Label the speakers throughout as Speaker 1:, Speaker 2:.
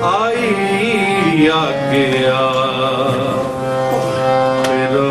Speaker 1: ਆਈ ਆਗਿਆ ਫਿਰ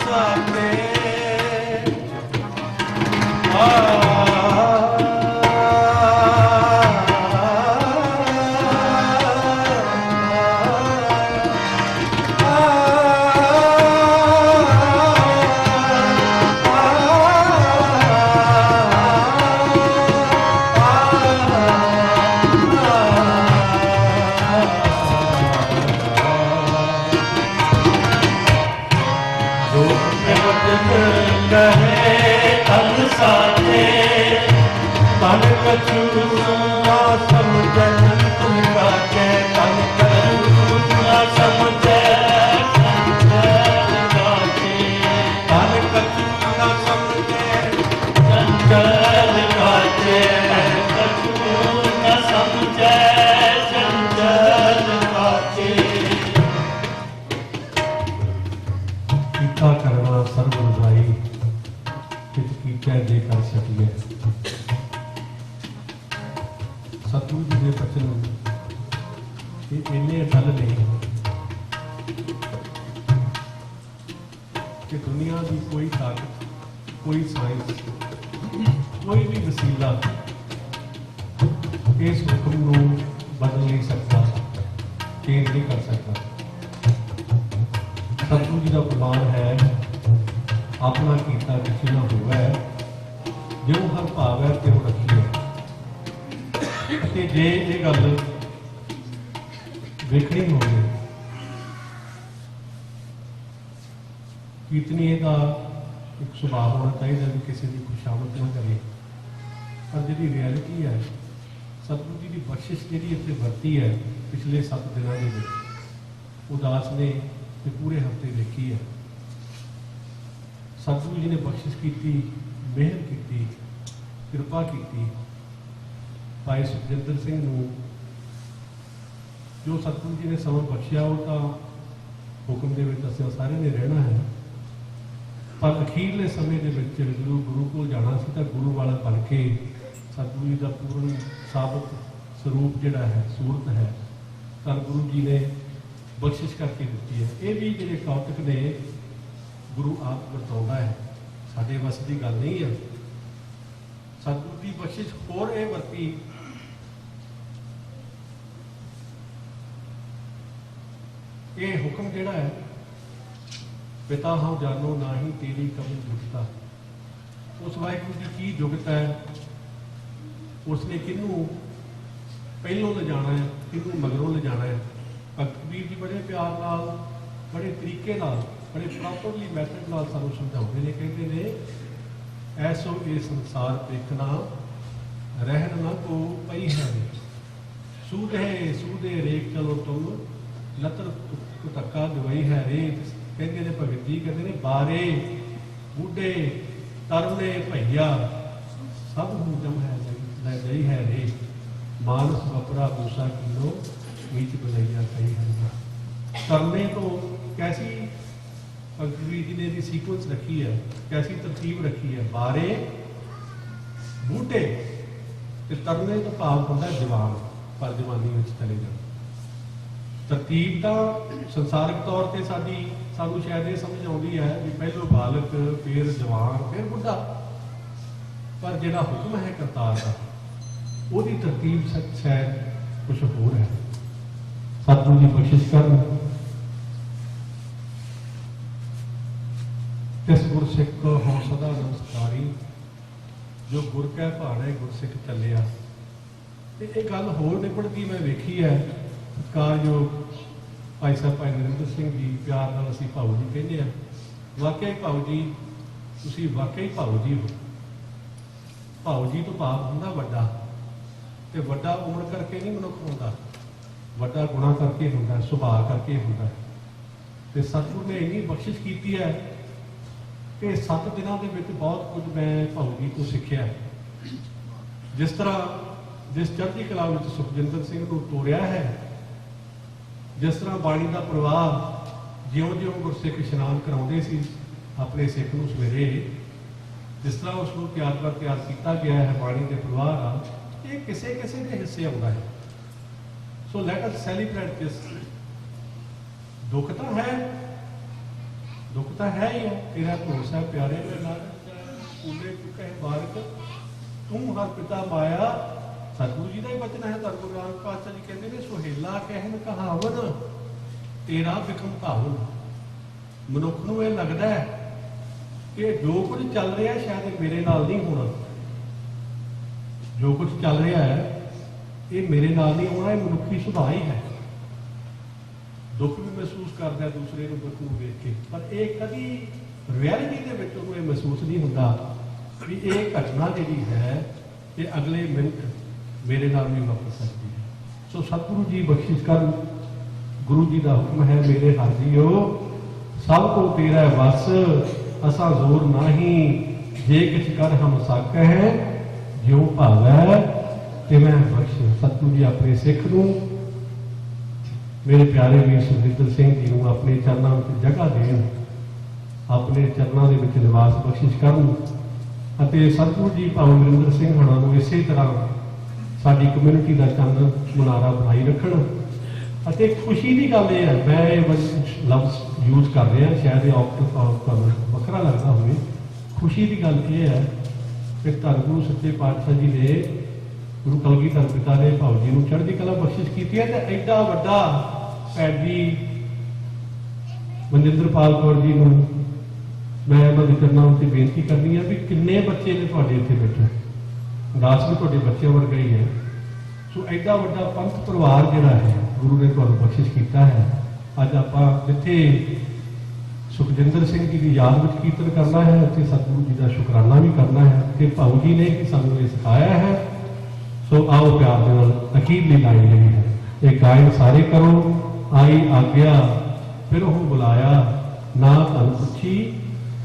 Speaker 1: साथे तन कछु ना समझे तुम काके तन कछु ना समझे तन कछु ना समझे चंचल काके कछु ना समझे चंचल काके कीता करना सर्व बुझाई कित कीता दे कर सकिए सतगुरु जी के बचन इन्ने अटल ने कि दुनिया की कोई ताकत कोई साइंस कोई भी वसीला इस हुक्म को बदल नहीं सकता चेंज नहीं कर सकता। सतगुरु जी का फरमान है अपना कीता किसी ना होवे जो हर भाव है त्यों रखिए। जे ये गल वेखनी होवे कीर्तनीय का एक सुभाव होना चाहिए भी किसी की खुशामद ना करे, पर जी रियलिटी है सतगुरु जी की बख्शिश जी इतने वरती है पिछले 7 दिनों के उदास ने पूरे हफ्ते देखी है। सतगुरु जी ने बख्शिश की, मेहर की, कृपा की भाई सुखजिंदर सिंह नूं जो सतगुरु जी ने समय बख्शिया वो तो हुक्म के सारे ने रहना है, पर अखीरले समय के गुरु को जाना सी तो गुरु वाला बन के सतगुरु जी का पूर्ण साबित स्वरूप जिहड़ा है सूरत है तो गुरु जी ने बख्शिश करके दी है। ये भी जो कौतक ने गुरु आप वरताउंदा है, साडे वस की गल नहीं है। सतगुरु की बख्शिश होर ये वरती ये हुक्म जिहड़ा है पिता हम जानो ना ही तेरी कभी जुगता, उस वाहिगुरू की की जुगत है, उसने किनू पहलों ले जाना है किनू मगरों ले जाना है। भगत कबीर जी बड़े प्यार नाल बड़े तरीके नाल बड़े प्रॉपरली मैथड नाल सानू समझाउंदे ने, कहते ने ऐसो ये संसार देखना रहन न को पई है सूदे रेख चलो तुम लतर धक्का दवाई है रेत। कहते ने भगत जी कहते ने बारे बूढ़े तरुणे भैया सब हुजम है गई है रे मानस बपरा भूसा किलो नीच बनैया कही है। करने तो कैसी भगत जी ने भी सीक्वेंस रखी है, कैसी तरतीब रखी है। बारे बूढ़े तरने तो भाव होता है जवान, पर जवानी में चले जाओ। तरतीब तो संसारिक तौर पर सानू शायद ये समझ आती है भी पहलो बालक फिर जवान फिर बुढ़ा, पर जिहड़ा हुक्म है करतार का उसकी तरतीब शायद कुछ होर है। सतगुरु जी बख्शिश कर तिस गुरसिख हो सदा नमस्कारी जो गुर कै भाड़े गुरसिख चलिया। एक गल होर निपड़ती मैं वेखी है सत्कारयोग भाई साहब भाई नरेंद्र सिंह जी प्यार नाल असीं भाऊ जी कहते हैं। वाकई भाऊ जी तुसीं वाकई भाऊ जी हो। भाऊ जी तो भाव हुंदा वड्डा, ते वड्डा उम्र करके नहीं मनुख होंदा, वड्डा गुणा करके होंदा, सुभाव करके होंदा। ते सतगुरु ने इन्नी बख्शिश की है कि 7 दिनों के विच बहुत कुछ मैं भाऊ जी को सीखिया। जिस तरह जिस चढ़ती कला में सुखजिंदर सिंह को तोड़िया है, जिस तरह बाणी का प्रवाह ज्यों ज्यों गुरसिख इशनान कराते सी अपने सिख को सवेरे, जिस तरह उसको तैयार किया गया है बाणी के प्रवाह का, ये किसी किसी के हिस्से आता है। So let us celebrate this. दुख तो है दुख तो है ही है, तेरा भरोसा प्यारे में नानक कूले चुके बारक तू हर पिता माया। सतगुरु जी का ही वचन है, धर्म गुरु नानक पातशाह जी कहते हैं सुहेला कहन कहावन तेरा बिखम धावन। मनुख नूं ये लगता है कि जो कुछ चल रहा है शायद मेरे नाल नहीं होना, जो कुछ चल रहा है ये मेरे नाल नहीं होना, ये मनुखी सुभाव ही है। दुख भी महसूस करता है दूसरे दुख को देख के, पर यह कभी रियलिटी के विच उन्हें महसूस नहीं होता भी ये घटना जी है ये अगले मिनट मेरे नाल भी वापस सकती है। सो सतगुरु जी बख्शिश कर, गुरु जी का हुक्म है मेरे हाजियो सब को तेरा बस असा जोर नाही, जे किछ कर हम सक है ज्यों भावै ते मैं बख्श। सतगुरु जी अपने सिख नूं मेरे प्यारे वीर सुखजिंदर सिंह जी नूं अपने चरणों में जगह देन, अपने चरणों के विच निवास बख्शिश करन ਅਤੇ सतगुरु जी भाव अमरिंदर सिंह होना नूं इसे तरह साडी कम्यूनिटी का चंद मुनारा बनाई रखण। ਅਤੇ खुशी की गल यह है, मैं ये लफ्ज़ यूज कर रहा शायद ये वखरा लगता हो, खुशी की गल यह है कि धन गुरु सच्चे पातशाह जी ने गुरु कलगीधर पिता ने भाव जी को चढ़ती कला बख्शिश की है। तो एडा वड्डा भैन जी मनजिंदरपाल कौर जी को मैं उन्होंने चरणों से बेनती करनी है भी किन्ने बच्चे ने तुहाडे इत्थे बैठे, दास भी तुहाडे बच्चों वर्गा ही है। सो एडा वड्डा पंथ परिवार जिहड़ा है गुरु ने तुहानूं बख्शिश किया है। अज आपां जिथे सुखजिंदर सिंह जी की याद में कीर्तन करना है, उत्थे सतगुरु जी का शुकराना भी करना है कि भाऊ जी ने सानूं ये सिखाया है। सो आओ प्यार दे नाल अखीरली लाइन लगी है, ये गायन सारे करो आई आग्या फिर वो बुलाया ना धन पुछी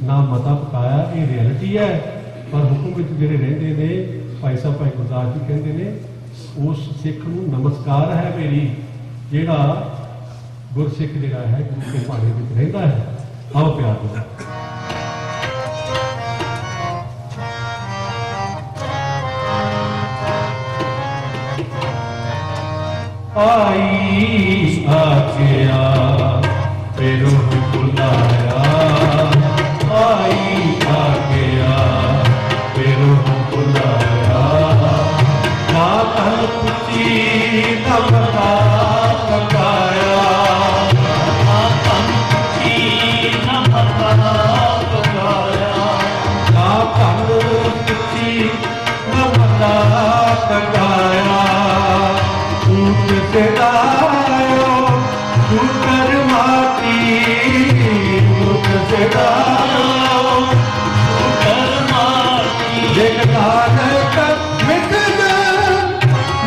Speaker 1: ना मता पकाया। ये रियलिटी है, पर हुक्म विच जिहड़े रहिंदे ने भाई साहब भाई गुरदास जी कहंदे ने उस सिख नूं नमस्कार है मेरी जिहड़ा गुरसिख जिहड़ा है गुरु के भाणे विच रहिंदा है। आओ प्यार दे आई आज्ञा फिर बुलाया, आई आज्ञा फिर बुलाया, ना धन पुछी ना मता पकाया, ना धन पुछी ना मता पकाया, ना धन पुछी ना मता पकाया। झूठ से दायो झूठर माटी, झूठ से दायो झूठर माटी, देख नानक मिट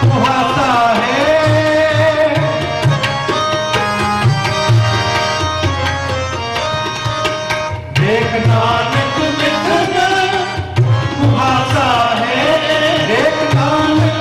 Speaker 1: मुहासा है, देख नानक मिट मुहासा है, देख नानक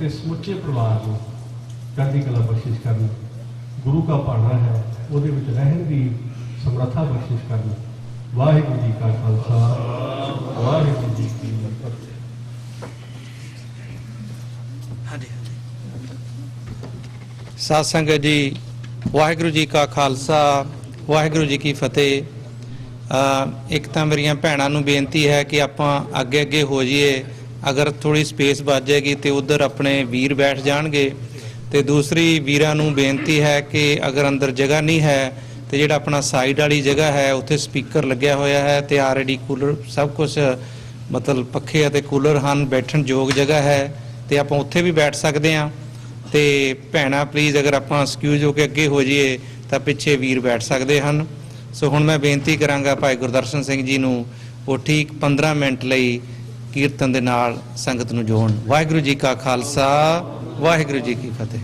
Speaker 1: समुचे परिवार को चढ़ती कला बख्शिश करनी, गुरु का भाणा है वो रहन की समर्था बख्शिश करनी। वाहिगुरू जी का खालसा वाहिगुरू जी की फतेह।
Speaker 2: साध संगत जी, वाहिगुरू जी का खालसा वाहिगुरू जी की फतेह। एक तो मेरिया भैनों नूं बेनती है कि आपां अगे अगे हो जाइए, अगर थोड़ी स्पेस बच जाएगी तो उधर अपने वीर बैठ जाएंगे। तो दूसरी वीरां नूं बेनती है कि अगर अंदर जगह नहीं है तो जिहड़ा अपना साइड वाली जगह है उत्थे स्पीकर लग्या होया है तो ऑलरेडी कूलर सब कुछ मतलब पखे और कूलर हैं, बैठण योग जगह है तो आपां उत्थे भी बैठ सकते हैं। तो भैणां प्लीज़ अगर आपां एक्सक्यूज होकर अगे हो जाइए तो पिछे वीर बैठ सकते हैं। ਸੋ ਹੁਣ ਮੈਂ ਬੇਨਤੀ ਕਰਾਂਗਾ ਭਾਈ ਗੁਰਦਰਸ਼ਨ ਸਿੰਘ ਜੀ ਨੂੰ ਉਹ ਠੀਕ 15 ਮਿੰਟ ਲਈ ਕੀਰਤਨ ਦੇ ਨਾਲ ਸੰਗਤ ਨੂੰ ਜੋੜਨ। ਵਾਹਿਗੁਰੂ ਜੀ ਕਾ ਖਾਲਸਾ, ਵਾਹਿਗੁਰੂ ਜੀ ਕੀ ਫਤਿਹ।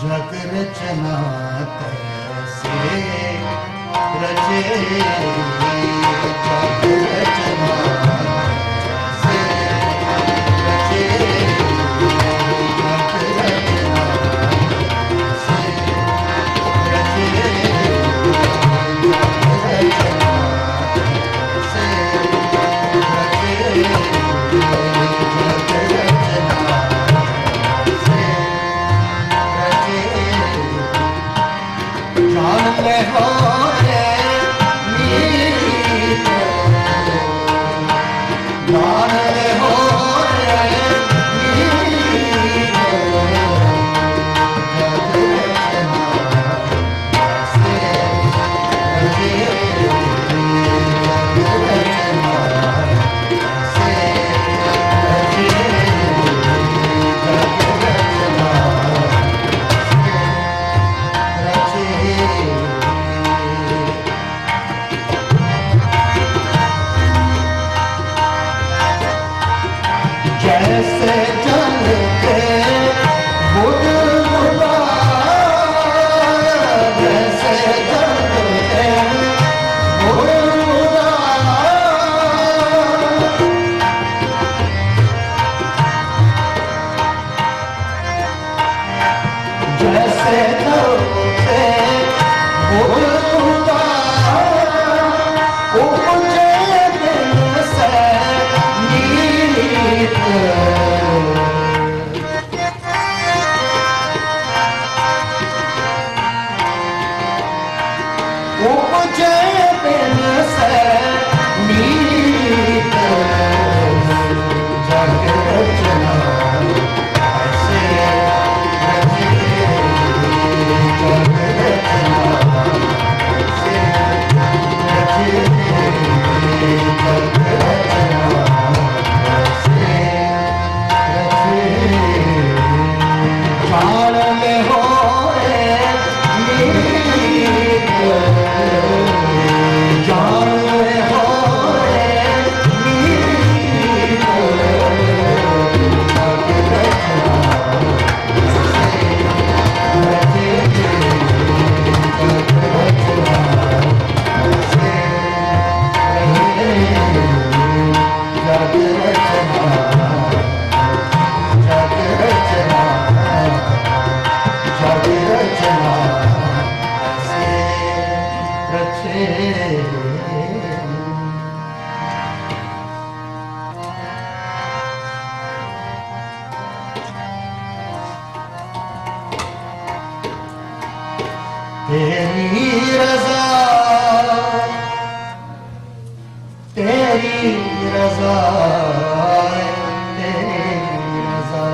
Speaker 3: जग रचना कैसे रचे, जग रचना कैसे रचे, जग रचना कैसे रचे, जग रचना कैसे रचे, जग रचना जान ले हो रे मीत, जान ले हो रे मीत, जग रचना कैसे रचे, जग रचना कैसे रचे, जग रचना जैसे जल के बुलबुला, जैसे जल के बुलबुला, जैसे जल के बुलबुला, उपजे दिल से नीत, उपजे दिल से नीत, जग रचना कैसे रचे, जग रचना कैसे रचे, जग रचना कैसे रचे, जान ले हो रे मीत, जान ले हो तेरी रजा, तेरी रजा, तेरी रजा,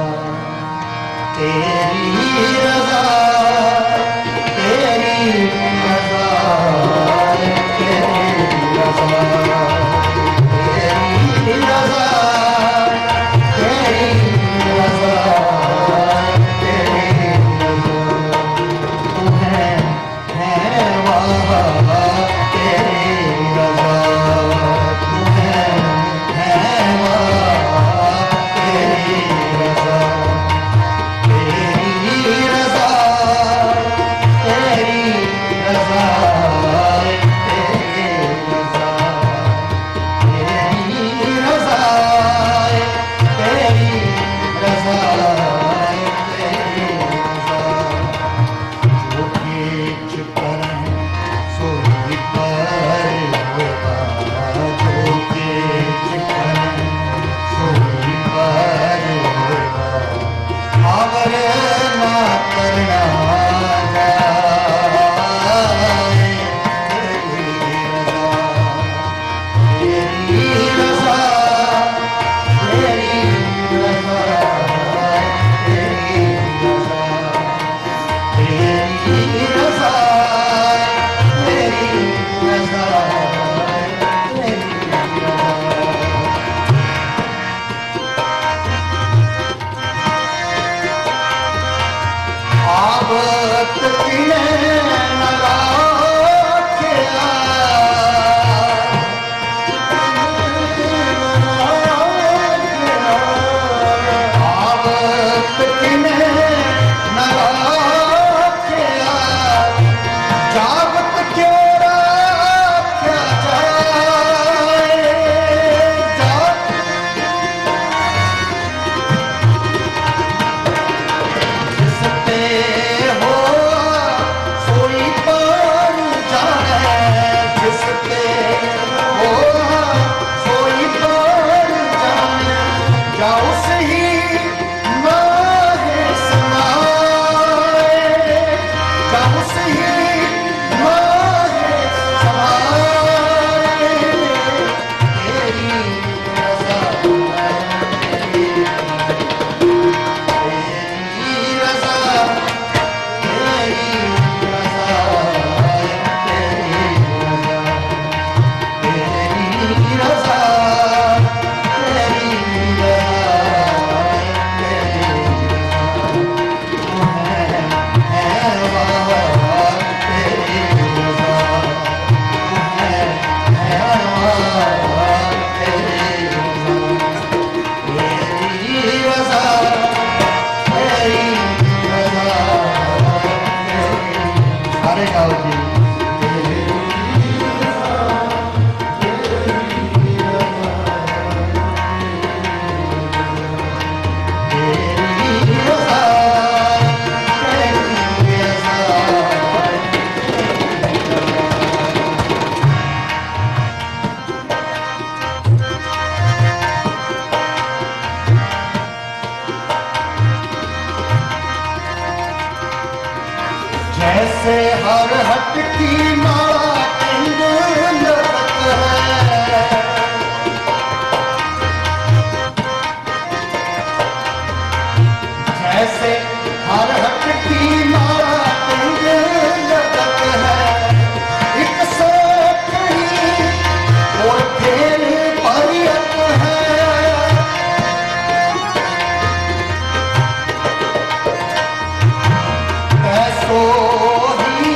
Speaker 3: तेरी रजा, तेरी रजा, तेरी रजा, तेरी रजा, तेरी रजा, तेरी रजा, तू है वहाँ तेरी रजा, तू है वहाँ तेरी रजा, तेरी रजा, तेरी रजा, तेरी रजा, तेरी रजा, तेरी रजा, तेरी रजा, जो किछ करन सोई पर होगा, जो किछ करन सोई पर होगा, अवर ना करना जाए, तेरी रजा, तेरी रजा, तेरी रजा, तेरी रजा, तेरी रजा, तेरी रजा, आवत किने न राखिया, आवत किने न राखिया, जागत केरा क्या जाए, जिसते हो सोई पर जाने, जिसते हो सोई पर जाने, जाओ सही माहे समाए, जाओ सही माहे समाए, तेरी रजा, तेरी रजा, तेरी रजा, तेरी रजा, तेरी सारे गाओ जी, तेरी रजा, तेरी जैसे हर हट की माला इंद लगत है, जैसे हर हट की माला इंद लगत है, एक से कहीं और फेर परियत है, ऐसो ही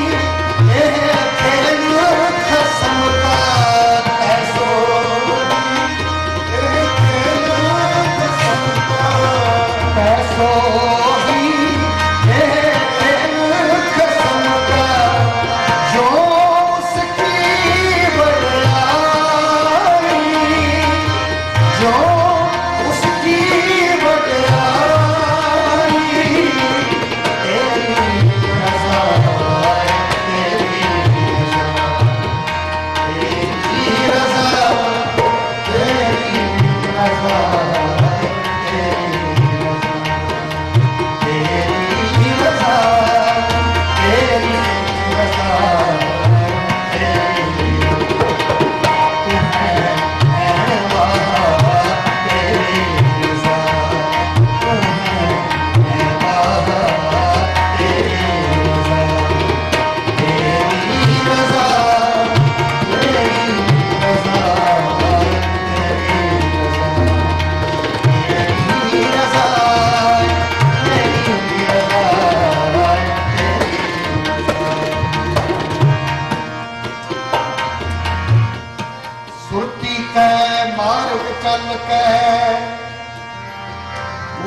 Speaker 3: ਚੱਲ ਕੇ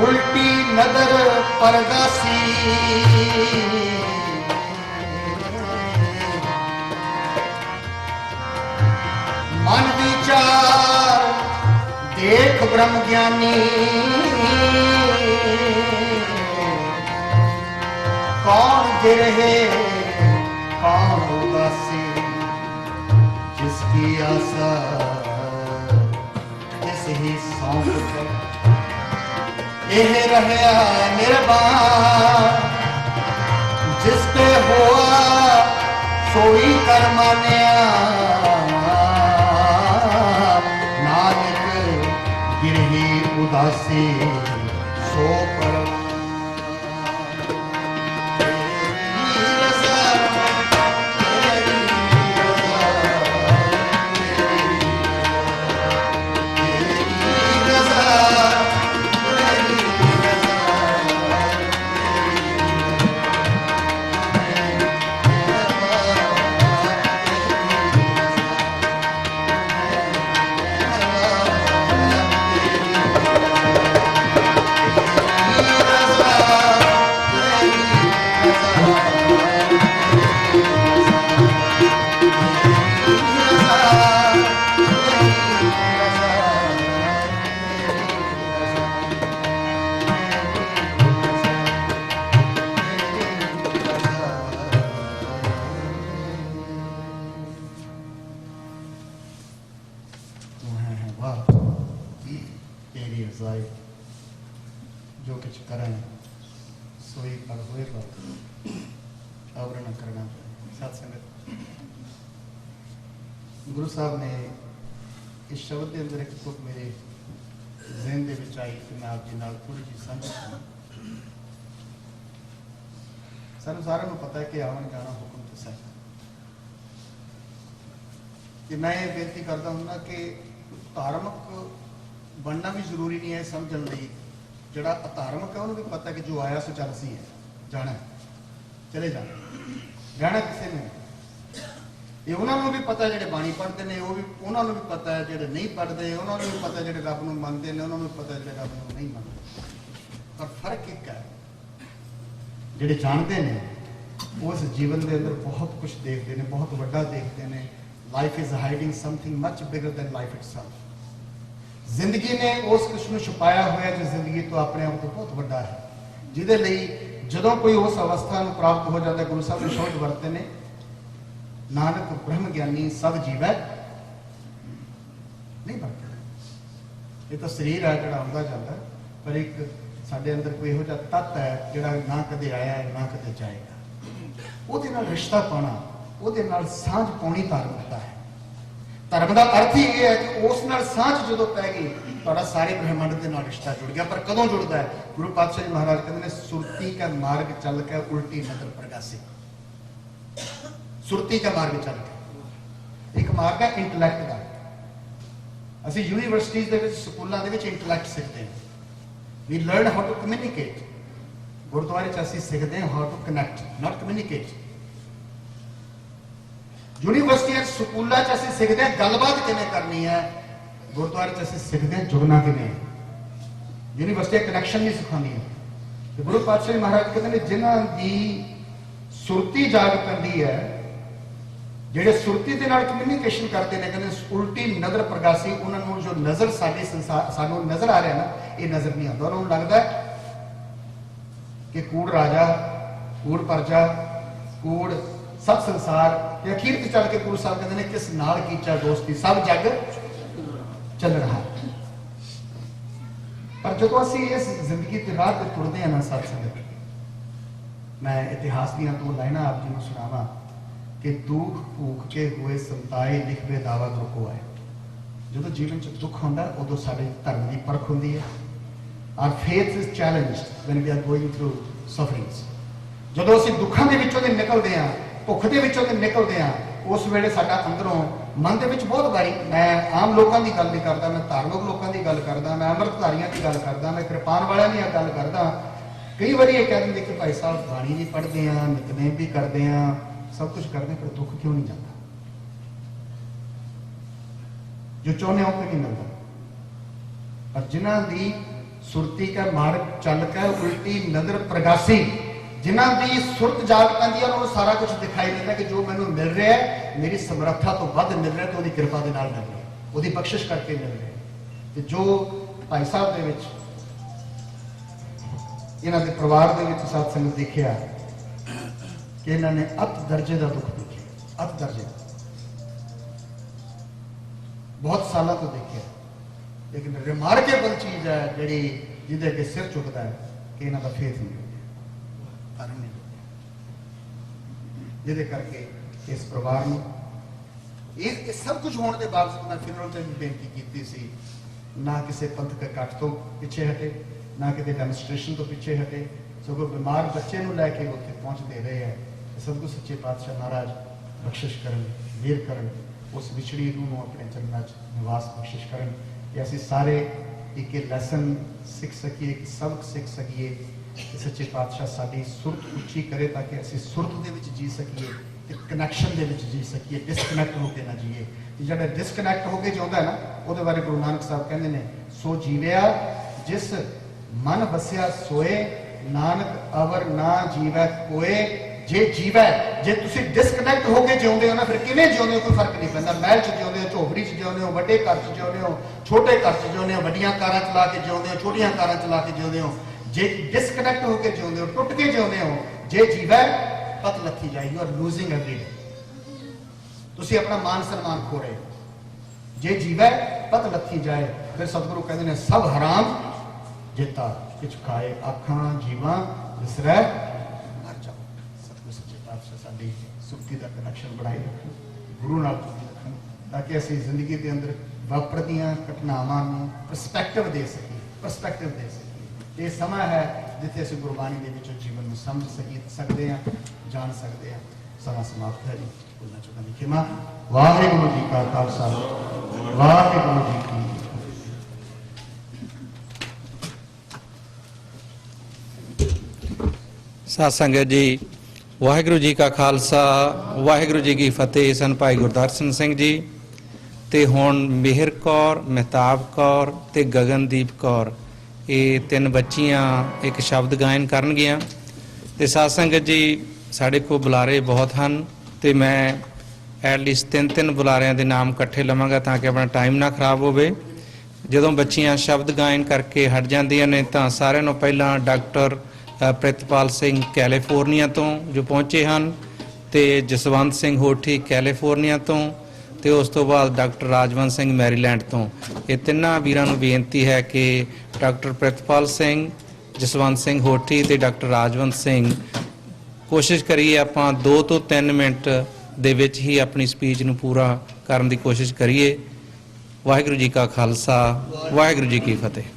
Speaker 3: ਉਲਟੀ ਨਦਰ ਪਰਗਾਸੀ ਮਨ ਵਿਚਾਰ ਦੇਖ ਬ੍ਰਹਮ ਗਿਆਨੀ ਕੌਣ ਗਿਰहे कौन उदासी जिसकी आशा जिस ही सौंप के यह रहया निर्वाण जिस पे हुआ सोई कर मानिया नानक गिरही उदासी सो पर जो कुछ करें सोई पर हुए पर आवरण करना साथ संगत गुरु साहब ने इस शब्द के अंदर एक तुक मेरे जहन दे विच आई कि मैं आप जी नाल थोड़ी जी साझी करूं। सानू सारिआं नूं पता है कि आवन जाना हुक्म तो सही कि मैं ये बेनती करता हूं ना कि धार्मिक बनना भी जरूरी नहीं है समझण लई ਜਿਹੜਾ ਅਧਾਰਮਿਕ ਹੈ ਉਹਨੂੰ ਵੀ ਪਤਾ ਕਿ ਜੋ ਆਇਆ ਸੋ ਚੱਲ ਸੀ ਹੈ ਜਾਣਾ ਚਲੇ ਜਾਣਾ ਰਹਿਣਾ ਕਿਸੇ ਨੇ ਇਹ ਉਹਨਾਂ ਨੂੰ ਵੀ ਪਤਾ ਜਿਹੜੇ ਬਾਣੀ ਪੜ੍ਹਦੇ ਨੇ ਉਹ ਵੀ ਉਹਨਾਂ ਨੂੰ ਵੀ ਪਤਾ ਹੈ ਜਿਹੜੇ ਨਹੀਂ ਪੜ੍ਹਦੇ ਉਹਨਾਂ ਨੂੰ ਵੀ ਪਤਾ ਜਿਹੜੇ ਰੱਬ ਨੂੰ ਮੰਨਦੇ ਨੇ ਉਹਨਾਂ ਨੂੰ ਵੀ ਪਤਾ ਜਿਹੜੇ ਰੱਬ ਨੂੰ ਨਹੀਂ ਮੰਨਦੇ ਪਰ ਫਰਕ ਇੱਕ ਹੈ ਜਿਹੜੇ ਜਾਣਦੇ ਨੇ ਉਸ ਜੀਵਨ ਦੇ ਅੰਦਰ ਬਹੁਤ ਕੁਝ ਦੇਖਦੇ ਨੇ ਬਹੁਤ ਵੱਡਾ ਦੇਖਦੇ ਨੇ life is hiding something much bigger than life itself ਜ਼ਿੰਦਗੀ ਨੇ ਉਸ ਕੁਛ ਨੂੰ ਛੁਪਾਇਆ ਹੋਇਆ ਜੋ ਜ਼ਿੰਦਗੀ ਤੋਂ ਆਪਣੇ ਆਪ ਤੋਂ ਬਹੁਤ ਵੱਡਾ ਹੈ ਜਿਹਦੇ ਲਈ ਜਦੋਂ ਕੋਈ ਉਸ ਅਵਸਥਾ ਨੂੰ ਪ੍ਰਾਪਤ ਹੋ ਜਾਂਦਾ ਗੁਰੂ ਸਾਹਿਬ ਨੇ ਸ਼ਬਦ ਵਰਤੇ ਨੇ ਨਾਨਕ ਬ੍ਰਹਮ ਗਿਆਨੀ ਸਭ ਜੀਵੈ ਨਹੀਂ ਵਰਤੇ ਇਹ ਤਾਂ ਸਰੀਰ ਹੈ ਜਿਹੜਾ ਆਉਂਦਾ ਜਾਂਦਾ ਪਰ ਇੱਕ ਸਾਡੇ ਅੰਦਰ ਕੋਈ ਇਹੋ ਜਿਹਾ ਤੱਤ ਹੈ ਜਿਹੜਾ ਨਾ ਕਦੇ ਆਇਆ ਹੈ ਨਾ ਕਦੇ ਜਾਏਗਾ ਉਹਦੇ ਨਾਲ ਰਿਸ਼ਤਾ ਪਾਉਣਾ ਉਹਦੇ ਨਾਲ ਸਾਂਝ ਪਾਉਣੀ ਧਾਰਮਿਕਤਾ ਹੈ ਧਰਮ ਦਾ ਅਰਥ ਹੀ ਇਹ ਹੈ ਕਿ ਉਸ ਨਾਲ ਸਾਂਝ ਜਦੋਂ ਪੈ ਗਈ ਤੁਹਾਡਾ ਸਾਰੇ ਬ੍ਰਹਿਮੰਡ ਦੇ ਨਾਲ ਰਿਸ਼ਤਾ ਜੁੜ ਗਿਆ ਪਰ ਕਦੋਂ ਜੁੜਦਾ ਹੈ ਗੁਰੂ ਪਾਤਸ਼ਾਹ ਜੀ ਮਹਾਰਾਜ ਕਹਿੰਦੇ ਨੇ ਸੁਰਤੀ ਕਾ ਮਾਰਗ ਚੱਲ ਕੇ ਉਲਟੀ ਨਦਰ ਪ੍ਰਗਾਸੇ ਸੁਰਤੀ ਕਾ ਮਾਰਗ ਚੱਲ ਕੇ ਇੱਕ ਮਾਰਗ ਹੈ ਇੰਟੈਲੈਕਟ ਦਾ ਅਸੀਂ ਯੂਨੀਵਰਸਿਟੀਜ਼ ਦੇ ਵਿੱਚ ਸਕੂਲਾਂ ਦੇ ਵਿੱਚ ਇੰਟੈਲੈਕਟ ਸਿੱਖਦੇ ਹਾਂ we learn how to communicate ਗੁਰਦੁਆਰੇ ਚ ਅਸੀਂ ਸਿੱਖਦੇ ਹਾਂ how to connect not communicate university स्कूलों असं सीखते हैं गलबात किमें करनी है गुरुद्वारे असं सीखते हैं जुड़ना किमें यूनिवर्सिटी कनैक्शन नहीं सिखानी है गुरु पातशाह महाराज कहते हैं जिन्हों की सुरती जाग पैंदी है ਜਿਹੜੇ ਸੁਰਤੀ ਦੇ ਨਾਲ ਕਮਿਊਨੀਕੇਸ਼ਨ ਕਰਦੇ ਨੇ ਕਹਿੰਦੇ ਉਲਟੀ ਨਜ਼ਰ ਪ੍ਰਗਾਸੀ ਉਹਨਾਂ ਨੂੰ ਜੋ ਨਜ਼ਰ ਸਾਡੇ ਸੰਸਾਰ ਸਾਨੂੰ ਨਜ਼ਰ ਆ ਰਿਹਾ ਨਾ ਇਹ ਨਜ਼ਰ ਨਹੀਂ ਆਉਂਦਾ ਉਹਨਾਂ ਨੂੰ ਲੱਗਦਾ ਕਿ ਕੂੜ ਰਾਜਾ ਕੂੜ ਪਰਜਾ ਕੂੜ ਸਭ ਸੰਸਾਰ ਤੇ ਅਖੀਰ ਤੇ ਚੱਲ ਕੇ ਗੁਰੂ ਸਾਹਿਬ ਕਹਿੰਦੇ ਨੇ ਕਿਸ ਨਾਲ ਕੀਚਾ ਦੋਸਤੀ ਸਭ ਜੱਗ ਚੱਲ ਰਹਾ ਪਰ ਜਦੋਂ ਅਸੀਂ ਇਸ ਜ਼ਿੰਦਗੀ ਦੇ ਰਾਹ ਤੇ ਤੁਰਦੇ ਹਾਂ ਨਾ ਸਾਥ ਸੰਗਤ ਮੈਂ ਇਤਿਹਾਸ ਦੀਆਂ ਦੋ ਲਾਈਨਾਂ ਆਪ ਜੀ ਨੂੰ ਸੁਣਾਵਾਂ कि दुख भूख के हुए संताए लिखवे दावा दुखो है जो जीवन च दुख होंदा उदों साडे धर्म की परख होंदी है our faith is challenged when we are going through sufferings जो असीं दुखां दे विचों दे निकलदे हां भुख दे विचों दे निकलदे हां उस वेले साडा अंदरों मन दे विच बहुत वारी मैं आम लोकां दी गल नहीं करदा मैं धार्मिक लोकां दी गल करदा मैं अमृतधारियां दी गल करदा मैं कृपान वालियां दी गल करदा कई बारी ये कह दिंदे कि भाई साहब बाणी भी पढ़दे हां नितनेम भी करदे हां सब कुछ करने पर दुख क्यों नहीं जाता जो चाहने हो नहीं मिलता और जिन्हां दी सुरती का मार्ग चल कर उल्टी नजर प्रगासी, जिन्हां दी सुरत जाग पैंदी है उन्होंने सारा कुछ दिखाई देता कि जो मैनू मिल रहा है मेरी समर्था तो वध मिल रहा है, तो उसकी कृपा के नाल मिल रहा है, उसकी बख्शिश करके मिल रहा है। ते जो भाई साहब दे विच इन्हां दे परिवार दे विच साथ संगत देखिया कि इन्होंने अत दर्जे का दुख देखिया, अत दर्जे का बहुत सालों तो देखिया, लेकिन रिमार्केबल चीज है जी जिदे अगे सिर चुकता है कि इन्हों का फेथ नहीं होता, धर्म नहीं होता, जिदे करके इस परिवार में ये सब कुछ होने के बावजूद मैं फिनरल से भी बेनती की सी, ना किसी पंथक इकट्ठ तो पिछे हटे, ना किसी डेमोनस्ट्रेशन तो पिछे हटे, सगों बीमार बच्चे को लैके उत्थे पहुँचते रहे हैं। सतगुरु सच्चे पातशाह महाराज बख्शिश करन, मेहर करन, उस विछड़ी रूह को अपने चरणों च निवास बख्शिश करन कि असीं सारे एक लैसन सीख सकीए, एक सबक सीख सकीए कि सच्चे पातशाह साडी सुरत उच्ची करे ताकि असीं सुरत दे विच जी सकीए ते कनैक्शन दे विच जी सकीए, डिसकनैक्ट होकर ना जीए। जिहड़ा डिसकनैक्ट होकर जिउंदा है ना, उहदे बारे गुरु नानक साहब कहंदे ने, सो जीविया जिस मन बसिया सोए, नानक अवर ना जीवै कोए। जे जीवै, जे तुसीं डिसकनैक्ट होकर जिउंदे हो ना, फिर किवें जिउंदे हो कोई फर्क नहीं पैंदा। महल च जिउंदे हो, झोपड़ी च जिउंदे हो, वड्डे घर च जिउंदे हो, छोटे घर च जिउंदे हो, वड्डियां कारां चला के जिउंदे हो, छोटियां कारां चला के जिउंदे हो, जे डिसकनैक्ट होकर जिउंदे हो, टुट के जिउंदे हो, जे जीवै पत लथी जाए, you are losing every day, तुसीं अपना मान सम्मान खो रहे हो। जे जीवै पत लथी जाए, फिर सतगुरु कहते हैं सब हराम जेता किछ खाए, आखां जीवां विसरै मर जाओ। सतगुरु सच्चे पातशाह साडी सुखी का कनैक्शन बनाए रखन, गुरु नाल जुड़ी रखन, ताकि असीं जिंदगी के अंदर वापरदियां घटनावां नूं परस्पैक्टिव दे सकीए, परस्पैक्टिव दे सकीए। ये समा है जिथे असीं गुरबाणी दे विचों जीवन नूं समझ सकते हैं, जान सकते हैं। समा समाप्त है जी, बोलना चुका नहीं खिमा। वाहिगुरू जी का खालसा, वाहिगुरू जी की
Speaker 2: साध संगत जी, वाहिगुरू जी का खालसा, वाहिगुरू जी की फतेह। सन भाई गुरदर्शन सिंह जी ते हुण मेहर कौर, महताब कौर ते गगनदीप कौर, ये तीन बच्चियां एक शब्द गायन करनगियां। ते साध संगत जी, साढ़े को बुलारे बहुत हैं, तो मैं एटलीस्ट तीन बुलारियां के नाम इकट्ठे लवांगा ताकि अपना टाइम ना खराब हो। जदों बच्चियां शब्द गायन करके हट जांदियां ने तो सारिਆਂ ਨੂੰ ਪਹਿਲਾਂ डॉक्टर ਪ੍ਰਿਤਪਾਲ ਸਿੰਘ ਕੈਲੀਫੋਰਨੀਆ ਤੋਂ जो पहुंचे हैं, तो जसवंत सिंह होठी कैलीफोर्निया तो, उस तो बाद डॉक्टर राजवंत सिंह मैरीलैंड तो। ये तिन्ना वीरां नूं बेनती है कि डॉक्टर ਪ੍ਰਿਤਪਾਲ ਸਿੰਘ, जसवंत सिंह होठी तो डॉक्टर राजवंत सिंह कोशिश करिए आपां 2 ਤੋਂ 3 मिनट ਦੇ ਵਿੱਚ ही अपनी स्पीच ਨੂੰ पूरा ਕਰਨ ਦੀ कोशिश करिए। वाहिगुरू जी का खालसा, वाहिगुरू जी की फतेह।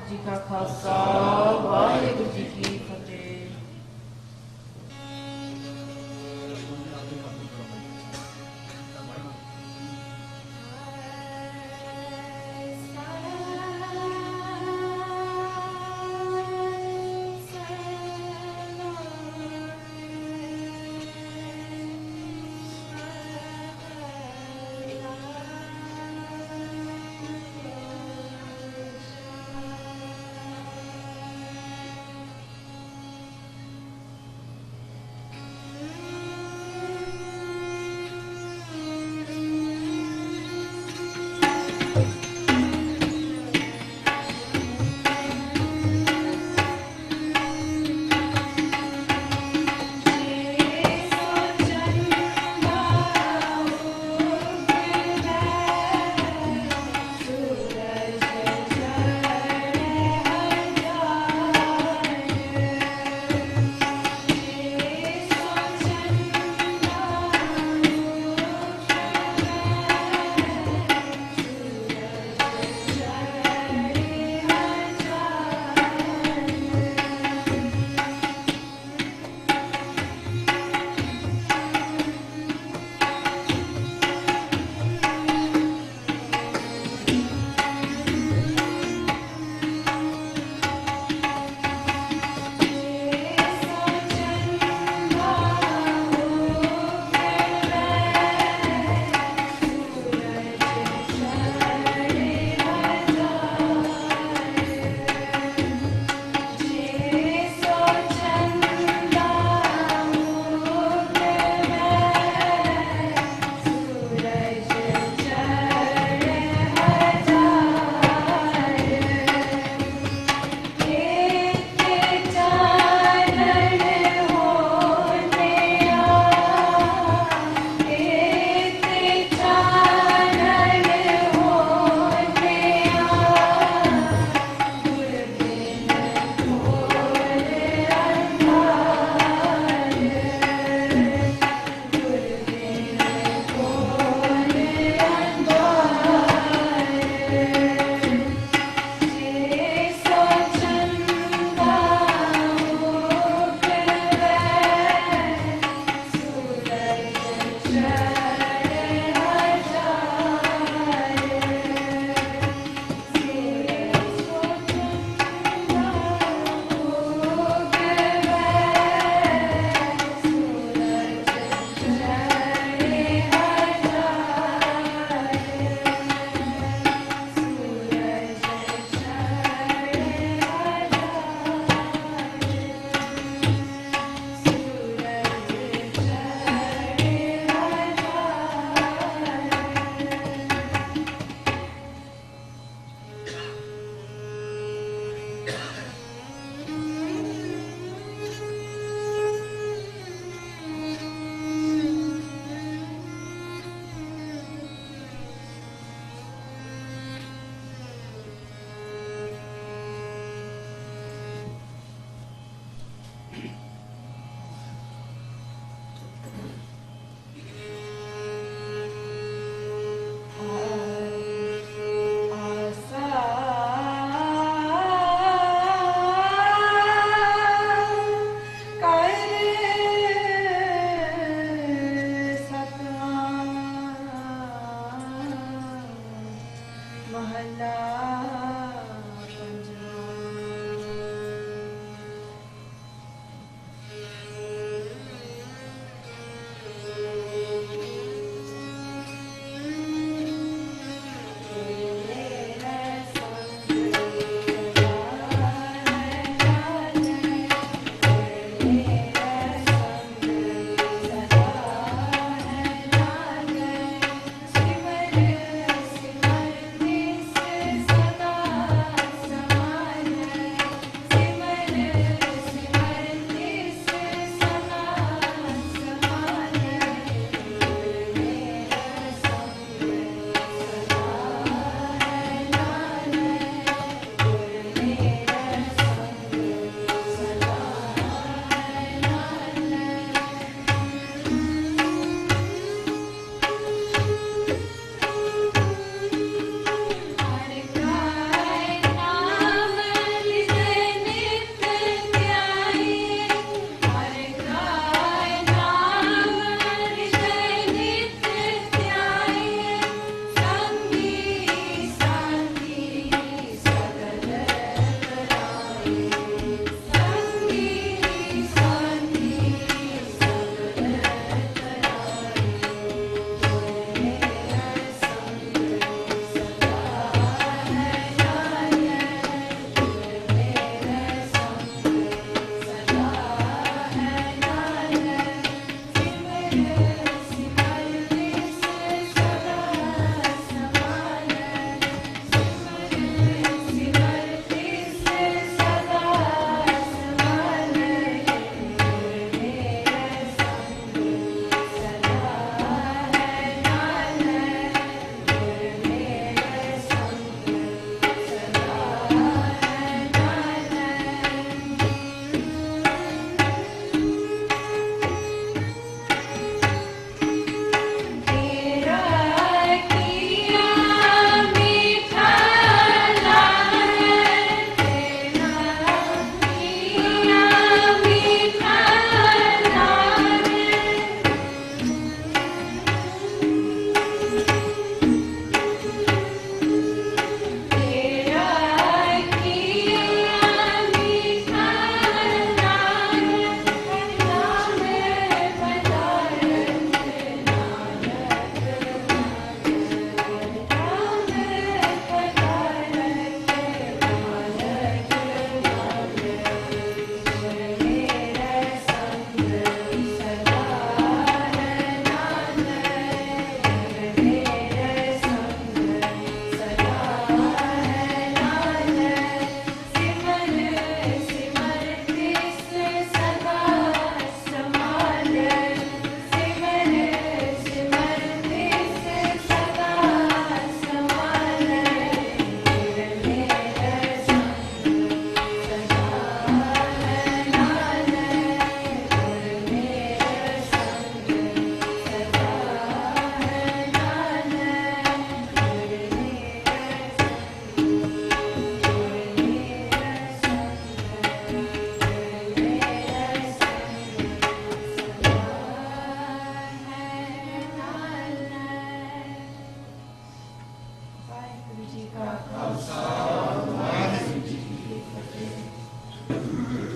Speaker 4: ਜੀ ਕਾ ਖਾਲਸਾ ਵਾਹਿਗੁਰੂ ਜੀ ਕੀ ਫਤਿਹ।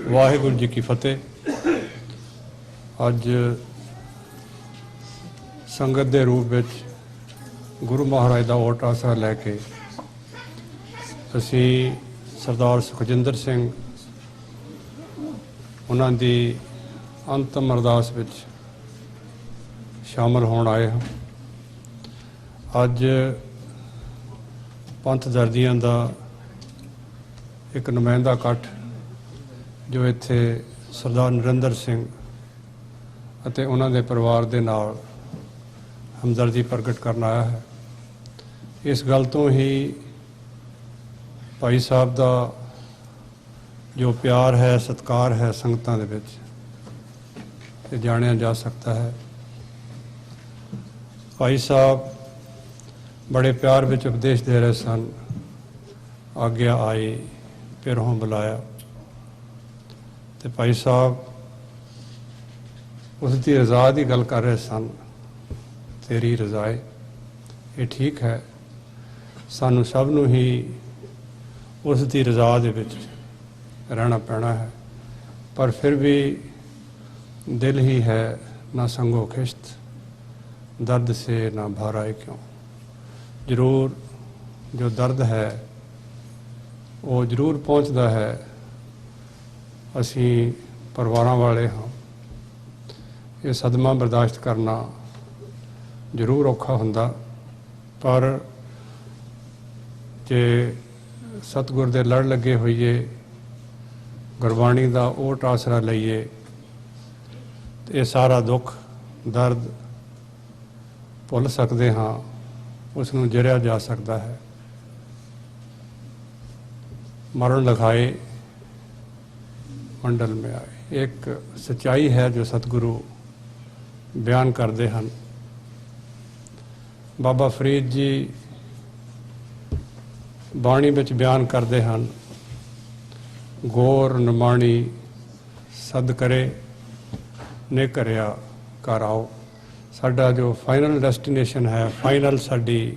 Speaker 5: ਵਾਹਿਗੁਰੂ ਜੀ ਕੀ ਫਤਿਹ। ਅੱਜ ਸੰਗਤ ਦੇ ਰੂਪ ਵਿੱਚ ਗੁਰੂ ਮਹਾਰਾਜ ਦਾ ਓਟ ਆਸਰਾ ਲੈ ਕੇ ਅਸੀਂ ਸਰਦਾਰ ਸੁਖਜਿੰਦਰ ਸਿੰਘ ਉਹਨਾਂ ਦੀ ਅੰਤਮ ਅਰਦਾਸ ਵਿੱਚ ਸ਼ਾਮਲ ਹੋਣ ਆਏ ਹਾਂ। ਅੱਜ ਪੰਥ ਦਰਦੀਆਂ ਦਾ ਇੱਕ ਨੁਮਾਇੰਦਾ ਇਕੱਠ ਜੋ ਇੱਥੇ ਸਰਦਾਰ ਨਰਿੰਦਰ ਸਿੰਘ ਅਤੇ ਉਹਨਾਂ ਦੇ ਪਰਿਵਾਰ ਦੇ ਨਾਲ ਹਮਦਰਦੀ ਪ੍ਰਗਟ ਕਰਨ ਆਇਆ ਹੈ। ਇਸ ਗੱਲ ਤੋਂ ਹੀ ਭਾਈ ਸਾਹਿਬ ਦਾ ਜੋ ਪਿਆਰ ਹੈ, ਸਤਿਕਾਰ ਹੈ ਸੰਗਤਾਂ ਦੇ ਵਿੱਚ, ਇਹ ਜਾਣਿਆ ਜਾ ਸਕਦਾ ਹੈ। ਭਾਈ ਸਾਹਿਬ ਬੜੇ ਪਿਆਰ ਵਿੱਚ ਉਪਦੇਸ਼ ਦੇ ਰਹੇ ਸਨ। ਆਗਿਆ ਆਈ ਪਿਰੋਂ ਬੁਲਾਇਆ, ਤੇ ਭਾਈ ਸਾਹਿਬ ਉਸ ਦੀ ਰਜ਼ਾ ਦੀ ਗੱਲ ਕਰ ਰਹੇ ਸਨ। ਤੇਰੀ ਰਜ਼ਾਏ, ਇਹ ਠੀਕ ਹੈ, ਸਾਨੂੰ ਸਭ ਨੂੰ ਹੀ ਉਸ ਦੀ ਰਜ਼ਾ ਦੇ ਵਿੱਚ ਰਹਿਣਾ ਪੈਣਾ ਹੈ, ਪਰ ਫਿਰ ਵੀ ਦਿਲ ਹੀ ਹੈ ਨਾ ਸੰਗੋ ਖਿਸ਼ਤ, ਦਰਦ ਸੇ ਨਾ ਭਾਰਾਏ ਕਿਉਂ। ਜ਼ਰੂਰ ਜੋ ਦਰਦ ਹੈ ਉਹ ਜ਼ਰੂਰ ਪਹੁੰਚਦਾ ਹੈ। ਅਸੀਂ ਪਰਿਵਾਰਾਂ ਵਾਲੇ ਹਾਂ, ਇਹ ਸਦਮਾ ਬਰਦਾਸ਼ਤ ਕਰਨਾ ਜ਼ਰੂਰ ਔਖਾ ਹੁੰਦਾ, ਪਰ ਜੇ ਸਤਿਗੁਰ ਦੇ ਲੜ ਲੱਗੇ ਹੋਈਏ, ਗੁਰਬਾਣੀ ਦਾ ਓਟ ਆਸਰਾ ਲਈਏ, ਤੇ ਇਹ ਸਾਰਾ ਦੁੱਖ ਦਰਦ ਭੁੱਲ ਸਕਦੇ ਹਾਂ, ਉਸ ਨੂੰ ਜਰਿਆ ਜਾ ਸਕਦਾ ਹੈ। ਮਰਨ ਲਗਾਏ ਮੰਡਲ में ਆਏ, ਇੱਕ ਸੱਚਾਈ ਹੈ ਜੋ ਸਤਿਗੁਰੂ ਬਿਆਨ ਕਰਦੇ ਹਨ। ਬਾਬਾ ਫਰੀਦ ਜੀ ਬਾਣੀ ਵਿੱਚ ਬਿਆਨ ਕਰਦੇ ਹਨ, ਗੌਰ ਨਿਮਾਣੀ ਸਦ ਕਰੇ ਨੇ ਕਰਿਆ ਘਰ ਆਓ। ਸਾਡਾ ਜੋ ਫਾਈਨਲ ਡੈਸਟੀਨੇਸ਼ਨ ਹੈ, ਫਾਈਨਲ ਸਾਡੀ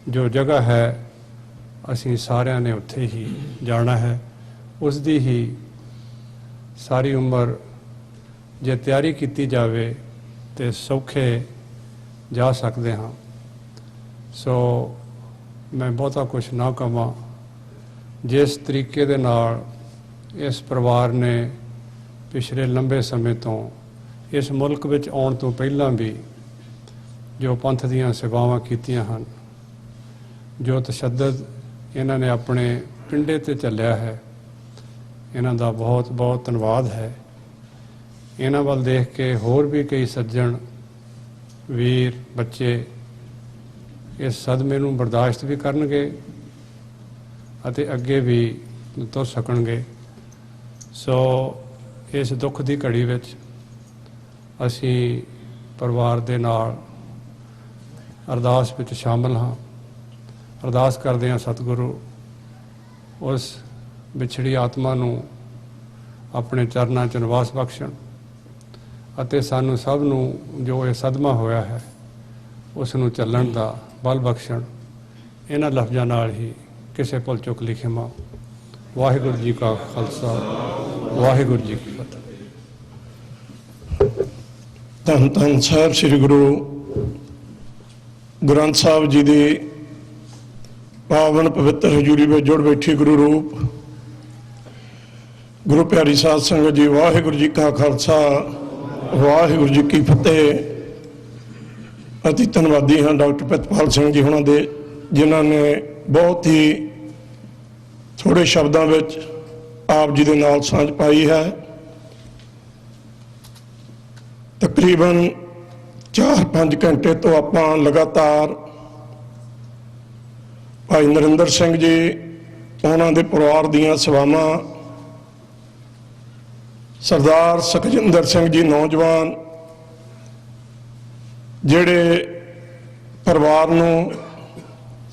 Speaker 5: ਜੋ ਜਗ੍ਹਾ ਹੈ, ਅਸੀਂ ਸਾਰਿਆਂ ਨੇ ਉੱਥੇ ਹੀ ਜਾਣਾ ਹੈ। ਉਸ ਦੀ ਹੀ ਸਾਰੀ ਉਮਰ ਜੇ ਤਿਆਰੀ ਕੀਤੀ ਜਾਵੇ ਤੇ ਸੌਖੇ ਜਾ ਸਕਦੇ ਹਾਂ। ਸੋ ਮੈਂ ਬਹੁਤਾ ਕੁਛ ਨਾ ਕਹਾਂ। ਜਿਸ ਤਰੀਕੇ ਦੇ ਨਾਲ ਇਸ ਪਰਿਵਾਰ ਨੇ ਪਿਛਲੇ ਲੰਬੇ ਸਮੇਂ ਤੋਂ ਇਸ ਮੁਲਕ ਵਿੱਚ ਆਉਣ ਤੋਂ ਪਹਿਲਾਂ ਵੀ ਜੋ ਪੰਥ ਦੀਆਂ ਸੇਵਾਵਾਂ ਕੀਤੀਆਂ ਹਨ, ਜੋ ਤਸ਼ੱਦਦ ਇਹਨਾਂ ਨੇ ਆਪਣੇ ਪਿੰਡੇ ਤੇ ਚੱਲਿਆ ਹੈ, ਇਹਨਾਂ ਦਾ ਬਹੁਤ ਬਹੁਤ ਧੰਨਵਾਦ ਹੈ। ਇਹਨਾਂ ਵੱਲ ਦੇਖ ਕੇ ਹੋਰ ਵੀ ਕਈ ਸੱਜਣ ਵੀਰ ਬੱਚੇ ਇਸ ਸਦਮੇ ਨੂੰ ਬਰਦਾਸ਼ਤ ਵੀ ਕਰਨਗੇ ਅਤੇ ਅੱਗੇ ਵੀ ਤੁਰ ਸਕਣਗੇ। ਸੋ ਇਸ ਦੁੱਖ ਦੀ ਘੜੀ ਵਿੱਚ ਅਸੀਂ ਪਰਿਵਾਰ ਦੇ ਨਾਲ ਅਰਦਾਸ ਵਿੱਚ ਸ਼ਾਮਲ ਹਾਂ। ਅਰਦਾਸ ਕਰਦੇ ਹਾਂ ਸਤਿਗੁਰੂ ਉਸ ਵਿਛੜੀ ਆਤਮਾ ਨੂੰ ਆਪਣੇ ਚਰਨਾਂ 'ਚ ਨਿਵਾਸ ਬਖਸ਼ਣ, ਅਤੇ ਸਾਨੂੰ ਸਭ ਨੂੰ ਜੋ ਇਹ ਸਦਮਾ ਹੋਇਆ ਹੈ ਉਸ ਨੂੰ ਚੱਲਣ ਦਾ ਬਲ ਬਖਸ਼ਣ। ਇਹਨਾਂ ਲਫ਼ਜ਼ਾਂ ਨਾਲ ਹੀ ਕਿਸੇ ਭੁੱਲ ਚੁੱਕ ਲਈ ਖਿਮਾ। ਵਾਹਿਗੁਰੂ ਜੀ ਕਾ ਖਾਲਸਾ, ਵਾਹਿਗੁਰੂ ਜੀ ਕੀ ਫਤਿਹ।
Speaker 6: ਧੰਨ ਧੰਨ ਸਾਹਿਬ ਸ੍ਰੀ ਗੁਰੂ ਗ੍ਰੰਥ ਸਾਹਿਬ ਜੀ ਦੀ ਪਾਵਨ ਪਵਿੱਤਰ ਹਜ਼ੂਰੀ ਵਿੱਚ ਜੁੜ ਬੈਠੀ ਗੁਰੂ ਰੂਪ ਗੁਰੂ ਪਿਆਰੀ ਸਾਧ ਸੰਗਤ ਜੀ, ਵਾਹਿਗੁਰੂ ਜੀ ਕਾ ਖਾਲਸਾ, ਵਾਹਿਗੁਰੂ ਜੀ ਕੀ ਫਤਿਹ। ਅਤੀ ਧੰਨਵਾਦੀ ਹਾਂ ਡਾਕਟਰ ਪ੍ਰਿਤਪਾਲ ਸਿੰਘ ਜੀ ਹੁਣਾਂ ਦੇ, ਜਿਨ੍ਹਾਂ ਨੇ ਬਹੁਤ ਹੀ ਥੋੜੇ ਸ਼ਬਦਾਂ ਵਿੱਚ ਆਪ ਜੀ ਦੇ ਨਾਲ ਸਾਂਝ ਪਾਈ ਹੈ। ਤਕਰੀਬਨ 4-5 ਘੰਟੇ ਤੋਂ ਆਪਾਂ ਲਗਾਤਾਰ ਭਾਈ ਨਰਿੰਦਰ ਸਿੰਘ ਜੀ, ਉਹਨਾਂ ਦੇ ਪਰਿਵਾਰ ਦੀਆਂ ਸੇਵਾਵਾਂ, ਸਰਦਾਰ ਸੁਖਜਿੰਦਰ ਸਿੰਘ ਜੀ ਨੌਜਵਾਨ ਜਿਹੜੇ ਪਰਿਵਾਰ ਨੂੰ,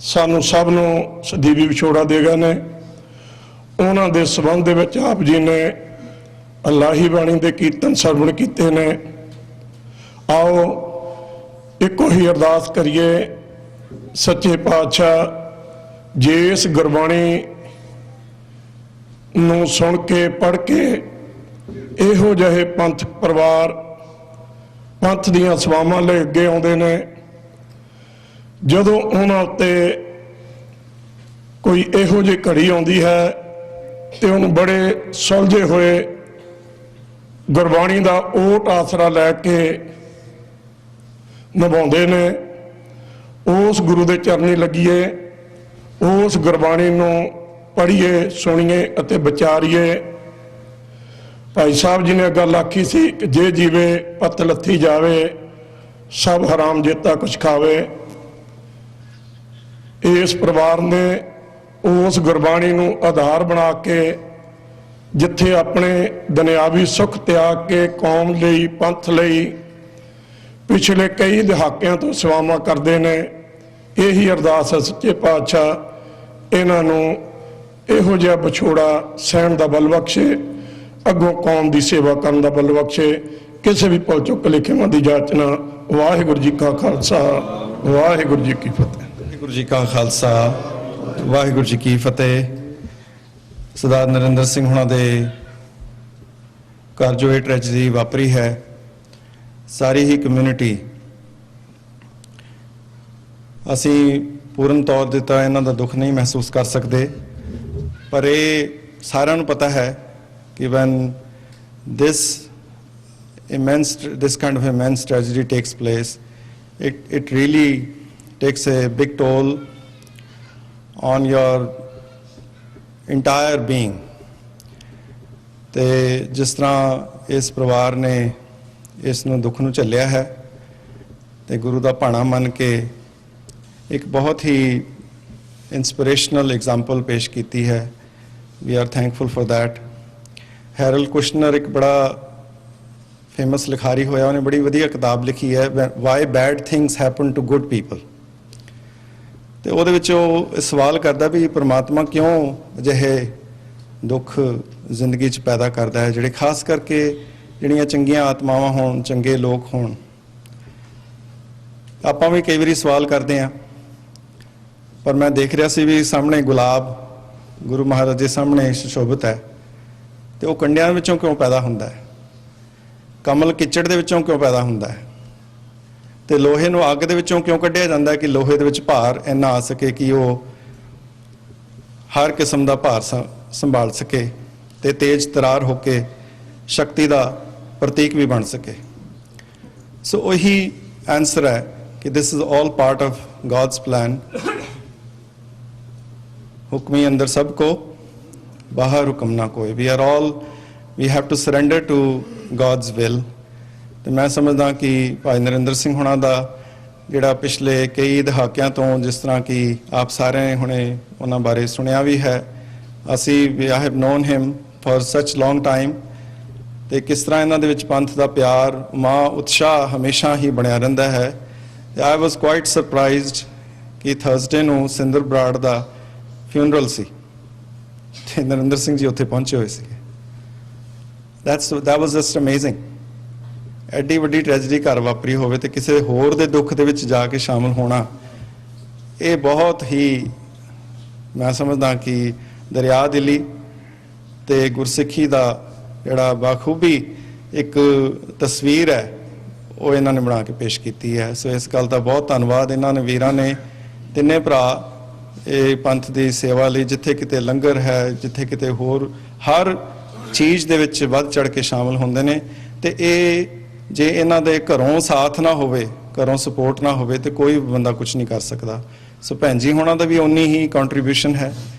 Speaker 6: ਸਾਨੂੰ ਸਭ ਨੂੰ ਸਦੀਵੀ ਵਿਛੋੜਾ ਦੇ ਗਏ ਨੇ, ਉਹਨਾਂ ਦੇ ਸੰਬੰਧ ਦੇ ਵਿੱਚ ਆਪ ਜੀ ਨੇ ਅਲਾਹੀ ਬਾਣੀ ਦੇ ਕੀਰਤਨ ਸਰਵਣ ਕੀਤੇ ਨੇ। ਆਓ ਇੱਕੋ ਹੀ ਅਰਦਾਸ ਕਰੀਏ, ਸੱਚੇ ਪਾਤਸ਼ਾਹ ਜੇ ਇਸ ਗੁਰਬਾਣੀ ਨੂੰ ਸੁਣ ਕੇ ਪੜ੍ਹ ਕੇ ਇਹੋ ਜਿਹੇ ਪੰਥ ਪਰਿਵਾਰ ਪੰਥ ਦੀਆਂ ਸੇਵਾਵਾਂ ਲਈ ਅੱਗੇ ਆਉਂਦੇ ਨੇ। ਜਦੋਂ ਉਹਨਾਂ ਉੱਤੇ ਕੋਈ ਇਹੋ ਜਿਹੀ ਘੜੀ ਆਉਂਦੀ ਹੈ ਤੇ ਉਹਨੂੰ ਬੜੇ ਸੁਲਝੇ ਹੋਏ ਗੁਰਬਾਣੀ ਦਾ ਓਟ ਆਸਰਾ ਲੈ ਕੇ ਨਿਭਾਉਂਦੇ ਨੇ। ਉਸ ਗੁਰੂ ਦੇ ਚਰਨੀ ਲੱਗੀਏ, ਉਸ ਗੁਰਬਾਣੀ ਨੂੰ ਪੜ੍ਹੀਏ, ਸੁਣੀਏ ਅਤੇ ਵਿਚਾਰੀਏ। ਭਾਈ ਸਾਹਿਬ ਜੀ ਨੇ ਗੱਲ ਆਖੀ ਸੀ ਕਿ ਜੇ ਜੀਵੇ ਪਤ ਲੱਥੀ ਜਾਵੇ, ਸਭ ਹਰਾਮ ਜੇਤਾ ਕੁਛ ਖਾਵੇ। ਇਸ ਪਰਿਵਾਰ ਨੇ ਉਸ ਗੁਰਬਾਣੀ ਨੂੰ ਆਧਾਰ ਬਣਾ ਕੇ ਜਿੱਥੇ ਆਪਣੇ ਦੁਨਿਆਵੀ ਸੁੱਖ ਤਿਆਗ ਕੇ ਕੌਮ ਲਈ, ਪੰਥ ਲਈ ਪਿਛਲੇ ਕਈ ਦਹਾਕਿਆਂ ਤੋਂ ਸੇਵਾਵਾਂ ਕਰਦੇ ਨੇ। ਇਹੀ ਅਰਦਾਸ ਹੈ ਸੱਚੇ ਪਾਤਸ਼ਾਹ ਇਹਨਾਂ ਨੂੰ ਇਹੋ ਜਿਹਾ ਵਿਛੋੜਾ ਸਹਿਣ ਦਾ ਬਲ ਬਖਸ਼ੇ, ਅੱਗੋਂ ਕੌਮ ਦੀ ਸੇਵਾ ਕਰਨ ਦਾ ਬਲ ਬਖਸ਼ੇ। ਕਿਸੇ ਵੀ ਭੁੱਲ ਚੁੱਕ ਲਿਖਿਆਂ ਦੀ ਜਾਚਨਾ। ਵਾਹਿਗੁਰੂ ਜੀ ਕਾ ਖਾਲਸਾ, ਵਾਹਿਗੁਰੂ ਜੀ ਕੀ ਫਤਿਹ।
Speaker 7: ਵਾਹਿਗੁਰੂ ਜੀ ਕਾ ਖਾਲਸਾ, ਵਾਹਿਗੁਰੂ ਜੀ ਕੀ ਫਤਿਹ। ਸਰਦਾਰ ਨਰਿੰਦਰ ਸਿੰਘ ਹੁਣਾਂ ਦੇ ਘਰ ਜੋ ਇਹ ਟ੍ਰੈਜਡੀ ਵਾਪਰੀ ਹੈ, ਸਾਰੀ ਹੀ ਕਮਿਊਨਿਟੀ, ਅਸੀਂ ਪੂਰਨ ਤੌਰ ਤੇ ਤਾਂ ਇਹਨਾਂ ਦਾ ਦੁੱਖ ਨਹੀਂ ਮਹਿਸੂਸ ਕਰ ਸਕਦੇ, ਪਰ ਇਹ ਸਾਰਿਆਂ ਨੂੰ ਪਤਾ ਹੈ ਕਿ when this kind of immense tragedy takes place, it really takes a big toll on your entire being। ਤੇ ਜਿਸ ਤਰ੍ਹਾਂ ਇਸ ਪਰਿਵਾਰ ਨੇ ਇਸ ਨੂੰ ਦੁੱਖ ਨੂੰ ਝੱਲਿਆ ਹੈ ਤੇ ਗੁਰੂ ਦਾ ਭਾਣਾ ਮੰਨ ਕੇ ਇੱਕ ਬਹੁਤ ਹੀ ਇੰਸਪੀਰੇਸ਼ਨਲ ਐਗਜ਼ਾਮਪਲ ਪੇਸ਼ ਕੀਤੀ ਹੈ। We are thankful for that. Harold Kushner ਇੱਕ ਬੜਾ ਫੇਮਸ ਲਿਖਾਰੀ ਹੋਇਆ, ਉਹਨੇ ਬੜੀ ਵਧੀਆ ਕਿਤਾਬ ਲਿਖੀ ਹੈ why bad things happen to good people. ਤੇ ਉਹਦੇ ਵਿੱਚ ਉਹ ਸਵਾਲ ਕਰਦਾ ਵੀ ਪਰਮਾਤਮਾ ਕਿਉਂ ਅਜਿਹੇ ਦੁੱਖ ਜ਼ਿੰਦਗੀ 'ਚ ਪੈਦਾ ਕਰਦਾ ਹੈ, ਜਿਹੜੇ ਖਾਸ ਕਰਕੇ ਜਿਹੜੀਆਂ ਚੰਗੀਆਂ ਆਤਮਾਵਾਂ ਹੋਣ, ਚੰਗੇ ਲੋਕ ਹੋਣ। ਆਪਾਂ ਵੀ ਕਈ ਵਾਰੀ ਸਵਾਲ ਕਰਦੇ ਹਾਂ, ਪਰ ਮੈਂ ਦੇਖ ਰਿਹਾ ਸੀ ਵੀ ਸਾਹਮਣੇ ਗੁਲਾਬ ਗੁਰੂ ਮਹਾਰਾਜ ਦੇ ਸਾਹਮਣੇ ਸੁਸ਼ੋਭਿਤ ਹੈ, ਤੇ ਉਹ ਕੰਡਿਆਂ ਵਿੱਚੋਂ ਕਿਉਂ ਪੈਦਾ ਹੁੰਦਾ ਹੈ? ਕਮਲ ਕਿਚੜ ਦੇ ਵਿੱਚੋਂ ਕਿਉਂ ਪੈਦਾ ਹੁੰਦਾ ਹੈ? ਤੇ ਲੋਹੇ ਨੂੰ ਅੱਗ ਦੇ ਵਿੱਚੋਂ ਕਿਉਂ ਕੱਢਿਆ ਜਾਂਦਾ ਕਿ ਲੋਹੇ ਦੇ ਵਿੱਚ ਭਾਰ ਇੰਨਾ ਆ ਸਕੇ ਕਿ ਉਹ ਹਰ ਕਿਸਮ ਦਾ ਭਾਰ ਸੰਭਾਲ ਸਕੇ ਤੇ ਤੇਜ਼ ਤਰਾਰ ਹੋ ਕੇ ਸ਼ਕਤੀ ਦਾ ਪ੍ਰਤੀਕ ਵੀ ਬਣ ਸਕੇ। ਸੋ ਉਹੀ ਆਨਸਰ ਹੈ ਕਿ this is all part of God's plan. ਹੁਕਮੀ ਅੰਦਰ ਸਭ ਕੋ, ਬਾਹਰ ਹੁਕਮ ਨਾ ਕੋਈ। we have to surrender to God's will। ਤੇ ਮੈਂ ਸਮਝਦਾ ਕਿ ਭਾਈ ਨਰਿੰਦਰ ਸਿੰਘ ਹੁਣਾਂ ਦਾ ਜਿਹੜਾ ਪਿਛਲੇ ਕਈ ਦਹਾਕਿਆਂ ਤੋਂ, ਜਿਸ ਤਰ੍ਹਾਂ ਕਿ ਆਪ ਸਾਰਿਆਂ ਨੇ ਹੁਣੇ ਉਹਨਾਂ ਬਾਰੇ ਸੁਣਿਆ ਵੀ ਹੈ, ਅਸੀਂ I have known him for such long time। ਤੇ ਕਿਸ ਤਰ੍ਹਾਂ ਇਹਨਾਂ ਦੇ ਵਿੱਚ ਪੰਥ ਦਾ ਪਿਆਰ, ਮਾਂ ਉਤਸ਼ਾਹ ਹਮੇਸ਼ਾ ਹੀ ਬਣਿਆ ਰਹਿੰਦਾ ਹੈ। I was quite surprised ਕਿ ਥਰਸਡੇ ਨੂੰ ਸਿੰਦਰ ਬਰਾੜ ਦਾ ਫਿਊਨਰਲ ਸੀ ਤੇ ਨਰਿੰਦਰ ਸਿੰਘ ਜੀ ਉੱਥੇ ਪਹੁੰਚੇ ਹੋਏ ਸੀ। that was just amazing। ਐਡੀ ਵੱਡੀ ਟ੍ਰੈਜਡੀ ਘਰ ਵਾਪਰੀ ਹੋਵੇ ਤੇ ਕਿਸੇ ਹੋਰ ਦੇ ਦੁੱਖ ਦੇ ਵਿੱਚ ਜਾ ਕੇ ਸ਼ਾਮਲ ਹੋਣਾ, ਇਹ ਬਹੁਤ ਹੀ ਮੈਂ ਸਮਝਦਾ ਕਿ ਦਰਿਆ ਦਿਲੀ ਤੇ ਗੁਰਸਿੱਖੀ ਦਾ ਜਿਹੜਾ ਬਾਖੂਬੀ ਇੱਕ ਤਸਵੀਰ ਹੈ, ਉਹ ਇਹਨਾਂ ਨੇ ਬਣਾ ਕੇ ਪੇਸ਼ ਕੀਤੀ ਹੈ। ਸੋ ਇਸ ਗੱਲ ਦਾ ਬਹੁਤ ਧੰਨਵਾਦ ਇਹਨਾਂ ਨੇ, ਵੀਰਾਂ ਨੇ, ਤਿੰਨੇ ਭਰਾ ਇਹ ਪੰਥ ਦੀ ਸੇਵਾ ਲਈ ਜਿੱਥੇ ਕਿਤੇ ਲੰਗਰ ਹੈ, ਜਿੱਥੇ ਕਿਤੇ ਹੋਰ ਹਰ ਚੀਜ਼ ਦੇ ਵਿੱਚ ਵੱਧ ਚੜ ਕੇ ਸ਼ਾਮਲ ਹੁੰਦੇ ਨੇ। ਤੇ ਇਹ ਜੇ ਇਹਨਾਂ ਦੇ ਘਰੋਂ ਸਾਥ ਨਾ ਹੋਵੇ, ਘਰੋਂ ਸਪੋਰਟ ਨਾ ਹੋਵੇ, ਤੇ ਕੋਈ ਬੰਦਾ ਕੁਝ ਨਹੀਂ ਕਰ ਸਕਦਾ। ਸੋ ਭੈਣ ਜੀ ਹੋਣਾ ਦਾ ਵੀ ਉਨੀ ਹੀ ਕੰਟਰੀਬਿਊਸ਼ਨ ਹੈ,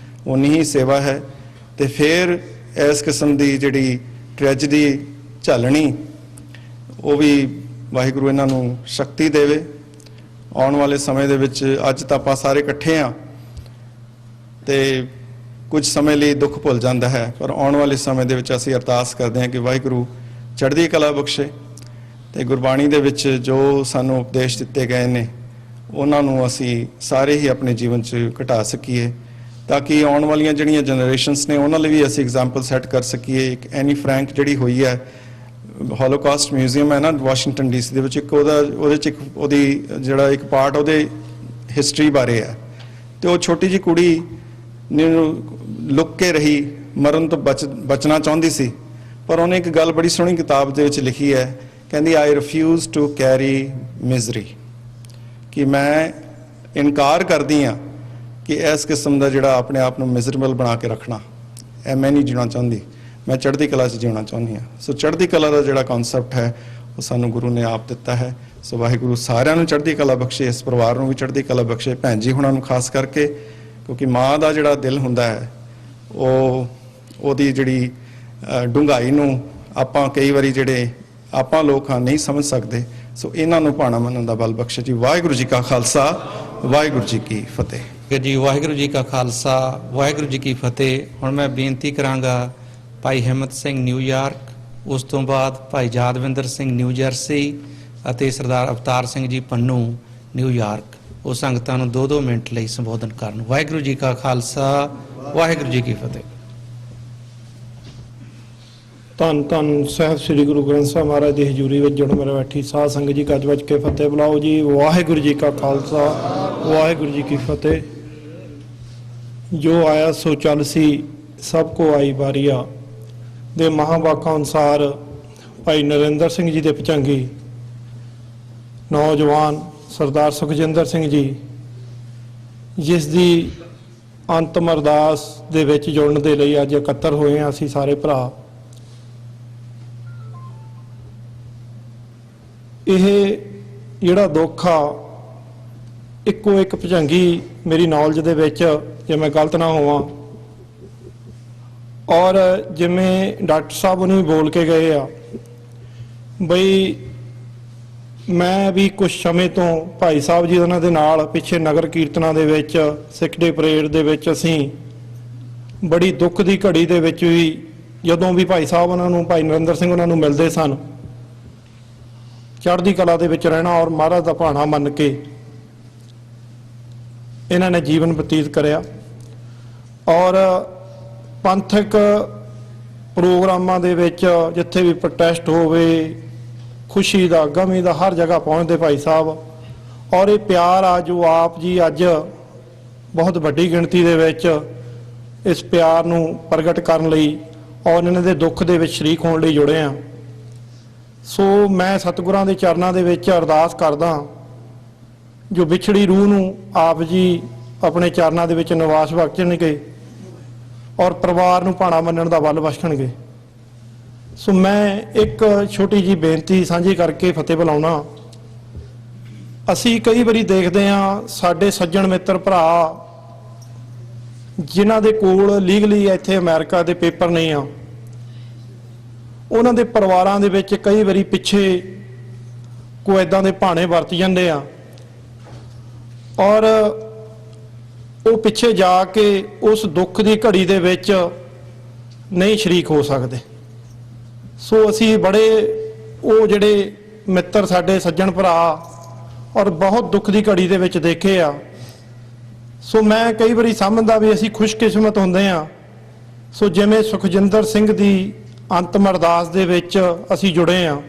Speaker 7: ਉਨੀ ਹੀ ਸੇਵਾ ਹੈ। ਤੇ ਫਿਰ ਇਸ ਕਿਸਮ ਦੀ ਜਿਹੜੀ ਟ੍ਰੈਜਡੀ ਝੱਲਣੀ, ਉਹ ਵੀ ਵਾਹਿਗੁਰੂ ਇਹਨਾਂ ਨੂੰ ਸ਼ਕਤੀ ਦੇਵੇ। ਆਉਣ ਵਾਲੇ ਸਮੇਂ ਦੇ ਵਿੱਚ ਅੱਜ ਤਾਂ ਆਪਾਂ ਸਾਰੇ ਇਕੱਠੇ ਹਾਂ ਤੇ ਕੁਝ ਸਮੇਂ ਲਈ ਦੁੱਖ ਭੁੱਲ ਜਾਂਦਾ ਹੈ, ਪਰ ਆਉਣ ਵਾਲੇ ਸਮੇਂ ਦੇ ਵਿੱਚ ਅਸੀਂ ਅਰਦਾਸ ਕਰਦੇ ਹਾਂ ਕਿ ਵਾਹਿਗੁਰੂ ਚੜ੍ਹਦੀ ਕਲਾ ਬਖਸ਼ੇ ਤੇ ਗੁਰਬਾਣੀ ਦੇ ਵਿੱਚ ਜੋ ਸਾਨੂੰ ਉਪਦੇਸ਼ ਦਿੱਤੇ ਗਏ ਨੇ ਉਹਨਾਂ ਨੂੰ ਅਸੀਂ ਸਾਰੇ ਹੀ ਆਪਣੇ ਜੀਵਨ 'ਚ ਘਟਾ ਸਕੀਏ, ਤਾਂ ਕਿ ਆਉਣ ਵਾਲੀਆਂ ਜਿਹੜੀਆਂ ਜਨਰੇਸ਼ਨਸ ਨੇ ਉਹਨਾਂ ਲਈ ਵੀ ਅਸੀਂ ਐਗਜ਼ਾਮਪਲ ਸੈੱਟ ਕਰ ਸਕੀਏ। ਇੱਕ ਐਨੀ ਫਰੈਂਕ ਜਿਹੜੀ ਹੋਈ ਹੈ, ਹੋਲੋਕਾਸਟ ਮਿਊਜ਼ੀਅਮ ਹੈ ਨਾ ਵਾਸ਼ਿੰਗਟਨ ਡੀਸੀ ਦੇ ਵਿੱਚ, ਇੱਕ ਉਹਦੇ 'ਚ ਇੱਕ ਉਹਦੀ ਜਿਹੜਾ ਇੱਕ ਪਾਰਟ ਉਹਦੇ ਹਿਸਟਰੀ ਬਾਰੇ ਹੈ, ਤੇ ਉਹ ਛੋਟੀ ਜਿਹੀ ਕੁੜੀ ਲੁੱਕ ਕੇ ਰਹੀ ਮਰਨ ਤੋਂ ਬਚਣਾ ਚਾਹੁੰਦੀ ਸੀ, ਪਰ ਉਹਨੇ ਇੱਕ ਗੱਲ ਬੜੀ ਸੋਹਣੀ ਕਿਤਾਬ ਦੇ ਵਿੱਚ ਲਿਖੀ ਹੈ, ਕਹਿੰਦੀ ਆਈ ਰਿਫਿਊਜ਼ ਟੂ ਕੈਰੀ ਮਿਜ਼ਰੀ, ਕਿ ਮੈਂ ਇਨਕਾਰ ਕਰਦੀ ਹਾਂ ਕਿ ਇਸ ਕਿਸਮ ਦਾ ਜਿਹੜਾ ਆਪਣੇ ਆਪ ਨੂੰ ਮਿਜ਼ਰੇਬਲ ਬਣਾ ਕੇ ਰੱਖਣਾ, ਇਹ ਮੈਂ ਨਹੀਂ ਜਿਉਣਾ ਚਾਹੁੰਦੀ, ਮੈਂ ਚੜ੍ਹਦੀ ਕਲਾ 'ਚ ਜਿਉਣਾ ਚਾਹੁੰਦੀ ਹਾਂ। ਸੋ ਚੜ੍ਹਦੀ ਕਲਾ ਦਾ ਜਿਹੜਾ ਕਨਸੈਪਟ ਹੈ ਉਹ ਸਾਨੂੰ ਗੁਰੂ ਨੇ ਆਪ ਦਿੱਤਾ ਹੈ। ਸੋ ਵਾਹਿਗੁਰੂ ਸਾਰਿਆਂ ਨੂੰ ਚੜ੍ਹਦੀ ਕਲਾ ਬਖਸ਼ੇ, ਇਸ ਪਰਿਵਾਰ ਨੂੰ ਵੀ ਚੜ੍ਹਦੀ ਕਲਾ ਬਖਸ਼ੇ, ਭੈਣ ਜੀ ਹੁਣਾਂ ਨੂੰ ਖਾਸ ਕਰਕੇ, ਕਿਉਂਕਿ ਮਾਂ ਦਾ ਜਿਹੜਾ ਦਿਲ ਹੁੰਦਾ ਹੈ ਉਹਦੀ ਜਿਹੜੀ ਡੂੰਘਾਈ ਨੂੰ ਆਪਾਂ ਕਈ ਵਾਰੀ ਜਿਹੜੇ ਆਪਾਂ ਲੋਕ ਹਾਂ ਨਹੀਂ ਸਮਝ ਸਕਦੇ। ਸੋ ਇਹਨਾਂ ਨੂੰ ਭਾਣਾ ਮੰਨਣ ਦਾ ਬਲ ਬਖਸ਼ੇ ਜੀ। ਵਾਹਿਗੁਰੂ ਜੀ ਕਾ ਖਾਲਸਾ, ਵਾਹਿਗੁਰੂ ਜੀ ਕੀ ਫਤਿਹ।
Speaker 2: ਜੀ ਵਾਹਿਗੁਰੂ ਜੀ ਕਾ ਖਾਲਸਾ, ਵਾਹਿਗੁਰੂ ਜੀ ਕੀ ਫਤਿਹ। ਹੁਣ ਮੈਂ ਬੇਨਤੀ ਕਰਾਂਗਾ ਭਾਈ ਹਿੰਮਤ ਸਿੰਘ ਨਿਊਯਾਰਕ, ਉਸ ਤੋਂ ਬਾਅਦ ਭਾਈ ਯਾਦਵਿੰਦਰ ਸਿੰਘ ਨਿਊ ਜਰਸੀ ਅਤੇ ਸਰਦਾਰ ਅਵਤਾਰ ਸਿੰਘ ਜੀ ਪੰਨੂ ਨਿਊਯਾਰਕ, ਉਹ ਸੰਗਤਾਂ ਨੂੰ 2-2 ਮਿੰਟ ਲਈ ਸੰਬੋਧਨ ਕਰਨ। ਵਾਹਿਗੁਰੂ ਜੀ ਕਾ ਖਾਲਸਾ, ਵਾਹਿਗੁਰੂ ਜੀ ਕੀ ਫਤਿਹ।
Speaker 8: ਧੰਨ ਧੰਨ ਸਾਹਿਬ ਸ੍ਰੀ ਗੁਰੂ ਗ੍ਰੰਥ ਸਾਹਿਬ ਮਹਾਰਾਜ ਦੀ ਹਜ਼ੂਰੀ ਵਿੱਚ ਜੁੜ ਮੇਰੇ ਬੈਠੀ ਸਾਧ ਸੰਗਤ ਜੀ, ਗੱਜ ਵੱਜ ਕੇ ਫਤਿਹ ਬੁਲਾਓ ਜੀ। ਵਾਹਿਗੁਰੂ ਜੀ ਕਾ ਖਾਲਸਾ, ਵਾਹਿਗੁਰੂ ਜੀ ਕੀ ਫਤਿਹ। ਜੋ ਆਇਆ ਸੋ ਚੱਲ ਸੀ, ਸਭ ਕੋ ਆਈ ਬਾਰੀਆ ਦੇ ਮਹਾਂਵਾਕਾਂ ਅਨੁਸਾਰ ਭਾਈ ਨਰਿੰਦਰ ਸਿੰਘ ਜੀ ਦੇ ਭੁਜੰਗੀ ਨੌਜਵਾਨ ਸਰਦਾਰ ਸੁਖਜਿੰਦਰ ਸਿੰਘ ਜੀ, ਜਿਸ ਦੀ ਅੰਤਮ ਅਰਦਾਸ ਦੇ ਵਿੱਚ ਜੁੜਨ ਦੇ ਲਈ ਅੱਜ ਇਕੱਤਰ ਹੋਏ ਹਾਂ ਅਸੀਂ ਸਾਰੇ ਭਰਾ। ਇਹ ਜਿਹੜਾ ਦੁੱਖ ਆ, ਇੱਕੋ ਇੱਕ ਭੁਜੰਗੀ ਮੇਰੀ ਨੌਲੇਜ ਦੇ ਵਿੱਚ, ਜੇ ਮੈਂ ਗਲਤ ਨਾ ਹੋਵਾਂ, ਔਰ ਜਿਵੇਂ ਡਾਕਟਰ ਸਾਹਿਬ ਉਹਨੂੰ ਵੀ ਬੋਲ ਕੇ ਗਏ ਆ ਬਈ ਮੈਂ ਵੀ ਕੁਝ ਸਮੇਂ ਤੋਂ ਭਾਈ ਸਾਹਿਬ ਜੀ ਉਹਨਾਂ ਦੇ ਨਾਲ ਪਿੱਛੇ ਨਗਰ ਕੀਰਤਨਾਂ ਦੇ ਵਿੱਚ, ਸਿੱਖ ਡੇ ਪਰੇਡ ਦੇ ਵਿੱਚ ਅਸੀਂ ਬੜੀ ਦੁੱਖ ਦੀ ਘੜੀ ਦੇ ਵਿੱਚ ਵੀ ਜਦੋਂ ਵੀ ਭਾਈ ਸਾਹਿਬ ਉਹਨਾਂ ਨੂੰ, ਭਾਈ ਨਰਿੰਦਰ ਸਿੰਘ ਉਹਨਾਂ ਨੂੰ ਮਿਲਦੇ ਸਨ, ਚੜ੍ਹਦੀ ਕਲਾ ਦੇ ਵਿੱਚ ਰਹਿਣਾ ਔਰ ਮਹਾਰਾਜ ਦਾ ਭਾਣਾ ਮੰਨ ਕੇ ਇਹਨਾਂ ਨੇ ਜੀਵਨ ਬਤੀਤ ਕਰਿਆ। ਔਰ ਪੰਥਕ ਪ੍ਰੋਗਰਾਮਾਂ ਦੇ ਵਿੱਚ ਜਿੱਥੇ ਵੀ ਪ੍ਰੋਟੈਸਟ ਹੋਵੇ, ਖੁਸ਼ੀ ਦਾ, ਗਮੀ ਦਾ, ਹਰ ਜਗ੍ਹਾ ਪਹੁੰਚਦੇ ਭਾਈ ਸਾਹਿਬ। ਔਰ ਇਹ ਪਿਆਰ ਆ ਜੋ ਆਪ ਜੀ ਅੱਜ ਬਹੁਤ ਵੱਡੀ ਗਿਣਤੀ ਦੇ ਵਿੱਚ ਇਸ ਪਿਆਰ ਨੂੰ ਪ੍ਰਗਟ ਕਰਨ ਲਈ ਔਰ ਇਹਨਾਂ ਦੇ ਦੁੱਖ ਦੇ ਵਿੱਚ ਸ਼ਰੀਕ ਹੋਣ ਲਈ ਜੁੜੇ ਆ। ਸੋ ਮੈਂ ਸਤਿਗੁਰਾਂ ਦੇ ਚਰਨਾਂ ਦੇ ਵਿੱਚ ਅਰਦਾਸ ਕਰਦਾ ਜੋ ਵਿਛੜੀ ਰੂਹ ਨੂੰ ਆਪ ਜੀ ਆਪਣੇ ਚਰਨਾਂ ਦੇ ਵਿੱਚ ਨਿਵਾਸ ਬਖਸ਼ਣਗੇ ਔਰ ਪਰਿਵਾਰ ਨੂੰ ਭਾਣਾ ਮੰਨਣ ਦਾ ਬਲ ਬਖਸ਼ਣਗੇ। ਸੋ ਮੈਂ ਇੱਕ ਛੋਟੀ ਜੀ ਬੇਨਤੀ ਸਾਂਝੀ ਕਰਕੇ ਫਤਿਹ ਬੁਲਾਉਣਾ। ਅਸੀਂ ਕਈ ਵਾਰੀ ਦੇਖਦੇ ਹਾਂ ਸਾਡੇ ਸੱਜਣ ਮਿੱਤਰ ਭਰਾ ਜਿਨ੍ਹਾਂ ਦੇ ਕੋਲ ਲੀਗਲੀ ਇੱਥੇ ਅਮਰੀਕਾ ਦੇ ਪੇਪਰ ਨਹੀਂ ਆ, ਉਹਨਾਂ ਦੇ ਪਰਿਵਾਰਾਂ ਦੇ ਵਿੱਚ ਕਈ ਵਾਰੀ ਪਿੱਛੇ ਕੋਈ ਇੱਦਾਂ ਦੇ ਭਾਣੇ ਵਰਤ ਜਾਂਦੇ ਆ ਔਰ ਉਹ ਪਿੱਛੇ ਜਾ ਕੇ ਉਸ ਦੁੱਖ ਦੀ ਘੜੀ ਦੇ ਵਿੱਚ ਨਹੀਂ ਸ਼ਰੀਕ ਹੋ ਸਕਦੇ। ਸੋ ਅਸੀਂ ਬੜੇ ਉਹ ਜਿਹੜੇ ਮਿੱਤਰ ਸਾਡੇ ਸੱਜਣ ਭਰਾ ਔਰ ਬਹੁਤ ਦੁੱਖ ਦੀ ਘੜੀ ਦੇ ਵਿੱਚ ਦੇਖੇ ਆ। ਸੋ ਮੈਂ ਕਈ ਵਾਰੀ ਸਮਝਦਾ ਵੀ ਅਸੀਂ ਖੁਸ਼ਕਿਸਮਤ ਹੁੰਦੇ ਆ। ਸੋ ਜਿਵੇਂ ਸੁਖਜਿੰਦਰ ਸਿੰਘ ਦੀ ਅੰਤਮ ਅਰਦਾਸ ਦੇ ਵਿੱਚ ਅਸੀਂ ਜੁੜੇ ਆ,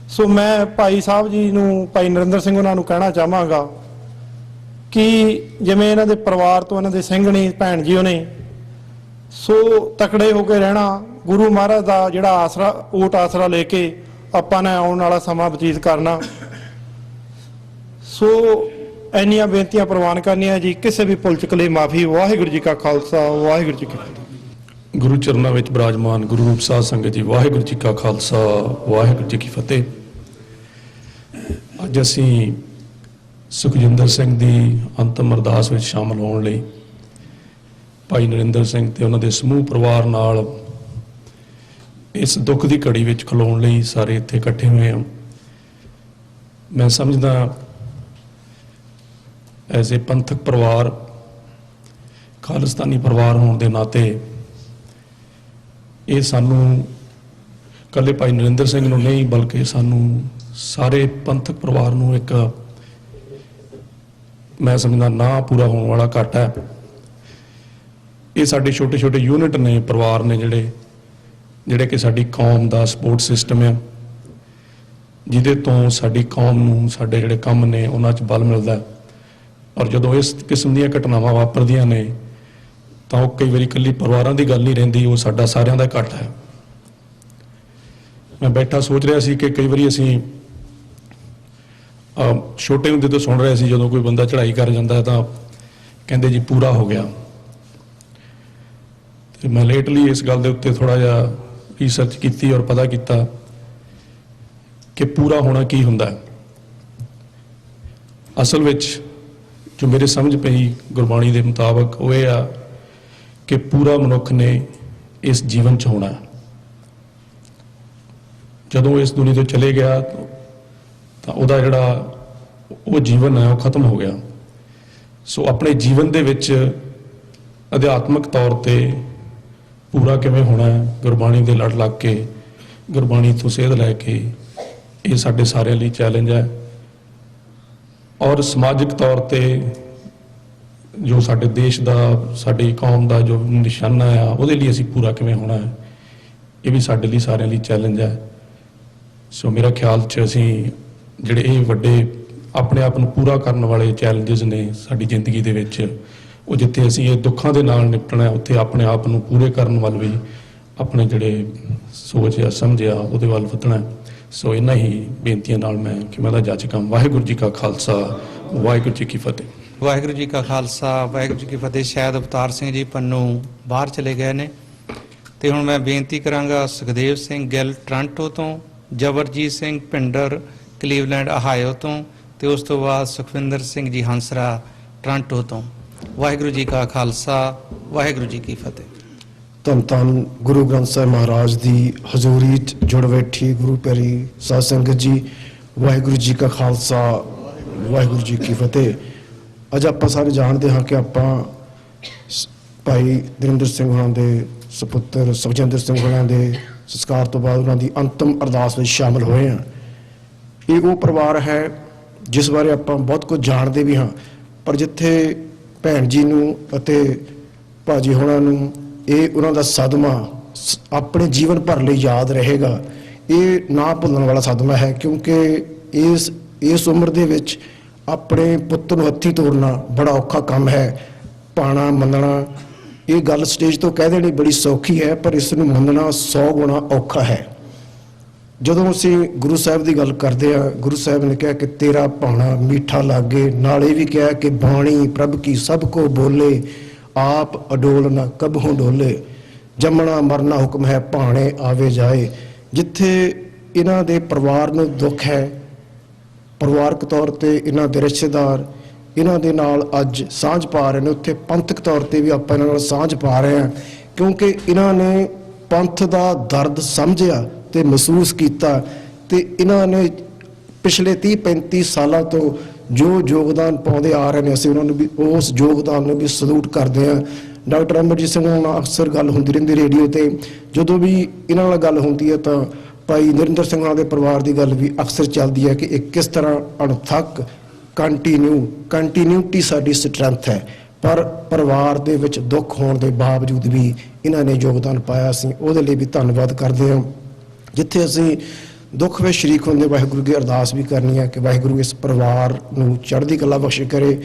Speaker 8: ਸੋ ਮੈਂ ਭਾਈ ਸਾਹਿਬ ਜੀ ਨੂੰ, ਭਾਈ ਨਰਿੰਦਰ ਸਿੰਘ ਉਹਨਾਂ ਨੂੰ ਕਹਿਣਾ ਚਾਹਾਂਗਾ ਕਿ ਜਿਵੇਂ ਇਹਨਾਂ ਦੇ ਪਰਿਵਾਰ ਤੋਂ ਇਹਨਾਂ ਦੇ ਸਿੰਘਣੀ ਭੈਣ ਜੀ ਉਹਨੇ ਸੋ ਤਕੜੇ ਹੋ ਕੇ ਰਹਿਣਾ, ਗੁਰੂ ਮਹਾਰਾਜ ਦਾ ਜਿਹੜਾ ਆਸਰਾ, ਓਟ ਆਸਰਾ ਲੈ ਕੇ ਆਪਾਂ ਨੇ ਆਉਣ ਵਾਲਾ ਸਮਾਂ ਬਤੀਤ ਕਰਨਾ। ਸੋ ਇੰਨੀਆਂ ਬੇਨਤੀਆਂ ਪ੍ਰਵਾਨ ਕਰਨੀਆਂ ਜੀ। ਕਿਸੇ ਵੀ ਭੁੱਲ ਚੁੱਕ ਲਈ ਮਾਫੀ। ਵਾਹਿਗੁਰੂ ਜੀ ਕਾ ਖਾਲਸਾ, ਵਾਹਿਗੁਰੂ ਜੀ ਕੀ ਫਤਿਹ।
Speaker 9: ਗੁਰੂ ਚਰਨਾਂ ਵਿੱਚ ਬਿਰਾਜਮਾਨ ਗੁਰੂ ਰੂਪ ਸਾਧ ਸੰਗਤ ਜੀ, ਵਾਹਿਗੁਰੂ ਜੀ ਕਾ ਖਾਲਸਾ, ਵਾਹਿਗੁਰੂ ਜੀ ਕੀ ਫਤਿਹ। ਅੱਜ ਅਸੀਂ ਸੁਖਜਿੰਦਰ ਸਿੰਘ ਦੀ ਅੰਤਮ ਅਰਦਾਸ ਵਿੱਚ ਸ਼ਾਮਲ ਹੋਣ ਲਈ ਭਾਈ ਨਰਿੰਦਰ ਸਿੰਘ ਤੇ ਉਹਨਾਂ ਦੇ ਸਮੂਹ ਪਰਿਵਾਰ ਨਾਲ ਇਸ ਦੁੱਖ ਦੀ ਘੜੀ ਵਿੱਚ ਖਲੋਣ ਲਈ ਸਾਰੇ ਇੱਥੇ ਇਕੱਠੇ ਹੋਏ ਹਾਂ। ਮੈਂ ਸਮਝਦਾ ਐਜ਼ ਏ ਪੰਥਕ ਪਰਿਵਾਰ, ਖਾਲਿਸਤਾਨੀ ਪਰਿਵਾਰ ਹੋਣ ਦੇ ਨਾਤੇ ਇਹ ਸਾਨੂੰ ਇਕੱਲੇ ਭਾਈ ਨਰਿੰਦਰ ਸਿੰਘ ਨੂੰ ਨਹੀਂ ਬਲਕਿ ਸਾਨੂੰ ਸਾਰੇ ਪੰਥਕ ਪਰਿਵਾਰ ਨੂੰ ਇੱਕ ਮੈਂ ਸਮਝਦਾ ਨਾ ਪੂਰਾ ਹੋਣ ਵਾਲਾ ਘਾਟਾ ਹੈ। ਇਹ ਸਾਡੇ ਛੋਟੇ ਛੋਟੇ ਯੂਨਿਟ ਨੇ, ਪਰਿਵਾਰ ਨੇ ਜਿਹੜੇ ਕਿ ਸਾਡੀ ਕੌਮ ਦਾ ਸਪੋਰਟ ਸਿਸਟਮ ਹੈ, ਜਿਹਦੇ ਤੋਂ ਸਾਡੀ ਕੌਮ ਨੂੰ ਸਾਡੇ ਜਿਹੜੇ ਕੰਮ ਨੇ ਉਹਨਾਂ 'ਚ ਬਲ ਮਿਲਦਾ। ਔਰ ਜਦੋਂ ਇਸ ਕਿਸਮ ਦੀਆਂ ਘਟਨਾਵਾਂ ਵਾਪਰਦੀਆਂ ਨੇ ਤਾਂ ਉਹ ਕਈ ਵਾਰੀ ਇਕੱਲੀ ਪਰਿਵਾਰਾਂ ਦੀ ਗੱਲ ਨਹੀਂ ਰਹਿੰਦੀ, ਉਹ ਸਾਡਾ ਸਾਰਿਆਂ ਦਾ ਇਕੱਠ ਹੈ। ਮੈਂ ਬੈਠਾ ਸੋਚ ਰਿਹਾ ਸੀ ਕਿ ਕਈ ਵਾਰੀ ਅਸੀਂ ਛੋਟੇ ਹੁੰਦੇ ਤੋਂ ਸੁਣ ਰਹੇ ਸੀ, ਜਦੋਂ ਕੋਈ ਬੰਦਾ ਚੜ੍ਹਾਈ ਕਰ ਜਾਂਦਾ ਤਾਂ ਕਹਿੰਦੇ ਜੀ ਪੂਰਾ ਹੋ ਗਿਆ। ਤੇ ਮੈਂ ਲੇਟਲੀ ਇਸ ਗੱਲ ਦੇ ਉੱਤੇ ਥੋੜਾ ਜਿਹਾ ਰਿਸਰਚ ਕੀਤੀ ਔਰ ਪਤਾ ਕੀਤਾ ਕਿ ਪੂਰਾ ਹੋਣਾ ਕੀ ਹੁੰਦਾ ਹੈ। ਅਸਲ ਵਿੱਚ ਜੋ ਮੇਰੇ ਸਮਝ ਪਈ ਗੁਰਬਾਣੀ ਦੇ ਮੁਤਾਬਕ ਉਹ ਇਹ ਆ ਕਿ ਪੂਰਾ ਮਨੁੱਖ ਨੇ ਇਸ ਜੀਵਨ 'ਚ ਹੋਣਾ। ਜਦੋਂ ਇਸ ਦੁਨੀਆ ਤੋਂ ਚਲੇ ਗਿਆ ਤਾਂ ਉਹਦਾ ਜਿਹੜਾ ਉਹ ਜੀਵਨ ਹੈ ਉਹ ਖਤਮ ਹੋ ਗਿਆ। ਸੋ ਆਪਣੇ ਜੀਵਨ ਦੇ ਵਿੱਚ ਅਧਿਆਤਮਿਕ ਤੌਰ ਤੇ ਪੂਰਾ ਕਿਵੇਂ ਹੋਣਾ ਹੈ, ਗੁਰਬਾਣੀ ਦੇ ਲੜ ਲੱਗ ਕੇ, ਗੁਰਬਾਣੀ ਤੋਂ ਸੇਧ ਲੈ ਕੇ, ਇਹ ਸਾਡੇ ਸਾਰਿਆਂ ਲਈ ਚੈਲੰਜ ਹੈ। ਔਰ ਸਮਾਜਿਕ ਤੌਰ ਤੇ ਜੋ ਸਾਡੇ ਦੇਸ਼ ਦਾ, ਸਾਡੀ ਕੌਮ ਦਾ ਜੋ ਨਿਸ਼ਾਨਾ ਆ, ਉਹਦੇ ਲਈ ਅਸੀਂ ਪੂਰਾ ਕਿਵੇਂ ਹੋਣਾ ਹੈ, ਇਹ ਵੀ ਸਾਡੇ ਲਈ ਸਾਰਿਆਂ ਲਈ ਚੈਲੰਜ ਹੈ। ਸੋ ਮੇਰਾ ਖਿਆਲ 'ਚ ਅਸੀਂ ਜਿਹੜੇ ਇਹ ਵੱਡੇ ਆਪਣੇ ਆਪ ਨੂੰ ਪੂਰਾ ਕਰਨ ਵਾਲੇ ਚੈਲੰਜਸ ਨੇ ਸਾਡੀ ਜ਼ਿੰਦਗੀ ਦੇ ਵਿੱਚ, ਉਹ ਜਿੱਥੇ ਅਸੀਂ ਇਹ ਦੁੱਖਾਂ ਦੇ ਨਾਲ ਨਿਪਟਣਾ, ਉੱਥੇ ਆਪਣੇ ਆਪ ਨੂੰ ਪੂਰੇ ਕਰਨ ਵੱਲ ਵੀ ਆਪਣੇ ਜਿਹੜੇ ਸੋਚ ਆ, ਸਮਝ ਆ, ਉਹਦੇ ਵੱਲ ਵਧਣਾ। ਸੋ ਇਹਨਾਂ ਹੀ ਬੇਨਤੀਆਂ ਨਾਲ ਮੈਂ ਕਿ ਮੈਂ ਦਾ ਜਾਚਕਾਂ। ਵਾਹਿਗੁਰੂ ਜੀ ਕਾ ਖਾਲਸਾ, ਵਾਹਿਗੁਰੂ ਜੀ ਕੀ ਫਤਿਹ।
Speaker 2: ਵਾਹਿਗੁਰੂ ਜੀ ਕਾ ਖਾਲਸਾ, ਵਾਹਿਗੁਰੂ ਜੀ ਕੀ ਫਤਿਹ। ਸ਼ਾਇਦ ਅਵਤਾਰ ਸਿੰਘ ਜੀ ਪੰਨੂ ਬਾਹਰ ਚਲੇ ਗਏ ਨੇ, ਤੇ ਹੁਣ ਮੈਂ ਬੇਨਤੀ ਕਰਾਂਗਾ ਸੁਖਦੇਵ ਸਿੰਘ ਗਿੱਲ ਟੋਰਾਂਟੋ ਤੋਂ, ਜਬਰਜੀਤ ਸਿੰਘ ਭਿੰਡਰ ਕਲੀਵਲੈਂਡ ਓਹਾਇਓ ਤੋਂ, ਤੇ ਉਸ ਤੋਂ ਬਾਅਦ ਸੁਖਵਿੰਦਰ ਸਿੰਘ ਜੀ ਹੰਸਰਾ ਟੋਰਾਂਟੋ ਤੋਂ। ਵਾਹਿਗੁਰੂ ਜੀ ਕਾ ਖਾਲਸਾ, ਵਾਹਿਗੁਰੂ ਜੀ ਕੀ ਫਤਿਹ।
Speaker 10: ਧੰਨ ਧੰਨ ਗੁਰੂ ਗ੍ਰੰਥ ਸਾਹਿਬ ਮਹਾਰਾਜ ਦੀ ਹਜ਼ੂਰੀ 'ਚ ਜੁੜ ਬੈਠੀ ਗੁਰੂ ਪਿਆਰੀ ਸਾਧ ਸੰਗਤ ਜੀ, ਵਾਹਿਗੁਰੂ ਜੀ ਕਾ ਖਾਲਸਾ, ਵਾਹਿਗੁਰੂ ਜੀ ਕੀ ਫਤਿਹ। ਅੱਜ ਆਪਾਂ ਸਾਰੇ ਜਾਣਦੇ ਹਾਂ ਕਿ ਆਪਾਂ ਭਾਈ ਨਰਿੰਦਰ ਸਿੰਘ ਹੋਰਾਂ ਦੇ ਸੁਪੁੱਤਰ ਸੁਖਜਿੰਦਰ ਸਿੰਘ ਹੋਰਾਂ ਦੇ ਸੰਸਕਾਰ ਤੋਂ ਬਾਅਦ ਉਹਨਾਂ ਦੀ ਅੰਤਮ ਅਰਦਾਸ ਵਿੱਚ ਸ਼ਾਮਲ ਹੋਏ ਹਾਂ। ਇਹ ਉਹ ਪਰਿਵਾਰ ਹੈ ਜਿਸ ਬਾਰੇ ਆਪਾਂ ਬਹੁਤ ਕੁਝ ਜਾਣਦੇ ਵੀ ਹਾਂ, ਪਰ ਜਿੱਥੇ ਭੈਣ ਜੀ ਨੂੰ ਅਤੇ ਭਾਜੀ ਹੋਰਾਂ ਨੂੰ ਇਹ ਉਹਨਾਂ ਦਾ ਸਦਮਾ ਆਪਣੇ ਜੀਵਨ ਭਰ ਲਈ ਯਾਦ ਰਹੇਗਾ। ਇਹ ਨਾ ਭੁੱਲਣ ਵਾਲਾ ਸਦਮਾ ਹੈ, ਕਿਉਂਕਿ ਇਸ ਉਮਰ ਦੇ ਵਿੱਚ ਆਪਣੇ ਪੁੱਤ ਨੂੰ ਹੱਥੀਂ ਤੋੜਨਾ ਬੜਾ ਔਖਾ ਕੰਮ ਹੈ। ਪਾਣਾ ਮੰਨਣਾ, ਇਹ ਗੱਲ ਸਟੇਜ ਤੋਂ ਕਹਿ ਦੇਣੀ ਬੜੀ ਸੌਖੀ ਹੈ, ਪਰ ਇਸ ਨੂੰ ਮੰਨਣਾ 100 ਗੁਣਾ ਔਖਾ ਹੈ। ਜਦੋਂ ਅਸੀਂ ਗੁਰੂ ਸਾਹਿਬ ਦੀ ਗੱਲ ਕਰਦੇ ਹਾਂ, ਗੁਰੂ ਸਾਹਿਬ ਨੇ ਕਿਹਾ ਕਿ ਤੇਰਾ ਭਾਣਾ ਮੀਠਾ ਲਾਗੇ, ਨਾਲੇ ਵੀ ਕਿਹਾ ਕਿ ਬਾਣੀ ਪ੍ਰਭ ਕੀ ਸਭ ਕੋ ਬੋਲੇ, ਆਪ ਅਡੋਲ ਨਾ ਕਬਹੂ ਡੋਲੇ, ਜੰਮਣਾ ਮਰਨਾ ਹੁਕਮ ਹੈ ਭਾਣੇ ਆਵੇ ਜਾਏ। ਜਿੱਥੇ ਇਹਨਾਂ ਦੇ ਪਰਿਵਾਰ ਨੂੰ ਦੁੱਖ ਹੈ, ਪਰਿਵਾਰਕ ਤੌਰ ਤੇ ਇਹਨਾਂ ਦੇ ਰਿਸ਼ਤੇਦਾਰ ਇਹਨਾਂ ਦੇ ਨਾਲ ਅੱਜ ਸਾਂਝ ਪਾ ਰਹੇ ਨੇ, ਉੱਥੇ ਪੰਥਕ ਤੌਰ ਤੇ ਵੀ ਆਪਾਂ ਇਹਨਾਂ ਨਾਲ ਸਾਂਝ ਪਾ ਰਹੇ ਹਾਂ, ਕਿਉਂਕਿ ਇਹਨਾਂ ਨੇ ਪੰਥ ਦਾ ਦਰਦ ਸਮਝਿਆ ਤੇ ਮਹਿਸੂਸ ਕੀਤਾ, ਤੇ ਇਹਨਾਂ ਨੇ ਪਿਛਲੇ 30-35 ਸਾਲਾਂ ਤੋਂ ਜੋ ਯੋਗਦਾਨ ਪਾਉਂਦੇ ਆ ਰਹੇ ਨੇ, ਅਸੀਂ ਉਹਨਾਂ ਨੂੰ ਵੀ ਉਸ ਯੋਗਦਾਨ ਨੂੰ ਵੀ ਸਲੂਟ ਕਰਦੇ ਹਾਂ। ਡਾਕਟਰ ਅਮਰਜੀਤ ਸਿੰਘ ਨਾਲ ਅਕਸਰ ਗੱਲ ਹੁੰਦੀ ਰਹਿੰਦੀ ਰੇਡੀਓ ਤੇ, ਜਦੋਂ ਵੀ ਇਹਨਾਂ ਨਾਲ ਗੱਲ ਹੁੰਦੀ ਹੈ ਤਾਂ ਭਾਈ ਨਰਿੰਦਰ ਸਿੰਘ ਹੋਰਾਂ ਦੇ ਪਰਿਵਾਰ ਦੀ ਗੱਲ ਵੀ ਅਕਸਰ ਚੱਲਦੀ ਹੈ ਕਿ ਇਹ ਕਿਸ ਤਰ੍ਹਾਂ ਅਣਥੱਕ ਕੰਟੀਨਿਊਟੀ ਸਾਡੀ ਸਟਰੈਂਥ ਹੈ। ਪਰ ਪਰਿਵਾਰ ਦੇ ਵਿੱਚ ਦੁੱਖ ਹੋਣ ਦੇ ਬਾਵਜੂਦ ਵੀ ਇਹਨਾਂ ਨੇ ਯੋਗਦਾਨ ਪਾਇਆ, ਅਸੀਂ ਉਹਦੇ ਲਈ ਵੀ ਧੰਨਵਾਦ ਕਰਦੇ ਹਾਂ। ਜਿੱਥੇ ਅਸੀਂ ਦੁੱਖ ਵਿੱਚ ਸ਼ਰੀਕ ਹੁੰਦੇ, ਵਾਹਿਗੁਰੂ ਦੀ ਅਰਦਾਸ ਵੀ ਕਰਨੀ ਹੈ ਕਿ ਵਾਹਿਗੁਰੂ ਇਸ ਪਰਿਵਾਰ ਨੂੰ ਚੜ੍ਹਦੀ ਕਲਾ ਬਖਸ਼ ਕਰੇ।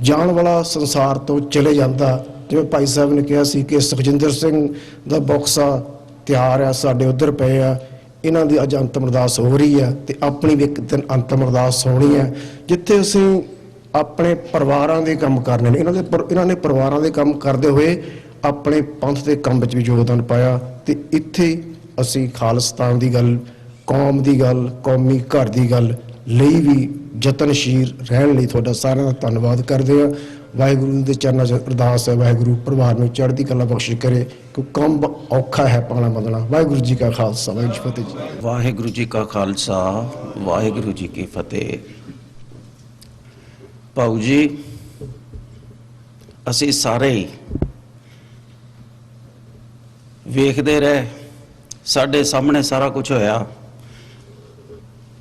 Speaker 10: ਜਾਣ ਵਾਲਾ ਸੰਸਾਰ ਤੋਂ ਚਲੇ ਜਾਂਦਾ, ਜਿਵੇਂ ਭਾਈ ਸਾਹਿਬ ਨੇ ਕਿਹਾ ਸੀ ਕਿ ਸੁਖਜਿੰਦਰ ਸਿੰਘ ਦਾ ਬੌਕਸਾ ਤਿਆਰ ਆ, ਸਾਡੇ ਉੱਧਰ ਪਏ ਆ, ਇਹਨਾਂ ਦੀ ਅੱਜ ਅੰਤਮ ਅਰਦਾਸ ਹੋ ਰਹੀ ਹੈ ਤੇ ਆਪਣੀ ਵੀ ਇੱਕ ਦਿਨ ਅੰਤਮ ਅਰਦਾਸ ਹੋਣੀ ਹੈ। ਜਿੱਥੇ ਅਸੀਂ ਆਪਣੇ ਪਰਿਵਾਰਾਂ ਦੇ ਕੰਮ ਕਰਨੇ ਨੇ, ਇਹਨਾਂ ਨੇ ਪਰਿਵਾਰਾਂ ਦੇ ਕੰਮ ਕਰਦੇ ਹੋਏ ਆਪਣੇ ਪੰਥ ਦੇ ਕੰਮ ਵਿੱਚ ਵੀ ਯੋਗਦਾਨ ਪਾਇਆ, ਤੇ ਇੱਥੇ ਅਸੀਂ ਖਾਲਿਸਤਾਨ ਦੀ ਗੱਲ, ਕੌਮ ਦੀ ਗੱਲ, ਕੌਮੀ ਘਰ ਦੀ ਗੱਲ ਲਈ ਵੀ ਯਤਨਸ਼ੀਲ ਰਹਿਣ ਲਈ ਤੁਹਾਡਾ ਸਾਰਿਆਂ ਦਾ ਧੰਨਵਾਦ ਕਰਦੇ ਹਾਂ। ਵਾਹਿਗੁਰੂ ਦੇ ਚਰਨਾਂ 'ਚ ਅਰਦਾਸ ਹੈ, ਵਾਹਿਗੁਰੂ ਪਰਿਵਾਰ ਨੂੰ ਚੜ੍ਹਦੀ ਕਲਾ ਬਖਸ਼ਿਸ਼ ਕਰੇ, ਕਿਉਂਕਿ ਕੰਮ ਔਖਾ ਹੈ ਪਾਣਾ ਬਦਲਣਾ। ਵਾਹਿਗੁਰੂ ਜੀ ਕਾ ਖਾਲਸਾ, ਵਾਹਿਗੁਰੂ ਜੀ ਕੀ ਫਤਿਹ।
Speaker 11: ਵਾਹਿਗੁਰੂ ਜੀ ਕਾ ਖਾਲਸਾ, ਵਾਹਿਗੁਰੂ ਜੀ ਕੀ ਫਤਿਹ। ਭਾਊ ਜੀ, ਅਸੀਂ ਸਾਰੇ ਹੀ ਵੇਖਦੇ ਰਹੇ, ਸਾਡੇ ਸਾਹਮਣੇ ਸਾਰਾ ਕੁਝ ਹੋਇਆ,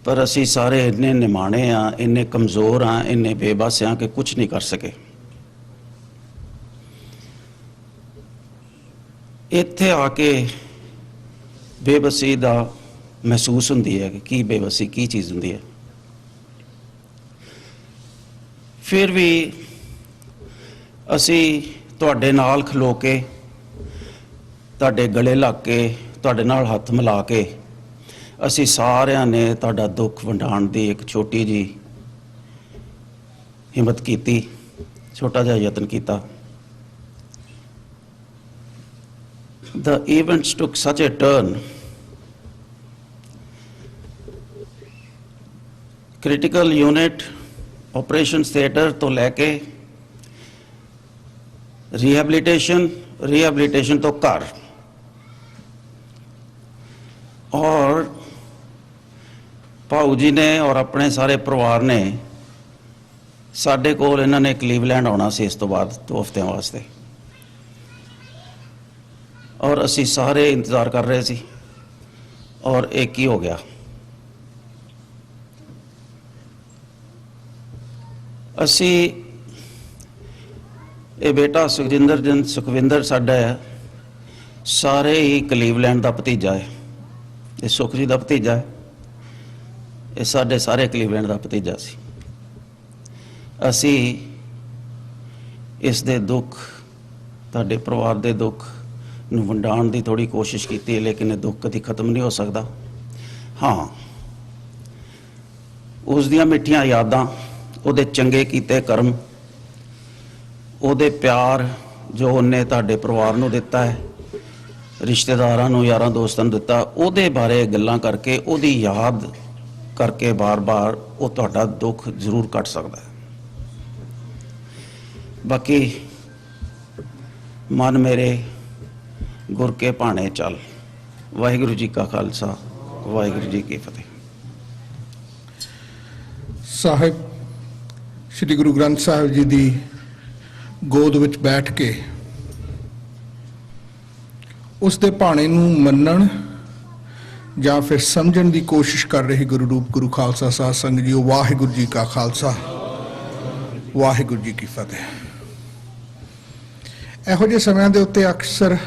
Speaker 11: ਪਰ ਅਸੀਂ ਸਾਰੇ ਇੰਨੇ ਨਿਮਾਣੇ ਆ, ਇੰਨੇ ਕਮਜ਼ੋਰ ਆ, ਇੰਨੇ ਬੇਬਸ ਆ ਕਿ ਕੁਝ ਨਹੀਂ ਕਰ ਸਕੇ। ਇੱਥੇ ਆ ਕੇ ਬੇਬਸੀ ਦਾ ਮਹਿਸੂਸ ਹੁੰਦੀ ਹੈ ਕਿ ਕੀ ਬੇਬਸੀ ਕੀ ਚੀਜ਼ ਹੁੰਦੀ ਹੈ। ਫਿਰ ਵੀ ਅਸੀਂ ਤੁਹਾਡੇ ਨਾਲ ਖਲੋ ਕੇ, ਤੁਹਾਡੇ ਗਲੇ ਲੱਗ ਕੇ, ਤੁਹਾਡੇ ਨਾਲ ਹੱਥ ਮਿਲਾ ਕੇ ਅਸੀਂ ਸਾਰਿਆਂ ਨੇ ਤੁਹਾਡਾ ਦੁੱਖ ਵੰਡਾਉਣ ਦੀ ਇੱਕ ਛੋਟੀ ਜੀ ਹਿੰਮਤ ਕੀਤੀ, ਛੋਟਾ ਜਿਹਾ ਯਤਨ ਕੀਤਾ। The events took such a turn. Critical unit, operations theatre ਤੋਂ ਲੈ ਕੇ rehabilitation ਤੋਂ ਘਰ, ਔਰ ਭਾਊ ਜੀ ਨੇ ਔਰ ਆਪਣੇ ਸਾਰੇ ਪਰਿਵਾਰ ਨੇ ਸਾਡੇ ਕੋਲ, ਇਹਨਾਂ ਨੇ ਕਲੀਵਲੈਂਡ ਆਉਣਾ ਸੀ ਇਸ ਤੋਂ ਬਾਅਦ 2 ਹਫ਼ਤਿਆਂ ਵਾਸਤੇ, ਔਰ ਅਸੀਂ ਸਾਰੇ ਇੰਤਜ਼ਾਰ ਕਰ ਰਹੇ ਸੀ, ਔਰ ਇੱਕ ਹੀ ਹੋ ਗਿਆ। ਅਸੀਂ ਇਹ ਬੇਟਾ ਸੁਖਵਿੰਦਰ ਸਾਡਾ ਹੈ, ਸਾਰੇ ਹੀ ਕਲੀਵਲੈਂਡ ਦਾ ਭਤੀਜਾ ਹੈ। ਇਹ ਸੁਖ ਜੀ ਦਾ ਭਤੀਜਾ ਹੈ, ਇਹ ਸਾਡੇ ਸਾਰੇ ਕਲੀਵਲੈਂਡ ਦਾ ਭਤੀਜਾ ਸੀ। ਅਸੀਂ ਇਸ ਦੇ ਦੁੱਖ, ਤੁਹਾਡੇ ਪਰਿਵਾਰ ਦੇ ਦੁੱਖ ਨੂੰ ਵੰਡਾਉਣ ਦੀ ਥੋੜੀ ਕੋਸ਼ਿਸ਼ ਕੀਤੀ, ਲੇਕਿਨ ਇਹ ਦੁੱਖ ਕਦੀ ਖਤਮ ਨਹੀਂ ਹੋ ਸਕਦਾ। ਹਾਂ, ਉਸ ਦੀਆਂ ਮਿੱਠੀਆਂ ਯਾਦਾਂ, ਉਹਦੇ ਚੰਗੇ ਕੀਤੇ ਕਰਮ, ਉਹਦੇ ਪਿਆਰ ਜੋ ਉਹਨੇ ਤੁਹਾਡੇ ਪਰਿਵਾਰ ਨੂੰ ਦਿੱਤਾ ਹੈ, ਰਿਸ਼ਤੇਦਾਰਾਂ ਨੂੰ, ਯਾਰਾਂ ਦੋਸਤਾਂ ਨੂੰ ਦਿੱਤਾ, ਉਹਦੇ ਬਾਰੇ ਗੱਲਾਂ ਕਰਕੇ, ਉਹਦੀ ਯਾਦ ਕਰਕੇ ਬਾਰ-ਬਾਰ ਉਹ ਤੁਹਾਡਾ ਦੁੱਖ ਜ਼ਰੂਰ ਕੱਟ ਸਕਦਾ ਹੈ। ਬਾਕੀ ਮਨ ਮੇਰੇ ਗੁਰ ਕੇ ਭਾਣੇ ਚੱਲ। ਵਾਹਿਗੁਰੂ ਜੀ ਕਾ ਖਾਲਸਾ, ਵਾਹਿਗੁਰੂ ਜੀ ਕੀ ਫਤਿਹ।
Speaker 12: ਸਾਹਿਬ ਸ੍ਰੀ ਗੁਰੂ ਗ੍ਰੰਥ ਸਾਹਿਬ ਜੀ ਦੀ ਗੋਦ ਵਿੱਚ ਬੈਠ ਕੇ ਉਸ ਦੇ ਭਾਣੇ ਨੂੰ ਮੰਨਣ ਜਾਂ ਫਿਰ ਸਮਝਣ ਦੀ ਕੋਸ਼ਿਸ਼ ਕਰ ਰਹੀ ਗੁਰੂ ਰੂਪ ਗੁਰੂ ਖਾਲਸਾ ਸਾਧ ਸੰਗਤ ਜੀਓ, ਵਾਹਿਗੁਰੂ ਜੀ ਕਾ ਖਾਲਸਾ, ਵਾਹਿਗੁਰੂ ਜੀ ਕੀ ਫਤਿਹ। ਇਹੋ ਜਿਹੇ ਸਮਿਆਂ ਦੇ ਉੱਤੇ ਅਕਸਰ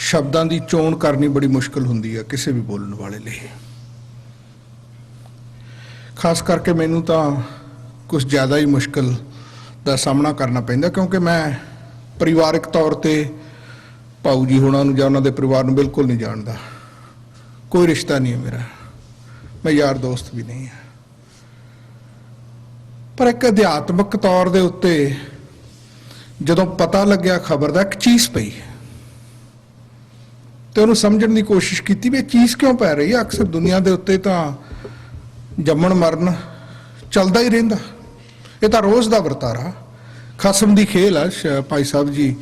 Speaker 12: ਸ਼ਬਦਾਂ ਦੀ ਚੋਣ ਕਰਨੀ ਬੜੀ ਮੁਸ਼ਕਲ ਹੁੰਦੀ ਹੈ ਕਿਸੇ ਵੀ ਬੋਲਣ ਵਾਲੇ ਲਈ। ਖਾਸ ਕਰਕੇ ਮੈਨੂੰ ਤਾਂ ਕੁਝ ਜ਼ਿਆਦਾ ਹੀ ਮੁਸ਼ਕਲ ਦਾ ਸਾਹਮਣਾ ਕਰਨਾ ਪੈਂਦਾ, ਕਿਉਂਕਿ ਮੈਂ ਪਰਿਵਾਰਕ ਤੌਰ ਤੇ ਭਾਊ ਜੀ ਹੋਣਾ ਨੂੰ ਜਾਂ ਉਹਨਾਂ ਦੇ ਪਰਿਵਾਰ ਨੂੰ ਬਿਲਕੁਲ ਨਹੀਂ ਜਾਣਦਾ। ਕੋਈ ਰਿਸ਼ਤਾ ਨਹੀਂ ਹੈ ਮੇਰਾ, ਮੈਂ ਯਾਰ ਦੋਸਤ ਵੀ ਨਹੀਂ ਹਾਂ। ਪਰ ਇੱਕ ਅਧਿਆਤਮਕ ਤੌਰ ਦੇ ਉੱਤੇ ਜਦੋਂ ਪਤਾ ਲੱਗਿਆ ਖਬਰ ਦਾ, ਇੱਕ ਚੀਜ਼ ਪਈ ਤੇ ਉਹਨੂੰ ਸਮਝਣ ਦੀ ਕੋਸ਼ਿਸ਼ ਕੀਤੀ ਵੀ ਇਹ ਚੀਜ਼ ਕਿਉਂ ਪੈ ਰਹੀ ਹੈ। ਅਕਸਰ ਦੁਨੀਆ ਦੇ ਉੱਤੇ ਤਾਂ ਜੰਮਣ ਮਰਨ ਚੱਲਦਾ ਹੀ ਰਹਿੰਦਾ, ਇਹ ਤਾਂ ਰੋਜ਼ ਦਾ ਵਰਤਾਰਾ, ਖਸਮ ਦੀ ਖੇਲ ਆ। ਭਾਈ ਸਾਹਿਬ ਜੀ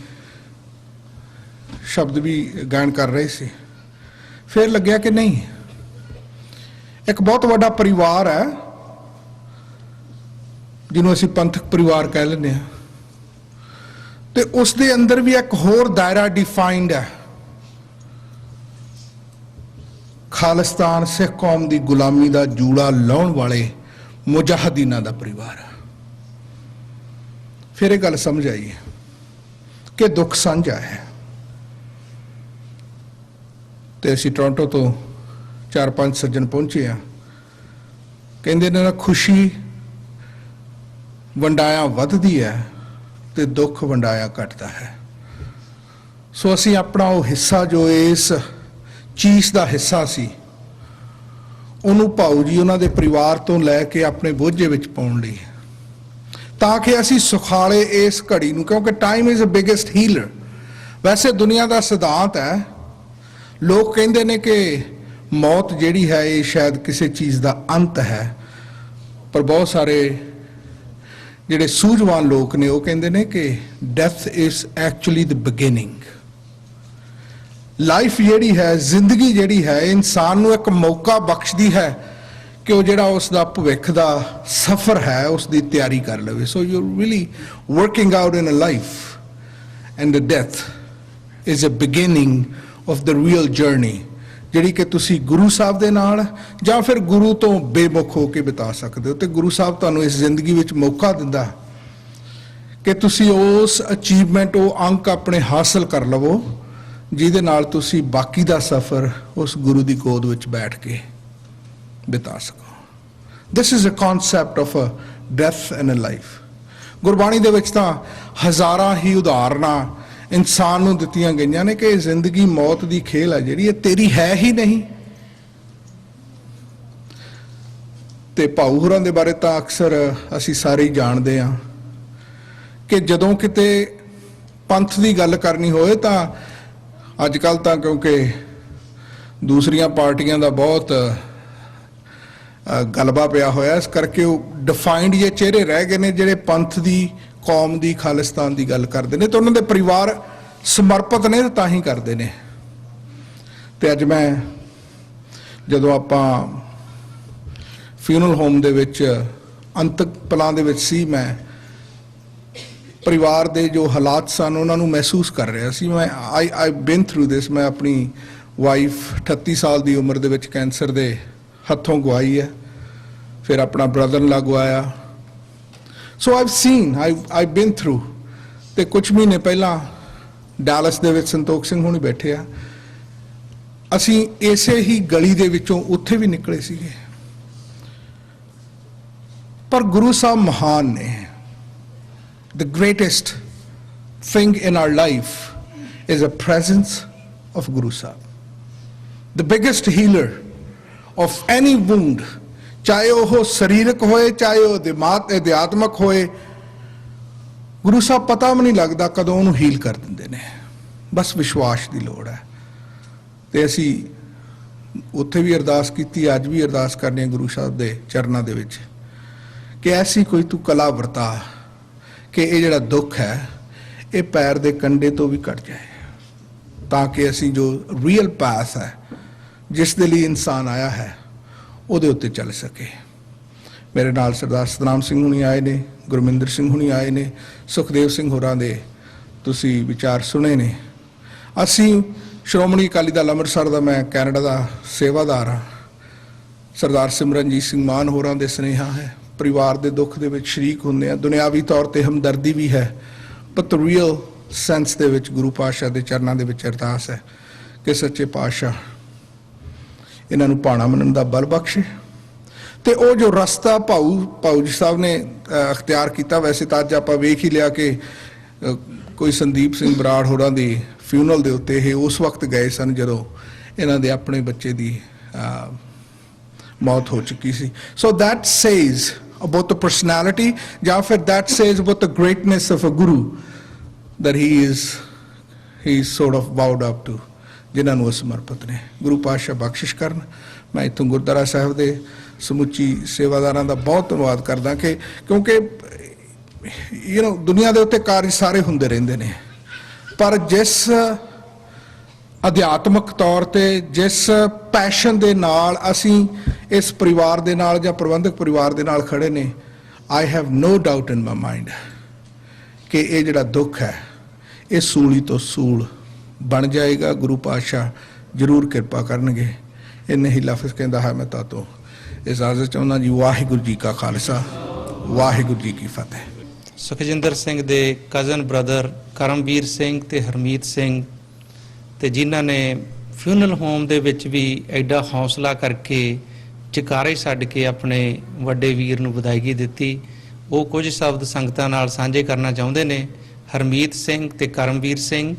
Speaker 12: ਸ਼ਬਦ ਵੀ ਗਾਇਨ ਕਰ ਰਹੇ ਸੀ। ਫਿਰ ਲੱਗਿਆ ਕਿ ਨਹੀਂ, ਇੱਕ ਬਹੁਤ ਵੱਡਾ ਪਰਿਵਾਰ ਹੈ ਜਿਹਨੂੰ ਅਸੀਂ ਪੰਥਕ ਪਰਿਵਾਰ ਕਹਿ ਲੈਂਦੇ ਹਾਂ, ਤੇ ਉਸ ਦੇ ਅੰਦਰ ਵੀ ਇੱਕ ਹੋਰ ਦਾਇਰਾ ਡਿਫਾਈਨਡ ਹੈ। ਖਾਲਿਸਤਾਨ ਸਿੱਖ ਕੌਮ ਦੀ ਗੁਲਾਮੀ ਦਾ ਜੂੜਾ ਲਾਉਣ ਵਾਲੇ ਮੁਜਾਹਿਦੀਨਾਂ ਦਾ ਪਰਿਵਾਰ ਹੈ। ਫਿਰ ਇਹ ਗੱਲ ਸਮਝ ਆਈ ਕਿ ਦੁੱਖ ਸਾਂਝਾ ਹੈ। ਤੇ ਅਸੀਂ ਟੋਰਾਂਟੋ ਤੋਂ 4-5 ਸੱਜਣ ਪਹੁੰਚੇ ਆ। ਕਹਿੰਦੇ ਨੇ ਨਾ, ਖੁਸ਼ੀ ਵੰਡਾਇਆ ਵੱਧਦੀ ਹੈ ਤੇ ਦੁੱਖ ਵੰਡਾਇਆ ਘਟਦਾ ਹੈ। ਸੋ ਅਸੀਂ ਆਪਣਾ ਉਹ ਹਿੱਸਾ ਜੋ ਇਸ ਚੀਜ਼ ਦਾ ਹਿੱਸਾ ਸੀ, ਉਹਨੂੰ ਭਾਊ ਜੀ ਉਹਨਾਂ ਦੇ ਪਰਿਵਾਰ ਤੋਂ ਲੈ ਕੇ ਆਪਣੇ ਬੋਝੇ ਵਿੱਚ ਪਾਉਣ ਲਈ, ਤਾਂ ਕਿ ਅਸੀਂ ਸੁਖਾਲੇ ਇਸ ਘੜੀ ਨੂੰ, ਕਿਉਂਕਿ time is a biggest healer. ਵੈਸੇ ਦੁਨੀਆ ਦਾ ਸਿਧਾਂਤ ਹੈ, ਲੋਕ ਕਹਿੰਦੇ ਨੇ ਕਿ ਮੌਤ ਜਿਹੜੀ ਹੈ ਇਹ ਸ਼ਾਇਦ ਕਿਸੇ ਚੀਜ਼ ਦਾ ਅੰਤ ਹੈ, ਪਰ ਬਹੁਤ ਸਾਰੇ ਜਿਹੜੇ ਸੂਝਵਾਨ ਲੋਕ ਨੇ ਉਹ ਕਹਿੰਦੇ ਨੇ ਕਿ death is actually the beginning. Life ਜਿਹੜੀ ਹੈ, ਜ਼ਿੰਦਗੀ ਜਿਹੜੀ ਹੈ, ਇਨਸਾਨ ਨੂੰ ਇੱਕ ਮੌਕਾ ਬਖਸ਼ਦੀ ਹੈ ਕਿ ਉਹ ਜਿਹੜਾ ਉਸ ਦਾ ਭਵਿੱਖ ਦਾ ਸਫ਼ਰ ਹੈ ਉਸ ਦੀ ਤਿਆਰੀ ਕਰ ਲਵੇ। So you are really working out in a life and the death is a beginning of the real journey, ਜਿਹੜੀ ਕਿ ਤੁਸੀਂ ਗੁਰੂ ਸਾਹਿਬ ਦੇ ਨਾਲ ਜਾਂ ਫਿਰ ਗੁਰੂ ਤੋਂ ਬੇਮੁਖ ਹੋ ਕੇ ਬਿਤਾ ਸਕਦੇ ਹੋ। ਤੇ ਗੁਰੂ ਸਾਹਿਬ ਤੁਹਾਨੂੰ ਇਸ ਜ਼ਿੰਦਗੀ ਵਿੱਚ ਮੌਕਾ ਦਿੰਦਾ ਕਿ ਤੁਸੀਂ ਉਸ ਅਚੀਵਮੈਂਟ, ਉਹ ਅੰਕ ਆਪਣੇ ਹਾਸਲ ਕਰ ਲਵੋ ਜਿਹਦੇ ਨਾਲ ਤੁਸੀਂ ਬਾਕੀ ਦਾ ਸਫ਼ਰ ਉਸ ਗੁਰੂ ਦੀ ਗੋਦ ਵਿੱਚ ਬੈਠ ਕੇ ਬਿਤਾ ਸਕੋ। This is a concept of a death and a life. Gurbani ਦੇ ਵਿੱਚ ਤਾਂ ਹਜ਼ਾਰਾਂ ਹੀ ਉਦਾਹਰਨਾਂ ਇਨਸਾਨ ਨੂੰ ਦਿੱਤੀਆਂ ਗਈਆਂ ਨੇ ਕਿ ਇਹ ਜ਼ਿੰਦਗੀ ਮੌਤ ਦੀ ਖੇਲ ਹੈ ਜਿਹੜੀ ਇਹ ਤੇਰੀ ਹੈ ਹੀ ਨਹੀਂ। ਤੇ ਭਾਊ ਹੋਰਾਂ ਦੇ ਬਾਰੇ ਤਾਂ ਅਕਸਰ ਅਸੀਂ ਸਾਰੇ ਹੀ ਜਾਣਦੇ ਹਾਂ ਕਿ ਜਦੋਂ ਕਿਤੇ ਪੰਥ ਦੀ ਗੱਲ ਕਰਨੀ ਹੋਏ ਤਾਂ ਅੱਜ ਕੱਲ੍ਹ ਤਾਂ ਕਿਉਂਕਿ ਦੂਸਰੀਆਂ ਪਾਰਟੀਆਂ ਦਾ ਬਹੁਤ ਗਲਬਾ ਪਿਆ ਹੋਇਆ, ਇਸ ਕਰਕੇ ਉਹ ਡਿਫਾਈਨਡ ਜਿਹੇ ਚਿਹਰੇ ਰਹਿ ਗਏ ਨੇ ਜਿਹੜੇ ਪੰਥ ਦੀ, ਕੌਮ ਦੀ, ਖਾਲਿਸਤਾਨ ਦੀ ਗੱਲ ਕਰਦੇ ਨੇ ਤੇ ਉਹਨਾਂ ਦੇ ਪਰਿਵਾਰ ਸਮਰਪਿਤ ਨੇ ਤਾਂ ਹੀ ਕਰਦੇ ਨੇ। ਤੇ ਅੱਜ ਮੈਂ ਜਦੋਂ ਆਪਾਂ ਫਿਊਨਰਲ ਹੋਮ ਦੇ ਵਿੱਚ ਅੰਤਿਮ ਪਲਾਂ ਦੇ ਵਿੱਚ ਸੀ, ਮੈਂ ਪਰਿਵਾਰ ਦੇ ਜੋ ਹਾਲਾਤ ਸਨ ਉਹਨਾਂ ਨੂੰ ਮਹਿਸੂਸ ਕਰ ਰਿਹਾ ਸੀ। ਮੈਂ ਆਈ ਬੀਨ ਥਰੂ ਦਿਸ। ਮੈਂ ਆਪਣੀ ਵਾਈਫ 38 ਸਾਲ ਦੀ ਉਮਰ ਦੇ ਵਿੱਚ ਕੈਂਸਰ ਦੇ ਹੱਥੋਂ ਗਵਾਈ ਹੈ, ਫਿਰ ਆਪਣਾ ਬ੍ਰਦਰ ਲਾ ਗਵਾਇਆ। ਸੋ ਆਈਵ ਸੀਨ, ਆਈ ਬੀਨ ਥਰੂ। ਤੇ ਕੁਝ ਮਹੀਨੇ ਪਹਿਲਾਂ ਡੈਲਸ ਦੇ ਵਿੱਚ ਸੰਤੋਖ ਸਿੰਘ ਹੁਣੀ ਬੈਠੇ ਆ, ਅਸੀਂ ਇਸੇ ਹੀ ਗਲੀ ਦੇ ਵਿੱਚੋਂ ਉੱਥੇ ਵੀ ਨਿਕਲੇ ਸੀਗੇ। ਪਰ ਗੁਰੂ ਸਾਹਿਬ ਮਹਾਨ ਨੇ। The greatest thing in our life is a presence of Guru Sahib. The biggest healer of any wound, ਚਾਹੇ ਉਹ ਸਰੀਰਕ ਹੋਏ ਚਾਹੇ ਉਹ ਅਧਿਆਤਮਕ ਹੋਏ, ਗੁਰੂ ਸਾਹਿਬ ਪਤਾ ਵੀ ਨਹੀਂ ਲੱਗਦਾ ਕਦੋਂ ਉਹਨੂੰ ਹੀਲ ਕਰ ਦਿੰਦੇ ਨੇ। ਬਸ ਵਿਸ਼ਵਾਸ ਦੀ ਲੋੜ ਹੈ। ਤੇ ਅਸੀਂ ਉੱਥੇ ਵੀ ਅਰਦਾਸ ਕੀਤੀ, ਅੱਜ ਵੀ ਅਰਦਾਸ ਕਰਨੀ ਹੈ ਗੁਰੂ ਸਾਹਿਬ ਦੇ ਚਰਨਾਂ ਦੇ ਵਿੱਚ ਕਿ ਐਸੀ ਕੋਈ ਤੂੰ ਕਲਾ ਵਰਤਾ ਕਿ ਇਹ ਜਿਹੜਾ ਦੁੱਖ ਹੈ ਇਹ ਪੈਰ ਦੇ ਕੰਡੇ ਤੋਂ ਵੀ ਘਟ ਜਾਏ, ਤਾਂ ਕਿ ਅਸੀਂ ਜੋ ਰੀਅਲ ਪਾਥ ਹੈ ਜਿਸ ਦੇ ਲਈ ਇਨਸਾਨ ਆਇਆ ਹੈ ਉਹਦੇ ਉੱਤੇ ਚੱਲ ਸਕੇ। ਮੇਰੇ ਨਾਲ ਸਰਦਾਰ ਸਤਨਾਮ ਸਿੰਘ ਹੁਣੀ ਆਏ ਨੇ, ਗੁਰਮਿੰਦਰ ਸਿੰਘ ਹੁਣੀ ਆਏ ਨੇ, ਸੁਖਦੇਵ ਸਿੰਘ ਹੋਰਾਂ ਦੇ ਤੁਸੀਂ ਵਿਚਾਰ ਸੁਣੇ ਨੇ। ਅਸੀਂ ਸ਼੍ਰੋਮਣੀ ਅਕਾਲੀ ਦਲ ਅੰਮ੍ਰਿਤਸਰ ਦਾ, ਮੈਂ ਕੈਨੇਡਾ ਦਾ ਸੇਵਾਦਾਰ ਹਾਂ, ਸਰਦਾਰ ਸਿਮਰਨਜੀਤ ਸਿੰਘ ਮਾਨ ਹੋਰਾਂ ਦੇ ਸੁਨੇਹਾ ਹੈ। ਪਰਿਵਾਰ ਦੇ ਦੁੱਖ ਦੇ ਵਿੱਚ ਸ਼ਰੀਕ ਹੁੰਦੇ ਆ। ਦੁਨਿਆਵੀ ਤੌਰ ਤੇ ਹਮਦਰਦੀ ਵੀ ਹੈ, ਬਟ ਰੀਅਲ ਸੈਂਸ ਦੇ ਵਿੱਚ ਗੁਰੂ ਪਾਤਸ਼ਾਹ ਦੇ ਚਰਨਾਂ ਦੇ ਵਿੱਚ ਅਰਦਾਸ ਹੈ ਕਿ ਸੱਚੇ ਪਾਤਸ਼ਾਹ ਇਹਨਾਂ ਨੂੰ ਭਾਣਾ ਮੰਨਣ ਦਾ ਬਲ ਬਖਸ਼ੇ। ਤੇ ਉਹ ਜੋ ਰਸਤਾ ਭਾਊ ਜੀ ਸਾਹਿਬ ਨੇ ਅਖਤਿਆਰ ਕੀਤਾ, ਵੈਸੇ ਤਾਂ ਅੱਜ ਆਪਾਂ ਵੇਖ ਹੀ ਲਿਆ ਕਿ ਕੋਈ ਸੰਦੀਪ ਸਿੰਘ ਬਰਾੜ ਹੋਰਾਂ ਦੀ ਫਿਊਨਰਲ ਦੇ ਉੱਤੇ ਇਹ ਉਸ ਵਕਤ ਗਏ ਸਨ ਜਦੋਂ ਇਹਨਾਂ ਦੇ ਆਪਣੇ ਬੱਚੇ ਦੀ ਮੌਤ ਹੋ ਚੁੱਕੀ ਸੀ। So that says about the personality, ਜਾਂ ਫਿਰ that says about the greatness of a guru that he is sort of bowed up to, ਜਿਨ੍ਹਾਂ ਨੂੰ ਸਮਰਪਿਤ ਨੇ। ਗੁਰੂ ਪਾਤਸ਼ਾਹ ਬਖਸ਼ਿਸ਼ ਕਰਨ। ਮੈਂ ਇੱਥੋਂ ਗੁਰਦੁਆਰਾ ਸਾਹਿਬ ਦੇ ਸਮੁੱਚੀ ਸੇਵਾਦਾਰਾਂ ਦਾ ਬਹੁਤ ਧੰਨਵਾਦ ਕਰਦਾ ਕਿ ਕਿਉਂਕਿ ਦੁਨੀਆ ਦੇ ਉੱਤੇ ਕਾਰਜ ਸਾਰੇ ਹੁੰਦੇ ਰਹਿੰਦੇ ਨੇ, ਪਰ ਜਿਸ ਅਧਿਆਤਮਕ ਤੌਰ ਤੇ ਜਿਸ ਪੈਸ਼ਨ ਦੇ ਨਾਲ ਅਸੀਂ ਇਸ ਪਰਿਵਾਰ ਦੇ ਨਾਲ ਜਾਂ ਪ੍ਰਬੰਧਕ ਪਰਿਵਾਰ ਦੇ ਨਾਲ ਖੜੇ ਨੇ, I have no doubt in my mind ਕਿ ਇਹ ਜਿਹੜਾ ਦੁੱਖ ਹੈ ਇਹ ਸੂਲੀ ਤੋਂ ਸੂਲ ਬਣ ਜਾਏਗਾ। ਗੁਰੂ ਪਾਤਸ਼ਾਹ ਜ਼ਰੂਰ ਕਿਰਪਾ ਕਰਨਗੇ। ਇੰਨੇ ਹੀ ਲਫ਼ਜ਼ ਕਹਿੰਦਾ ਹੈ ਮੈਂ ਤਾਂ ਤੋਂ ਇਜਾਜ਼ਤ ਚਾਹੁੰਦਾ ਜੀ। ਵਾਹਿਗੁਰੂ ਜੀ ਕਾ ਖਾਲਸਾ, ਵਾਹਿਗੁਰੂ ਜੀ ਕੀ ਫਤਿਹ।
Speaker 2: ਸੁਖਜਿੰਦਰ ਸਿੰਘ ਦੇ ਕਜ਼ਨ ਬ੍ਰਦਰ ਕਰਮਵੀਰ ਸਿੰਘ ਤੇ ਹਰਮੀਤ ਸਿੰਘ, ਤੇ ਜਿਨ੍ਹਾਂ ਨੇ ਫਿਊਨਰਲ ਹੋਮ ਦੇ ਵਿੱਚ ਵੀ ਐਡਾ ਹੌਸਲਾ ਕਰਕੇ ਜਕਾਰੇ ਛੱਡ ਕੇ ਆਪਣੇ ਵੱਡੇ ਵੀਰ ਨੂੰ ਵਧਾਈ ਦਿੱਤੀ, ਉਹ ਕੁਝ ਸ਼ਬਦ ਸੰਗਤਾਂ ਨਾਲ ਸਾਂਝੇ ਕਰਨਾ ਚਾਹੁੰਦੇ ਨੇ। ਹਰਮੀਤ ਸਿੰਘ ਤੇ ਕਰਮਵੀਰ ਸਿੰਘ,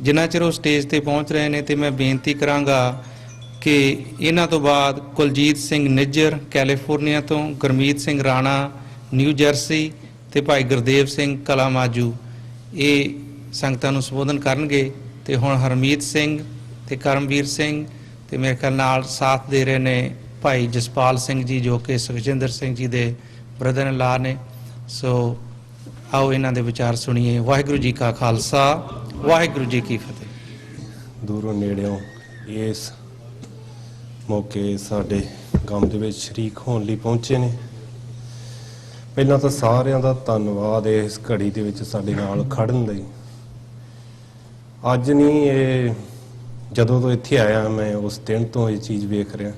Speaker 2: ਜਿਨ੍ਹਾਂ ਚਿਰ ਉਹ ਸਟੇਜ ਤੇ ਪਹੁੰਚ ਰਹੇ ਨੇ, ਤੇ ਮੈਂ ਬੇਨਤੀ ਕਰਾਂਗਾ ਕਿ ਇਹਨਾਂ ਤੋਂ ਬਾਅਦ ਕੁਲਜੀਤ ਸਿੰਘ ਨਿੱਜਰ ਕੈਲੀਫੋਰਨੀਆ ਤੋਂ, ਗੁਰਮੀਤ ਸਿੰਘ ਰਾਣਾ ਨਿਊ ਜਰਸੀ ਤੇ ਭਾਈ ਗੁਰਦੇਵ ਸਿੰਘ ਕਲਾਮਾਜੂ ਇਹ ਸੰਗਤਾਂ ਨੂੰ ਸੰਬੋਧਨ ਕਰਨਗੇ। ਤੇ ਹੁਣ ਹਰਮੀਤ ਸਿੰਘ ਤੇ ਕਰਮਵੀਰ ਸਿੰਘ ਤੇ ਮੇਰੇ ਖਿਆਲ ਨਾਲ ਸਾਥ ਦੇ ਰਹੇ ਨੇ ਭਾਈ ਜਸਪਾਲ ਸਿੰਘ ਜੀ, ਜੋ ਕਿ ਸੁਖਜਿੰਦਰ ਸਿੰਘ ਜੀ ਦੇ ਬ੍ਰਦਰ ਇਨ ਲਾ ਨੇ। ਸੋ ਆਓ ਇਹਨਾਂ ਦੇ ਵਿਚਾਰ ਸੁਣੀਏ। ਵਾਹਿਗੁਰੂ ਜੀ ਕਾ ਖਾਲਸਾ, ਵਾਹਿਗੁਰੂ ਜੀ ਕੀ ਫਤਿਹ।
Speaker 13: ਦੂਰੋਂ ਨੇੜਿਓਂ ਇਸ ਮੌਕੇ ਸਾਡੇ ਗਮ ਦੇ ਵਿੱਚ ਸ਼ਰੀਕ ਹੋਣ ਲਈ ਪਹੁੰਚੇ ਨੇ। ਪਹਿਲਾਂ ਤਾਂ ਸਾਰਿਆਂ ਦਾ ਧੰਨਵਾਦ ਇਸ ਘੜੀ ਦੇ ਵਿੱਚ ਸਾਡੇ ਨਾਲ ਖੜਨ ਲਈ। ਅੱਜ ਨਹੀਂ, ਇਹ ਜਦੋਂ ਤੋਂ ਇੱਥੇ ਆਇਆ ਮੈਂ ਉਸ ਦਿਨ ਤੋਂ ਇਹ ਚੀਜ਼ ਵੇਖ ਰਿਹਾ।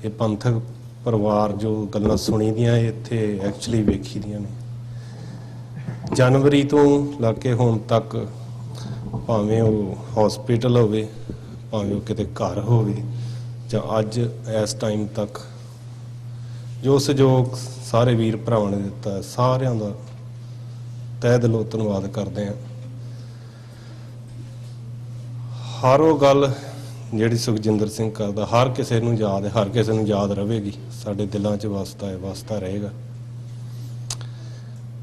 Speaker 13: ਇਹ ਪੰਥਕ ਪਰਿਵਾਰ ਜੋ ਗੱਲਾਂ ਸੁਣੀ ਦੀਆਂ ਇੱਥੇ ਐਕਚੁਅਲੀ ਵੇਖੀ ਦੀਆਂ ਨੇ। ਜਨਵਰੀ ਤੋਂ ਲੱਗ ਕੇ ਹੁਣ ਤੱਕ, ਭਾਵੇਂ ਉਹ ਹਸਪੀਟਲ ਹੋਵੇ, ਭਾਵੇਂ ਉਹ ਕਿਤੇ ਘਰ ਹੋਵੇ, ਜਾਂ ਅੱਜ ਇਸ ਟਾਈਮ ਤੱਕ ਜੋ ਸਹਿਯੋਗ ਸਾਰੇ ਵੀਰ ਭਰਾਵਾਂ ਨੇ ਦਿੱਤਾ, ਸਾਰਿਆਂ ਦਾ ਤਹਿ ਦਿਲੋਂ ਧੰਨਵਾਦ ਕਰਦੇ ਹਾਂ। ਹਰ ਉਹ ਗੱਲ ਜਿਹੜੀ ਸੁਖਜਿੰਦਰ ਸਿੰਘ ਕਰਦਾ ਹਰ ਕਿਸੇ ਨੂੰ ਯਾਦ ਹੈ, ਹਰ ਕਿਸੇ ਨੂੰ ਯਾਦ ਰਹੇਗੀ, ਸਾਡੇ ਦਿਲਾਂ 'ਚ ਵਸਦਾ ਰਹੇਗਾ।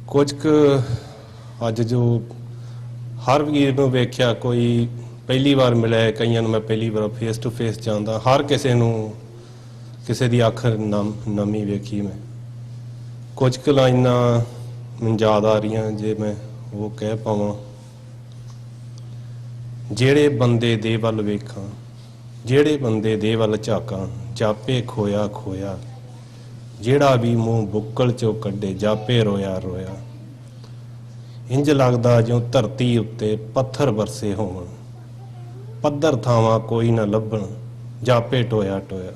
Speaker 13: ਕੁਝ ਕੁ ਅੱਜ ਜੋ ਹਰ ਵੀਰ ਨੂੰ ਵੇਖਿਆ, ਕੋਈ ਪਹਿਲੀ ਵਾਰ ਮਿਲਿਆ, ਕਈਆਂ ਨੂੰ ਮੈਂ ਪਹਿਲੀ ਵਾਰ ਫੇਸ ਟੂ ਫੇਸ ਜਾਣਦਾ, ਹਰ ਕਿਸੇ ਨੂੰ ਕਿਸੇ ਦੀ ਅੱਖ ਨਮੀ ਵੇਖੀ ਮੈਂ। ਕੁਝ ਕੁ ਲਾਈਨਾਂ ਮੈਨੂੰ ਯਾਦ ਆ ਰਹੀਆਂ, ਜੇ ਮੈਂ ਉਹ ਕਹਿ ਪਾਵਾਂ। ਜਿਹੜੇ ਬੰਦੇ ਦੇ ਵੱਲ ਵੇਖਾਂ, ਜਿਹੜੇ ਬੰਦੇ ਦੇ ਵੱਲ ਝਾਕਾਂ, ਜਾਪੇ ਖੋਇਆ ਖੋਇਆ, ਜਿਹੜਾ ਵੀ ਮੂੰਹ ਬੁੱਕਲ ਚੋਂ ਕੱਢੇ, ਜਾਪੇ ਰੋਇਆ ਰੋਇਆ। ਇੰਜ ਲੱਗਦਾ ਜਿਉਂ ਧਰਤੀ ਉੱਤੇ ਪੱਥਰ ਵਰਸੇ ਹੋਣ, ਪੱਧਰ ਥਾਵਾਂ ਕੋਈ ਨਾ ਲੱਭਣ, ਜਾਪੇ ਟੋਇਆ ਟੋਇਆ।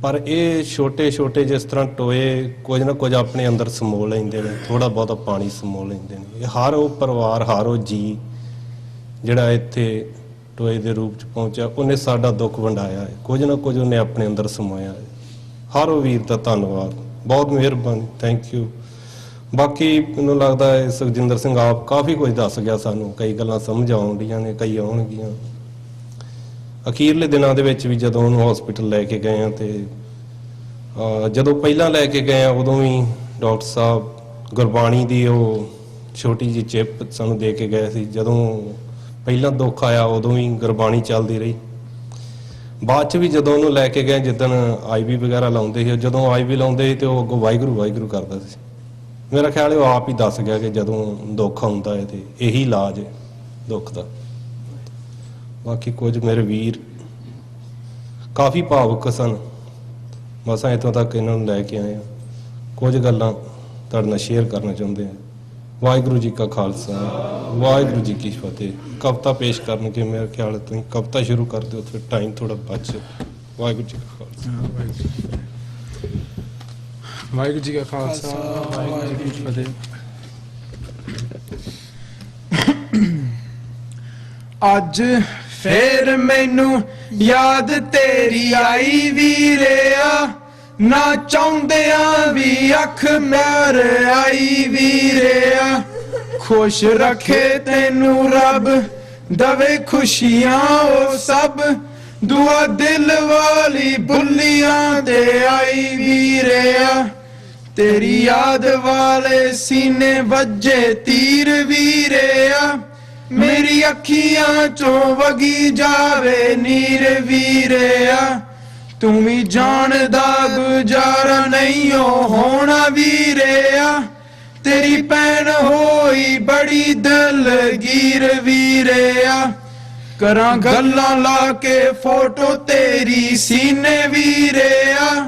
Speaker 13: ਪਰ ਇਹ ਛੋਟੇ ਛੋਟੇ ਜਿਸ ਤਰ੍ਹਾਂ ਟੋਏ ਕੁਝ ਨਾ ਕੁਝ ਆਪਣੇ ਅੰਦਰ ਸਮੋ ਲੈਂਦੇ ਨੇ, ਥੋੜਾ ਬਹੁਤਾ ਪਾਣੀ ਸਮੋ ਲੈਂਦੇ ਨੇ। ਇਹ ਹਰ ਉਹ ਪਰਿਵਾਰ, ਹਰ ਉਹ ਜੀ ਜਿਹੜਾ ਇੱਥੇ ਟੋਏ ਦੇ ਰੂਪ 'ਚ ਪਹੁੰਚਿਆ, ਉਹਨੇ ਸਾਡਾ ਦੁੱਖ ਵੰਡਾਇਆ ਹੈ, ਕੁਝ ਨਾ ਕੁਝ ਉਹਨੇ ਆਪਣੇ ਅੰਦਰ ਸਮਾਇਆ ਹੈ। ਹਰ ਉਹ ਵੀਰ ਦਾ ਧੰਨਵਾਦ, ਬਹੁਤ ਮਿਹਰਬਾਨੀ, ਥੈਂਕ ਯੂ। ਬਾਕੀ ਮੈਨੂੰ ਲੱਗਦਾ ਹੈ ਸੁਖਜਿੰਦਰ ਸਿੰਘ ਆਪ ਕਾਫੀ ਕੁਝ ਦੱਸ ਗਿਆ ਸਾਨੂੰ, ਕਈ ਗੱਲਾਂ ਸਮਝ ਆਉਂਦੀਆਂ ਨੇ, ਕਈ ਆਉਣਗੀਆਂ। ਅਖੀਰਲੇ ਦਿਨਾਂ ਦੇ ਵਿੱਚ ਵੀ ਜਦੋਂ ਉਹਨੂੰ ਹਸਪੀਟਲ ਲੈ ਕੇ ਗਏ ਆ, ਤੇ ਜਦੋਂ ਪਹਿਲਾਂ ਲੈ ਕੇ ਗਏ ਆ ਉਦੋਂ ਵੀ ਡਾਕਟਰ ਸਾਹਿਬ ਗੁਰਬਾਣੀ ਦੀ ਉਹ ਛੋਟੀ ਜਿਹੀ ਚਿੱਪ ਸਾਨੂੰ ਦੇ ਕੇ ਗਏ ਸੀ। ਜਦੋਂ ਪਹਿਲਾਂ ਦੁੱਖ ਆਇਆ ਉਦੋਂ ਵੀ ਗੁਰਬਾਣੀ ਚੱਲਦੀ ਰਹੀ। ਬਾਅਦ 'ਚ ਵੀ ਜਦੋਂ ਉਹਨੂੰ ਲੈ ਕੇ ਗਏ, ਜਿੱਦਣ IV ਵਗੈਰਾ ਲਾਉਂਦੇ ਸੀ, ਜਦੋਂ IV ਲਾਉਂਦੇ ਸੀ ਤੇ ਉਹ ਅੱਗੋਂ ਵਾਹਿਗੁਰੂ ਵਾਹਿਗੁਰੂ ਕਰਦਾ ਸੀ। ਮੇਰਾ ਖਿਆਲ ਉਹ ਆਪ ਹੀ ਦੱਸ ਗਿਆ ਕਿ ਜਦੋਂ ਦੁੱਖ ਆਉਂਦਾ ਹੈ ਤੇ ਇਹੀ ਇਲਾਜ ਹੈ ਦੁੱਖ ਦਾ। ਬਾਕੀ ਕੁਝ ਮੇਰੇ ਵੀਰ ਕਾਫੀ ਭਾਵੁਕ ਸਨ, ਮਸਾਂ ਇੱਥੋਂ ਤੱਕ ਇਹਨਾਂ ਨੂੰ ਲੈ ਕੇ ਆਏ ਹਾਂ। ਕੁਝ ਗੱਲਾਂ ਤੁਹਾਡੇ ਨਾਲ ਸ਼ੇਅਰ ਕਰਨਾ ਚਾਹੁੰਦੇ ਹਾਂ। ਵਾਹਿਗੁਰੂ ਜੀ ਕਾ ਖਾਲਸਾ, ਵਾਹਿਗੁਰੂ ਜੀ ਕੀ ਫਤਿਹ। ਕਵਿਤਾ ਪੇਸ਼ ਕਰਨਗੇ, ਮੇਰੇ ਖਿਆਲ ਤੁਸੀਂ ਕਵਿਤਾ ਸ਼ੁਰੂ ਕਰ ਦਿਓ, ਫਿਰ ਟਾਈਮ ਥੋੜਾ ਬਚ। ਵਾਹਿਗੁਰੂ ਜੀ ਕਾ ਖਾਲਸਾ,
Speaker 14: ਵਾਹਿਗੁਰੂ ਜੀ ਕਾ ਖਾਲਸਾ, ਵਾਹਿਗੁਰੂ ਜੀ ਕੀ ਫਤਿਹ। ਅੱਜ ਫੇਰ ਮੈਨੂੰ ਯਾਦ ਤੇਰੀ ਆਈ ਵੀਰਿਆ, ਨਾ ਚਾਹੁੰਦਿਆਂ ਵੀ ਅੱਖ ਮਾਰ ਆਈ ਵੀਰਿਆ। ਖੁਸ਼ ਰੱਖੇ ਤੈਨੂੰ ਰੱਬ, ਦਵੇ ਖੁਸ਼ੀਆਂ ਉਹ ਸਭ, ਦੁਆ ਦਿਲ ਵਾਲੀ ਬੁੱਲੀਆਂ ਤੇ ਆਈ ਵੀਰਿਆ। ਤੇਰੀ ਯਾਦ ਵਾਲੇ ਸੀਨੇ ਵੱਜੇ ਤੀਰ ਵੀਰਿਆ, ਮੇਰੀ ਅੱਖੀਆਂ ਚੋਂ ਵਗੀ ਜਾਵੇ ਨੀਰ ਵੀਰਿਆ। ਤੂੰ ਵੀ ਜਾਣਦਾ ਗੁਜ਼ਾਰਾ ਨਹੀਂ ਹੋਣਾ ਵੀਰਿਆ, ਤੇਰੀ ਭੈਣ ਹੋਈ ਬੜੀ ਦਲਗੀਰ ਵੀਰਿਆ। ਕਰਾਂ ਗੱਲਾਂ ਲਾ ਕੇ ਫੋਟੋ ਤੇਰੀ ਸੀਨੇ ਵੀਰਿਆ,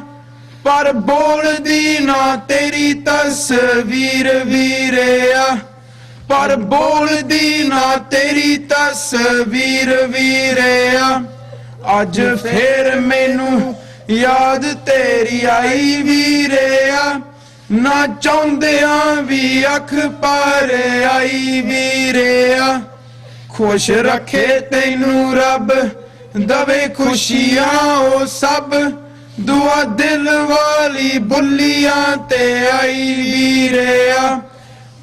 Speaker 14: ਪਰ ਬੋਲਦੀ ਨਾ ਤੇਰੀ ਤਸਵੀਰ ਵੀਰਿਆ, ਪਰ ਬੋਲਦੀ ਨਾ ਤੇਰੀ ਤਸਵੀਰ ਵੀਰਿਆ। ਅੱਜ ਫੇਰ ਮੈਨੂੰ ਯਾਦ ਤੇਰੀ ਆਈ ਵੀਰਿਆ, ਨਾ ਚਾਹੁੰਦਿਆਂ ਵੀ ਅੱਖ ਪਾਰ ਆਈ ਵੀਰਿਆ। ਖੁਸ਼ ਰੱਖੇ ਤੈਨੂੰ ਰੱਬ, ਦਵੇ ਖੁਸ਼ੀਆਂ ਉਹ ਸਭ, ਦੁਆ ਦਿਲ ਵਾਲੀ ਬੁੱਲੀਆਂ ਤੇ ਆਈ ਵੀਰਿਆ।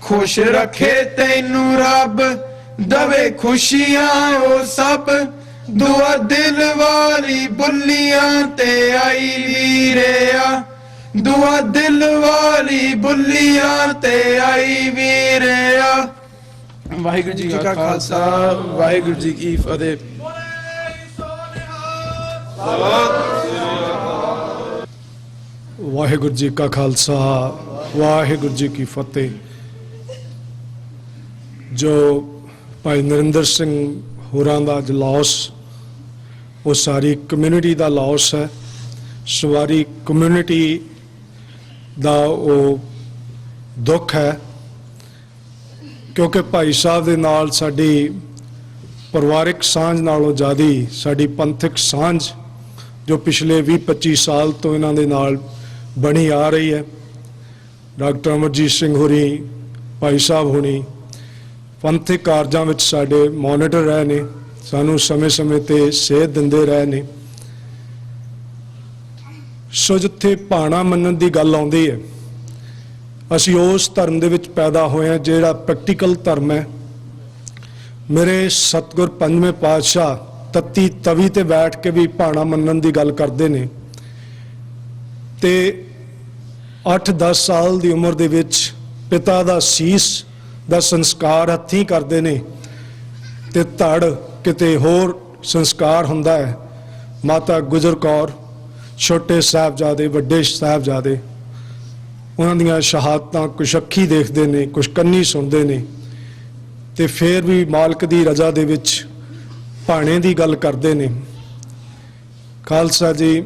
Speaker 14: ਖੁਸ਼ ਰੱਖੇ ਤੈਨੂੰ ਰੱਬ, ਦਵੇ ਖੁਸ਼ੀਆਂ ਉਹ ਸਭ, ਦੁਆ ਦਿਲ ਵਾਲੀ ਬੁੱਲੀਆਂ ਤੇ ਆਈ ਵੀਰਿਆ। ਦੁਆ ਦਿਲ ਵਾਲੀ ਬੁੱਲੀਆਂ ਤੇ ਆਈ ਵੀਰਿਆ। ਵਾਹਿਗੁਰੂ ਜੀ ਕਾ ਖਾਲਸਾ, ਵਾਹਿਗੁਰੂ ਜੀ ਕੀ ਫਤਿਹ।
Speaker 5: ਵਾਹਿਗੁਰੂ ਜੀ ਕਾ ਖਾਲਸਾ, ਵਾਹਿਗੁਰੂ ਜੀ ਕੀ ਫਤਿਹ। ਜੋ ਭਾਈ ਨਰਿੰਦਰ ਸਿੰਘ ਹੋਰਾਂ ਦਾ ਅੱਜ ਲਾਸ, ਉਹ ਸਾਰੀ ਕਮਿਊਨਿਟੀ ਦਾ ਲਾਸ ਹੈ। ਸਵਾਰੀ ਕਮਿਊਨਿਟੀ ਦਾ ਉਹ ਦੁੱਖ ਹੈ, ਕਿਉਂਕਿ ਭਾਈ ਸਾਹਿਬ ਦੇ ਨਾਲ ਸਾਡੀ ਪਰਿਵਾਰਿਕ ਸਾਂਝ ਨਾਲੋਂ ਜ਼ਿਆਦਾ ਸਾਡੀ ਪੰਥਕ ਸਾਂਝ ਜੋ ਪਿਛਲੇ 20-25 ਸਾਲ ਤੋਂ ਇਹਨਾਂ ਦੇ ਨਾਲ ਬਣੀ ਆ ਰਹੀ ਹੈ। ਡਾਕਟਰ ਅਮਰਜੀਤ ਸਿੰਘ ਹੋਰੀ, ਭਾਈ ਸਾਹਿਬ ਹੋਣੀ ਪੰਥਕ ਕਾਰਜਾਂ ਵਿੱਚ ਸਾਡੇ ਮੋਨੀਟਰ ਰਹੇ ਨੇ, ਸਾਨੂੰ ਸਮੇਂ-ਸਮੇਂ ਤੇ ਸੇਧ ਦਿੰਦੇ ਰਹੇ ਨੇ। ਸੋ ਜਿੱਥੇ ਭਾਣਾ ਮੰਨਣ ਦੀ ਗੱਲ ਆਉਂਦੀ ਹੈ,
Speaker 10: ਅਸੀਂ ਉਸ ਧਰਮ ਦੇ ਵਿੱਚ ਪੈਦਾ ਹੋਏ ਹਾਂ ਜਿਹੜਾ ਪ੍ਰੈਕਟੀਕਲ ਧਰਮ ਹੈ। ਮੇਰੇ ਸਤਿਗੁਰ ਪੰਜਵੇਂ ਪਾਤਸ਼ਾਹ ਤੱਤੀ ਤਵੀ ਤੇ ਬੈਠ ਕੇ ਵੀ ਭਾਣਾ ਮੰਨਣ ਦੀ ਗੱਲ ਕਰਦੇ ਨੇ ਤੇ 8-10 ਸਾਲ ਦੀ ਉਮਰ ਦੇ ਵਿੱਚ ਪਿਤਾ ਦਾ ਸੀਸ ਦਾ ਸੰਸਕਾਰ ਹੱਥੀਂ ਕਰਦੇ ਨੇ ਤੇ ਧੜ ਕਿਤੇ ਹੋਰ ਸੰਸਕਾਰ ਹੁੰਦਾ ਹੈ। ਮਾਤਾ ਗੁਜਰ ਕੌਰ, ਛੋਟੇ ਸਾਹਿਬਜ਼ਾਦੇ, ਵੱਡੇ ਸਾਹਿਬਜ਼ਾਦੇ, ਉਹਨਾਂ ਦੀਆਂ ਸ਼ਹਾਦਤਾਂ ਕੁਛ ਅੱਖੀਂ ਦੇਖਦੇ ਨੇ, ਕੁਛ ਕੰਨੀ ਸੁਣਦੇ ਨੇ ਤੇ ਫਿਰ ਵੀ ਮਾਲਕ ਦੀ ਰਜ਼ਾ ਦੇ ਵਿੱਚ ਭਾਣੇ ਦੀ ਗੱਲ ਕਰਦੇ ਨੇ। ਖਾਲਸਾ ਜੀ,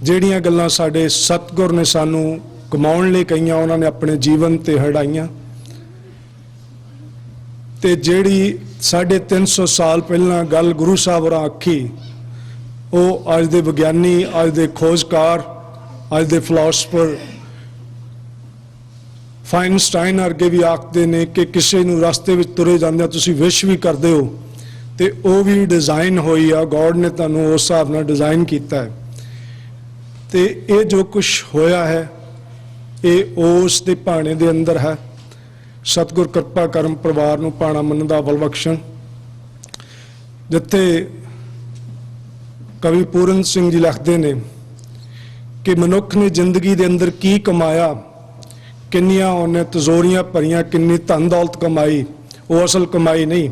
Speaker 10: ਜਿਹੜੀਆਂ ਗੱਲਾਂ ਸਾਡੇ ਸਤਿਗੁਰ ਨੇ ਸਾਨੂੰ ਕਮਾਉਣ ਲਈ ਕਹੀਆਂ, ਉਹਨਾਂ ਨੇ ਆਪਣੇ ਜੀਵਨ ਤੇ ਹੰਢਾਈਆਂ ਤੇ ਜਿਹੜੀ 350 ਸਾਲ ਪਹਿਲਾਂ ਗੱਲ ਗੁਰੂ ਸਾਹਿਬ ਹੋਰਾਂ ਆਖੀ, ਉਹ ਅੱਜ ਦੇ ਵਿਗਿਆਨੀ, ਅੱਜ ਦੇ ਖੋਜਕਾਰ, ਅੱਜ ਦੇ ਫਿਲਾਸਫਰ ਫਾਈਨਸਟਾਈਨ ਵਰਗੇ ਵੀ ਆਖਦੇ ਨੇ ਕਿ ਕਿਸੇ ਨੂੰ ਰਸਤੇ ਵਿੱਚ ਤੁਰੇ ਜਾਂਦੇ ਤੁਸੀਂ ਵਿਸ਼ ਵੀ ਕਰਦੇ ਹੋ ਤੇ ਉਹ ਵੀ ਡਿਜ਼ਾਈਨ ਹੋਈ ਆ, ਗੋਡ ਨੇ ਤੁਹਾਨੂੰ ਉਸ ਹਿਸਾਬ ਨਾਲ ਡਿਜ਼ਾਈਨ ਕੀਤਾ ਹੈ। ਤੇ ਇਹ ਜੋ ਕੁਝ ਹੋਇਆ ਹੈ ਇਹ ਉਸ ਦੇ ਭਾਣੇ ਦੇ ਅੰਦਰ ਹੈ। ਸਤਿਗੁਰ ਕਿਰਪਾ ਕਰਮ ਪਰਿਵਾਰ ਨੂੰ ਭਾਣਾ ਮੰਨਣ ਦਾ ਬਲ ਬਖਸ਼ਣ। ਜਿੱਥੇ ਕਵੀ ਪੂਰਨ ਸਿੰਘ ਜੀ ਲਿਖਦੇ ਨੇ ਕਿ ਮਨੁੱਖ ਨੇ ਜ਼ਿੰਦਗੀ ਦੇ ਅੰਦਰ ਕੀ ਕਮਾਇਆ, ਕਿੰਨੀਆਂ ਉਹਨੇ ਤਜ਼ੋਰੀਆਂ ਭਰੀਆਂ, ਕਿੰਨੀ ਧਨ ਦੌਲਤ ਕਮਾਈ, ਉਹ ਅਸਲ ਕਮਾਈ ਨਹੀਂ।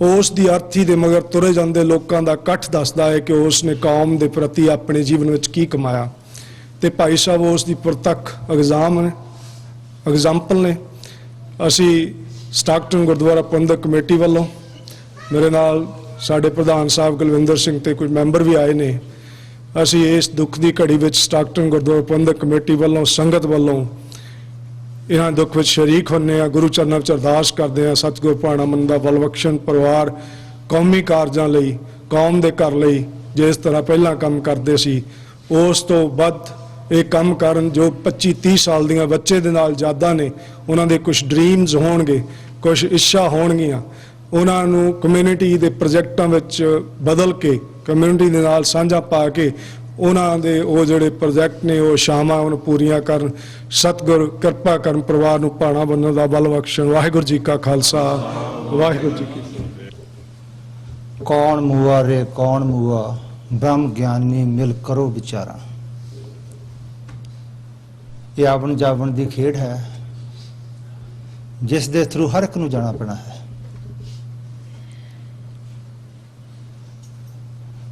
Speaker 10: ਉਸ ਦੀ ਅਰਥੀ ਦੇ ਮਗਰ ਤੁਰੇ ਜਾਂਦੇ ਲੋਕਾਂ ਦਾ ਇਕੱਠ ਦੱਸਦਾ ਹੈ ਕਿ ਉਸ ਨੇ ਕੌਮ ਦੇ ਪ੍ਰਤੀ ਆਪਣੇ ਜੀਵਨ ਵਿੱਚ ਕੀ ਕਮਾਇਆ। ਤੇ ਭਾਈ ਸਾਹਿਬ ਉਸ ਦੀ ਪ੍ਰਤੱਖ ਐਗਜ਼ਾਮਪਲ ਨੇ। ਅਸੀਂ ਸਟਾਕਟਨ ਗੁਰਦੁਆਰਾ ਪ੍ਰਬੰਧਕ ਕਮੇਟੀ ਵੱਲੋਂ, ਮੇਰੇ ਨਾਲ ਸਾਡੇ ਪ੍ਰਧਾਨ ਸਾਹਿਬ ਕੁਲਵਿੰਦਰ ਸਿੰਘ ਤੇ ਕੁਝ ਮੈਂਬਰ ਵੀ ਆਏ ਨੇ, ਅਸੀਂ ਇਸ ਦੁੱਖ ਦੀ ਘੜੀ ਵਿੱਚ ਸਟਾਕਟਨ ਗੁਰਦੁਆਰਾ ਪ੍ਰਬੰਧਕ ਕਮੇਟੀ ਵੱਲੋਂ, ਸੰਗਤ ਵੱਲੋਂ ਇਹਨਾਂ ਦੁੱਖ ਵਿੱਚ ਸ਼ਰੀਕ ਹੁੰਦੇ ਹਾਂ। ਗੁਰੂ ਚਰਨਾਂ ਵਿੱਚ ਅਰਦਾਸ ਕਰਦੇ ਹਾਂ ਸਤਿਗੁਰ ਭਾਣਾ ਮੰਨਣ ਦਾ ਬਲ ਬਖਸ਼ਣ। ਪਰਿਵਾਰ ਕੌਮੀ ਕਾਰਜਾਂ ਲਈ, ਕੌਮ ਦੇ ਘਰ ਲਈ ਜਿਸ ਤਰ੍ਹਾਂ ਪਹਿਲਾਂ ਕੰਮ ਕਰਦੇ ਸੀ ਉਸ ਤੋਂ ਵੱਧ ਇਹ ਕੰਮ ਕਰਨ। ਜੋ 25-30 ਸਾਲ ਦੀਆਂ ਬੱਚੇ ਦੇ ਨਾਲ ਯਾਦਾਂ ਨੇ, ਉਹਨਾਂ ਦੇ ਕੁਝ ਡ੍ਰੀਮਸ ਹੋਣਗੇ, ਕੁਝ ਇੱਛਾ ਹੋਣਗੀਆਂ, ਉਹਨਾਂ ਨੂੰ ਕਮਿਊਨਿਟੀ ਦੇ ਪ੍ਰੋਜੈਕਟਾਂ ਵਿੱਚ ਬਦਲ ਕੇ, ਕਮਿਊਨਿਟੀ ਦੇ ਨਾਲ ਸਾਂਝਾ ਪਾ ਕੇ ਉਹਨਾਂ ਦੇ ਉਹ ਜਿਹੜੇ ਪ੍ਰੋਜੈਕਟ ਨੇ ਉਹ ਸ਼ਾਮਾਂ ਉਹਨੂੰ ਪੂਰੀਆਂ ਕਰਨ। ਸਤਿਗੁਰ ਕਿਰਪਾ ਕਰਨ ਪਰਿਵਾਰ ਨੂੰ ਭਾਣਾ ਮੰਨਣ ਦਾ ਬਲ ਬਖਸ਼ਣ। ਵਾਹਿਗੁਰੂ ਜੀ ਕਾ ਖਾਲਸਾ, ਵਾਹਿਗੁਰੂ ਜੀ ਕੀ ਫਤਿਹ।
Speaker 15: ਕੌਣ ਮੂਆ ਰੇ ਕੌਣ ਮੂਆ, ਬ੍ਰਹਮ ਗਿਆਨੀ ਮਿਲ ਕਰੋ ਵਿਚਾਰਾ। ਇਹ ਆਵਣ ਜਾਵਣ ਦੀ ਖੇਡ ਹੈ ਜਿਸ ਦੇ ਥਰੂ ਹਰ ਇੱਕ ਨੂੰ ਜਾਣਾ ਪੈਣਾ ਹੈ।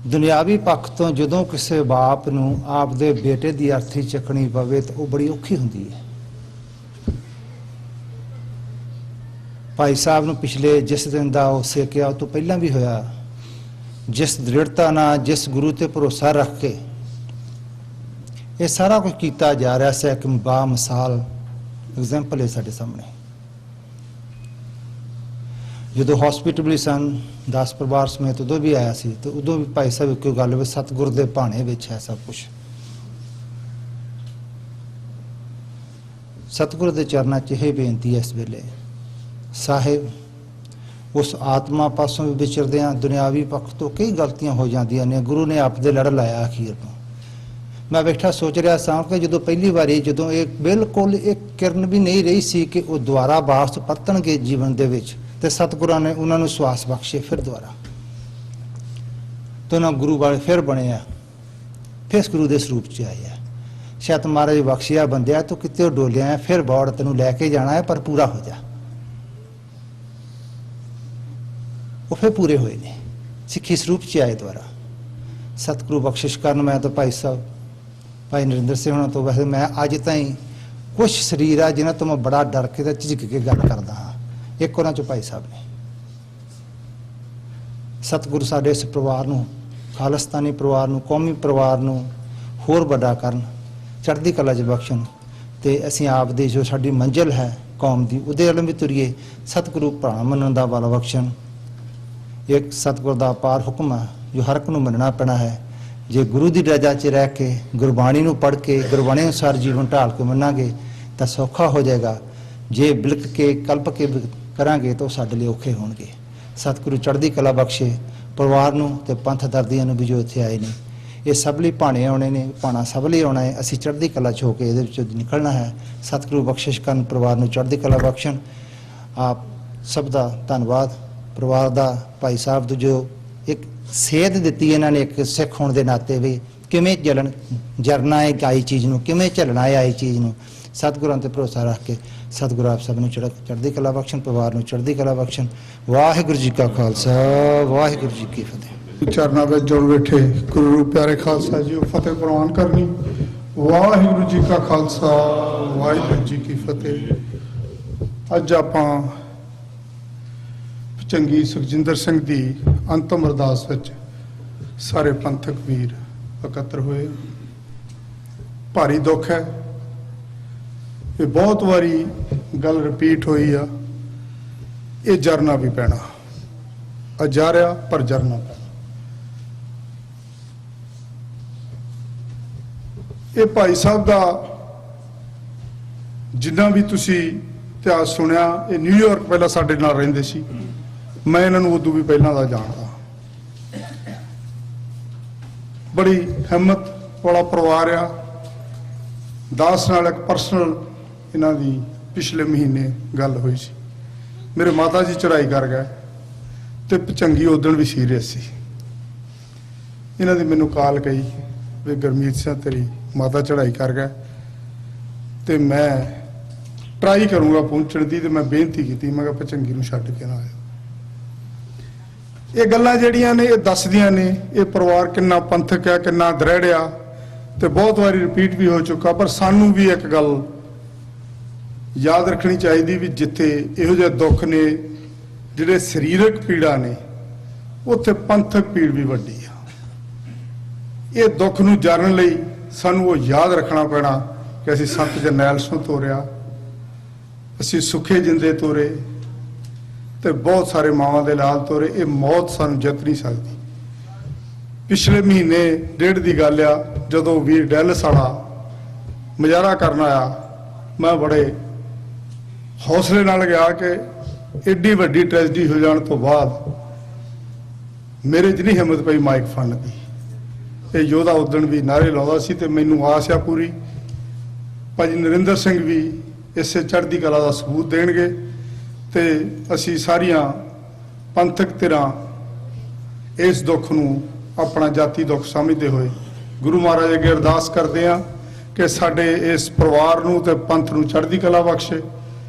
Speaker 15: ਦੁਨਿਆਵੀ ਪੱਖ ਤੋਂ ਜਦੋਂ ਕਿਸੇ ਬਾਪ ਨੂੰ ਆਪਦੇ ਬੇਟੇ ਦੀ ਅਰਥੀ ਚੱਕਣੀ ਪਵੇ ਤਾਂ ਉਹ ਬੜੀ ਔਖੀ ਹੁੰਦੀ ਹੈ। ਭਾਈ ਸਾਹਿਬ ਨੂੰ ਪਿਛਲੇ ਜਿਸ ਦਿਨ ਦਾ ਉਹ ਸੇਕਿਆ ਉਹ ਤੋਂ ਪਹਿਲਾਂ ਵੀ ਹੋਇਆ, ਜਿਸ ਦ੍ਰਿੜਤਾ ਨਾਲ, ਜਿਸ ਗੁਰੂ ਤੇ ਭਰੋਸਾ ਰੱਖ ਕੇ ਇਹ ਸਾਰਾ ਕੁਝ ਕੀਤਾ ਜਾ ਰਿਹਾ ਸੀ। ਇੱਕ ਬਾ ਮਿਸਾਲ ਐਗਜ਼ਾਮਪਲ ਹੈ ਸਾਡੇ ਸਾਹਮਣੇ। ਜਦੋਂ ਹਸਪੀਟਲ ਸਨ 10 ਪਰਿਵਾਰ ਸਮੇਤ ਉਦੋਂ ਵੀ ਆਇਆ ਸੀ ਤੇ ਉਦੋਂ ਵੀ ਭਾਈ ਸਾਹਿਬ ਇੱਕੋ ਗੱਲ ਵਿੱਚ ਸਤਿਗੁਰ ਦੇ ਭਾਣੇ ਵਿੱਚ ਹੈ ਸਭ ਕੁਝ। ਸਤਿਗੁਰ ਦੇ ਚਰਨਾਂ 'ਚ ਇਹ ਬੇਨਤੀ ਹੈ ਇਸ ਵੇਲੇ, ਸਾਹਿਬ ਉਸ ਆਤਮਾ ਪਾਸੋਂ ਵੀ ਵਿਚਰਦੇ ਆ, ਦੁਨਿਆਵੀ ਪੱਖ ਤੋਂ ਕਈ ਗਲਤੀਆਂ ਹੋ ਜਾਂਦੀਆਂ ਨੇ, ਗੁਰੂ ਨੇ ਆਪ ਦੇ ਲੜ ਲਾਇਆ ਅਖੀਰ ਨੂੰ। ਮੈਂ ਬੈਠਾ ਸੋਚ ਰਿਹਾ ਸਾਂ ਕਿ ਜਦੋਂ ਪਹਿਲੀ ਵਾਰੀ ਜਦੋਂ ਇਹ ਬਿਲਕੁਲ ਇੱਕ ਕਿਰਨ ਵੀ ਨਹੀਂ ਰਹੀ ਸੀ ਕਿ ਉਹ ਦੁਬਾਰਾ ਵਾਪਸ ਪਰਤਣਗੇ ਜੀਵਨ ਦੇ ਵਿੱਚ, ਤੇ ਸਤਿਗੁਰਾਂ ਨੇ ਉਹਨਾਂ ਨੂੰ ਸਵਾਸ ਬਖਸ਼ੇ ਫਿਰ ਦੁਬਾਰਾ, ਤੇ ਉਹਨਾਂ ਗੁਰੂ ਵਾਲੇ ਫਿਰ ਬਣੇ ਆ, ਫਿਰ ਗੁਰੂ ਦੇ ਸਰੂਪ 'ਚ ਆਏ ਆ। ਸ਼ਾਇਦ ਮਹਾਰਾਜ ਬਖਸ਼ਿਆ ਬੰਦਿਆ ਤੂੰ ਕਿਤੇ ਡੋਲਿਆ, ਫਿਰ ਬੌੜ ਤੈਨੂੰ ਲੈ ਕੇ ਜਾਣਾ ਹੈ ਪਰ ਪੂਰਾ ਹੋ ਜਾ। ਉਹ ਫਿਰ ਪੂਰੇ ਹੋਏ ਨੇ, ਸਿੱਖੀ ਸਰੂਪ 'ਚ ਆਏ ਦੁਬਾਰਾ। ਸਤਿਗੁਰੂ ਬਖਸ਼ਿਸ਼ ਕਰਨ। ਮੈਂ ਤਾਂ ਭਾਈ ਸਾਹਿਬ ਭਾਈ ਨਰਿੰਦਰ ਸਿੰਘ ਹੋਣਾ ਤੋਂ ਵੈਸੇ ਮੈਂ ਅੱਜ ਤਾਈਂ ਕੁਛ ਸਰੀਰ ਆ ਜਿਨ੍ਹਾਂ ਤੋਂ ਮੈਂ ਬੜਾ ਡਰ ਕੇ ਤੇ ਝਿਜਕ ਕੇ ਗੱਲ ਕਰਦਾ ਹਾਂ। ਇੱਕ ਉਹਨਾਂ 'ਚੋਂ ਭਾਈ ਸਾਹਿਬ ਨੇ। ਸਤਿਗੁਰੂ ਸਾਡੇ ਇਸ ਪਰਿਵਾਰ ਨੂੰ, ਖਾਲਿਸਤਾਨੀ ਪਰਿਵਾਰ ਨੂੰ, ਕੌਮੀ ਪਰਿਵਾਰ ਨੂੰ ਹੋਰ ਵੱਡਾ ਕਰਨ, ਚੜ੍ਹਦੀ ਕਲਾ 'ਚ ਬਖਸ਼ਣ ਤੇ ਅਸੀਂ ਆਪ ਦੀ ਜੋ ਸਾਡੀ ਮੰਜ਼ਿਲ ਹੈ ਕੌਮ ਦੀ ਉਹਦੇ ਵੱਲ ਵੀ ਤੁਰੀਏ। ਸਤਿਗੁਰੂ ਭਾਣਾ ਮੰਨਣ ਦਾ ਬਲ ਬਖਸ਼ਣ। ਇੱਕ ਸਤਿਗੁਰ ਦਾ ਅਪਾਰ ਹੁਕਮ ਹੈ ਜੋ ਹਰ ਇੱਕ ਨੂੰ ਮੰਨਣਾ ਪੈਣਾ ਹੈ। ਜੇ ਗੁਰੂ ਦੀ ਰਜ਼ਾ 'ਚ ਰਹਿ ਕੇ, ਗੁਰਬਾਣੀ ਨੂੰ ਪੜ੍ਹ ਕੇ, ਗੁਰਬਾਣੀ ਅਨੁਸਾਰ ਜੀਵਨ ਢਾਲ ਕੇ ਮੰਨਾਂਗੇ ਤਾਂ ਸੌਖਾ ਹੋ ਜਾਏਗਾ। ਜੇ ਬਿਲਕ ਕੇ ਕਲਪ ਕੇ ਕਰਾਂਗੇ ਤਾਂ ਉਹ ਸਾਡੇ ਲਈ ਔਖੇ ਹੋਣਗੇ। ਸਤਿਗੁਰੂ ਚੜ੍ਹਦੀ ਕਲਾ ਬਖਸ਼ੇ ਪਰਿਵਾਰ ਨੂੰ ਤੇ ਪੰਥ ਦਰਦੀਆਂ ਨੂੰ ਵੀ ਜੋ ਇੱਥੇ ਆਏ ਨੇ। ਇਹ ਸਭ ਲਈ ਭਾਣੇ ਆਉਣੇ ਨੇ, ਭਾਣਾ ਸਭ ਲਈ ਆਉਣਾ ਹੈ। ਅਸੀਂ ਚੜ੍ਹਦੀ ਕਲਾ 'ਚ ਹੋ ਕੇ ਇਹਦੇ ਵਿੱਚੋਂ ਨਿਕਲਣਾ ਹੈ। ਸਤਿਗੁਰੂ ਬਖਸ਼ਿਸ਼ ਕਰਨ, ਪਰਿਵਾਰ ਨੂੰ ਚੜ੍ਹਦੀ ਕਲਾ ਬਖਸ਼ਣ। ਆਪ ਸਭ ਦਾ ਧੰਨਵਾਦ। ਪਰਿਵਾਰ ਦਾ, ਭਾਈ ਸਾਹਿਬ ਤੋਂ ਜੋ ਇੱਕ ਸੇਧ ਦਿੱਤੀ ਇਹਨਾਂ ਨੇ ਇੱਕ ਸਿੱਖ ਹੋਣ ਦੇ ਨਾਤੇ ਵੀ ਕਿਵੇਂ ਜਰਨਾ ਹੈ ਆਈ ਚੀਜ਼ ਨੂੰ, ਕਿਵੇਂ ਝੱਲਣਾ ਹੈ ਆਈ ਚੀਜ਼ ਨੂੰ, ਸਤਿਗੁਰਾਂ ਤੇ ਭਰੋਸਾ ਰੱਖ ਕੇ ਸਤਿਗੁਰੂ ਆਪ ਸਭ ਨੂੰ ਚੜ੍ਹਦੀ ਕਲਾ ਬਖਸ਼ਣ, ਪਰਿਵਾਰ ਨੂੰ ਚੜ੍ਹਦੀ ਕਲਾ ਬਖਸ਼ਣ। ਵਾਹਿਗੁਰੂ ਜੀ ਕਾ ਖਾਲਸਾ, ਵਾਹਿਗੁਰੂ ਜੀ ਕੀ ਫਤਿਹ।
Speaker 12: ਚਰਨਾਂ ਵਿੱਚ ਜੁੜ ਬੈਠੇ ਗੁਰੂ ਪਿਆਰੇ ਖਾਲਸਾ ਜੀ, ਫਤਿਹ ਪ੍ਰਵਾਨ ਕਰਨੀ। ਵਾਹਿਗੁਰੂ ਜੀ ਕਾ ਖਾਲਸਾ, ਵਾਹਿਗੁਰੂ ਜੀ ਕੀ ਫਤਿਹ। ਅੱਜ ਆਪਾਂ ਚੰਗੀ ਸੁਖਜਿੰਦਰ ਸਿੰਘ ਦੀ ਅੰਤਮ ਅਰਦਾਸ ਵਿੱਚ ਸਾਰੇ ਪੰਥਕ ਵੀਰ ਇਕੱਤਰ ਹੋਏ। ਭਾਰੀ ਦੁੱਖ ਹੈ, ਇਹ ਬਹੁਤ ਵਾਰੀ ਗੱਲ ਰਿਪੀਟ ਹੋਈ ਆ, ਇਹ ਜਰਨਾ ਵੀ ਪੈਣਾ, ਅਜਾਰਿਆ ਪਰ ਜਰਨਾ ਪੈਣਾ। ਇਹ ਭਾਈ ਸਾਹਿਬ ਦਾ ਜਿੰਨਾ ਵੀ ਤੁਸੀਂ ਇਤਿਹਾਸ ਸੁਣਿਆ, ਇਹ ਨਿਊਯਾਰਕ ਪਹਿਲਾਂ ਸਾਡੇ ਨਾਲ ਰਹਿੰਦੇ ਸੀ, ਮੈਂ ਇਹਨਾਂ ਨੂੰ ਉਦੋਂ ਵੀ ਪਹਿਲਾਂ ਦਾ ਜਾਣਦਾ। ਬੜੀ ਹਿੰਮਤ ਵਾਲਾ ਪਰਿਵਾਰ ਆ। ਦਾਸ ਨਾਲ ਇੱਕ ਪਰਸਨਲ ਇਹਨਾਂ ਦੀ ਪਿਛਲੇ ਮਹੀਨੇ ਗੱਲ ਹੋਈ ਸੀ। ਮੇਰੇ ਮਾਤਾ ਜੀ ਚੜ੍ਹਾਈ ਕਰ ਗਏ ਤੇ ਚੰਗੀ ਉਦਣ ਵੀ ਸੀਰੀਅਸ ਸੀ। ਇਹਨਾਂ ਦੀ ਮੈਨੂੰ ਕਾਲ ਕਹੀ ਵੀ ਗੁਰਮੀਤ ਸਿੰਘ ਤੇਰੀ ਮਾਤਾ ਚੜ੍ਹਾਈ ਕਰ ਗਏ ਤੇ ਮੈਂ ਟਰਾਈ ਕਰੂੰਗਾ ਪਹੁੰਚਣ ਦੀ। ਤੇ ਮੈਂ ਬੇਨਤੀ ਕੀਤੀ, ਮੈਂ ਕਿਹਾ ਚੰਗੀ ਨੂੰ ਛੱਡ ਕੇ ਨਾ ਆਇਓ। ਇਹ ਗੱਲਾਂ ਜਿਹੜੀਆਂ ਨੇ ਇਹ ਦੱਸਦੀਆਂ ਨੇ ਇਹ ਪਰਿਵਾਰ ਕਿੰਨਾ ਪੰਥਕ ਆ, ਕਿੰਨਾ ਦ੍ਰਿੜ ਆ, ਤੇ ਬਹੁਤ ਵਾਰੀ ਰਿਪੀਟ ਵੀ ਹੋ ਚੁੱਕਾ। ਪਰ ਸਾਨੂੰ ਵੀ ਇੱਕ ਗੱਲ ਯਾਦ ਰੱਖਣੀ ਚਾਹੀਦੀ ਵੀ ਜਿੱਥੇ ਇਹੋ ਜਿਹੇ ਦੁੱਖ ਨੇ, ਜਿਹੜੇ ਸਰੀਰਕ ਪੀੜਾ ਨੇ, ਉੱਥੇ ਪੰਥਕ ਪੀੜ ਵੀ ਵੱਡੀ ਆ। ਇਹ ਦੁੱਖ ਨੂੰ ਜਾਣਨ ਲਈ ਸਾਨੂੰ ਉਹ ਯਾਦ ਰੱਖਣਾ ਪੈਣਾ ਕਿ ਅਸੀਂ ਸੰਤ ਜਰਨੈਲ ਸਿੰਘ ਤੋਰਿਆ, ਅਸੀਂ ਸੁੱਖੇ ਜਿੰਦੇ ਤੋਰੇ, ਤੇ ਬਹੁਤ ਸਾਰੇ ਮਾਵਾਂ ਦੇ ਲਾਲ ਤੋਰੇ। ਇਹ ਮੌਤ ਸਾਨੂੰ ਜਿੱਤ ਨਹੀਂ ਸਕਦੀ। ਪਿਛਲੇ ਮਹੀਨੇ ਡੇਢ ਦੀ ਗੱਲ ਆ, ਜਦੋਂ ਵੀਰ ਡੈਲਸ ਵਾਲਾ ਮੁਜ਼ਾਹਰਾ ਕਰਨ ਆਇਆ, ਮੈਂ ਬੜੇ ਹੌਸਲੇ ਨਾਲ ਗਿਆ ਕਿ ਐਡੀ ਵੱਡੀ ਟ੍ਰੈਜਡੀ ਹੋ ਜਾਣ ਤੋਂ ਬਾਅਦ ਮੇਰੇ 'ਚ ਨਹੀਂ ਹਿੰਮਤ ਪਈ ਮਾਈਕ ਫੜਨ ਦੀ। ਇਹ ਯੋਧਾ ਉਦਣ ਵੀ ਨਾਰੇ ਲਾਉਂਦਾ ਸੀ ਤੇ ਮੈਨੂੰ ਆਸ ਆ ਪੂਰੀ ਭਾਜੀ ਨਰਿੰਦਰ ਸਿੰਘ ਵੀ ਇਸੇ ਚੜ੍ਹਦੀ ਕਲਾ ਦਾ ਸਬੂਤ ਦੇਣਗੇ ਤੇ ਅਸੀਂ ਸਾਰੀਆਂ ਪੰਥਕ ਧਿਰਾਂ ਇਸ ਦੁੱਖ ਨੂੰ ਆਪਣਾ ਜਾਤੀ ਦੁੱਖ ਸਮਝਦੇ ਹੋਏ ਗੁਰੂ ਮਹਾਰਾਜ ਅੱਗੇ ਅਰਦਾਸ ਕਰਦੇ ਹਾਂ ਕਿ ਸਾਡੇ ਇਸ ਪਰਿਵਾਰ ਨੂੰ ਤੇ ਪੰਥ ਨੂੰ ਚੜ੍ਹਦੀ ਕਲਾ ਬਖਸ਼ੇ।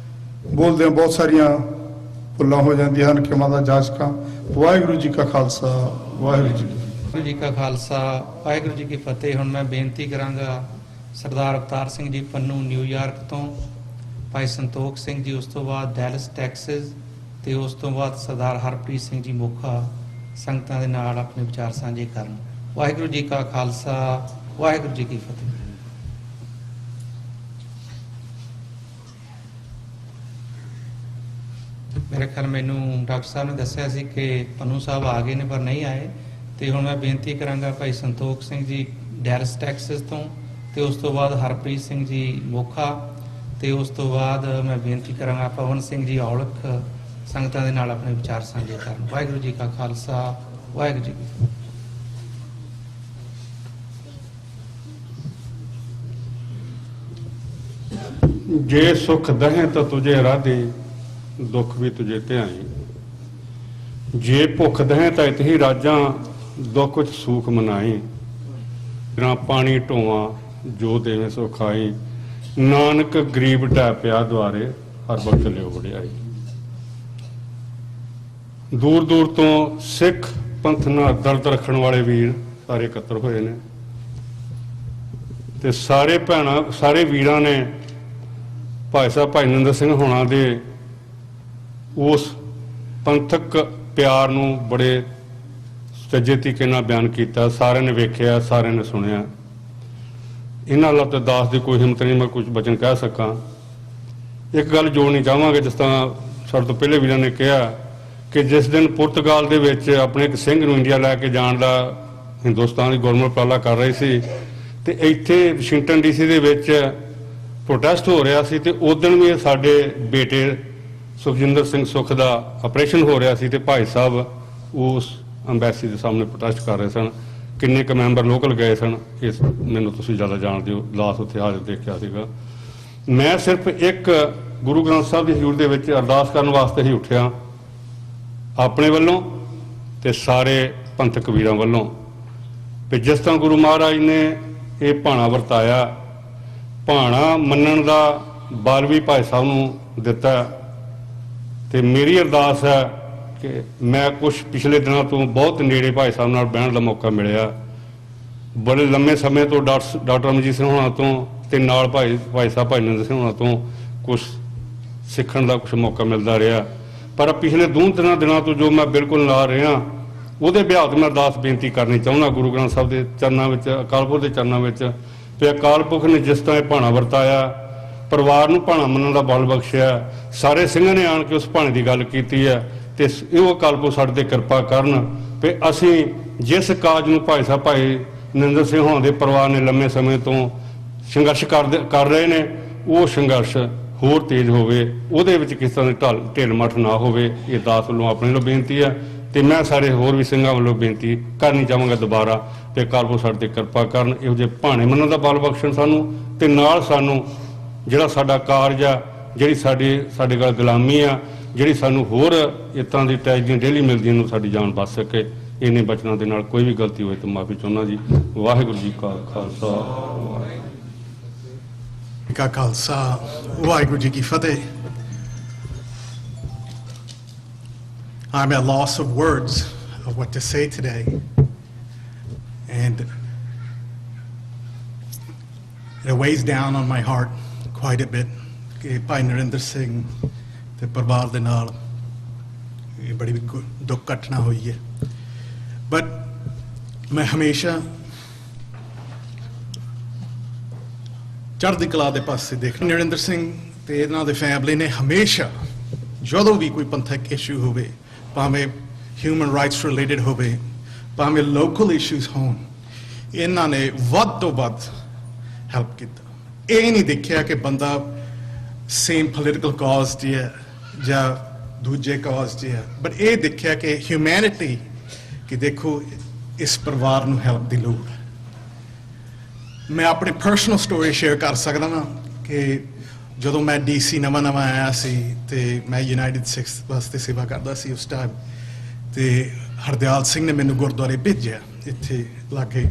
Speaker 12: ਬੋਲਦੇ ਬਹੁਤ ਸਾਰੀਆਂ ਭੁੱਲਾਂ ਹੋ ਜਾਂਦੀਆਂ ਹਨ, ਖਿਮਾ ਦਾ ਜਾਚਕਾਂ। ਵਾਹਿਗੁਰੂ ਜੀ ਕਾ ਖਾਲਸਾ, ਵਾਹਿਗੁਰੂ ਜੀ ਕੀ ਫਤਿਹ।
Speaker 2: ਵਾਹਿਗੁਰੂ ਜੀ ਕਾ ਖਾਲਸਾ, ਵਾਹਿਗੁਰੂ ਜੀ ਕੀ ਫਤਿਹ। ਹੁਣ ਮੈਂ ਬੇਨਤੀ ਕਰਾਂਗਾ ਸਰਦਾਰ ਅਵਤਾਰ ਸਿੰਘ ਜੀ ਪੰਨੂ ਨਿਊਯਾਰਕ ਤੋਂ, ਭਾਈ ਸੰਤੋਖ ਸਿੰਘ ਜੀ, ਉਸ ਤੋਂ ਬਾਅਦ ਡੈਲਸ ਟੈਕਸਸ, ਤੇ ਉਸ ਤੋਂ ਬਾਅਦ ਸਰਦਾਰ ਹਰਪ੍ਰੀਤ ਸਿੰਘ ਜੀ ਮੋਖਾ ਸੰਗਤਾਂ ਦੇ ਨਾਲ ਆਪਣੇ ਵਿਚਾਰ ਸਾਂਝੇ ਕਰਨ। ਵਾਹਿਗੁਰੂ ਜੀ ਕਾ ਖਾਲਸਾ, ਵਾਹਿਗੁਰੂ ਜੀ ਕੀ ਫਤਿਹ। ਮੇਰੇ ਖਿਆਲ ਮੈਨੂੰ ਡਾਕਟਰ ਸਾਹਿਬ ਨੇ ਦੱਸਿਆ ਸੀ ਕਿ ਪੰਨੂ ਸਾਹਿਬ ਆ ਗਏ ਨੇ ਪਰ ਨਹੀਂ ਆਏ, ਤੇ ਹੁਣ ਮੈਂ ਬੇਨਤੀ ਕਰਾਂਗਾ ਭਾਈ ਸੰਤੋਖ ਸਿੰਘ ਜੀ ਡੈਲਸ ਟੈਕਸਸ ਤੋਂ, ਤੇ ਉਸ ਤੋਂ ਬਾਅਦ ਹਰਪ੍ਰੀਤ ਸਿੰਘ ਜੀ ਮੋਖਾ, ਤੇ ਉਸ ਤੋਂ ਬਾਅਦ ਮੈਂ ਬੇਨਤੀ ਕਰਾਂਗਾ ਪਵਨ ਸਿੰਘ ਜੀ ਔਲਖ ਸੰਗਤਾਂ ਦੇ ਨਾਲ ਆਪਣੇ ਵਿਚਾਰ ਸਾਂਝੇ ਕਰਨ। ਵਾਹਿਗੁਰੂ ਜੀ ਕਾ ਖਾਲਸਾ, ਵਾਹਿਗੁਰੂ ਜੀ ਕੀ ਫਤਿਹ।
Speaker 5: ਜੇ ਸੁਖ ਦਹੇ ਤਾਂ ਤੁਝੇ ਰਾਧੇ, ਦੁੱਖ ਵੀ ਤੁਝੇ ਧਿਆਈ। ਜੇ ਭੁੱਖ ਦਹੇ ਤਾਂ ਇਤਹੀ ਰਾਜਾਂ, ਦੁੱਖ ਵਿੱਚ ਸੂਖ ਮਨਾਈ। ਨਾ ਪਾਣੀ ਢੋਵਾਂ ਜੋ ਦੇਵੇਂ ਸੋ ਖਾਈ, ਨਾਨਕ ਗਰੀਬ ਢਹਿ ਪਿਆ ਦੁਆਰੇ, ਹਰ ਵਕਤ ਲਿਓ ਵਡਿਆਈ। ਦੂਰ ਦੂਰ ਤੋਂ ਸਿੱਖ ਪੰਥ ਨਾਲ ਦਰਦ ਰੱਖਣ ਵਾਲੇ ਵੀਰ ਸਾਰੇ ਇਕੱਤਰ ਹੋਏ ਨੇ, ਤੇ ਸਾਰੇ ਭੈਣਾਂ ਸਾਰੇ ਵੀਰਾਂ ਨੇ ਭਾਈ ਸਾਹਿਬ ਭਾਈ ਨਰਿੰਦਰ ਸਿੰਘ ਹੋਣਾ ਦੇ ਉਸ ਪੰਥਕ ਪਿਆਰ ਨੂੰ ਬੜੇ ਸੱਜੇ ਤਰੀਕੇ ਨਾਲ ਬਿਆਨ ਕੀਤਾ। ਸਾਰਿਆਂ ਨੇ ਵੇਖਿਆ, ਸਾਰਿਆਂ ਨੇ ਸੁਣਿਆ। ਇਹਨਾਂ ਨਾਲ ਤਾਂ ਦਾਸ ਦੀ ਕੋਈ ਹਿੰਮਤ ਨਹੀਂ ਮੈਂ ਕੁਝ ਬਚਨ ਕਹਿ ਸਕਾਂ। ਇੱਕ ਗੱਲ ਜੋੜਨੀ ਚਾਹਾਂਗੇ, ਜਿਸ ਤਰ੍ਹਾਂ ਸਾਡੇ ਤੋਂ ਪਹਿਲੇ ਵੀਰਾਂ ਨੇ ਕਿਹਾ ਕਿ ਜਿਸ ਦਿਨ ਪੁਰਤਗਾਲ ਦੇ ਵਿੱਚ ਆਪਣੇ ਇੱਕ ਸਿੰਘ ਨੂੰ ਇੰਡੀਆ ਲੈ ਕੇ ਜਾਣ ਦਾ ਹਿੰਦੁਸਤਾਨ ਦੀ ਗੌਰਮੈਂਟ ਉਪਰਾਲਾ ਕਰ ਰਹੀ ਸੀ, ਤੇ ਇੱਥੇ ਵਾਸ਼ਿੰਗਟਨ DC ਦੇ ਵਿੱਚ ਪ੍ਰੋਟੈਸਟ ਹੋ ਰਿਹਾ ਸੀ, ਤੇ ਉਦਣ ਵੀ ਸਾਡੇ ਬੇਟੇ ਸੁਖਜਿੰਦਰ ਸਿੰਘ ਸੁੱਖ ਦਾ ਆਪਰੇਸ਼ਨ ਹੋ ਰਿਹਾ ਸੀ, ਤੇ ਭਾਈ ਸਾਹਿਬ ਉਸ ਅੰਬੈਸੀ ਦੇ ਸਾਹਮਣੇ ਪ੍ਰੋਟੈਸਟ ਕਰ ਰਹੇ ਸਨ ਕਿੰਨੇ ਕੁ ਮੈਂਬਰ ਲੋਕਲ ਗਏ ਸਨ ਇਸ ਮੈਨੂੰ ਤੁਸੀਂ ਜ਼ਿਆਦਾ ਜਾਣਦੇ ਹੋ, ਲਾਸ ਉੱਥੇ ਹਾਜ਼ਰ ਦੇਖਿਆ ਸੀਗਾ। ਮੈਂ ਸਿਰਫ ਇੱਕ ਗੁਰੂ ਗ੍ਰੰਥ ਸਾਹਿਬ ਦੀ ਹਜ਼ੂਰ ਦੇ ਵਿੱਚ ਅਰਦਾਸ ਕਰਨ ਵਾਸਤੇ ਹੀ ਉੱਠਿਆ ਆਪਣੇ ਵੱਲੋਂ ਤੇ ਸਾਰੇ ਪੰਥਕ ਵੀਰਾਂ ਵੱਲੋਂ, ਵੀ ਜਿਸ ਤਰ੍ਹਾਂ ਗੁਰੂ ਮਹਾਰਾਜ ਨੇ ਇਹ ਭਾਣਾ ਵਰਤਾਇਆ, ਭਾਣਾ ਮੰਨਣ ਦਾ ਬਲ ਵੀ ਭਾਈ ਸਾਹਿਬ ਨੂੰ ਦਿੱਤਾ। ਤੇ ਮੇਰੀ ਅਰਦਾਸ ਹੈ ਕਿ ਮੈਂ ਕੁਝ ਪਿਛਲੇ ਦਿਨਾਂ ਤੋਂ ਬਹੁਤ ਨੇੜੇ ਭਾਈ ਸਾਹਿਬ ਨਾਲ ਬਹਿਣ ਦਾ ਮੌਕਾ ਮਿਲਿਆ, ਬੜੇ ਲੰਮੇ ਸਮੇਂ ਤੋਂ ਡਾਕਟਰ ਅਮਰਜੀਤ ਸਿੰਘ ਹੋਣਾ ਤੋਂ ਤੇ ਨਾਲ ਭਾਈ ਸਾਹਿਬ ਭਾਈ ਨਰਿੰਦਰ ਸਿੰਘ ਹੋਣਾ ਤੋਂ ਕੁਝ ਸਿੱਖਣ ਦਾ ਕੁਝ ਮੌਕਾ ਮਿਲਦਾ ਰਿਹਾ। ਪਰ ਪਿਛਲੇ 2-3 ਦਿਨਾਂ ਤੋਂ ਜੋ ਮੈਂ ਬਿਲਕੁਲ ਨਾਲ ਰਿਹਾ, ਉਹਦੇ ਬਿਹਾਰ ਤੇ ਮੈਂ ਅਰਦਾਸ ਬੇਨਤੀ ਕਰਨੀ ਚਾਹੁੰਦਾ ਗੁਰੂ ਗ੍ਰੰਥ ਸਾਹਿਬ ਦੇ ਚਰਨਾਂ ਵਿੱਚ, ਅਕਾਲ ਪੁਰਖ ਦੇ ਚਰਨਾਂ ਵਿੱਚ, ਤੇ ਅਕਾਲ ਪੁਰਖ ਨੇ ਜਿਸ ਤਰ੍ਹਾਂ ਇਹ ਭਾਣਾ ਵਰਤਾਇਆ, ਪਰਿਵਾਰ ਨੂੰ ਭਾਣਾ ਮੰਨਣ ਦਾ ਬਲ ਬਖਸ਼ਿਆ, ਸਾਰੇ ਸਿੰਘਾਂ ਨੇ ਆਣ ਕੇ ਉਸ ਭਾਣੇ ਦੀ ਗੱਲ ਕੀਤੀ ਹੈ, ਤੇ ਇਹ ਅਕਾਲ ਪੁਰਖ ਸਾਡੇ ਤੇ ਕਿਰਪਾ ਕਰਨ ਵੀ ਅਸੀਂ ਜਿਸ ਕਾਜ ਨੂੰ ਭਾਈ ਸਾਹਿਬ ਭਾਈ ਨਰਿੰਦਰ ਸਿੰਘ ਹੋਣਾ ਦੇ ਪਰਿਵਾਰ ਨੇ ਲੰਮੇ ਸਮੇਂ ਤੋਂ ਸੰਘਰਸ਼ ਕਰ ਰਹੇ ਨੇ, ਉਹ ਸੰਘਰਸ਼ ਹੋਰ ਤੇਜ਼ ਹੋਵੇ, ਉਹਦੇ ਵਿੱਚ ਕਿਸੇ ਤਰ੍ਹਾਂ ਦੀ ਢਿੱਲ ਮੱਠ ਨਾ ਹੋਵੇ। ਇਹ ਦਾਸ ਵੱਲੋਂ ਆਪਣੇ ਵੱਲੋਂ ਬੇਨਤੀ ਹੈ, ਤੇ ਮੈਂ ਸਾਰੇ ਹੋਰ ਵੀ ਸਿੰਘਾਂ ਵੱਲੋਂ ਬੇਨਤੀ ਕਰਨੀ ਚਾਹਾਂਗਾ ਦੁਬਾਰਾ, ਤੇ ਅਕਾਲ ਪੁਰਖ ਸਾਡੇ ਤੇ ਕਿਰਪਾ ਕਰਨ, ਇਹੋ ਜਿਹੇ ਭਾਣੇ ਮੰਨਣ ਦਾ ਬਲ ਬਖਸ਼ਣ ਸਾਨੂੰ, ਤੇ ਨਾਲ ਸਾਨੂੰ ਜਿਹੜਾ ਸਾਡਾ ਕਾਰਜ ਆ, ਜਿਹੜੀ ਸਾਡੇ ਕੋਲ ਗੁਲਾਮੀ ਆ, ਜਿਹੜੀ ਸਾਨੂੰ ਹੋਰ ਇਸ ਤਰ੍ਹਾਂ ਦੀ ਟ੍ਰੈਜਡੀਆਂ ਡੇਲੀ ਮਿਲਦੀਆਂ ਨੂੰ ਸਾਡੀ ਜਾਨ ਬਚ ਸਕੇ। ਇਹਨੇ ਬਚਨਾਂ ਦੇ ਨਾਲ ਕੋਈ ਵੀ ਗਲਤੀ ਹੋਏ ਤਾਂ ਮਾਫੀ ਚਾਹੁੰਦਾ ਜੀ। ਵਾਹਿਗੁਰੂ ਜੀ ਕਾ ਖਾਲਸਾ,
Speaker 12: ਵਾਹਿਗੁਰੂ ਜੀ ਕੀ ਫਤਿਹ। I'm at loss of words of what to say today, and it weighs down on my heart quite a bit ਕਿ ਭਾਈ ਨਰਿੰਦਰ ਸਿੰਘ ਤੇ ਪਰਿਵਾਰ ਦੇ ਨਾਲ ਇਹ ਬੜੀ ਦੁੱਖ ਘਟਨਾ ਹੋਈ ਹੈ। ਬਟ ਮੈਂ ਹਮੇਸ਼ਾ ਚੜ੍ਹਦੀ ਕਲਾ ਦੇ ਪਾਸੇ ਦੇਖ, ਨਰਿੰਦਰ ਸਿੰਘ ਤੇ ਇਹਨਾਂ ਦੇ ਫੈਮਿਲੀ ਨੇ ਹਮੇਸ਼ਾ ਜਦੋਂ ਵੀ ਕੋਈ ਪੰਥਕ ਇਸ਼ੂ ਹੋਵੇ, ਭਾਵੇਂ ਹਿਊਮਨ ਰਾਈਟਸ ਰਿਲੇਟਡ ਹੋਵੇ, ਭਾਵੇਂ ਲੋਕਲ ਇਸ਼ੂਜ਼ ਹੋਣ, ਇਹਨਾਂ ਨੇ ਵੱਧ ਤੋਂ ਵੱਧ ਹੈਲਪ ਕੀਤਾ। ਇਹ ਨਹੀਂ ਦੇਖਿਆ ਕਿ ਬੰਦਾ ਸੇਮ ਪੋਲੀਟੀਕਲ ਕਾਜ਼ 'ਚ ਹੈ ਜਾਂ ਦੂਜੇ ਕਾਜ਼ 'ਚ ਹੈ, ਬਟ ਇਹ ਦੇਖਿਆ ਕਿ ਹਿਊਮੈਨਿਟੀ, ਕਿ ਦੇਖੋ ਇਸ ਪਰਿਵਾਰ ਨੂੰ ਹੈਲਪ ਦੀ ਲੋੜ ਹੈ। ਮੈਂ ਆਪਣੀ ਪਰਸਨਲ ਸਟੋਰੀ ਸ਼ੇਅਰ ਕਰ ਸਕਦਾ ਹਾਂ ਕਿ ਜਦੋਂ ਮੈਂ DC ਨਵਾਂ ਆਇਆ ਸੀ ਤੇ ਮੈਂ ਯੂਨਾਈਟਿਡ ਸਿੱਖਸ ਵਾਸਤੇ ਸੇਵਾ ਕਰਦਾ ਸੀ ਉਸ ਟਾਈਮ, ਤੇ ਹਰਦਿਆਲ ਸਿੰਘ ਨੇ ਮੈਨੂੰ ਗੁਰਦੁਆਰੇ ਭੇਜਿਆ ਇੱਥੇ ਲਾਗੇ,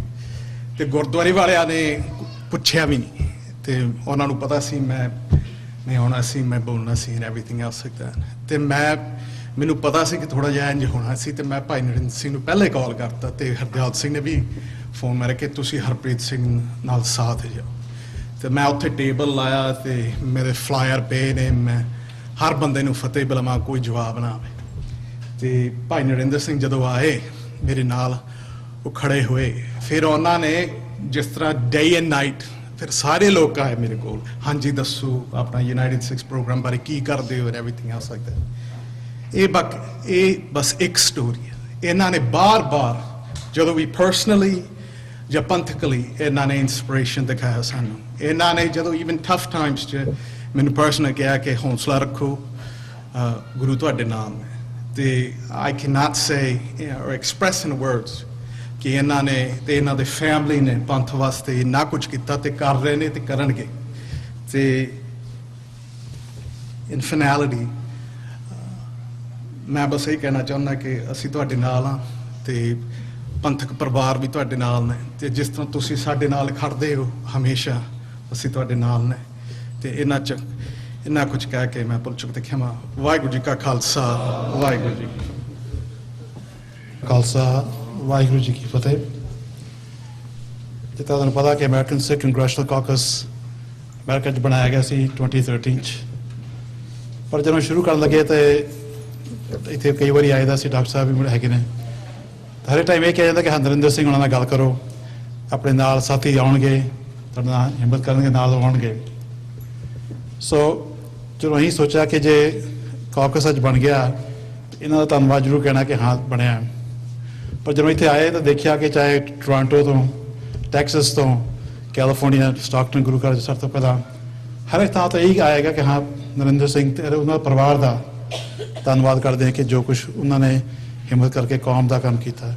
Speaker 12: ਤੇ ਗੁਰਦੁਆਰੇ ਵਾਲਿਆਂ ਨੇ ਪੁੱਛਿਆ ਵੀ ਨਹੀਂ, ਤੇ ਉਹਨਾਂ ਨੂੰ ਪਤਾ ਸੀ ਮੈਂ ਆਉਣਾ ਸੀ, ਮੈਂ ਬੋਲਣਾ ਸੀ and everything else like that. ਤੇ ਮੈਨੂੰ ਪਤਾ ਸੀ ਕਿ ਥੋੜਾ ਜਿਹਾ ਇੰਜ ਹੋਣਾ ਸੀ, ਤੇ ਮੈਂ ਭਾਈ ਨਰਿੰਦਰ ਸਿੰਘ ਨੂੰ ਪਹਿਲੇ ਕਾਲ ਕਰਤਾ, ਤੇ ਹਰਦਿਆਲ ਸਿੰਘ ਨੇ ਵੀ ਫੋਨ ਮਾਰਿਆ ਕਿ ਤੁਸੀਂ ਹਰਪ੍ਰੀਤ ਸਿੰਘ ਨਾਲ ਸਾਥ ਜਾਓ। ਤੇ ਮੈਂ ਉੱਥੇ ਟੇਬਲ ਲਾਇਆ ਤੇ ਮੇਰੇ ਫਲਾਇਰ ਪਏ ਨੇ, ਮੈਂ ਹਰ ਬੰਦੇ ਨੂੰ ਫਤਿਹ ਬੁਲਾਵਾਂ, ਕੋਈ ਜਵਾਬ ਨਾ ਆਵੇ। ਤੇ ਭਾਈ ਨਰਿੰਦਰ ਸਿੰਘ ਜਦੋਂ ਆਏ ਮੇਰੇ ਨਾਲ, ਉਹ ਖੜੇ ਹੋਏ, ਫਿਰ ਉਹਨਾਂ ਨੇ ਜਿਸ ਤਰ੍ਹਾਂ ਡੇ ਐਂਡ ਨਾਈਟ, ਫਿਰ ਸਾਰੇ ਲੋਕ ਆਏ ਮੇਰੇ ਕੋਲ, ਹਾਂਜੀ ਦੱਸੋ ਆਪਣਾ ਯੂਨਾਈਟਿਡ ਸਿੱਖਸ ਪ੍ਰੋਗਰਾਮ ਬਾਰੇ ਕੀ ਕਰਦੇ ਹੋ and everything else like that. ਇਹ ਬਸ ਇੱਕ ਸਟੋਰੀ ਹੈ। ਇਹਨਾਂ ਨੇ ਬਾਰ-ਬਾਰ ਜਦੋਂ ਵੀ ਪਰਸਨਲੀ ਜਾਂ ਪੰਥਕਲੀ ਇਹਨਾਂ ਨੇ ਇੰਸਪੀਰੇਸ਼ਨ ਦਿਖਾਇਆ ਸਾਨੂੰ। ਇਹਨਾਂ ਨੇ ਜਦੋਂ ਈਵਨ ਟਫ ਟਾਈਮਸ 'ਚ ਮੈਨੂੰ ਪਰਸਨਲ ਕਿਹਾ ਕਿ ਹੌਸਲਾ ਰੱਖੋ, ਗੁਰੂ ਤੁਹਾਡੇ ਨਾਲ ਹੈ। ਤੇ ਆਈ ਕੈਨ ਨਾਟ ਸੇ ਔਰ ਐਕਸਪ੍ਰੈਸ ਇਨ ਵਰਡਸ ਕਿ ਇਹਨਾਂ ਨੇ ਤੇ ਇਹਨਾਂ ਦੇ ਫੈਮਿਲੀ ਨੇ ਪੰਥ ਵਾਸਤੇ ਇੰਨਾ ਕੁਝ ਕੀਤਾ ਤੇ ਕਰ ਰਹੇ ਨੇ ਤੇ ਕਰਨਗੇ। ਤੇ ਇਨ ਫਾਈਨੈਲਿਟੀ ਮੈਂ ਬਸ ਇਹ ਕਹਿਣਾ ਚਾਹੁੰਦਾ ਕਿ ਅਸੀਂ ਤੁਹਾਡੇ ਨਾਲ ਹਾਂ, ਤੇ ਪੰਥਕ ਪਰਿਵਾਰ ਵੀ ਤੁਹਾਡੇ ਨਾਲ ਨੇ, ਤੇ ਜਿਸ ਤਰ੍ਹਾਂ ਤੁਸੀਂ ਸਾਡੇ ਨਾਲ ਖੜਦੇ ਹੋ ਹਮੇਸ਼ਾ, ਅਸੀਂ ਤੁਹਾਡੇ ਨਾਲ ਨੇ। ਤੇ ਇੰਨਾ ਕੁਝ ਕਹਿ ਕੇ ਮੈਂ ਭੁੱਲ ਚੁੱਕ ਤੇ ਖਿਮਾ। ਵਾਹਿਗੁਰੂ ਜੀ ਕਾ ਖਾਲਸਾ, ਵਾਹਿਗੁਰੂ ਜੀ ਕੀ
Speaker 16: ਖਾਲਸਾ, ਵਾਹਿਗੁਰੂ ਜੀ ਕੀ ਫਤਿਹ। ਜਿੱਦਾਂ ਤੁਹਾਨੂੰ ਪਤਾ ਕਿ ਅਮਰੀਕਨ ਸਿੱਖ ਕੰਗਰੈਸ਼ਨਲ ਕਾਕਸ ਅਮਰੀਕਾ 'ਚ ਬਣਾਇਆ ਗਿਆ ਸੀ 2013 'ਚ, ਪਰ ਜਦੋਂ ਸ਼ੁਰੂ ਕਰਨ ਲੱਗੇ ਤੇ ਇੱਥੇ ਕਈ ਵਾਰੀ ਆਏ ਦਾ ਸੀ, ਡਾਕਟਰ ਸਾਹਿਬ ਵੀ ਹੈਗੇ ਨੇ, ਹਰ ਟਾਈਮ ਇਹ ਕਿਹਾ ਜਾਂਦਾ ਕਿ ਨਰਿੰਦਰ ਸਿੰਘ ਉਹਨਾਂ ਨਾਲ ਗੱਲ ਕਰੋ, ਆਪਣੇ ਨਾਲ ਸਾਥੀ ਆਉਣਗੇ, ਤੁਹਾਡੇ ਨਾਲ ਹਿੰਮਤ ਕਰਨਗੇ, ਨਾਲ ਆਉਣਗੇ। ਸੋ ਜਦੋਂ ਅਸੀਂ ਸੋਚਿਆ ਕਿ ਜੇ ਕਾਕਸ ਅੱਜ ਬਣ ਗਿਆ, ਇਹਨਾਂ ਦਾ ਧੰਨਵਾਦ ਜ਼ਰੂਰ ਕਹਿਣਾ ਕਿ ਹਾਂ ਬਣਿਆ। ਪਰ ਜਦੋਂ ਇੱਥੇ ਆਏ ਤਾਂ ਦੇਖਿਆ ਕਿ ਚਾਹੇ ਟੋਰਾਂਟੋ ਤੋਂ, ਟੈਕਸਸ ਤੋਂ, ਕੈਲੀਫੋਰਨੀਆ, ਸਟਾਕਟਨ ਗੁਰੂ ਘਰ ਸਭ ਤੋਂ ਪਹਿਲਾਂ ਹਰ ਇੱਕ ਥਾਂ ਤੋਂ ਇਹੀ ਆਏਗਾ ਕਿ ਹਾਂ ਨਰਿੰਦਰ ਸਿੰਘ ਤੇ ਉਹਨਾਂ ਦੇ ਪਰਿਵਾਰ ਦਾ ਧੰਨਵਾਦ ਕਰਦੇ ਹਾਂ ਕਿ ਜੋ ਕੁਝ ਉਹਨਾਂ ਨੇ ਹਿੰਮਤ ਕਰਕੇ ਕੌਮ ਦਾ ਕੰਮ ਕੀਤਾ।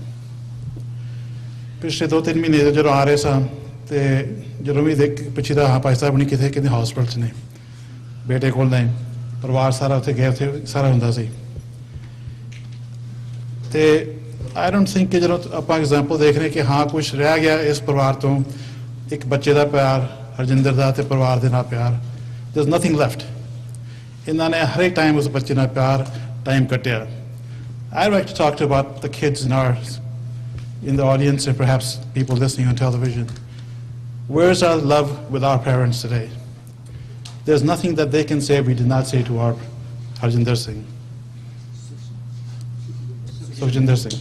Speaker 16: ਪਿਛਲੇ 2-3 ਮਹੀਨੇ ਤੋਂ ਜਦੋਂ ਆ ਰਹੇ ਸਾਂ ਤੇ ਜਦੋਂ ਵੀ ਦੇਖ ਪਿੱਛੇ ਦਾ ਭਾਈ ਸਾਹਿਬ ਨਹੀਂ ਕਿਤੇ ਕਿਤੇ ਹਸਪੀਟਲ 'ਚ ਨੇ, ਬੇਟੇ ਕੋਲ ਨੇ, ਪਰਿਵਾਰ ਸਾਰਾ ਉੱਥੇ ਗਿਆ, ਉੱਥੇ ਸਾਰਾ ਹੁੰਦਾ ਸੀ। ਤੇ ਆਈ ਡੋਂਟ ਥਿੰਕ ਕਿ ਜਦੋਂ ਆਪਾਂ ਐਗਜ਼ਾਮਪਲ ਦੇਖ ਰਹੇ ਕਿ ਹਾਂ ਕੁਝ ਰਹਿ ਗਿਆ ਇਸ ਪਰਿਵਾਰ ਤੋਂ, ਇੱਕ ਬੱਚੇ ਦਾ ਪਿਆਰ, ਹਰਜਿੰਦਰ ਦਾ ਤੇ ਪਰਿਵਾਰ ਦੇ ਨਾਲ ਪਿਆਰ, ਦੇयर इज ਨਥਿੰਗ ਲੈਫਟ। ਇਹਨਾਂ ਨੇ ਹਰ ਇੱਕ ਟਾਈਮ ਉਸ ਬੱਚੇ ਨਾਲ ਪਿਆਰ ਟਾਈਮ ਕੱਟਿਆ। I'd like to talk about the kids in the audience and perhaps people listening on television. Where's our love with our parents today? There's nothing that they can say we did not say to our Harjinder Singh. Sukhjinder Singh.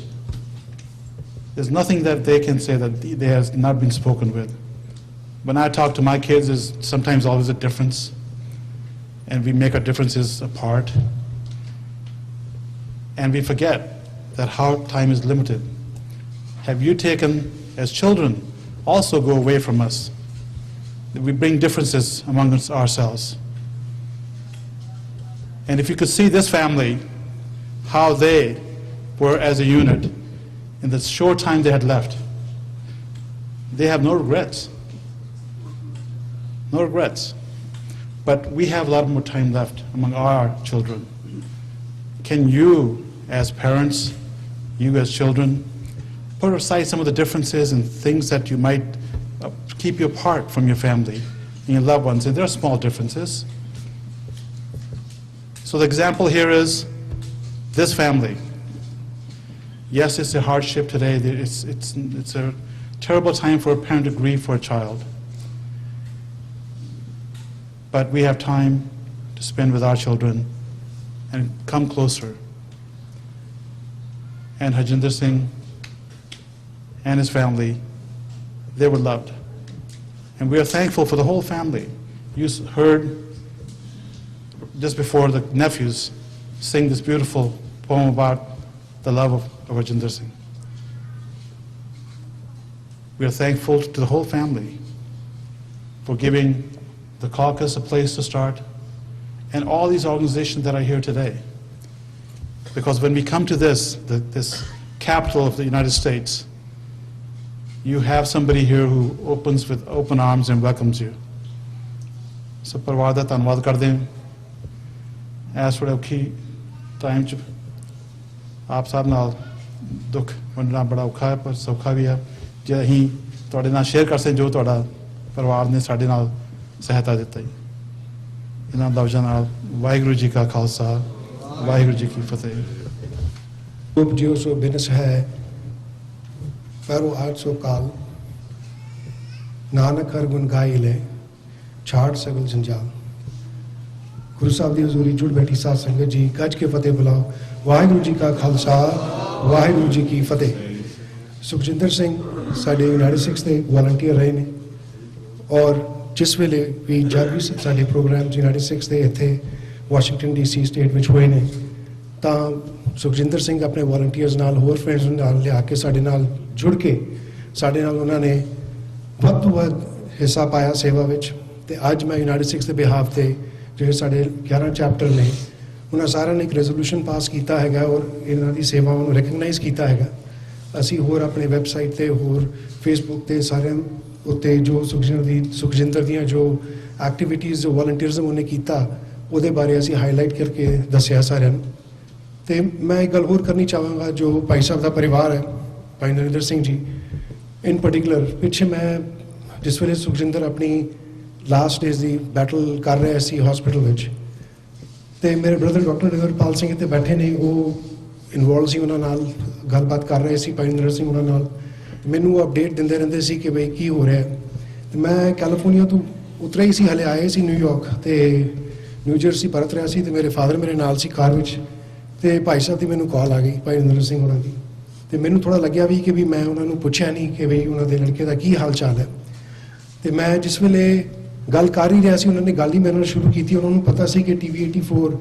Speaker 16: There's nothing that they can say that they has not been spoken with. When I talk to my kids, there's sometimes always a difference, and we make our differences apart. And we forget that how time is limited. Have you taken, as children, also go away from us? That we bring differences among ourselves. And if you could see this family, how they were as a unit in the short time they had left, they have no regrets. No regrets. But we have a lot more time left among our children. Can you, as parents, you as children, put aside some of the differences and things that you might keep you apart from your family and your loved ones? And there are small differences. So the example here is this family. Yes, it's a hardship today. It's a terrible time for a parent to grieve for a child. But we have time to spend with our children and come closer. And Harjinder Singh and his family, they were loved. And we are thankful for the whole family. You heard just before the nephews sing this beautiful poem about the love of Harjinder Singh. We are thankful to the whole family for giving the caucus a place to start, and all these organizations that are here today. Because when we come to this capital of the United States, you have somebody here who opens with open arms and welcomes you. So ਪਰਿਵਾਰ ਦਾ ਧੰਨਵਾਦ ਕਰਦੇ ਹਾਂ। ਇਸ ਵੇਲੇ ਔਖੀ time 'ਚ ਆਪ ਸਭ ਨਾਲ ਦੁੱਖ ਵੰਡਣਾ ਬੜਾ ਔਖਾ ਹੈ, ਪਰ ਸੌਖਾ ਵੀ ਹੈ ਜੇ ਅਸੀਂ ਤੁਹਾਡੇ ਨਾਲ ਸ਼ੇਅਰ ਕਰ ਸਕਦੇ ਜੋ ਤੁਹਾਡਾ ਪਰਿਵਾਰ ਨੇ ਸਾਡੇ ਨਾਲ ਸਹਾਇਤਾ ਦਿੱਤਾ ਜੀ। ਇਹਨਾਂ ਲਫ਼ਜ਼ਾਂ ਨਾਲ ਵਾਹਿਗੁਰੂ ਜੀ ਕਾ ਖਾਲਸਾ, ਵਾਹਿਗੁਰੂ ਜੀ ਕੀ ਫਤਿਹ।
Speaker 10: ਉਪ ਜਿਉ ਸੋ ਬਿਨਸ ਹੈ ਪਰੋ ਆਠ ਸੋ ਕਾਲ, ਨਾਨਕ ਹਰ ਗੁਣ ਗਾਈ ਲੈ ਛਾੜ ਸਗਲ ਜੰਜਾਲ। ਗੁਰੂ ਸਾਹਿਬ ਦੀ ਹਜ਼ੂਰੀ ਜੁੜ ਬੈਠੀ ਸਾਧ ਸੰਗਤ ਜੀ, ਗੱਜ ਕੇ ਫਤਿਹ ਬੁਲਾਓ। ਵਾਹਿਗੁਰੂ ਜੀ ਕਾ ਖਾਲਸਾ, ਵਾਹਿਗੁਰੂ ਜੀ ਕੀ ਫਤਿਹ। ਸੁਖਜਿੰਦਰ ਸਿੰਘ ਸਾਡੇ ਯੂਨਾਈਟਿਡ ਸਿੱਖਸ ਦੇ ਵਾਲੰਟੀਅਰ ਰਹੇ ਨੇ, ਔਰ ਜਿਸ ਵੇਲੇ ਵੀ ਜਦ ਵੀ ਸਾਡੇ ਪ੍ਰੋਗਰਾਮ ਯੂਨਾਈਟਿਡ ਸਿੱਖਸ ਦੇ ਇੱਥੇ ਵਾਸ਼ਿੰਗਟਨ DC ਸਟੇਟ ਵਿੱਚ ਹੋਏ ਨੇ, ਤਾਂ ਸੁਖਜਿੰਦਰ ਸਿੰਘ ਆਪਣੇ ਵਾਲੰਟੀਅਰਸ ਨਾਲ, ਹੋਰ ਫਰੈਂਡਸ ਨਾਲ ਲਿਆ ਕੇ ਸਾਡੇ ਨਾਲ ਜੁੜ ਕੇ ਸਾਡੇ ਨਾਲ ਉਹਨਾਂ ਨੇ ਵੱਧ ਤੋਂ ਵੱਧ ਹਿੱਸਾ ਪਾਇਆ ਸੇਵਾ ਵਿੱਚ। ਤੇ ਅੱਜ ਮੈਂ ਯੂਨਾਈਟਿਡ ਸਿੱਖਸ ਦੇ ਬਿਹਾਫ ਤੇ ਜਿਹੜੇ ਸਾਡੇ 11 ਚੈਪਟਰ ਨੇ, ਉਹਨਾਂ ਸਾਰਿਆਂ ਨੇ ਇੱਕ ਰੈਜ਼ੋਲੂਸ਼ਨ ਪਾਸ ਕੀਤਾ ਹੈਗਾ ਔਰ ਇਹਨਾਂ ਦੀ ਸੇਵਾਵਾਂ ਨੂੰ ਰਿਕਗਨਾਈਜ਼ ਕੀਤਾ ਹੈਗਾ। ਅਸੀਂ ਹੋਰ ਆਪਣੇ ਵੈਬਸਾਈਟ ਤੇ, ਹੋਰ ਫੇਸਬੁੱਕ ਤੇ ਸਾਰਿਆਂ ਉੱਤੇ ਜੋ ਸੁਖਜਿੰਦਰ ਦੀਆਂ ਜੋ ਐਕਟੀਵਿਟੀਜ਼, ਜੋ ਵਾਲੰਟੀਅਰਿਜ਼ਮ ਉਹਨੇ ਕੀਤਾ, ਉਹਦੇ ਬਾਰੇ ਅਸੀਂ ਹਾਈਲਾਈਟ ਕਰਕੇ ਦੱਸਿਆ ਸਾਰਿਆਂ ਨੂੰ। ਤੇ ਮੈਂ ਇੱਕ ਗੱਲ ਹੋਰ ਕਰਨੀ ਚਾਹਾਂਗਾ, ਜੋ ਭਾਈ ਸਾਹਿਬ ਦਾ ਪਰਿਵਾਰ ਹੈ, ਭਾਈ ਨਰਿੰਦਰ ਸਿੰਘ ਜੀ ਇਨ ਪਾਰਟਿਕੂਲਰ, ਪਿੱਛੇ ਮੈਂ ਜਿਸ ਵੇਲੇ ਸੁਖਜਿੰਦਰ ਆਪਣੀ ਲਾਸਟ ਡੇਜ਼ ਦੀ ਬੈਟਲ ਕਰ ਰਿਹਾ ਸੀ ਹਸਪੀਟਲ ਵਿੱਚ, ਤੇ ਮੇਰੇ ਬ੍ਰਦਰ ਡਾਕਟਰ ਨਿਰਪਾਲ ਸਿੰਘ ਇੱਥੇ ਬੈਠੇ ਨੇ, ਉਹ ਇਨਵੋਲਵ ਸੀ, ਉਹਨਾਂ ਨਾਲ ਗੱਲਬਾਤ ਕਰ ਰਹੇ ਸੀ ਭਾਈ ਨਰਿੰਦਰ ਸਿੰਘ ਉਹਨਾਂ ਨਾਲ। ਮੈਨੂੰ ਅਪਡੇਟ ਦਿੰਦੇ ਰਹਿੰਦੇ ਸੀ ਕਿ ਬਈ ਕੀ ਹੋ ਰਿਹਾ। ਤੇ ਮੈਂ ਕੈਲੀਫੋਰਨੀਆ ਤੋਂ ਉਤਰਿਆ ਹੀ ਸੀ, ਹਲੇ ਆਏ ਸੀ ਨਿਊਯਾਰਕ, ਤੇ ਨਿਊ ਜਰਸੀ ਪਰਤ ਰਿਹਾ ਸੀ, ਤੇ ਮੇਰੇ ਫਾਦਰ ਮੇਰੇ ਨਾਲ ਸੀ ਕਾਰ ਵਿੱਚ, ਤੇ ਭਾਈ ਸਾਹਿਬ ਦੀ ਮੈਨੂੰ ਕਾਲ ਆ ਗਈ ਭਾਈ ਨਰਿੰਦਰ ਸਿੰਘ ਉਹਨਾਂ ਦੀ। ਤੇ ਮੈਨੂੰ ਥੋੜਾ ਲੱਗਿਆ ਵੀ ਕਿ ਵੀ ਮੈਂ ਉਹਨਾਂ ਨੂੰ ਪੁੱਛਿਆ ਨਹੀਂ ਕਿ ਬਈ ਉਹਨਾਂ ਦੇ ਲੜਕੇ ਦਾ ਕੀ ਹਾਲ ਚਾਲ ਹੈ। ਤੇ ਮੈਂ ਜਿਸ ਵੇਲੇ ਗੱਲ ਕਰ ਹੀ ਰਿਹਾ ਸੀ, ਉਹਨਾਂ ਨੇ ਗੱਲ ਹੀ ਮੇਰੇ ਨਾਲ ਸ਼ੁਰੂ ਕੀਤੀ। ਉਹਨਾਂ ਨੂੰ ਪਤਾ ਸੀ ਕਿ TV 84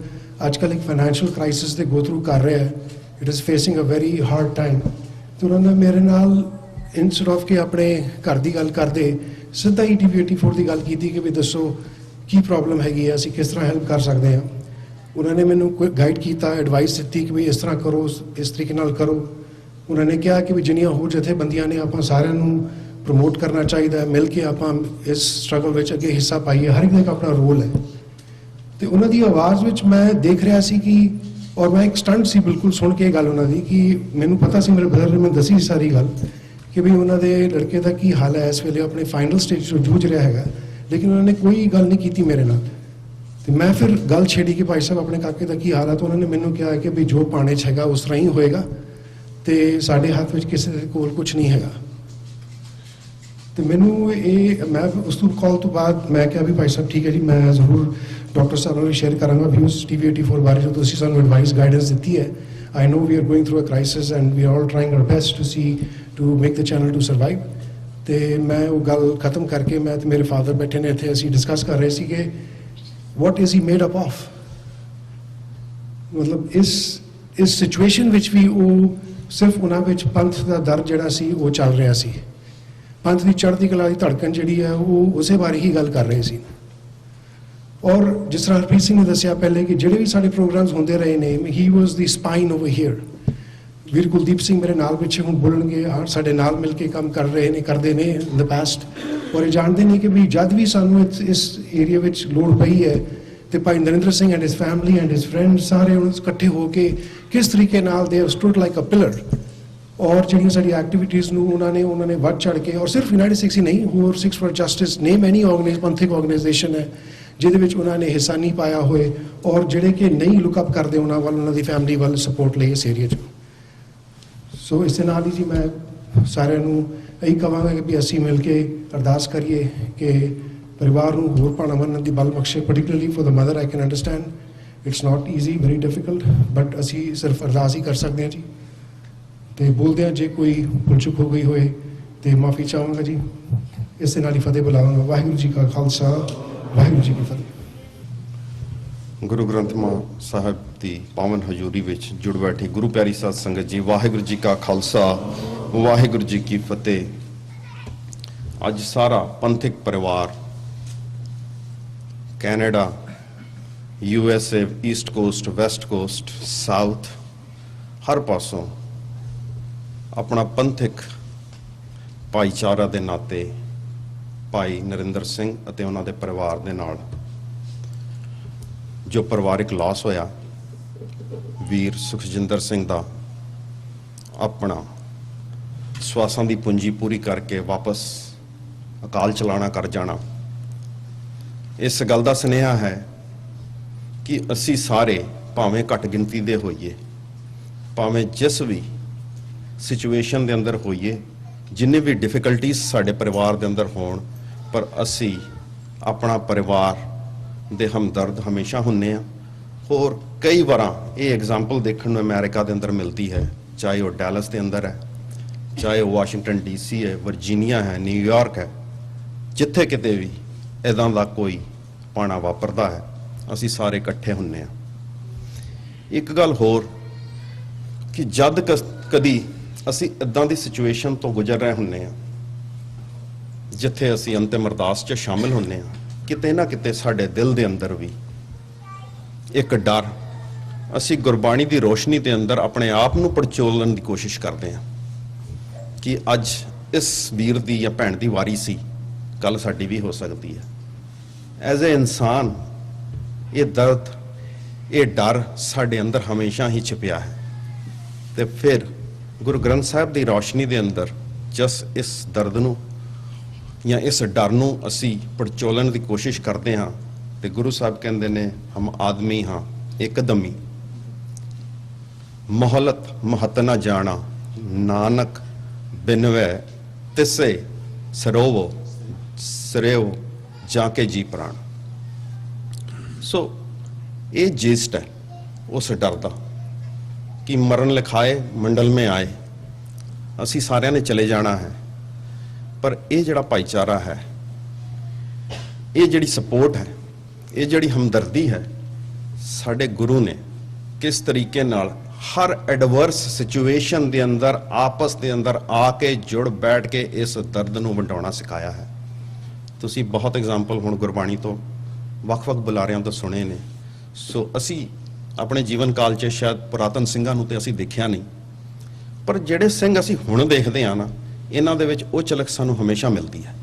Speaker 10: ਅੱਜ ਕੱਲ੍ਹ ਇੱਕ ਫਾਈਨੈਂਸ਼ੀਅਲ ਕ੍ਰਾਈਸਿਸ ਦੇ ਗੋ ਥਰੂ ਕਰ ਰਿਹਾ ਹੈ, it is facing a very hard time. ਤੇ ਉਹਨਾਂ ਨੇ ਮੇਰੇ ਨਾਲ ਇੰਸਟੈਡ ਆਫ ਕਿ ਆਪਣੇ ਘਰ ਦੀ ਗੱਲ ਕਰਦੇ, ਸਿੱਧਾ ਹੀ TV 84 ਦੀ ਗੱਲ ਕੀਤੀ ਕਿ ਵੀ ਦੱਸੋ ਕੀ ਪ੍ਰੋਬਲਮ ਹੈਗੀ ਹੈ, ਅਸੀਂ ਕਿਸ ਤਰ੍ਹਾਂ ਹੈਲਪ ਕਰ ਸਕਦੇ ਹਾਂ। ਉਹਨਾਂ ਨੇ ਮੈਨੂੰ ਕੋਈ ਗਾਈਡ ਕੀਤਾ, ਐਡਵਾਈਸ ਦਿੱਤੀ ਕਿ ਵੀ ਇਸ ਤਰ੍ਹਾਂ ਕਰੋ, ਇਸ ਤਰੀਕੇ ਨਾਲ ਕਰੋ। ਉਹਨਾਂ ਨੇ ਕਿਹਾ ਕਿ ਵੀ ਜਿੰਨੀਆਂ ਹੋਰ ਜਥੇਬੰਦੀਆਂ ਨੇ ਆਪਾਂ ਸਾਰਿਆਂ ਨੂੰ ਪ੍ਰਮੋਟ ਕਰਨਾ ਚਾਹੀਦਾ ਹੈ, ਮਿਲ ਕੇ ਆਪਾਂ ਇਸ ਸਟਰਗਲ ਵਿੱਚ ਅੱਗੇ ਹਿੱਸਾ ਪਾਈਏ, ਹਰ ਇੱਕ ਦਾ ਇੱਕ ਆਪਣਾ ਰੋਲ ਹੈ। ਤੇ ਉਹਨਾਂ ਦੀ ਆਵਾਜ਼ ਵਿੱਚ ਮੈਂ ਦੇਖ ਰਿਹਾ ਸੀ ਕਿ, ਔਰ ਮੈਂ ਇੱਕ ਸਟੰਟ ਸੀ ਬਿਲਕੁਲ ਸੁਣ ਕੇ ਇਹ ਗੱਲ ਉਹਨਾਂ ਦੀ, ਕਿ ਮੈਨੂੰ ਪਤਾ ਸੀ, ਮੇਰੇ ਬ੍ਰਦਰ ਨੇ ਮੈਨੂੰ ਦੱਸੀ ਸਾਰੀ ਗੱਲ ਕਿ ਵੀ ਉਹਨਾਂ ਦੇ ਲੜਕੇ ਦਾ ਕੀ ਹਾਲ ਹੈ ਇਸ ਵੇਲੇ, ਆਪਣੇ ਫਾਈਨਲ ਸਟੇਜ 'ਚ ਜੂਝ ਰਿਹਾ ਹੈਗਾ, ਲੇਕਿਨ ਉਹਨਾਂ ਨੇ ਕੋਈ ਗੱਲ ਨਹੀਂ ਕੀਤੀ ਮੇਰੇ ਨਾਲ। ਤੇ ਮੈਂ ਫਿਰ ਗੱਲ ਛੇੜੀ ਕਿ ਭਾਈ ਸਾਹਿਬ ਆਪਣੇ ਕਾਕੇ ਦਾ ਕੀ ਹਾਲ ਹੈ, ਤਾਂ ਉਹਨਾਂ ਨੇ ਮੈਨੂੰ ਕਿਹਾ ਕਿ ਵੀ ਜੋ ਪਾਣੇ 'ਚ ਹੈਗਾ ਉਸ ਤਰ੍ਹਾਂ ਹੀ ਹੋਏਗਾ ਤੇ ਸਾਡੇ ਹੱਥ ਵਿੱਚ ਕਿਸੇ ਦੇ ਕੋਲ ਕੁਝ ਨਹੀਂ ਹੈਗਾ। ਤੇ ਮੈਨੂੰ ਇਹ, ਮੈਂ ਉਸ ਤੋਂ ਕਾਲ ਤੋਂ ਬਾਅਦ ਮੈਂ ਕਿਹਾ ਵੀ ਭਾਈ ਸਾਹਿਬ ਠੀਕ ਹੈ ਜੀ, ਮੈਂ ਜ਼ਰੂਰ ਡਾਕਟਰ ਸਾਹਿਬ ਨਾਲ ਸ਼ੇਅਰ ਕਰਾਂਗਾ ਵਿਊਜ਼ TV 84 ਬਾਰੇ ਜੋ ਤੁਸੀਂ ਸਾਨੂੰ ਐਡਵਾਈਸ ਗਾਈਡੈਂਸ ਦਿੱਤੀ ਹੈ। I know we are going through a crisis and we are all trying our best to make the channel to survive। ਤੇ ਮੈਂ ਉਹ ਗੱਲ ਖਤਮ ਕਰਕੇ ਮੈਂ ਤੇ ਮੇਰੇ ਫਾਦਰ ਬੈਠੇ ਨੇ ਇੱਥੇ, ਅਸੀਂ ਡਿਸਕਸ ਕਰ ਰਹੇ ਸੀ ਕਿ what is he made up of। ਮਤਲਬ ਇਸ ਸਿਚੁਏਸ਼ਨ ਵਿੱਚ ਵੀ ਉਹ ਸਿਰਫ ਉਹਨਾਂ ਵਿੱਚ ਪੰਥ ਦਾ ਦਰਦ ਜਿਹੜਾ ਸੀ ਉਹ ਚੱਲ ਰਿਹਾ ਸੀ, ਪੰਥ ਦੀ ਚੜ੍ਹਦੀ ਕਲਾ ਦੀ ਧੜਕਣ ਜਿਹੜੀ ਹੈ ਉਹ ਉਸੇ ਬਾਰੇ ਹੀ ਗੱਲ ਕਰ ਰਹੇ ਸੀ। ਔਰ ਜਿਸ ਤਰ੍ਹਾਂ ਹਰਪ੍ਰੀਤ ਸਿੰਘ ਨੇ ਦੱਸਿਆ ਪਹਿਲੇ ਕਿ ਜਿਹੜੇ ਵੀ ਸਾਡੇ ਪ੍ਰੋਗਰਾਮਸ ਹੁੰਦੇ ਰਹੇ ਨੇ, ਹੀ ਵਾਸ ਦੀ ਸਪਾਈਨ ਓਵਰ ਹੇਅਰ। ਵੀਰ ਕੁਲਦੀਪ ਸਿੰਘ ਮੇਰੇ ਨਾਲ ਪਿੱਛੇ ਹੁਣ ਬੋਲਣਗੇ, ਸਾਡੇ ਨਾਲ ਮਿਲ ਕੇ ਕੰਮ ਕਰ ਰਹੇ ਨੇ, ਕਰਦੇ ਨੇ ਇਨ ਦ ਪਾਸਟ, ਔਰ ਇਹ ਜਾਣਦੇ ਨੇ ਕਿ ਵੀ ਜਦ ਵੀ ਸਾਨੂੰ ਇਸ ਏਰੀਆ ਵਿੱਚ ਲੋੜ ਪਈ ਹੈ ਤੇ Bhai Narinder Singh and his family and his friend ਸਾਰੇ ਹੁਣ ਇਕੱਠੇ ਹੋ ਕੇ ਕਿਸ ਤਰੀਕੇ ਨਾਲ ਦੇ ਸਟੂਡ ਲਾਈਕ ਅ ਪਿਲਰ। ਔਰ ਜਿਹੜੀਆਂ ਸਾਡੀ ਐਕਟੀਵਿਟੀਜ਼ ਨੂੰ ਉਹਨਾਂ ਨੇ ਵੱਧ ਚੜ੍ਹ ਕੇ, ਔਰ ਸਿਰਫ ਯੂਨਾਈਟਿਡ ਸਿੱਖਸ ਹੀ ਨਹੀਂ, ਹੋਰ ਸਿੱਖਸ ਫॉर ਜਸਟਿਸ ਨੇ ਮੈਨੀ ਪੰਥਕ ਆਰਗੇਨਾਈਜੇਸ਼ਨ ਹੈ ਜਿਹਦੇ ਵਿੱਚ ਉਹਨਾਂ ਨੇ ਹਿੱਸਾ ਨਹੀਂ ਪਾਇਆ ਹੋਏ, ਔਰ ਜਿਹੜੇ ਕਿ ਨਹੀਂ ਲੁੱਕ ਅਪ ਕਰਦੇ ਉਹਨਾਂ ਵੱਲ, ਉਹਨਾਂ ਦੀ ਫੈਮਿਲੀ ਵੱਲ ਸਪੋਰਟ ਲਈ ਇਸ ਏਰੀਆ 'ਚ। ਸੋ ਇਸ ਦੇ ਨਾਲ ਹੀ ਜੀ ਮੈਂ ਸਾਰਿਆਂ ਨੂੰ ਇਹੀ ਕਹਾਂਗਾ ਕਿ ਵੀ ਅਸੀਂ ਮਿਲ ਕੇ ਅਰਦਾਸ ਕਰੀਏ ਕਿ ਪਰਿਵਾਰ ਨੂੰ ਹੋਰ ਭਾਣਾ ਮੰਨਣ ਦੀ ਬਲ ਬਖਸ਼ੇ, particularly for the mother। I can understand it's not easy, very difficult, but ਅਸੀਂ ਸਿਰਫ ਅਰਦਾਸ ਹੀ ਕਰ ਸਕਦੇ ਹਾਂ ਜੀ। ਤੇ ਬੋਲਦੇ ਹਾਂ ਜੇ ਕੋਈ ਭੁੱਲ ਚੁੱਕ ਹੋ ਗਈ ਹੋਏ ਤੇ ਮਾਫੀ ਚਾਹਾਂਗਾ ਜੀ। ਇਸ ਦੇ ਨਾਲ ਹੀ ਫਤਿਹ ਬੁਲਾਵਾਂਗਾ। ਵਾਹਿਗੁਰੂ ਜੀ ਕਾ ਖਾਲਸਾ, ਵਾਹਿਗੁਰੂ ਜੀ ਕੀ ਫਤਿਹ।
Speaker 17: ਗੁਰੂ ਗ੍ਰੰਥ ਸਾਹਿਬ ਦੀ ਪਾਵਨ ਹਜ਼ੂਰੀ ਵਿੱਚ ਜੁੜ ਬੈਠੀ ਗੁਰੂ ਪਿਆਰੀ ਸਾਧ ਸੰਗਤ ਜੀ, ਵਾਹਿਗੁਰੂ ਜੀ ਕਾ ਖਾਲਸਾ, ਵਾਹਿਗੁਰੂ ਜੀ ਕੀ ਫਤਿਹ। ਅੱਜ ਸਾਰਾ ਪੰਥਕ ਪਰਿਵਾਰ Canada, USA, east coast, west coast, south, ਹਰ ਪਾਸੋਂ ਆਪਣਾ ਪੰਥਕ ਭਾਈਚਾਰਾ ਦੇ ਨਾਤੇ ਭਾਈ ਨਰਿੰਦਰ ਸਿੰਘ ਅਤੇ ਉਹਨਾਂ ਦੇ ਪਰਿਵਾਰ ਦੇ ਨਾਲ ਜੋ ਪਰਿਵਾਰਿਕ ਲਾਸ ਹੋਇਆ, ਵੀਰ ਸੁਖਜਿੰਦਰ ਸਿੰਘ ਦਾ ਆਪਣਾ ਸਵਾਸਾਂ ਦੀ ਪੂੰਜੀ ਪੂਰੀ ਕਰਕੇ ਵਾਪਸ ਅਕਾਲ ਚਲਾਣਾ ਕਰ ਜਾਣਾ, ਇਸ ਗੱਲ ਦਾ ਸੁਨੇਹਾ ਹੈ ਕਿ ਅਸੀਂ ਸਾਰੇ ਭਾਵੇਂ ਘੱਟ ਗਿਣਤੀ ਦੇ ਹੋਈਏ, ਭਾਵੇਂ ਜਿਸ ਵੀ ਸਿਚੁਏਸ਼ਨ ਦੇ ਅੰਦਰ ਹੋਈਏ, ਜਿੰਨੇ ਵੀ ਡਿਫਿਕਲਟੀਜ਼ ਸਾਡੇ ਪਰਿਵਾਰ ਦੇ ਅੰਦਰ ਹੋਣ, ਪਰ ਅਸੀਂ ਆਪਣਾ ਪਰਿਵਾਰ ਦੇ ਹਮਦਰਦ ਹਮੇਸ਼ਾ ਹੁੰਨੇ ਆ। ਹੋਰ ਕਈ ਵਾਰਾਂ ਇਹ ਐਗਜ਼ਾਮਪਲ ਦੇਖਣ ਨੂੰ ਅਮਰੀਕਾ ਦੇ ਅੰਦਰ ਮਿਲਦੀ ਹੈ, ਚਾਹੇ ਉਹ ਡੈਲਸ ਦੇ ਅੰਦਰ ਹੈ, ਚਾਹੇ ਉਹ ਵਾਸ਼ਿੰਗਟਨ DC ਹੈ, ਵਰਜੀਨੀਆ ਹੈ, ਨਿਊਯਾਰਕ ਹੈ, ਜਿੱਥੇ ਕਿਤੇ ਵੀ ਇੱਦਾਂ ਦਾ ਕੋਈ ਪਾਣਾ ਵਾਪਰਦਾ ਹੈ, ਅਸੀਂ ਸਾਰੇ ਇਕੱਠੇ ਹੁੰਨੇ ਆ। ਇੱਕ ਗੱਲ ਹੋਰ ਕਿ ਜਦ ਕਦੀ ਅਸੀਂ ਇੱਦਾਂ ਦੀ ਸਿਚੁਏਸ਼ਨ ਤੋਂ ਗੁਜ਼ਰ ਰਹੇ ਹੁੰਨੇ ਆ ਜਿੱਥੇ ਅਸੀਂ ਅੰਤਿਮ ਅਰਦਾਸ 'ਚ ਸ਼ਾਮਿਲ ਹੁੰਨੇ ਆ, ਕਿਤੇ ਨਾ ਕਿਤੇ ਸਾਡੇ ਦਿਲ ਦੇ ਅੰਦਰ ਵੀ ਇੱਕ ਡਰ, ਅਸੀਂ ਗੁਰਬਾਣੀ ਦੀ ਰੋਸ਼ਨੀ ਦੇ ਅੰਦਰ ਆਪਣੇ ਆਪ ਨੂੰ ਪੜਚੋਲਣ ਦੀ ਕੋਸ਼ਿਸ਼ ਕਰਦੇ ਹਾਂ ਕਿ ਅੱਜ ਇਸ ਵੀਰ ਦੀ ਜਾਂ ਭੈਣ ਦੀ ਵਾਰੀ ਸੀ, ਕੱਲ ਸਾਡੀ ਵੀ ਹੋ ਸਕਦੀ ਹੈ। ਐਜ਼ ਏ ਇਨਸਾਨ ਇਹ ਦਰਦ, ਇਹ ਡਰ ਸਾਡੇ ਅੰਦਰ ਹਮੇਸ਼ਾ ਹੀ ਛਿਪਿਆ ਹੈ। ਤੇ ਫਿਰ ਗੁਰੂ ਗ੍ਰੰਥ ਸਾਹਿਬ ਦੀ ਰੋਸ਼ਨੀ ਦੇ ਅੰਦਰ ਜਸ ਇਸ ਦਰਦ ਨੂੰ ਜਾਂ ਇਸ ਡਰ ਨੂੰ ਅਸੀਂ ਪੜਚੋਲਣ ਦੀ ਕੋਸ਼ਿਸ਼ ਕਰਦੇ ਹਾਂ ਤੇ ਗੁਰੂ ਸਾਹਿਬ ਕਹਿੰਦੇ ਨੇ, ਹਮ ਆਦਮੀ ਹਾਂ ਇੱਕਦਮੀ, ਮੋਹਲਤ ਮਹਤ ਨਾ ਜਾਣਾ, ਨਾਨਕ ਬਿਨਵੈ ਤਿਸੇ ਸਰੋਵੋ ਸਰੇਵ ਜਾ ਕੇ ਜੀ ਪ੍ਰਾਣ। ਸੋ ਇਹ ਜਿਸਟ ਹੈ ਉਸ ਡਰ ਦਾ ਕਿ ਮਰਨ ਲਿਖਾਏ ਮੰਡਲ ਮੇ ਆਏ, ਅਸੀਂ ਸਾਰਿਆਂ ਨੇ ਚਲੇ ਜਾਣਾ ਹੈ। ਪਰ ਇਹ ਜਿਹੜਾ ਭਾਈਚਾਰਾ ਹੈ, ਇਹ ਜਿਹੜੀ ਸਪੋਰਟ ਹੈ, ਇਹ ਜਿਹੜੀ ਹਮਦਰਦੀ ਹੈ, ਸਾਡੇ ਗੁਰੂ ਨੇ ਕਿਸ ਤਰੀਕੇ ਨਾਲ ਹਰ ਐਡਵਰਸ ਸਿਚੁਏਸ਼ਨ ਦੇ ਅੰਦਰ ਆਪਸ ਦੇ ਅੰਦਰ ਆ ਕੇ ਜੁੜ ਬੈਠ ਕੇ ਇਸ ਦਰਦ ਨੂੰ ਵੰਡਾਉਣਾ ਸਿਖਾਇਆ ਹੈ। ਤੁਸੀਂ ਬਹੁਤ ਐਗਜ਼ਾਮਪਲ ਹੁਣ ਗੁਰਬਾਣੀ ਤੋਂ ਵੱਖ-ਵੱਖ ਬੁਲਾਰਿਆਂ ਤੋਂ ਸੁਣੇ ਨੇ। ਸੋ ਅਸੀਂ ਆਪਣੇ ਜੀਵਨ ਕਾਲ 'ਚ ਸ਼ਾਇਦ ਪੁਰਾਤਨ ਸਿੰਘਾਂ ਨੂੰ ਤੇ ਅਸੀਂ ਦੇਖਿਆ ਨਹੀਂ, ਪਰ ਪਰ ਜਿਹੜੇ ਸਿੰਘ ਅਸੀਂ ਹੁਣ ਦੇਖਦੇ ਆ ਨਾ, ਇਹਨਾਂ ਦੇ ਵਿੱਚ ਉਹ ਝਲਕ ਸਾਨੂੰ ਹਮੇਸ਼ਾ ਮਿਲਦੀ ਹੈ।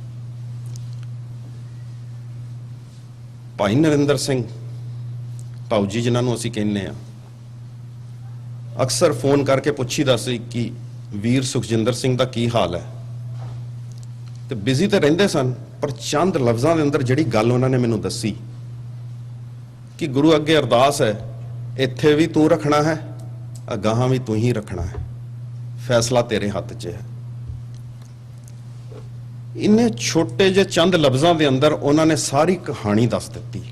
Speaker 17: ਭਾਈ ਨਰਿੰਦਰ ਸਿੰਘ ਭਾਊ ਜੀ ਜਿਨ੍ਹਾਂ ਨੂੰ ਅਸੀਂ ਕਹਿੰਦੇ ਆ, ਅਕਸਰ ਫੋਨ ਕਰਕੇ ਪੁੱਛੀਦਾ ਸੀ ਕਿ ਵੀਰ ਸੁਖਜਿੰਦਰ ਸਿੰਘ ਦਾ ਕੀ ਹਾਲ ਹੈ, ਤੇ ਬਿਜ਼ੀ ਤੇ ਰਹਿੰਦੇ ਸਨ, ਪਰ ਚੰਦ ਲਫ਼ਜ਼ਾਂ ਦੇ ਅੰਦਰ ਜਿਹੜੀ ਗੱਲ ਉਹਨਾਂ ਨੇ ਮੈਨੂੰ ਦੱਸੀ ਕਿ ਗੁਰੂ ਅੱਗੇ ਅਰਦਾਸ ਹੈ, ਇੱਥੇ ਵੀ ਤੂੰ ਰੱਖਣਾ ਹੈ, ਅਗਾਹਾਂ ਵੀ ਤੂੰ ਹੀ ਰੱਖਣਾ ਹੈ, ਫੈਸਲਾ ਤੇਰੇ ਹੱਥ 'ਚ ਹੈ। ਇੰਨੇ ਛੋਟੇ ਜਿਹੇ ਚੰਦ ਲਫ਼ਜ਼ਾਂ ਦੇ ਅੰਦਰ ਉਹਨਾਂ ਨੇ ਸਾਰੀ ਕਹਾਣੀ ਦੱਸ ਦਿੱਤੀ।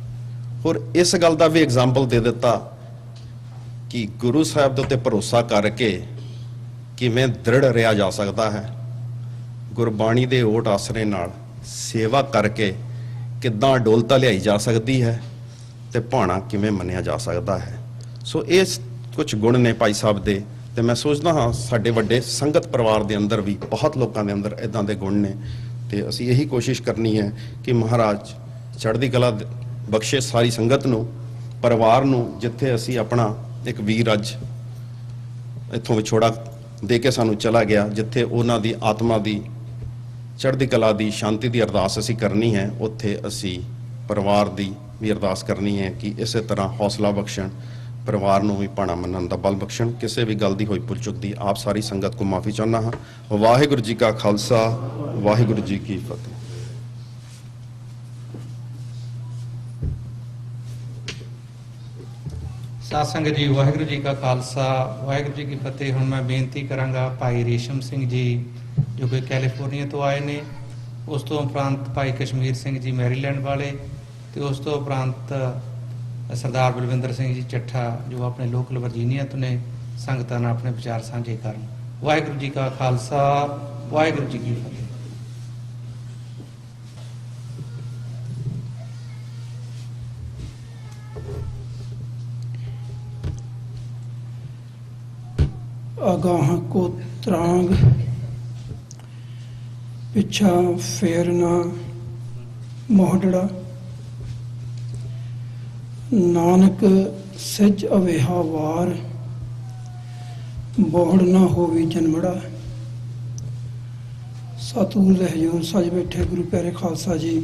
Speaker 17: ਔਰ ਇਸ ਗੱਲ ਦਾ ਵੀ ਐਗਜ਼ਾਮਪਲ ਦੇ ਦਿੱਤਾ ਕਿ ਗੁਰੂ ਸਾਹਿਬ ਦੇ ਉੱਤੇ ਭਰੋਸਾ ਕਰਕੇ ਕਿਵੇਂ ਦ੍ਰਿੜ ਰਿਹਾ ਜਾ ਸਕਦਾ ਹੈ, ਗੁਰਬਾਣੀ ਦੇ ਓਟ ਆਸਰੇ ਨਾਲ ਸੇਵਾ ਕਰਕੇ ਕਿੱਦਾਂ ਡੋਲਤਾ ਲਿਆਈ ਜਾ ਸਕਦੀ ਹੈ, ਤੇ ਭਾਣਾ ਕਿਵੇਂ ਮੰਨਿਆ ਜਾ ਸਕਦਾ ਹੈ। ਸੋ ਇਹ ਕੁਝ ਗੁਣ ਨੇ ਭਾਈ ਸਾਹਿਬ ਦੇ, ਤੇ ਮੈਂ ਸੋਚਦਾ ਹਾਂ ਸਾਡੇ ਵੱਡੇ ਸੰਗਤ ਪਰਿਵਾਰ ਦੇ ਅੰਦਰ ਵੀ ਬਹੁਤ ਲੋਕਾਂ ਦੇ ਅੰਦਰ ਇਦਾਂ ਦੇ ਗੁਣ ਨੇ, ਤੇ ਅਸੀਂ ਇਹੀ ਕੋਸ਼ਿਸ਼ ਕਰਨੀ ਹੈ ਕਿ ਮਹਾਰਾਜ ਚੜ੍ਹਦੀ ਕਲਾ ਬਖਸ਼ੇ ਸਾਰੀ ਸੰਗਤ ਨੂੰ, ਪਰਿਵਾਰ ਨੂੰ, ਜਿੱਥੇ ਅਸੀਂ ਆਪਣਾ ਇੱਕ ਵੀਰ ਅੱਜ ਇੱਥੋਂ ਵਿਛੋੜਾ ਦੇ ਕੇ ਸਾਨੂੰ ਚਲਾ ਗਿਆ, ਜਿੱਥੇ ਉਹਨਾਂ ਦੀ ਆਤਮਾ ਦੀ ਚੜ੍ਹਦੀ ਕਲਾ ਦੀ ਸ਼ਾਂਤੀ ਦੀ ਅਰਦਾਸ ਅਸੀਂ ਕਰਨੀ ਹੈ, ਉੱਥੇ ਅਸੀਂ ਪਰਿਵਾਰ ਦੀ ਵੀ ਅਰਦਾਸ ਕਰਨੀ ਹੈ ਕਿ ਇਸੇ ਤਰ੍ਹਾਂ ਹੌਸਲਾ ਬਖਸ਼ਣ, ਪਰਿਵਾਰ ਨੂੰ ਵੀ ਭਾਣਾ ਮੰਨਣ ਦਾ ਬਲ ਬਖਸ਼ਣ। ਕਿਸੇ ਵੀ ਗੱਲ ਦੀ ਹੋਈ ਭੁੱਲ ਚੁੱਕ ਦੀ ਆਪ ਸਾਰੀ ਸੰਗਤ ਕੋ ਮਾਫੀ ਚਾਹੁੰਦਾ ਹਾਂ। ਵਾਹਿਗੁਰੂ ਜੀ ਕਾ ਖਾਲਸਾ, ਵਾਹਿਗੁਰੂ ਜੀ ਕੀ ਫਤਿਹ।
Speaker 2: ਸਾਧ ਸੰਗਤ ਜੀ, ਵਾਹਿਗੁਰੂ ਜੀ ਕਾ ਖਾਲਸਾ, ਵਾਹਿਗੁਰੂ ਜੀ ਕੀ ਫਤਿਹ। ਹੁਣ ਮੈਂ ਬੇਨਤੀ ਕਰਾਂਗਾ ਭਾਈ ਰੇਸ਼ਮ ਸਿੰਘ ਜੀ ਜੋ ਕਿ ਕੈਲੀਫੋਰਨੀਆ ਤੋਂ ਆਏ ਨੇ, ਉਸ ਤੋਂ ਉਪਰੰਤ ਭਾਈ ਕਸ਼ਮੀਰ ਸਿੰਘ ਜੀ ਮੈਰੀਲੈਂਡ ਵਾਲੇ, ਤੇ ਉਸ ਤੋਂ ਉਪਰੰਤ ਸਰਦਾਰ ਬਲਵਿੰਦਰ ਸਿੰਘ ਜੀ ਚੱਠਾ ਜੋ ਆਪਣੇ ਲੋਕਲ ਵਰਜੀਨੀਆ ਤੋਂ ਨੇ, ਸੰਗਤਾਂ ਨਾਲ ਆਪਣੇ ਵਿਚਾਰ ਸਾਂਝੇ ਕਰਨ। ਵਾਹਿਗੁਰੂ ਜੀ ਕਾ ਖਾਲਸਾ, ਵਾਹਿਗੁਰੂ ਜੀ ਕੀ ਫਤਿਹ।
Speaker 8: आगाह को त्रांग पिछा फेरना मोहडड़ा, नानक सिज अवेहा वार, बोहड़ ना होवी जन्मड़ा। सतगुरु दे हजूर सज बैठे गुरु प्यारे खालसा जी,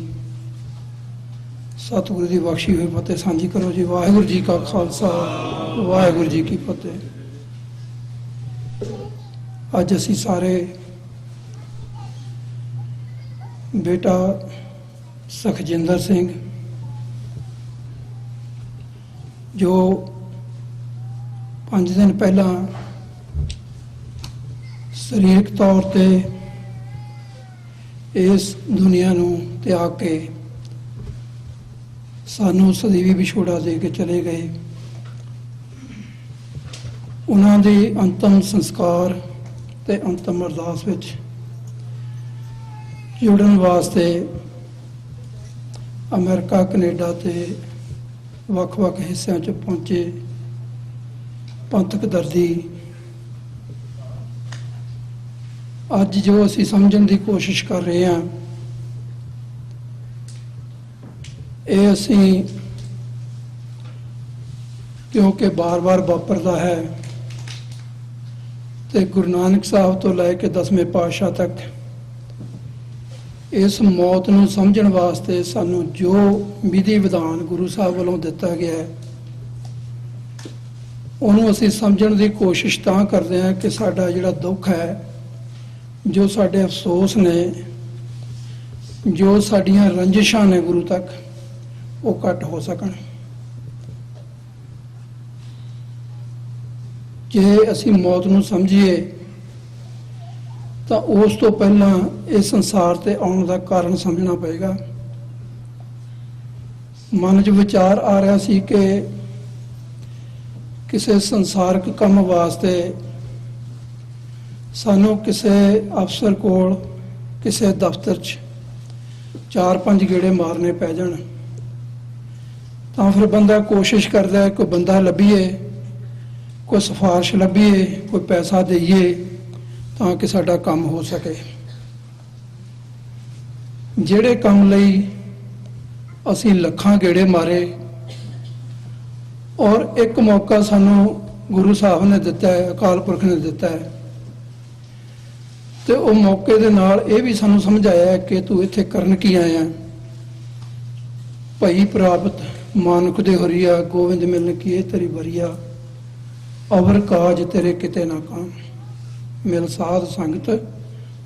Speaker 8: सतगुरु की बख्शी हुई फतेह सांझी करो जी। वाहिगुरू जी का खालसा, वाहिगुरू जी की फतेह। ਅੱਜ ਅਸੀਂ ਸਾਰੇ ਬੇਟਾ ਸੁਖਜਿੰਦਰ ਸਿੰਘ ਜੋ 5 ਦਿਨ ਪਹਿਲਾਂ ਸਰੀਰਕ ਤੌਰ ਤੇ ਇਸ ਦੁਨੀਆ ਨੂੰ ਤਿਆਗ ਕੇ ਸਾਨੂੰ ਸਦੀਵੀ ਵਿਛੋੜਾ ਦੇ ਕੇ ਚਲੇ ਗਏ, ਉਹਨਾਂ ਦੇ ਅੰਤਮ ਸੰਸਕਾਰ ਤੇ ਅੰਤਮ ਅਰਦਾਸ ਵਿੱਚ ਜੁੜਨ ਵਾਸਤੇ ਅਮਰੀਕਾ, ਕੈਨੇਡਾ ਤੇ ਵੱਖ-ਵੱਖ ਹਿੱਸਿਆਂ 'ਚ ਪਹੁੰਚੇ ਪੰਥਕ ਦਰਦੀ ਅੱਜ ਜੋ ਅਸੀਂ ਸਮਝਣ ਦੀ ਕੋਸ਼ਿਸ਼ ਕਰ ਰਹੇ ਹਾਂ, ਇਹ ਅਸੀਂ ਕਿਉਂਕਿ ਬਾਰ-ਬਾਰ ਵਾਪਰਦਾ ਹੈ ਤੇ ਗੁਰੂ ਨਾਨਕ ਸਾਹਿਬ ਤੋਂ ਲੈ ਕੇ 10ਵੇਂ ਪਾਤਸ਼ਾਹ ਤੱਕ ਇਸ ਮੌਤ ਨੂੰ ਸਮਝਣ ਵਾਸਤੇ ਸਾਨੂੰ ਜੋ ਵਿਧੀ ਵਿਧਾਨ ਗੁਰੂ ਸਾਹਿਬ ਵੱਲੋਂ ਦਿੱਤਾ ਗਿਆ ਹੈ, ਉਹਨੂੰ ਅਸੀਂ ਸਮਝਣ ਦੀ ਕੋਸ਼ਿਸ਼ ਤਾਂ ਕਰਦੇ ਹਾਂ ਕਿ ਸਾਡਾ ਜਿਹੜਾ ਦੁੱਖ ਹੈ, ਜੋ ਸਾਡੇ ਅਫਸੋਸ ਨੇ, ਜੋ ਸਾਡੀਆਂ ਰੰਜਿਸ਼ਾਂ ਨੇ ਗੁਰੂ ਤੱਕ, ਉਹ ਘੱਟ ਹੋ ਸਕਣ। ਜੇ ਅਸੀਂ ਮੌਤ ਨੂੰ ਸਮਝੀਏ ਤਾਂ ਉਸ ਤੋਂ ਪਹਿਲਾਂ ਇਸ ਸੰਸਾਰ ਤੇ ਆਉਣ ਦਾ ਕਾਰਨ ਸਮਝਣਾ ਪਏਗਾ। ਮਨ 'ਚ ਵਿਚਾਰ ਆ ਰਿਹਾ ਸੀ ਕਿ ਕਿਸੇ ਸੰਸਾਰਕ ਕੰਮ ਵਾਸਤੇ ਸਾਨੂੰ ਕਿਸੇ ਅਫਸਰ ਕੋਲ, ਕਿਸੇ ਦਫ਼ਤਰ 'ਚ 4-5 ਗੇੜੇ ਮਾਰਨੇ ਪੈ ਜਾਣ, ਤਾਂ ਫਿਰ ਬੰਦਾ ਕੋਸ਼ਿਸ਼ ਕਰਦਾ ਹੈ ਕੋਈ ਬੰਦਾ ਲੱਭੀਏ, ਕੋਈ ਸਿਫਾਰਿਸ਼ ਲੱਭੀਏ, ਕੋਈ ਪੈਸਾ ਦੇਈਏ ਤਾਂ ਕਿ ਸਾਡਾ ਕੰਮ ਹੋ ਸਕੇ। ਜਿਹੜੇ ਕੰਮ ਲਈ ਅਸੀਂ ਲੱਖਾਂ ਗੇੜੇ ਮਾਰੇ ਔਰ ਇੱਕ ਮੌਕਾ ਸਾਨੂੰ ਗੁਰੂ ਸਾਹਿਬ ਨੇ ਦਿੱਤਾ ਹੈ, ਅਕਾਲ ਪੁਰਖ ਨੇ ਦਿੱਤਾ ਹੈ,
Speaker 18: ਤੇ ਉਹ ਮੌਕੇ ਦੇ ਨਾਲ ਇਹ ਵੀ ਸਾਨੂੰ ਸਮਝਾਇਆ ਕਿ ਤੂੰ ਇੱਥੇ ਕਰਨ ਕੀ ਆਇਆ। ਭਈ ਪ੍ਰਾਪਤ ਮਾਨੁਖ ਦੇ ਹਰੀਆ, ਗੋਬਿੰਦ ਮਿਲਨ ਕੀ ਇਹ ਤੇਰੀ ਵਰੀਆ, ਅਵਰ ਕਾਜ ਤੇਰੇ ਕਿਤੇ ਨਾ ਕਾਮ, ਮਿਲ ਸਾਧ ਸੰਗਤ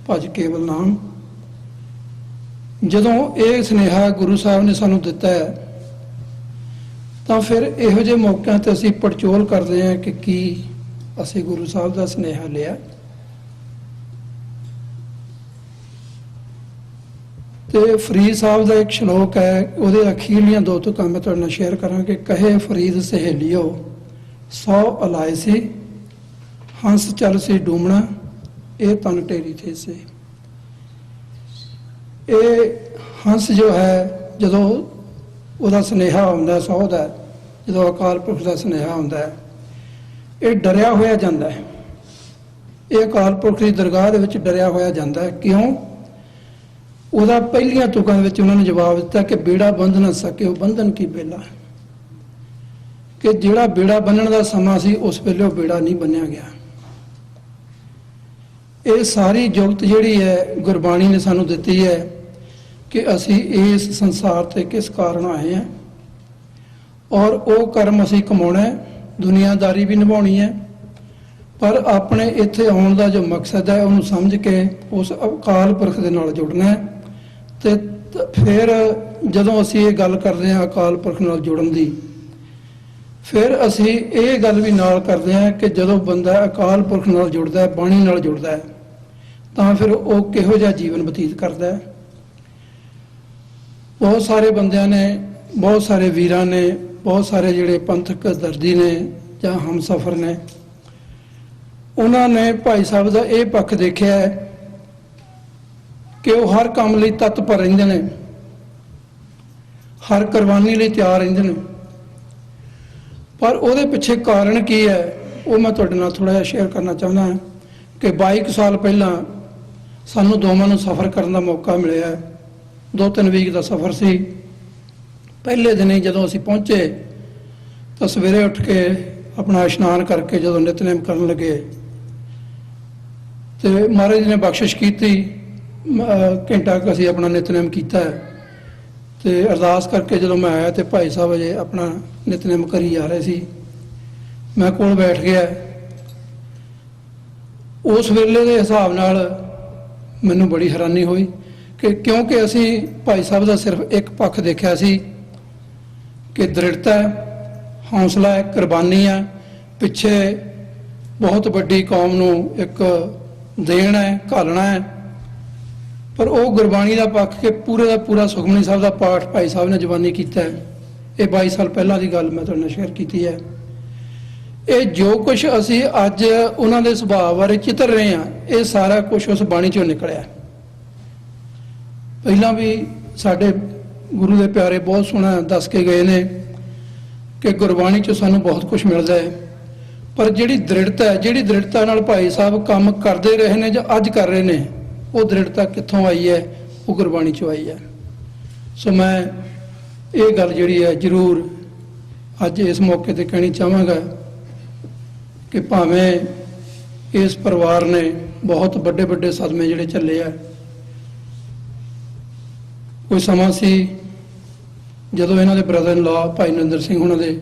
Speaker 18: ਭਜ ਕੇਵਲ ਨਾਮ। ਜਦੋਂ ਇਹ ਸੁਨੇਹਾ ਗੁਰੂ ਸਾਹਿਬ ਨੇ ਸਾਨੂੰ ਦਿੱਤਾ ਹੈ ਤਾਂ ਫਿਰ ਇਹੋ ਜਿਹੇ ਮੌਕਿਆਂ ਤੇ ਅਸੀਂ ਪੜਚੋਲ ਕਰਦੇ ਹਾਂ ਕਿ ਕੀ ਅਸੀਂ ਗੁਰੂ ਸਾਹਿਬ ਦਾ ਸੁਨੇਹਾ ਲਿਆ। ਤੇ ਫਰੀਦ ਸਾਹਿਬ ਦਾ ਇੱਕ ਸ਼ਲੋਕ ਹੈ, ਉਹਦੇ ਅਖੀਰਲੀਆਂ ਦੋ ਤੁਕਾਂ ਮੈਂ ਤੁਹਾਡੇ ਨਾਲ ਸ਼ੇਅਰ ਕਰਾਂਗੇ। ਕਹੇ ਫਰੀਦ ਸਹੇਲਿਓ 100 ਅਲਾਏ ਸੀ, ਹੰਸ ਚੱਲ ਸੀ ਡੂਮਣਾ, ਇਹ ਤਨ ਟੇਰੀ ਥੇ ਸੇ। ਇਹ ਹੰਸ ਜੋ ਹੈ ਜਦੋਂ ਉਹਦਾ ਸੁਨੇਹਾ ਆਉਂਦਾ 100 ਦਾ, ਜਦੋਂ ਅਕਾਲ ਪੁਰਖ ਦਾ ਸੁਨੇਹਾ ਆਉਂਦਾ ਹੈ, ਇਹ ਡਰਿਆ ਹੋਇਆ ਜਾਂਦਾ ਹੈ। ਇਹ ਅਕਾਲ ਪੁਰਖ ਦੀ ਦਰਗਾਹ ਦੇ ਵਿੱਚ ਡਰਿਆ ਹੋਇਆ ਜਾਂਦਾ ਹੈ। ਕਿਉਂ? ਉਹਦਾ ਪਹਿਲੀਆਂ ਤੁਕਾਂ ਦੇ ਵਿੱਚ ਉਹਨਾਂ ਨੇ ਜਵਾਬ ਦਿੱਤਾ ਕਿ ਬੇੜਾ ਬੰਧ ਨਾ ਸਕੇ ਉਹ ਬੰਧਨ ਕੀ ਬੇਲਾ, ਕਿ ਜਿਹੜਾ ਬੇੜਾ ਬੰਨਣ ਦਾ ਸਮਾਂ ਸੀ ਉਸ ਵੇਲੇ ਉਹ ਬੇੜਾ ਨਹੀਂ ਬੰਨਿਆ ਗਿਆ। ਇਹ ਸਾਰੀ ਜੁਗਤ ਜਿਹੜੀ ਹੈ ਗੁਰਬਾਣੀ ਨੇ ਸਾਨੂੰ ਦਿੱਤੀ ਹੈ ਕਿ ਅਸੀਂ ਇਸ ਸੰਸਾਰ ਤੇ ਕਿਸ ਕਾਰਨ ਆਏ ਹਾਂ, ਔਰ ਉਹ ਕਰਮ ਅਸੀਂ ਕਮਾਉਣਾ ਹੈ, ਦੁਨੀਆਦਾਰੀ ਵੀ ਨਿਭਾਉਣੀ ਹੈ, ਪਰ ਆਪਣੇ ਇੱਥੇ ਆਉਣ ਦਾ ਜੋ ਮਕਸਦ ਹੈ ਉਹਨੂੰ ਸਮਝ ਕੇ ਉਸ ਅਕਾਲ ਪੁਰਖ ਦੇ ਨਾਲ ਜੁੜਨਾ ਹੈ। ਤੇ ਫਿਰ ਜਦੋਂ ਅਸੀਂ ਇਹ ਗੱਲ ਕਰਦੇ ਹਾਂ ਅਕਾਲ ਪੁਰਖ ਨਾਲ ਜੁੜਨ ਦੀ, ਫਿਰ ਅਸੀਂ ਇਹ ਗੱਲ ਵੀ ਨਾਲ ਕਰਦੇ ਹਾਂ ਕਿ ਜਦੋਂ ਬੰਦਾ ਅਕਾਲ ਪੁਰਖ ਨਾਲ ਜੁੜਦਾ ਹੈ, ਬਾਣੀ ਨਾਲ ਜੁੜਦਾ ਹੈ, ਤਾਂ ਫਿਰ ਉਹ ਕਿਹੋ ਜਿਹਾ ਜੀਵਨ ਬਤੀਤ ਕਰਦਾ ਹੈ। ਬਹੁਤ ਸਾਰੇ ਬੰਦਿਆਂ ਨੇ, ਬਹੁਤ ਸਾਰੇ ਵੀਰਾਂ ਨੇ, ਬਹੁਤ ਸਾਰੇ ਜਿਹੜੇ ਪੰਥਕ ਦਰਦੀ ਨੇ ਜਾਂ ਹਮਸਫਰ ਨੇ, ਉਹਨਾਂ ਨੇ ਭਾਈ ਸਾਹਿਬ ਦਾ ਇਹ ਪੱਖ ਦੇਖਿਆ ਹੈ ਕਿ ਉਹ ਹਰ ਕੰਮ ਲਈ ਤਤਪਰ ਰਹਿੰਦੇ ਨੇ, ਹਰ ਕੁਰਬਾਨੀ ਲਈ ਤਿਆਰ ਰਹਿੰਦੇ ਨੇ, ਪਰ ਉਹਦੇ ਪਿੱਛੇ ਕਾਰਨ ਕੀ ਹੈ ਉਹ ਮੈਂ ਤੁਹਾਡੇ ਨਾਲ ਥੋੜ੍ਹਾ ਜਿਹਾ ਸ਼ੇਅਰ ਕਰਨਾ ਚਾਹੁੰਦਾ ਹਾਂ। ਕਿ 22 ਸਾਲ ਪਹਿਲਾਂ ਸਾਨੂੰ ਦੋਵਾਂ ਨੂੰ ਸਫ਼ਰ ਕਰਨ ਦਾ ਮੌਕਾ ਮਿਲਿਆ। 2-3 ਵੀਕ ਦਾ ਸਫ਼ਰ ਸੀ। ਪਹਿਲੇ ਦਿਨ ਹੀ ਜਦੋਂ ਅਸੀਂ ਪਹੁੰਚੇ ਤਾਂ ਸਵੇਰੇ ਉੱਠ ਕੇ ਆਪਣਾ ਇਸ਼ਨਾਨ ਕਰਕੇ ਜਦੋਂ ਨਿਤਨੇਮ ਕਰਨ ਲੱਗੇ ਤੇ ਮਹਾਰਾਜ ਜੀ ਨੇ ਬਖਸ਼ਿਸ਼ ਕੀਤੀ। ਘੰਟਾ ਕੁ ਅਸੀਂ ਆਪਣਾ ਨਿਤਨੇਮ ਕੀਤਾ ਤੇ ਅਰਦਾਸ ਕਰਕੇ ਜਦੋਂ ਮੈਂ ਆਇਆ ਤੇ ਭਾਈ ਸਾਹਿਬ ਅਜੇ ਆਪਣਾ ਨਿਤਨੇਮ ਕਰੀ ਜਾ ਰਹੇ ਸੀ। ਮੈਂ ਕੋਲ ਬੈਠ ਗਿਆ। ਉਸ ਵੇਲੇ ਦੇ ਹਿਸਾਬ ਨਾਲ ਮੈਨੂੰ ਬੜੀ ਹੈਰਾਨੀ ਹੋਈ ਕਿ ਕਿਉਂਕਿ ਅਸੀਂ ਭਾਈ ਸਾਹਿਬ ਦਾ ਸਿਰਫ ਇੱਕ ਪੱਖ ਦੇਖਿਆ ਸੀ ਕਿ ਦ੍ਰਿੜਤਾ ਹੈ, ਹੌਸਲਾ ਹੈ, ਕੁਰਬਾਨੀ ਹੈ, ਪਿੱਛੇ ਬਹੁਤ ਵੱਡੀ ਕੌਮ ਨੂੰ ਇੱਕ ਦੇਣ ਹੈ, ਘਾਲਣਾ ਹੈ। ਪਰ ਉਹ ਗੁਰਬਾਣੀ ਦਾ ਪੱਖ ਕਿ ਪੂਰੇ ਦਾ ਪੂਰਾ ਸੁਖਮਨੀ ਸਾਹਿਬ ਦਾ ਪਾਠ ਭਾਈ ਸਾਹਿਬ ਨੇ ਜ਼ਬਾਨੀ ਕੀਤਾ ਹੈ। ਇਹ 22 ਸਾਲ ਪਹਿਲਾਂ ਦੀ ਗੱਲ ਮੈਂ ਤੁਹਾਡੇ ਨਾਲ ਸ਼ੇਅਰ ਕੀਤੀ ਹੈ। ਇਹ ਜੋ ਕੁਝ ਅਸੀਂ ਅੱਜ ਉਹਨਾਂ ਦੇ ਸੁਭਾਅ ਬਾਰੇ ਚਿਤਰ ਰਹੇ ਹਾਂ, ਇਹ ਸਾਰਾ ਕੁਝ ਉਸ ਬਾਣੀ ਚੋਂ ਨਿਕਲਿਆ। ਪਹਿਲਾਂ ਵੀ ਸਾਡੇ ਗੁਰੂ ਦੇ ਪਿਆਰੇ ਬਹੁਤ ਸੋਹਣਾ ਦੱਸ ਕੇ ਗਏ ਨੇ ਕਿ ਗੁਰਬਾਣੀ ਚੋਂ ਸਾਨੂੰ ਬਹੁਤ ਕੁਝ ਮਿਲਦਾ ਹੈ, ਪਰ ਜਿਹੜੀ ਦ੍ਰਿੜਤਾ ਹੈ, ਜਿਹੜੀ ਦ੍ਰਿੜਤਾ ਨਾਲ ਭਾਈ ਸਾਹਿਬ ਕੰਮ ਕਰਦੇ ਰਹੇ ਨੇ ਜਾਂ ਅੱਜ ਕਰ ਰਹੇ ਨੇ, ਉਹ ਦ੍ਰਿੜਤਾ ਕਿੱਥੋਂ ਆਈ ਹੈ? ਉਹ ਗੁਰਬਾਣੀ ਚੋਂ ਆਈ ਹੈ। ਸੋ ਮੈਂ ਇਹ ਗੱਲ ਜਿਹੜੀ ਹੈ ਜ਼ਰੂਰ ਅੱਜ ਇਸ ਮੌਕੇ ਤੇ ਕਹਿਣੀ ਚਾਹਾਂਗਾ ਕਿ ਭਾਵੇਂ ਇਸ ਪਰਿਵਾਰ ਨੇ ਬਹੁਤ ਵੱਡੇ ਵੱਡੇ ਸਦਮੇ ਜਿਹੜੇ ਝੱਲੇ ਆ। ਕੋਈ ਸਮਾਂ ਸੀ ਜਦੋਂ ਇਹਨਾਂ ਦੇ ਬ੍ਰਦਰ ਇਨ ਲਾ ਭਾਈ ਨਰਿੰਦਰ ਸਿੰਘ ਉਹਨਾਂ ਦੇ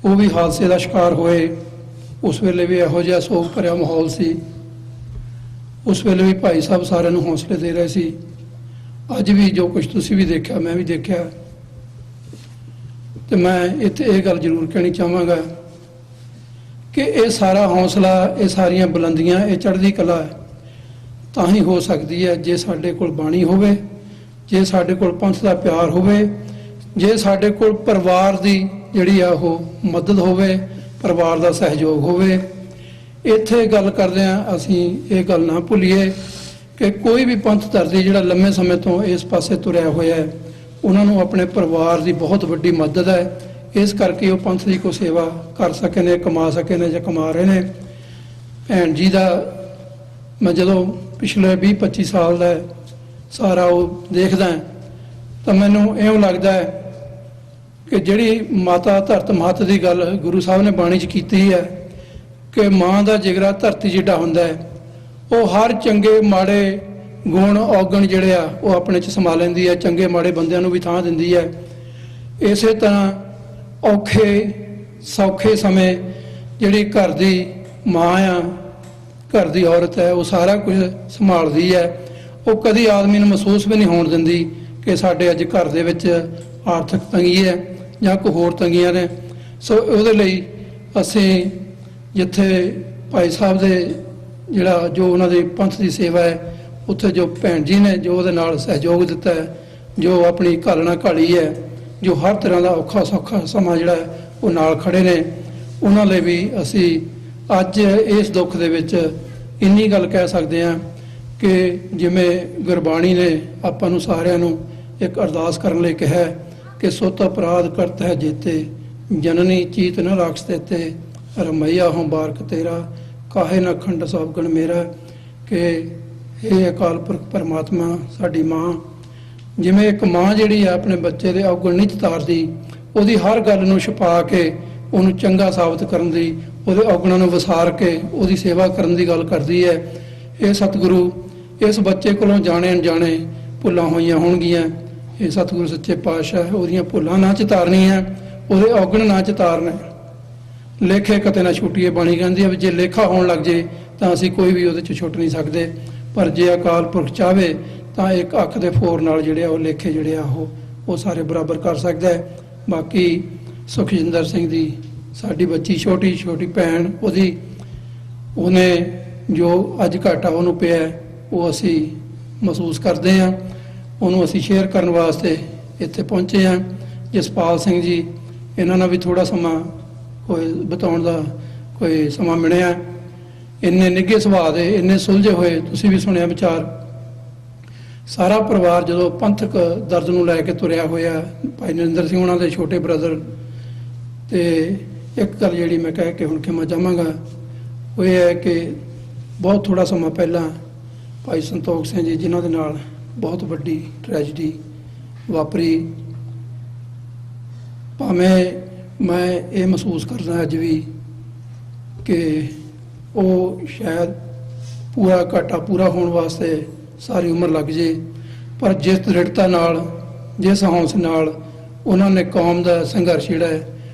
Speaker 18: ਉਹ ਵੀ ਹਾਦਸੇ ਦਾ ਸ਼ਿਕਾਰ ਹੋਏ। ਉਸ ਵੇਲੇ ਵੀ ਇਹੋ ਜਿਹਾ ਸੋਗ ਭਰਿਆ ਮਾਹੌਲ ਸੀ। ਉਸ ਵੇਲੇ ਵੀ ਭਾਈ ਸਾਹਿਬ ਸਾਰਿਆਂ ਨੂੰ ਹੌਸਲੇ ਦੇ ਰਹੇ ਸੀ। ਅੱਜ ਵੀ ਜੋ ਕੁਝ ਤੁਸੀਂ ਵੀ ਦੇਖਿਆ, ਮੈਂ ਵੀ ਦੇਖਿਆ, ਤੇ ਮੈਂ ਇੱਥੇ ਇਹ ਗੱਲ ਜ਼ਰੂਰ ਕਹਿਣੀ ਚਾਹਾਂਗਾ ਕਿ ਇਹ ਸਾਰਾ ਹੌਸਲਾ, ਇਹ ਸਾਰੀਆਂ ਬੁਲੰਦੀਆਂ, ਇਹ ਚੜ੍ਹਦੀ ਕਲਾ ਤਾਂ ਹੀ ਹੋ ਸਕਦੀ ਹੈ ਜੇ ਸਾਡੇ ਕੋਲ ਬਾਣੀ ਹੋਵੇ, ਜੇ ਸਾਡੇ ਕੋਲ ਪੰਥ ਦਾ ਪਿਆਰ ਹੋਵੇ, ਜੇ ਸਾਡੇ ਕੋਲ ਪਰਿਵਾਰ ਦੀ ਜਿਹੜੀ ਆ ਉਹ ਮਦਦ ਹੋਵੇ, ਪਰਿਵਾਰ ਦਾ ਸਹਿਯੋਗ ਹੋਵੇ। ਇੱਥੇ ਗੱਲ ਕਰਦੇ ਹਾਂ ਅਸੀਂ ਇਹ ਗੱਲ ਨਾ ਭੁੱਲੀਏ ਕਿ ਕੋਈ ਵੀ ਪੰਥ ਧਰਤੀ ਜਿਹੜਾ ਲੰਮੇ ਸਮੇਂ ਤੋਂ ਇਸ ਪਾਸੇ ਤੁਰਿਆ ਹੋਇਆ ਹੈ, ਉਹਨਾਂ ਨੂੰ ਆਪਣੇ ਪਰਿਵਾਰ ਦੀ ਬਹੁਤ ਵੱਡੀ ਮਦਦ ਹੈ। ਇਸ ਕਰਕੇ ਉਹ ਪੰਥ ਦੀ ਕੋਈ ਸੇਵਾ ਕਰ ਸਕੇ ਨੇ, ਕਮਾ ਸਕੇ ਨੇ ਜਾਂ ਕਮਾ ਰਹੇ ਨੇ। ਭੈਣ ਜੀ ਦਾ ਮੈਂ ਜਦੋਂ ਪਿਛਲੇ 20-25 ਸਾਲ ਦਾ ਸਾਰਾ ਉਹ ਦੇਖਦਾ ਤਾਂ ਮੈਨੂੰ ਇਉਂ ਲੱਗਦਾ ਹੈ ਕਿ ਜਿਹੜੀ ਮਾਤਾ ਧਰਤ ਮਹੱਤ ਦੀ ਗੱਲ ਗੁਰੂ ਸਾਹਿਬ ਨੇ ਬਾਣੀ 'ਚ ਕੀਤੀ ਹੈ ਕਿ ਮਾਂ ਦਾ ਜਿਗਰਾ ਧਰਤੀ ਜਿੱਡਾ ਹੁੰਦਾ ਹੈ, ਉਹ ਹਰ ਚੰਗੇ ਮਾੜੇ ਗੁਣ ਔਗਣ ਜਿਹੜੇ ਆ ਉਹ ਆਪਣੇ 'ਚ ਸਮਾ ਲੈਂਦੀ ਹੈ, ਚੰਗੇ ਮਾੜੇ ਬੰਦਿਆਂ ਨੂੰ ਵੀ ਥਾਂ ਦਿੰਦੀ ਹੈ। ਇਸੇ ਤਰ੍ਹਾਂ ਔਖੇ ਸੌਖੇ ਸਮੇਂ ਜਿਹੜੀ ਘਰ ਦੀ ਮਾਂ ਆ, ਘਰ ਦੀ ਔਰਤ ਹੈ, ਉਹ ਸਾਰਾ ਕੁਝ ਸੰਭਾਲਦੀ ਹੈ। ਉਹ ਕਦੀ ਆਦਮੀ ਨੂੰ ਮਹਿਸੂਸ ਵੀ ਨਹੀਂ ਹੋਣ ਦਿੰਦੀ ਕਿ ਸਾਡੇ ਅੱਜ ਘਰ ਦੇ ਵਿੱਚ ਆਰਥਿਕ ਤੰਗੀ ਹੈ ਜਾਂ ਕੋਈ ਹੋਰ ਤੰਗੀਆਂ ਨੇ। ਸੋ ਉਹਦੇ ਲਈ ਅਸੀਂ ਜਿੱਥੇ ਭਾਈ ਸਾਹਿਬ ਦੇ ਜਿਹੜਾ ਜੋ ਉਹਨਾਂ ਦੇ ਪੰਥ ਦੀ ਸੇਵਾ ਹੈ, ਉੱਥੇ ਜੋ ਭੈਣ ਜੀ ਨੇ ਜੋ ਉਹਦੇ ਨਾਲ ਸਹਿਯੋਗ ਦਿੱਤਾ ਹੈ, ਜੋ ਆਪਣੀ ਘਾਲਣਾ ਘਾਲੀ ਹੈ, ਜੋ ਹਰ ਤਰ੍ਹਾਂ ਦਾ ਔਖਾ ਸੌਖਾ ਸਮਾਂ ਜਿਹੜਾ ਹੈ ਉਹ ਨਾਲ ਖੜੇ ਨੇ, ਉਹਨਾਂ ਲਈ ਵੀ ਅਸੀਂ ਅੱਜ ਇਸ ਦੁੱਖ ਦੇ ਵਿੱਚ ਇੰਨੀ ਗੱਲ ਕਹਿ ਸਕਦੇ ਹਾਂ ਕਿ ਜਿਵੇਂ ਗੁਰਬਾਣੀ ਨੇ ਆਪਾਂ ਨੂੰ ਸਾਰਿਆਂ ਨੂੰ ਇੱਕ ਅਰਦਾਸ ਕਰਨ ਲਈ ਕਿਹਾ ਕਿ ਸੁਤ ਅਪਰਾਧ ਕਰਤ ਹੈ ਜੇਤੇ, ਜਨਨੀ ਚੀਤ ਨ ਰਾਖਸ ਤੇ, ਰਮਈਆ ਹੋਂ ਬਾਰਕ ਤੇਰਾ, ਕਾਹੇ ਨਾ ਖੰਡ ਸਭ ਗਣ ਮੇਰਾ। ਕਿ ਇਹ ਅਕਾਲ ਪੁਰਖ ਪਰਮਾਤਮਾ ਸਾਡੀ ਮਾਂ, ਜਿਵੇਂ ਇੱਕ ਮਾਂ ਜਿਹੜੀ ਆ ਆਪਣੇ ਬੱਚੇ ਦੇ ਔਗਣ ਨਹੀਂ ਚਿਤਾਰਦੀ, ਉਹਦੀ ਹਰ ਗੱਲ ਨੂੰ ਛੁਪਾ ਕੇ ਉਹਨੂੰ ਚੰਗਾ ਸਾਬਤ ਕਰਨ ਦੀ, ਉਹਦੇ ਔਗਣਾਂ ਨੂੰ ਵਿਸਾਰ ਕੇ ਉਹਦੀ ਸੇਵਾ ਕਰਨ ਦੀ ਗੱਲ ਕਰਦੀ ਹੈ। ਇਹ ਸਤਿਗੁਰੂ ਇਸ ਬੱਚੇ ਕੋਲੋਂ ਜਾਣੇ ਅਣਜਾਣੇ ਭੁੱਲਾਂ ਹੋਈਆਂ ਹੋਣਗੀਆਂ, ਇਹ ਸਤਿਗੁਰੂ ਸੱਚੇ ਪਾਤਸ਼ਾਹ ਉਹਦੀਆਂ ਭੁੱਲਾਂ ਨਾ ਚਿਤਾਰਨੀਆਂ, ਉਹਦੇ ਔਗਣ ਨਾ ਚਿਤਾਰਨੇ। ਲੇਖੇ ਕਤੇ ਨਾ ਛੁੱਟੀਏ ਬਾਣੀ ਕਹਿੰਦੀ ਹੈ ਵੀ ਜੇ ਲੇਖਾ ਹੋਣ ਲੱਗ ਜੇ ਤਾਂ ਅਸੀਂ ਕੋਈ ਵੀ ਉਹਦੇ 'ਚ ਛੁੱਟ ਨਹੀਂ ਸਕਦੇ, ਪਰ ਜੇ ਅਕਾਲ ਪੁਰਖ ਚਾਹਵੇ ਤਾਂ ਇੱਕ ਅੱਖ ਦੇ ਫੋਰ ਨਾਲ ਜਿਹੜੇ ਆ ਉਹ ਲੇਖੇ ਜਿਹੜੇ ਆ ਉਹ ਸਾਰੇ ਬਰਾਬਰ ਕਰ ਸਕਦਾ ਹੈ। ਬਾਕੀ ਸੁਖਜਿੰਦਰ ਸਿੰਘ ਦੀ ਸਾਡੀ ਬੱਚੀ ਛੋਟੀ ਭੈਣ, ਉਹਨੇ ਜੋ ਅੱਜ ਘਾਟਾ ਉਹਨੂੰ ਪਿਆ ਉਹ ਅਸੀਂ ਮਹਿਸੂਸ ਕਰਦੇ ਹਾਂ, ਉਹਨੂੰ ਅਸੀਂ ਸ਼ੇਅਰ ਕਰਨ ਵਾਸਤੇ ਇੱਥੇ ਪਹੁੰਚੇ ਹਾਂ। ਜਸਪਾਲ ਸਿੰਘ ਜੀ, ਇਹਨਾਂ ਨਾਲ ਵੀ ਥੋੜਾ ਸਮਾਂ ਕੋਈ ਬਿਤਾਉਣ ਦਾ ਕੋਈ ਸਮਾਂ ਮਿਲਿਆ। ਇੰਨੇ ਨਿੱਘੇ ਸੁਭਾਅ ਦੇ, ਇੰਨੇ ਸੁਲਝੇ ਹੋਏ, ਤੁਸੀਂ ਵੀ ਸੁਣਿਆ ਵਿਚਾਰ। ਸਾਰਾ ਪਰਿਵਾਰ ਜਦੋਂ ਪੰਥਕ ਦਰਦ ਨੂੰ ਲੈ ਕੇ ਤੁਰਿਆ ਹੋਇਆ, ਭਾਈ ਨਰਿੰਦਰ ਸਿੰਘ ਉਹਨਾਂ ਦੇ ਛੋਟੇ ਬ੍ਰਦਰ। ਤੇ ਇੱਕ ਗੱਲ ਜਿਹੜੀ ਮੈਂ ਕਹਿ ਕੇ ਹੁਣ ਖਿਮਾ ਚਾਹਾਂਗਾ ਉਹ ਇਹ ਹੈ ਕਿ ਬਹੁਤ ਥੋੜਾ ਸਮਾਂ ਪਹਿਲਾਂ ਭਾਈ ਸੰਤੋਖ ਸਿੰਘ ਜੀ, ਜਿਨ੍ਹਾਂ ਦੇ ਨਾਲ ਬਹੁਤ ਵੱਡੀ ਟ੍ਰੈਜਡੀ ਵਾਪਰੀ, ਭਾਵੇਂ ਮੈਂ ਇਹ ਮਹਿਸੂਸ ਕਰਦਾ ਅੱਜ ਵੀ ਕਿ ਉਹ ਸ਼ਾਇਦ ਪੂਰਾ ਘਾਟਾ ਪੂਰਾ ਹੋਣ ਵਾਸਤੇ ਸਾਰੀ ਉਮਰ ਲੱਗ ਜੇ, ਪਰ ਜਿਸ ਦ੍ਰਿੜਤਾ ਨਾਲ, ਜਿਸ ਹੌਂਸਲੇ ਨਾਲ ਉਹਨਾਂ ਨੇ ਕੌਮ ਦਾ ਸੰਘਰਸ਼ ਜਿਹੜਾ ਹੈ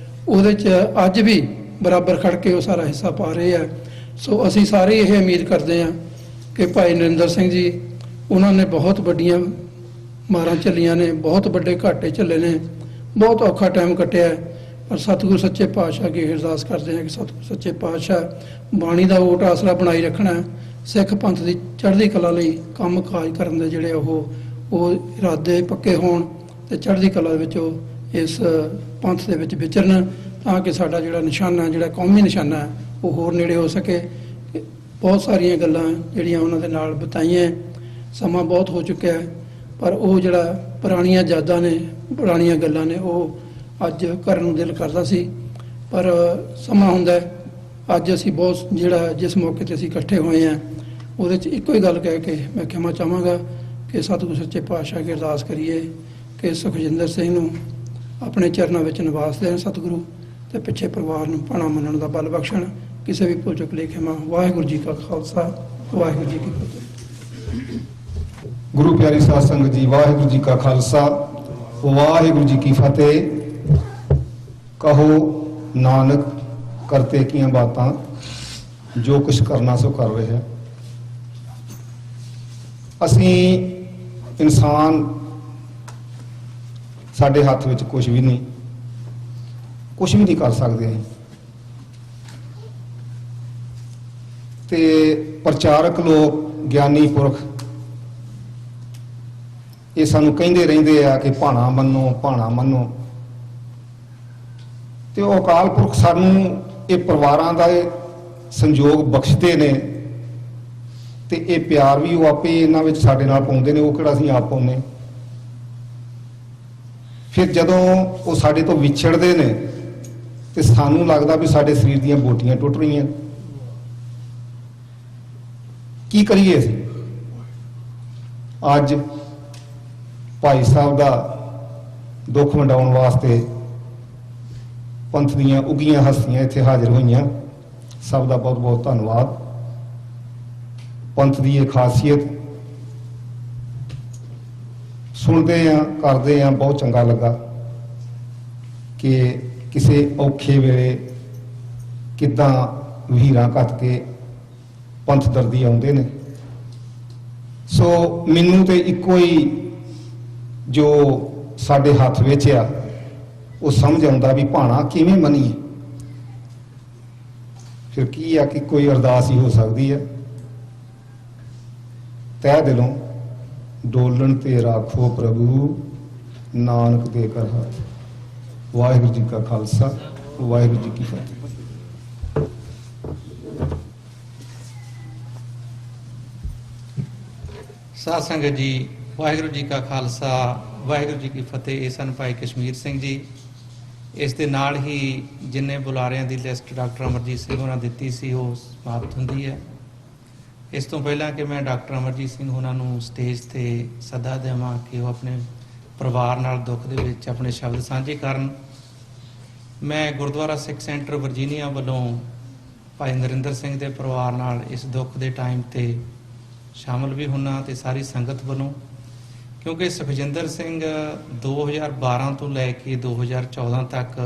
Speaker 18: ਉਹਦੇ 'ਚ ਅੱਜ ਵੀ ਬਰਾਬਰ ਖੜ ਕੇ ਉਹ ਸਾਰਾ ਹਿੱਸਾ ਪਾ ਰਹੇ ਆ। ਸੋ ਅਸੀਂ ਸਾਰੇ ਇਹ ਉਮੀਦ ਕਰਦੇ ਹਾਂ ਕਿ ਭਾਈ ਨਰਿੰਦਰ ਸਿੰਘ ਜੀ, ਉਹਨਾਂ ਨੇ ਬਹੁਤ ਵੱਡੀਆਂ ਮਾਰਾਂ ਝੱਲੀਆਂ ਨੇ, ਬਹੁਤ ਵੱਡੇ ਘਾਟੇ ਝੱਲੇ ਨੇ, ਬਹੁਤ ਔਖਾ ਟਾਈਮ ਕੱਟਿਆ, ਪਰ ਸਤਿਗੁਰੂ ਸੱਚੇ ਪਾਤਸ਼ਾਹ ਅੱਗੇ ਅਰਦਾਸ ਕਰਦੇ ਹਾਂ ਕਿ ਸਤਿਗੁਰੂ ਸੱਚੇ ਪਾਤਸ਼ਾਹ ਬਾਣੀ ਦਾ ਓਟ ਆਸਰਾ ਬਣਾਈ ਰੱਖਣਾ, ਸਿੱਖ ਪੰਥ ਦੀ ਚੜ੍ਹਦੀ ਕਲਾ ਲਈ ਕੰਮ ਕਾਜ ਕਰਨ ਦੇ ਜਿਹੜੇ ਉਹ ਇਰਾਦੇ ਪੱਕੇ ਹੋਣ ਤੇ ਚੜ੍ਹਦੀ ਕਲਾ ਵਿੱਚ ਉਹ ਇਸ ਪੰਥ ਦੇ ਵਿੱਚ ਵਿਚਰਨ, ਤਾਂ ਕਿ ਸਾਡਾ ਜਿਹੜਾ ਨਿਸ਼ਾਨਾ, ਜਿਹੜਾ ਕੌਮੀ ਨਿਸ਼ਾਨਾ ਉਹ ਹੋਰ ਨੇੜੇ ਹੋ ਸਕੇ। ਬਹੁਤ ਸਾਰੀਆਂ ਗੱਲਾਂ ਜਿਹੜੀਆਂ ਉਹਨਾਂ ਦੇ ਨਾਲ ਬਿਤਾਈਆਂ, ਸਮਾਂ ਬਹੁਤ ਹੋ ਚੁੱਕਿਆ, ਪਰ ਉਹ ਜਿਹੜਾ ਪੁਰਾਣੀਆਂ ਯਾਦਾਂ ਨੇ, ਪੁਰਾਣੀਆਂ ਗੱਲਾਂ ਨੇ, ਉਹ ਅੱਜ ਕਰਨ ਨੂੰ ਦਿਲ ਕਰਦਾ ਸੀ, ਪਰ ਸਮਾਂ ਹੁੰਦਾ। ਅੱਜ ਅਸੀਂ ਬਹੁਤ ਜਿਹੜਾ ਜਿਸ ਮੌਕੇ ਤੇ ਅਸੀਂ ਇਕੱਠੇ ਹੋਏ ਹਾਂ ਉਹਦੇ 'ਚ ਇੱਕੋ ਹੀ ਗੱਲ ਕਹਿ ਕੇ ਮੈਂ ਖਿਮਾ ਚਾਹਾਂਗਾ ਕਿ ਸਤਿਗੁਰੂ ਸੱਚੇ ਪਾਤਸ਼ਾਹ ਅੱਗੇ ਅਰਦਾਸ ਕਰੀਏ ਕਿ ਸੁਖਜਿੰਦਰ ਸਿੰਘ ਨੂੰ ਆਪਣੇ ਚਰਨਾਂ ਵਿੱਚ ਨਿਵਾਸ ਦੇਣ ਸਤਿਗੁਰੂ, ਤੇ ਪਿੱਛੇ ਪਰਿਵਾਰ ਨੂੰ ਭਾਣਾ ਮੰਨਣ ਦਾ ਬਲ ਬਖਸ਼ਣ। ਕਿਸੇ ਵੀ ਭੁੱਲ ਚੁੱਕ ਲਈ ਖਿਮਾ। ਵਾਹਿਗੁਰੂ ਜੀ ਕਾ ਖਾਲਸਾ, ਵਾਹਿਗੁਰੂ ਜੀ ਕੀ ਫਤਿਹ।
Speaker 19: ਗੁਰੂ ਪਿਆਰੀ ਸਾਧ ਸੰਗਤ ਜੀ, ਵਾਹਿਗੁਰੂ ਜੀ ਕਾ ਖਾਲਸਾ, ਵਾਹਿਗੁਰੂ ਜੀ ਕੀ ਫਤਿਹ। ਕਹੋ ਨਾਨਕ ਕਰਤੇ ਕੀਆਂ ਬਾਤਾਂ, ਜੋ ਕੁਛ ਕਰਨਾ ਸੋ ਕਰ ਰਿਹਾ। ਅਸੀਂ ਇਨਸਾਨ, ਸਾਡੇ ਹੱਥ ਵਿੱਚ ਕੁਝ ਵੀ ਨਹੀਂ ਕਰ ਸਕਦੇ ਅਸੀਂ। ਤੇ ਪ੍ਰਚਾਰਕ ਲੋਕ, ਗਿਆਨੀ ਪੁਰਖ ਇਹ ਸਾਨੂੰ ਕਹਿੰਦੇ ਰਹਿੰਦੇ ਆ ਕਿ ਭਾਣਾ ਮੰਨੋ, ਭਾਣਾ ਮੰਨੋ, ਤੇ ਉਹ ਅਕਾਲ ਪੁਰਖ ਸਾਨੂੰ ਇਹ ਪਰਿਵਾਰਾਂ ਦਾ ਸੰਯੋਗ ਬਖਸ਼ਦੇ ਨੇ, ਤੇ ਇਹ ਪਿਆਰ ਵੀ ਉਹ ਆਪੇ ਇਹਨਾਂ ਵਿੱਚ ਸਾਡੇ ਨਾਲ ਪਾਉਂਦੇ ਨੇ, ਉਹ ਕਿਹੜਾ ਅਸੀਂ ਆਪ ਪਾਉਂਦੇ। ਫਿਰ ਜਦੋਂ ਉਹ ਸਾਡੇ ਤੋਂ ਵਿਛੜਦੇ ਨੇ ਤੇ ਸਾਨੂੰ ਲੱਗਦਾ ਵੀ ਸਾਡੇ ਸਰੀਰ ਦੀਆਂ ਬੋਟੀਆਂ ਟੁੱਟ ਰਹੀਆਂ। ਕੀ ਕਰੀਏ ਅਸੀਂ? ਅੱਜ ਭਾਈ ਸਾਹਿਬ ਦਾ ਦੁੱਖ ਵੰਡਾਉਣ ਵਾਸਤੇ ਪੰਥ ਦੀਆਂ ਉੱਗੀਆਂ ਹਸਤੀਆਂ ਇੱਥੇ ਹਾਜ਼ਰ ਹੋਈਆਂ, ਸਭ ਦਾ ਬਹੁਤ ਬਹੁਤ ਧੰਨਵਾਦ। ਪੰਥ ਦੀ ਇਹ ਖਾਸੀਅਤ ਸੁਣਦੇ ਆ, ਕਰਦੇ ਆ, ਬਹੁਤ ਚੰਗਾ ਲੱਗਾ ਕਿ ਕਿਸੇ ਔਖੇ ਵੇਲੇ ਕਿੱਦਾਂ ਵੀਰਾਂ ਘੱਟ ਕੇ ਪੰਥ ਦਰਦੀ ਆਉਂਦੇ ਨੇ। ਸੋ ਮੈਨੂੰ ਤੇ ਇੱਕੋ ਹੀ ਜੋ ਸਾਡੇ ਹੱਥ ਵਿੱਚ ਆ ਉਹ ਸਮਝ ਆਉਂਦਾ ਵੀ ਭਾਣਾ ਕਿਵੇਂ ਮੰਨੀਏ। ਫਿਰ ਕੀ ਆ ਕਿ ਕੋਈ ਅਰਦਾਸ ਹੀ ਹੋ ਸਕਦੀ ਹੈ, ਤਹਿ ਦਿਲੋਂ ਡੋਲਣ ਤੇ ਰਾਖੋ ਪ੍ਰਭੂ ਨਾਨਕ ਦੇ ਕਰ ਹੱਥ। ਵਾਹਿਗੁਰੂ ਜੀ ਕਾ ਖਾਲਸਾ, ਵਾਹਿਗੁਰੂ ਜੀ ਕੀ ਫਤਿਹ।
Speaker 2: ਸਾਧ ਸੰਗਤ ਜੀ, ਵਾਹਿਗੁਰੂ ਜੀ ਕਾ ਖਾਲਸਾ, ਵਾਹਿਗੁਰੂ ਜੀ ਕੀ ਫਤਿਹ। ਇਹ ਸਨ ਭਾਈ ਕਸ਼ਮੀਰ ਸਿੰਘ ਜੀ। ਇਸ ਦੇ ਨਾਲ ਹੀ ਜਿੰਨੇ ਬੁਲਾਰਿਆਂ ਦੀ ਲਿਸਟ ਡਾਕਟਰ ਅਮਰਜੀਤ ਸਿੰਘ ਹੋਰਾਂ ਦਿੱਤੀ ਸੀ ਉਹ ਸਮਾਪਤ ਹੁੰਦੀ ਹੈ। ਇਸ ਤੋਂ ਪਹਿਲਾਂ ਕਿ ਮੈਂ ਡਾਕਟਰ ਅਮਰਜੀਤ ਸਿੰਘ ਹੋਰਾਂ ਨੂੰ ਸਟੇਜ ਤੇ ਸੱਦਾ ਦੇਵਾਂ ਕਿ ਉਹ ਆਪਣੇ ਪਰਿਵਾਰ ਨਾਲ ਦੁੱਖ ਦੇ ਵਿੱਚ ਆਪਣੇ ਸ਼ਬਦ ਸਾਂਝੇ ਕਰਨ, ਮੈਂ ਗੁਰਦੁਆਰਾ ਸਿੱਖ ਸੈਂਟਰ ਵਰਜੀਨੀਆ ਵੱਲੋਂ ਭਾਈ ਨਰਿੰਦਰ ਸਿੰਘ ਦੇ ਪਰਿਵਾਰ ਨਾਲ ਇਸ ਦੁੱਖ ਦੇ ਟਾਈਮ ਤੇ ਸ਼ਾਮਲ ਵੀ ਹੁੰਨਾ ਤੇ ਸਾਰੀ ਸੰਗਤ ਵੱਲੋਂ, ਕਿਉਂਕਿ ਸੁਖਜਿੰਦਰ ਸਿੰਘ 2012 ਤੋਂ ਲੈ ਕੇ 2014 ਤੱਕ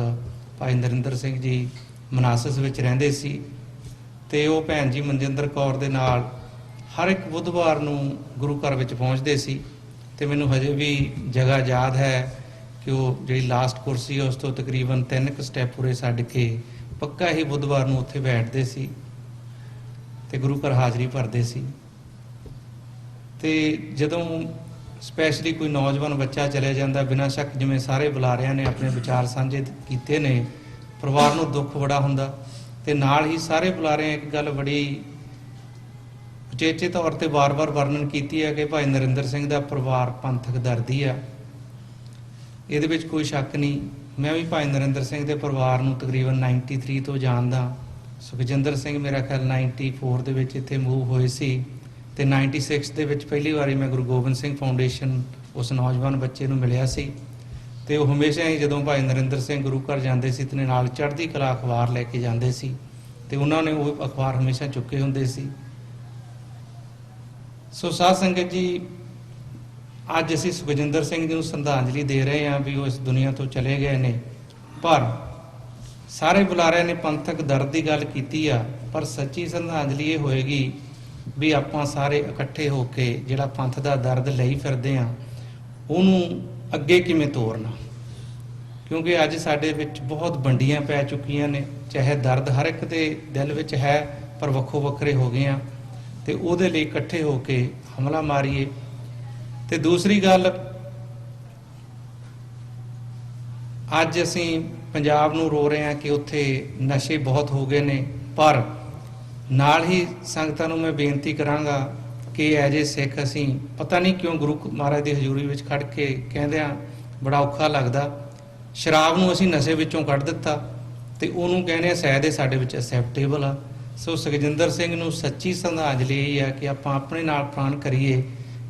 Speaker 2: ਭਾਈ ਨਰਿੰਦਰ ਸਿੰਘ ਜੀ ਮਨਾਸਸ ਵਿੱਚ ਰਹਿੰਦੇ ਸੀ ਤੇ ਉਹ ਭੈਣ ਜੀ ਮਨਜਿੰਦਰ ਕੌਰ ਦੇ ਨਾਲ ਹਰ ਇੱਕ ਬੁੱਧਵਾਰ ਨੂੰ ਗੁਰੂ ਘਰ ਵਿੱਚ ਪਹੁੰਚਦੇ ਸੀ ਤੇ ਮੈਨੂੰ ਹਜੇ ਵੀ ਜਗ੍ਹਾ ਯਾਦ ਹੈ ਕਿ ਉਹ ਜਿਹੜੀ ਲਾਸਟ ਕੁਰਸੀ ਉਸ ਤੋਂ ਤਕਰੀਬਨ 3 ਸਟੈਪ ਪੂਰੇ ਛੱਡ ਕੇ ਪੱਕਾ ਹੀ ਬੁੱਧਵਾਰ ਨੂੰ ਉੱਥੇ ਬੈਠਦੇ ਸੀ ਤੇ ਗੁਰੂ ਘਰ ਹਾਜ਼ਰੀ ਭਰਦੇ ਸੀ। ਤੇ ਜਦੋਂ ਸਪੈਸ਼ਲੀ ਕੋਈ ਨੌਜਵਾਨ ਬੱਚਾ ਚਲੇ ਜਾਂਦਾ, ਬਿਨਾਂ ਸ਼ੱਕ ਜਿਵੇਂ ਸਾਰੇ ਬੁਲਾਰਿਆਂ ਨੇ ਆਪਣੇ ਵਿਚਾਰ ਸਾਂਝੇ ਕੀਤੇ ਨੇ, ਪਰਿਵਾਰ ਨੂੰ ਦੁੱਖ ਬੜਾ ਹੁੰਦਾ ਤੇ ਨਾਲ ਹੀ ਸਾਰੇ ਬੁਲਾਰਿਆਂ ਇੱਕ ਗੱਲ ਬੜੀ ਉਚੇਚੇ ਤੌਰ ਤੇ ਵਾਰ-ਵਾਰ ਵਰਣਨ ਕੀਤੀ ਹੈ ਕਿ ਭਾਈ ਨਰਿੰਦਰ ਸਿੰਘ ਦਾ ਪਰਿਵਾਰ ਪੰਥਕ ਦਰਦੀ ਆ। ਇਹਦੇ ਵਿੱਚ ਕੋਈ ਸ਼ੱਕ ਨਹੀਂ। ਮੈਂ ਵੀ ਭਾਈ ਨਰਿੰਦਰ ਸਿੰਘ ਦੇ ਪਰਿਵਾਰ ਨੂੰ ਤਕਰੀਬਨ 93 ਤੋਂ ਜਾਣਦਾ। ਸੁਖਜਿੰਦਰ ਸਿੰਘ ਮੇਰਾ ਖਿਆਲ 94 ਦੇ ਵਿੱਚ ਇੱਥੇ ਮੂਵ ਹੋਏ ਸੀ ਤੇ 96 ਦੇ ਵਿੱਚ ਪਹਿਲੀ ਵਾਰੀ ਮੈਂ ਗੁਰੂ ਗੋਬਿੰਦ ਸਿੰਘ ਫਾਊਂਡੇਸ਼ਨ ਉਸ ਨੌਜਵਾਨ ਬੱਚੇ ਨੂੰ ਮਿਲਿਆ ਸੀ ਤੇ ਉਹ ਹਮੇਸ਼ਾ ਹੀ ਜਦੋਂ ਭਾਈ ਨਰਿੰਦਰ ਸਿੰਘ ਗੁਰੂ ਘਰ ਜਾਂਦੇ ਸੀ ਤੇ ਨਾਲ ਚੜ੍ਹਦੀ ਕਲਾ ਅਖਬਾਰ ਲੈ ਕੇ ਜਾਂਦੇ ਸੀ ਤੇ ਉਹਨਾਂ ਨੇ ਉਹ ਅਖਬਾਰ ਹਮੇਸ਼ਾ ਚੁੱਕੇ ਹੁੰਦੇ ਸੀ। ਸੋ ਸਾਧ ਸੰਗਤ ਜੀ, ਅੱਜ ਅਸੀਂ ਸੁਖਜਿੰਦਰ ਸਿੰਘ ਜੀ ਨੂੰ ਸ਼ਰਧਾਂਜਲੀ ਦੇ ਰਹੇ ਹਾਂ ਵੀ ਉਹ ਇਸ ਦੁਨੀਆ ਤੋਂ ਚਲੇ ਗਏ ਨੇ, ਪਰ ਸਾਰੇ ਬੁਲਾਰਿਆਂ ਨੇ ਪੰਥਕ ਦਰਦ ਦੀ ਗੱਲ ਕੀਤੀ ਆ, ਪਰ ਸੱਚੀ ਸ਼ਰਧਾਂਜਲੀ ਇਹ ਹੋਏਗੀ ਵੀ ਆਪਾਂ ਸਾਰੇ ਇਕੱਠੇ ਹੋ ਕੇ ਜਿਹੜਾ ਪੰਥ ਦਾ ਦਰਦ ਲਈ ਫਿਰਦੇ ਆ ਉਹਨੂੰ ਅੱਗੇ ਕਿਵੇਂ ਤੋਰਨਾ, ਕਿਉਂਕਿ ਅੱਜ ਸਾਡੇ ਵਿੱਚ ਬਹੁਤ ਵੰਡੀਆਂ ਪੈ ਚੁੱਕੀਆਂ ਨੇ। ਚਾਹੇ ਦਰਦ ਹਰ ਇੱਕ ਦੇ ਦਿਲ ਵਿੱਚ ਹੈ ਪਰ ਵੱਖੋ ਵੱਖਰੇ ਹੋ ਗਏ ਆ ਤੇ ਉਹਦੇ ਲਈ ਇਕੱਠੇ ਹੋ ਕੇ ਹਮਲਾ ਮਾਰੀਏ। ਤੇ ਦੂਸਰੀ ਗੱਲ, ਅੱਜ ਅਸੀਂ ਪੰਜਾਬ ਨੂੰ ਰੋ ਰਹੇ ਹਾਂ ਕਿ ਉੱਥੇ ਨਸ਼ੇ ਬਹੁਤ ਹੋ ਗਏ ਨੇ, ਪਰ ਨਾਲ ਹੀ ਸੰਗਤਾਂ ਨੂੰ ਮੈਂ ਬੇਨਤੀ ਕਰਾਂਗਾ ਕਿ ਐਜ ਏ ਸਿੱਖ ਅਸੀਂ ਪਤਾ ਨਹੀਂ ਕਿਉਂ ਗੁਰੂ ਮਹਾਰਾਜ ਦੀ ਹਜ਼ੂਰੀ ਵਿੱਚ ਖੜ ਕੇ ਕਹਿੰਦੇ ਆ ਬੜਾ ਔਖਾ ਲੱਗਦਾ, ਸ਼ਰਾਬ ਨੂੰ ਅਸੀਂ ਨਸ਼ੇ ਵਿੱਚੋਂ ਕੱਢ ਦਿੱਤਾ ਤੇ ਉਹਨੂੰ ਕਹਿੰਦੇ ਆ ਸ਼ਾਇਦ ਇਹ ਸਾਡੇ ਵਿੱਚ ਅਸੈਪਟੇਬਲ ਆ। ਸੋ ਸੁਖਜਿੰਦਰ ਸਿੰਘ ਨੂੰ ਸੱਚੀ ਸ਼ਰਧਾਂਜਲੀ ਇਹ ਆ ਕਿ ਆਪਾਂ ਆਪਣੇ ਨਾਲ ਪ੍ਰਣ ਕਰੀਏ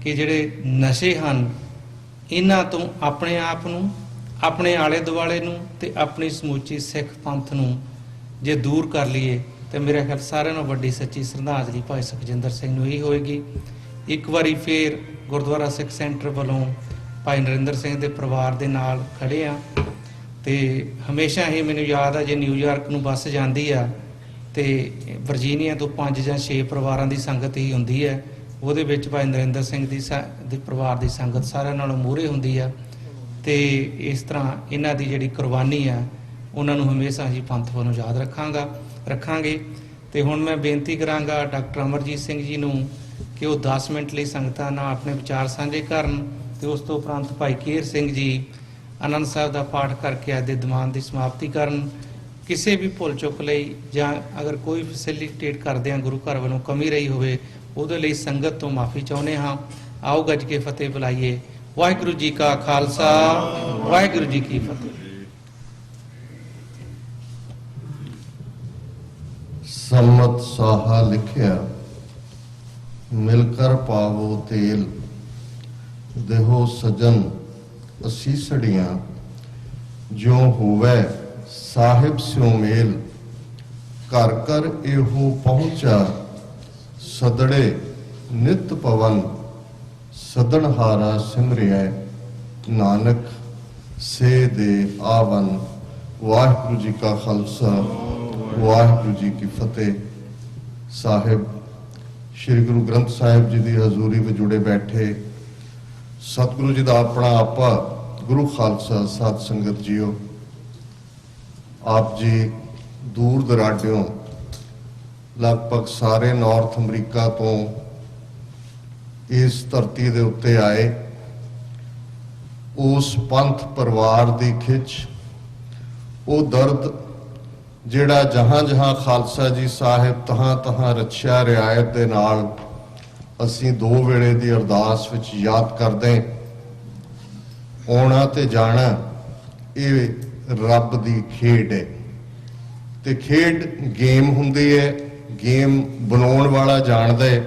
Speaker 2: ਕਿ ਜਿਹੜੇ ਨਸ਼ੇ ਹਨ ਇਹਨਾਂ ਤੋਂ ਆਪਣੇ ਆਪ ਨੂੰ, ਆਪਣੇ ਆਲੇ ਦੁਆਲੇ ਨੂੰ ਤੇ ਆਪਣੀ ਸਮੁੱਚੀ ਸਿੱਖ ਪੰਥ ਨੂੰ ਜੇ ਦੂਰ ਕਰ ਲਈਏ ਤੇ ਮੇਰੇ ਖਿਆਲ ਸਾਰਿਆਂ ਨਾਲੋਂ ਵੱਡੀ ਸੱਚੀ ਸ਼ਰਧਾਂਜਲੀ ਭਾਈ ਸੁਖਜਿੰਦਰ ਸਿੰਘ ਨੂੰ ਹੀ ਹੋਏਗੀ। ਇੱਕ ਵਾਰੀ ਫੇਰ ਗੁਰਦੁਆਰਾ ਸਿੱਖ ਸੈਂਟਰ ਵੱਲੋਂ ਭਾਈ ਨਰਿੰਦਰ ਸਿੰਘ ਦੇ ਪਰਿਵਾਰ ਦੇ ਨਾਲ ਖੜੇ ਆ ਤੇ ਹਮੇਸ਼ਾ ਹੀ ਮੈਨੂੰ ਯਾਦ ਆ ਜੇ ਨਿਊਯਾਰਕ ਨੂੰ ਬੱਸ ਜਾਂਦੀ ਆ ਤੇ ਵਰਜੀਨੀਆ ਤੋਂ 5 ਜਾਂ 6 ਪਰਿਵਾਰਾਂ ਦੀ ਸੰਗਤ ਹੀ ਹੁੰਦੀ ਹੈ, ਉਹਦੇ ਵਿੱਚ ਭਾਈ ਨਰਿੰਦਰ ਸਿੰਘ ਦੀ ਪਰਿਵਾਰ ਦੀ ਸੰਗਤ ਸਾਰਿਆਂ ਨਾਲੋਂ ਮੂਹਰੇ ਹੁੰਦੀ ਆ ਤੇ ਇਸ ਤਰ੍ਹਾਂ ਇਹਨਾਂ ਦੀ ਜਿਹੜੀ ਕੁਰਬਾਨੀ ਆ ਉਹਨਾਂ ਨੂੰ ਹਮੇਸ਼ਾ ਹੀ ਪੰਥ ਵੱਲੋਂ ਯਾਦ ਰੱਖਾਂਗੇ। ਤੇ ਹੁਣ ਮੈਂ ਬੇਨਤੀ ਕਰਾਂਗਾ ਡਾਕਟਰ ਅਮਰਜੀਤ ਸਿੰਘ ਜੀ ਨੂੰ ਕਿ ਉਹ 10 ਮਿੰਟ ਲਈ ਸੰਗਤਾਂ ਨਾਲ ਆਪਣੇ ਵਿਚਾਰ ਸਾਂਝੇ ਕਰਨ ਤੇ ਉਸ ਤੋਂ ਉਪਰੰਤ ਭਾਈ ਕੇਰ ਸਿੰਘ ਜੀ ਆਨੰਦ ਸਾਹਿਬ ਦਾ ਪਾਠ ਕਰਕੇ ਅੱਜ ਦੇ ਦੀਵਾਨ ਦੀ ਸਮਾਪਤੀ ਕਰਨ। ਕਿਸੇ ਵੀ ਭੁੱਲ ਚੁੱਕ ਲਈ ਜਾਂ ਅਗਰ ਕੋਈ ਫੈਸਿਲਿਟੇਟ ਕਰਦੇ ਆ ਗੁਰੂ ਘਰ ਵੱਲੋਂ ਕਮੀ ਰਹੀ ਹੋਵੇ ਉਹਦੇ ਲਈ ਸੰਗਤ ਤੋਂ ਮਾਫੀ ਚਾਹੁੰਦੇ ਹਾਂ। ਆਓ ਗੱਜ ਕੇ ਫਤਿਹ ਬੁਲਾਈਏ। ਵਾਹਿਗੁਰੂ ਜੀ ਕਾ ਖਾਲਸਾ, ਵਾਹਿਗੁਰੂ ਜੀ ਕੀ ਫਤਿਹ।
Speaker 20: ਸੰਮਤ ਸਾਹਾ ਲਿਖਿਆ ਮਿਲ ਕਰ ਪਾਵੋ ਤੇਲ, ਦੇਹੋ ਸਜਨ ਅਸੀਸੜੀਆਂ, ਜਿਉ ਹੋਵੇ ਸਾਹਿਬ ਸਿਉ ਮੇਲ, ਘਰ ਘਰ ਇਹੋ ਪਹੁੰਚਾ, ਸਦੜੇ ਨਿਤ ਪਵਨ ਸਦਨਹਾਰਾ ਸਿਮਰਿਐ ਨਾਨਕ ਸੇ ਦੇ ਆਵਨ। ਵਾਹਿਗੁਰੂ ਜੀ ਕਾ ਖਾਲਸਾ ਵਾਹਿਗੁਰੂ ਜੀ ਕੀ ਫਤਿਹ। ਸਾਹਿਬ ਸ੍ਰੀ ਗੁਰੂ ਗ੍ਰੰਥ ਸਾਹਿਬ ਜੀ ਦੀ ਹਜ਼ੂਰੀ ਵਿੱਚ ਜੁੜੇ ਬੈਠੇ ਸਤਿਗੁਰੂ ਜੀ ਦਾ ਆਪਣਾ ਆਪਾ ਗੁਰੂ ਖਾਲਸਾ ਸਾਧ ਸੰਗਤ ਜੀਓ, ਆਪ ਜੀ ਦੂਰ ਦਰਾਡਿਓਂ ਲਗਭਗ ਸਾਰੇ ਨਾਰਥ ਅਮਰੀਕਾ ਤੋਂ ਇਸ ਧਰਤੀ ਦੇ ਉੱਤੇ ਆਏ। ਉਸ ਪੰਥ ਪਰਿਵਾਰ ਦੀ ਖਿੱਚ, ਉਹ ਦਰਦ ਜਿਹੜਾ ਜਹਾਂ ਜਹਾਂ ਖਾਲਸਾ ਜੀ ਸਾਹਿਬ ਤਹਾਂ ਤਹਾਂ ਰੱਖਿਆ ਰਿਆਇਤ ਦੇ ਨਾਲ ਅਸੀਂ ਦੋ ਵੇਲੇ ਦੀ ਅਰਦਾਸ ਵਿੱਚ ਯਾਦ ਕਰਦੇ। ਆਉਣਾ ਤੇ ਜਾਣਾ ਇਹ ਰੱਬ ਦੀ ਖੇਡ ਹੈ, ਤੇ ਖੇਡ ਗੇਮ ਹੁੰਦੀ ਹੈ। ਗੇਮ ਬਣਾਉਣ ਵਾਲਾ ਜਾਣਦਾ ਹੈ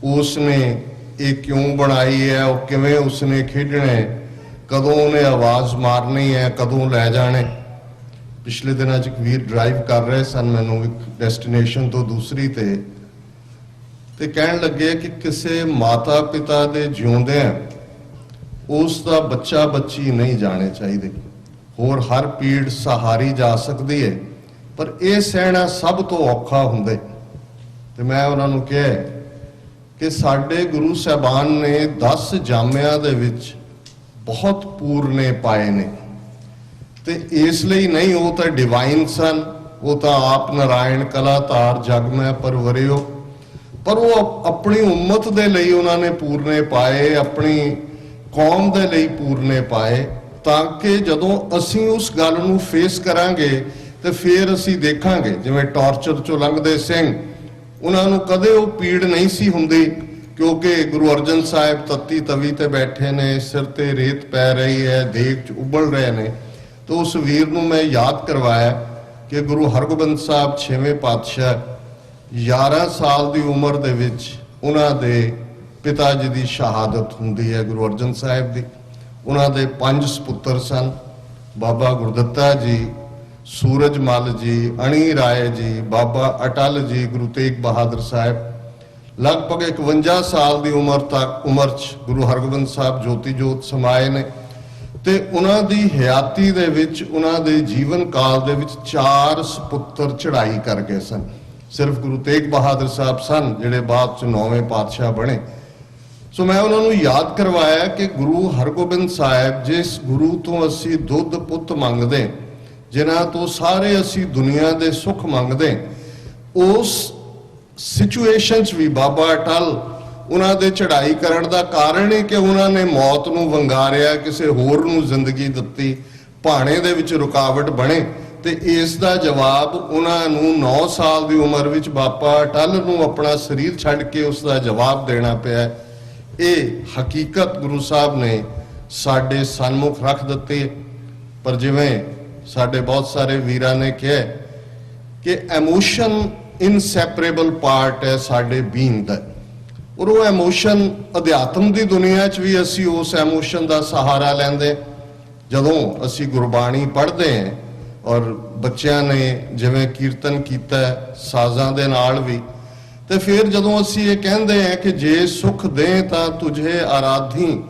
Speaker 20: ਉਸ ਨੇ ਇਹ ਕਿਉਂ ਬਣਾਈ ਹੈ, ਉਹ ਕਿਵੇਂ ਉਸਨੇ ਖੇਡਣਾ ਹੈ, ਕਦੋਂ ਉਹਨੇ ਆਵਾਜ਼ ਮਾਰਨੀ ਹੈ, ਕਦੋਂ ਲੈ ਜਾਣੇ। ਪਿਛਲੇ ਦਿਨਾਂ 'ਚ ਇੱਕ ਵੀਰ ਡਰਾਈਵ ਕਰ ਰਹੇ ਸਨ ਮੈਨੂੰ ਇੱਕ ਡੈਸਟੀਨੇਸ਼ਨ ਤੋਂ ਦੂਸਰੀ ਤੇ ਕਹਿਣ ਲੱਗੇ ਕਿ ਕਿਸੇ ਮਾਤਾ ਪਿਤਾ ਦੇ ਜਿਉਂਦਿਆਂ ਉਸ ਦਾ ਬੱਚਾ ਬੱਚੀ ਨਹੀਂ ਜਾਣੇ ਚਾਹੀਦੇ। ਹੋਰ ਹਰ ਪੀੜ ਸਹਾਰੀ ਜਾ ਸਕਦੀ ਹੈ, ਪਰ ਇਹ ਸਹਿਣਾ ਸਭ ਤੋਂ ਔਖਾ ਹੁੰਦਾ। ਤੇ ਮੈਂ ਉਹਨਾਂ ਨੂੰ ਕਿਹਾ ਕਿ ਸਾਡੇ ਗੁਰੂ ਸਾਹਿਬਾਨ ਨੇ 10 ਜਾਮਿਆਂ ਦੇ ਵਿੱਚ ਬਹੁਤ ਪੂਰਨੇ ਪਾਏ ਨੇ, ਤੇ ਇਸ ਲਈ ਨਹੀਂ ਉਹ ਤਾਂ ਡਿਵਾਈਨ ਸਨ, ਉਹ ਤਾਂ ਆਪ ਨਾਰਾਇਣ ਕਲਾ ਧਾਰ ਜਗ ਮੈਂ ਪਰਵਰਿਓ, ਪਰ ਉਹ ਆਪਣੀ ਉਮਤ ਦੇ ਲਈ ਉਹਨਾਂ ਨੇ ਪੂਰਨੇ ਪਾਏ, ਆਪਣੀ ਕੌਮ ਦੇ ਲਈ ਪੂਰਨੇ ਪਾਏ, ਤਾਂ ਕਿ ਜਦੋਂ ਅਸੀਂ ਉਸ ਗੱਲ ਨੂੰ ਫੇਸ ਕਰਾਂਗੇ ਤੇ ਫਿਰ ਅਸੀਂ ਦੇਖਾਂਗੇ। ਜਿਵੇਂ ਟਾਰਚਰ ਚੋਂ ਲੰਘਦੇ ਸਿੰਘ, ਉਹਨਾਂ ਨੂੰ ਕਦੇ ਉਹ ਪੀੜ ਨਹੀਂ ਸੀ ਹੁੰਦੀ, ਕਿਉਂਕਿ ਗੁਰੂ ਅਰਜਨ ਸਾਹਿਬ ਤੱਤੀ ਤਵੀ ਤੇ ਬੈਠੇ ਨੇ, ਸਿਰ ਤੇ ਰੇਤ ਪੈ ਰਹੀ ਹੈ, ਦੇਗ 'ਚ ਉਬਲ ਰਹੇ ਨੇ। ਤਾਂ ਉਸ ਵੀਰ ਨੂੰ ਮੈਂ ਯਾਦ ਕਰਵਾਇਆ ਕਿ ਗੁਰੂ ਹਰਗੋਬਿੰਦ ਸਾਹਿਬ 6ਵੇਂ ਪਾਤਸ਼ਾਹ 11 ਸਾਲ ਦੀ ਉਮਰ ਦੇ ਵਿੱਚ ਉਹਨਾਂ ਦੇ ਪਿਤਾ ਜੀ ਦੀ ਸ਼ਹਾਦਤ ਹੁੰਦੀ ਹੈ, ਗੁਰੂ ਅਰਜਨ ਸਾਹਿਬ ਦੀ। ਉਹਨਾਂ ਦੇ 5 ਸਪੁੱਤਰ ਸਨ, ਬਾਬਾ ਗੁਰਦਿੱਤਾ ਜੀ, ਸੂਰਜ ਮੱਲ ਜੀ, ਅਣੀ ਰਾਏ ਜੀ, ਬਾਬਾ ਅਟਲ ਜੀ, ਗੁਰੂ ਤੇਗ ਬਹਾਦਰ ਸਾਹਿਬ। ਲਗਭਗ 51 ਸਾਲ ਦੀ ਉਮਰ 'ਚ ਗੁਰੂ ਹਰਗੋਬਿੰਦ ਸਾਹਿਬ ਜੋਤੀ ਜੋਤ ਸਮਾਏ ਨੇ, ਤੇ ਉਹਨਾਂ ਦੀ ਹਯਾਤੀ ਦੇ ਵਿੱਚ, ਉਹਨਾਂ ਦੇ ਜੀਵਨ ਕਾਲ ਦੇ ਵਿੱਚ 4 ਸਪੁੱਤਰ ਚੜ੍ਹਾਈ ਕਰ ਗਏ ਸਨ। ਸਿਰਫ ਗੁਰੂ ਤੇਗ ਬਹਾਦਰ ਸਾਹਿਬ ਸਨ ਜਿਹੜੇ ਬਾਅਦ 'ਚ 9ਵੇਂ ਪਾਤਸ਼ਾਹ ਬਣੇ। ਸੋ ਮੈਂ ਉਹਨਾਂ ਨੂੰ ਯਾਦ ਕਰਵਾਇਆ ਕਿ ਗੁਰੂ ਹਰਗੋਬਿੰਦ ਸਾਹਿਬ, ਜਿਸ ਗੁਰੂ ਤੋਂ ਅਸੀਂ ਦੁੱਧ ਪੁੱਤ ਮੰਗਦੇ, ਜਿਨ੍ਹਾਂ ਤੋਂ ਸਾਰੇ ਅਸੀਂ ਦੁਨੀਆ ਦੇ ਸੁੱਖ ਮੰਗਦੇ, ਉਸ ਸਿਚੁਏਸ਼ਨ 'ਚ ਵੀ ਬਾਬਾ ਅਟਲ ਉਹਨਾਂ ਦੇ ਚੜ੍ਹਾਈ ਕਰਨ ਦਾ ਕਾਰਨ ਹੀ ਕਿ ਉਹਨਾਂ ਨੇ ਮੌਤ ਨੂੰ ਵੰਗਾਰਿਆ, ਕਿਸੇ ਹੋਰ ਨੂੰ ਜ਼ਿੰਦਗੀ ਦਿੱਤੀ, ਭਾਣੇ ਦੇ ਵਿੱਚ ਰੁਕਾਵਟ ਬਣੇ। ਤੇ ਇਸ ਦਾ ਜਵਾਬ ਉਹਨਾਂ ਨੂੰ 9 ਸਾਲ ਦੀ ਉਮਰ ਵਿੱਚ ਬਾਬਾ ਅਟਲ ਨੂੰ ਆਪਣਾ ਸਰੀਰ ਛੱਡ ਕੇ ਉਸ ਦਾ ਜਵਾਬ ਦੇਣਾ ਪਿਆ। ਇਹ ਹਕੀਕਤ ਗੁਰੂ ਸਾਹਿਬ ਨੇ ਸਾਡੇ ਸਨਮੁਖ ਰੱਖ ਦਿੱਤੀ। ਪਰ ਜਿਵੇਂ ਸਾਡੇ ਬਹੁਤ ਸਾਰੇ ਵੀਰਾਂ ਨੇ ਕਿਹਾ ਕਿ ਐਮੋਸ਼ਨ ਇਨਸੈਪਰੇਬਲ ਪਾਰਟ ਹੈ ਸਾਡੇ ਬੀਇੰਗ ਦਾ, ਔਰ ਉਹ ਐਮੋਸ਼ਨ ਅਧਿਆਤਮ ਦੀ ਦੁਨੀਆ 'ਚ ਵੀ ਅਸੀਂ ਉਸ ਐਮੋਸ਼ਨ ਦਾ ਸਹਾਰਾ ਲੈਂਦੇ। ਜਦੋਂ ਅਸੀਂ ਗੁਰਬਾਣੀ ਪੜ੍ਹਦੇ ਹਾਂ, ਔਰ ਬੱਚਿਆਂ ਨੇ ਜਿਵੇਂ ਕੀਰਤਨ ਕੀਤਾ ਸਾਜ਼ਾਂ ਦੇ ਨਾਲ ਵੀ, ਤੇ ਫਿਰ ਜਦੋਂ ਅਸੀਂ ਇਹ ਕਹਿੰਦੇ ਹਾਂ ਕਿ ਜੇ ਸੁਖ ਦੇ ਤਾਂ ਤੁਝੇ ਆਰਾਧੀ,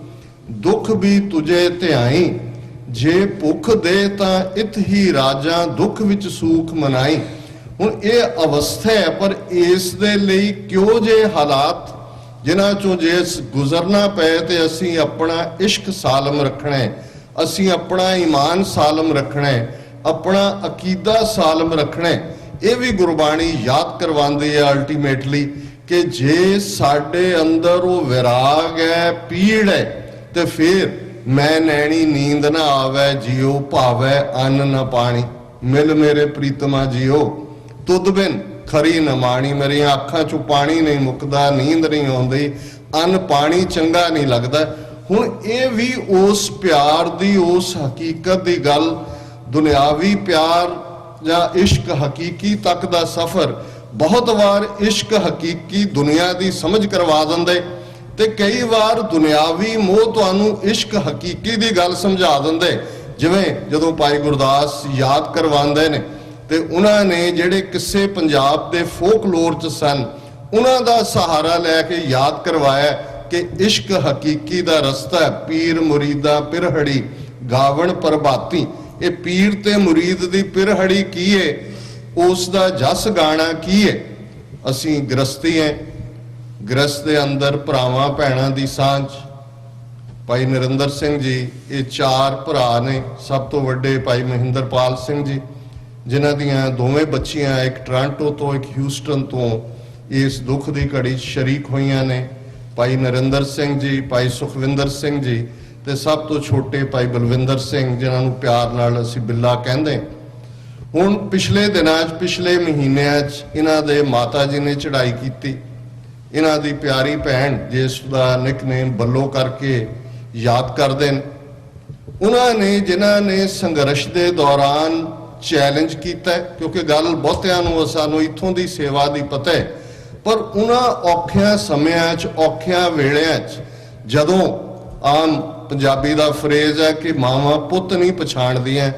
Speaker 20: ਦੁੱਖ ਵੀ ਤੁਝੇ ਧਿਆਈ, ਜੇ ਭੁੱਖ ਦੇ ਤਾਂ ਇਤ ਹੀ ਰਾਜਾਂ, ਦੁੱਖ ਵਿੱਚ ਸੂਖ ਮਨਾਈ। ਹੁਣ ਇਹ ਅਵਸਥਾ ਹੈ, ਪਰ ਇਸ ਦੇ ਲਈ ਕਿਉਂ ਜੇ ਹਾਲਾਤ ਜਿਨ੍ਹਾਂ ਚੋਂ ਜੇ ਗੁਜ਼ਰਨਾ ਪਏ ਤੇ ਅਸੀਂ ਆਪਣਾ ਇਸ਼ਕ ਸਾਲਮ ਰੱਖਣਾ ਹੈ, ਅਸੀਂ ਆਪਣਾ ਈਮਾਨ ਸਾਲਮ ਰੱਖਣਾ ਹੈ, ਆਪਣਾ ਅਕੀਦਾ ਸਾਲਮ ਰੱਖਣਾ ਹੈ। ਇਹ ਵੀ ਗੁਰਬਾਣੀ ਯਾਦ ਕਰਵਾਉਂਦੀ ਹੈ ਅਲਟੀਮੇਟਲੀ ਕਿ ਜੇ ਸਾਡੇ ਅੰਦਰ ਉਹ ਵਿਰਾਗ ਹੈ, ਪੀੜ ਹੈ, ਤੇ ਫਿਰ ਮੈਂ ਨੈਣੀ ਨੀਂਦ ਨਾ ਆਵੇ, ਜਿਉ ਭਾਵੈ ਅੰਨ ਨਾ ਪਾਣੀ, ਮਿਲ ਮੇਰੇ ਪ੍ਰੀਤਮਾ ਜਿਉ, ਤੁਧ ਬਿਨ ਖਰੀ ਨਾ ਮਾਣੀ। ਮੇਰੀਆਂ ਅੱਖਾਂ 'ਚੋਂ ਪਾਣੀ ਨਹੀਂ ਮੁੱਕਦਾ, ਨੀਂਦ ਨਹੀਂ ਆਉਂਦੀ, ਅੰਨ ਪਾਣੀ ਚੰਗਾ ਨਹੀਂ ਲੱਗਦਾ। ਹੁਣ ਇਹ ਵੀ ਉਸ ਪਿਆਰ ਦੀ, ਉਸ ਹਕੀਕਤ ਦੀ ਗੱਲ, ਦੁਨਿਆਵੀ ਪਿਆਰ ਜਾਂ ਇਸ਼ਕ ਹਕੀਕੀ ਤੱਕ ਦਾ ਸਫ਼ਰ, ਬਹੁਤ ਵਾਰ ਇਸ਼ਕ ਹਕੀਕੀ ਦੁਨੀਆ ਦੀ ਸਮਝ ਕਰਵਾ ਦਿੰਦੇ, ਤੇ ਕਈ ਵਾਰ ਦੁਨਿਆਵੀ ਮੋਹ ਤੁਹਾਨੂੰ ਇਸ਼ਕ ਹਕੀਕੀ ਦੀ ਗੱਲ ਸਮਝਾ ਦਿੰਦੇ। ਜਿਵੇਂ ਜਦੋਂ ਭਾਈ ਗੁਰਦਾਸ ਯਾਦ ਕਰਵਾਉਂਦੇ ਨੇ, ਤੇ ਉਹਨਾਂ ਨੇ ਜਿਹੜੇ ਕਿੱਸੇ ਪੰਜਾਬ ਦੇ ਫੋਕਲੋਰ 'ਚ ਸਨ, ਉਹਨਾਂ ਦਾ ਸਹਾਰਾ ਲੈ ਕੇ ਯਾਦ ਕਰਵਾਇਆ ਕਿ ਇਸ਼ਕ ਹਕੀਕੀ ਦਾ ਰਸਤਾ, ਪੀਰ ਮੁਰੀਦਾ ਪਿਰਹੜੀ ਗਾਵਣ ਪ੍ਰਭਾਤੀ। ਇਹ ਪੀਰ ਤੇ ਮੁਰੀਦ ਦੀ ਪਿਰਹੜੀ ਕੀ ਹੈ, ਉਸ ਦਾ ਜਸ ਗਾਣਾ ਕੀ ਹੈ। ਅਸੀਂ ਗ੍ਰਸਤੀ ਹੈ, ਗ੍ਰਸਤ ਦੇ ਅੰਦਰ ਭਰਾਵਾਂ ਭੈਣਾਂ ਦੀ ਸਾਂਝ। ਭਾਈ ਨਰਿੰਦਰ ਸਿੰਘ ਜੀ, ਇਹ 4 ਭਰਾ ਨੇ। ਸਭ ਤੋਂ ਵੱਡੇ ਭਾਈ ਮਹਿੰਦਰਪਾਲ ਸਿੰਘ ਜੀ, ਜਿਨ੍ਹਾਂ ਦੀਆਂ ਦੋਵੇਂ ਬੱਚੀਆਂ ਇੱਕ ਟੋਰਾਂਟੋ ਤੋਂ ਇੱਕ ਹਿਊਸਟਨ ਤੋਂ ਇਸ ਦੁੱਖ ਦੀ ਘੜੀ 'ਚ ਸ਼ਰੀਕ ਹੋਈਆਂ ਨੇ। ਭਾਈ ਨਰਿੰਦਰ ਸਿੰਘ ਜੀ, ਭਾਈ ਸੁਖਵਿੰਦਰ ਸਿੰਘ ਜੀ ਤੇ ਸਭ ਤੋਂ ਛੋਟੇ ਭਾਈ ਬਲਵਿੰਦਰ ਸਿੰਘ, ਜਿਨ੍ਹਾਂ ਨੂੰ ਪਿਆਰ ਨਾਲ ਅਸੀਂ ਬਿੱਲਾ ਕਹਿੰਦੇ। ਹੁਣ ਪਿਛਲੇ ਦਿਨਾਂ 'ਚ, ਪਿਛਲੇ ਮਹੀਨਿਆਂ 'ਚ ਇਹਨਾਂ ਦੇ ਮਾਤਾ ਜੀ ਨੇ ਚੜ੍ਹਾਈ ਕੀਤੀ। ਇਹਨਾਂ ਦੀ ਪਿਆਰੀ ਭੈਣ, ਜਿਸ ਦਾ ਨਿਕਨੇਮ ਬੱਲੋ ਕਰਕੇ ਯਾਦ ਕਰਦੇ ਨੇ, ਉਹਨਾਂ ਨੇ ਜਿਨ੍ਹਾਂ ਨੇ ਸੰਘਰਸ਼ ਦੇ ਦੌਰਾਨ ਚੈਲੰਜ ਕੀਤਾ, ਕਿਉਂਕਿ ਗੱਲ ਬਹੁਤਿਆਂ ਨੂੰ ਸਾਨੂੰ ਇੱਥੋਂ ਦੀ ਸੇਵਾ ਦੀ ਪਤਾ ਹੈ, ਪਰ ਉਹਨਾਂ ਔਖਿਆਂ ਸਮਿਆਂ 'ਚ, ਔਖਿਆਂ ਵੇਲਿਆਂ 'ਚ, ਜਦੋਂ ਆਮ ਪੰਜਾਬੀ ਦਾ ਫਰੇਜ਼ ਹੈ ਕਿ ਮਾਵਾਂ ਪੁੱਤ ਨਹੀਂ ਪਛਾਣਦੀਆਂ,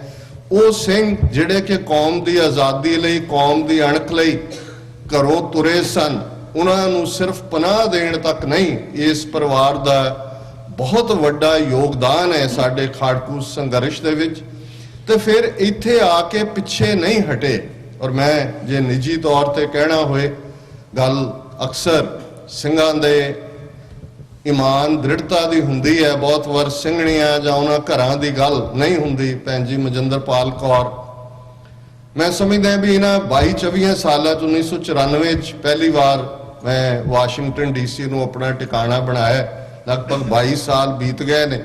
Speaker 20: ਉਹ ਸਿੰਘ ਜਿਹੜੇ ਕਿ ਕੌਮ ਦੀ ਆਜ਼ਾਦੀ ਲਈ, ਕੌਮ ਦੀ ਅਣਖ ਲਈ ਘਰੋਂ ਤੁਰੇ ਸਨ, ਉਹਨਾਂ ਨੂੰ ਸਿਰਫ ਪਨਾਹ ਦੇਣ ਤੱਕ ਨਹੀਂ, ਇਸ ਪਰਿਵਾਰ ਦਾ ਬਹੁਤ ਵੱਡਾ ਯੋਗਦਾਨ ਹੈ ਸਾਡੇ ਖਾੜਕੂ ਸੰਘਰਸ਼ ਦੇ ਵਿੱਚ। ਤੇ ਫਿਰ ਇੱਥੇ ਆ ਕੇ ਪਿੱਛੇ ਨਹੀਂ ਹਟੇ। ਔਰ ਮੈਂ ਜੇ ਨਿੱਜੀ ਤੌਰ ਤੇ ਕਹਿਣਾ ਹੋਏ, ਗੱਲ ਅਕਸਰ ਸਿੰਘਾਂ ਦੇ ਈਮਾਨ ਦ੍ਰਿੜਤਾ ਦੀ ਹੁੰਦੀ ਹੈ, ਬਹੁਤ ਵਾਰ ਸਿੰਘਣੀਆਂ ਜਾਂ ਉਹਨਾਂ ਘਰਾਂ ਦੀ ਗੱਲ ਨਹੀਂ ਹੁੰਦੀ। ਭੈਣ ਜੀ ਮਜਿੰਦਰਪਾਲ ਕੌਰ, ਮੈਂ ਸਮਝਦਾ ਵੀ ਇਹਨਾਂ 22-24 ਸਾਲਾਂ 'ਚ 1994 'ਚ ਪਹਿਲੀ ਵਾਰ ਮੈਂ ਵਾਸ਼ਿੰਗਟਨ DC ਨੂੰ ਆਪਣਾ ਟਿਕਾਣਾ ਬਣਾਇਆ। ਲਗਭਗ 22 ਸਾਲ ਬੀਤ ਗਏ ਨੇ।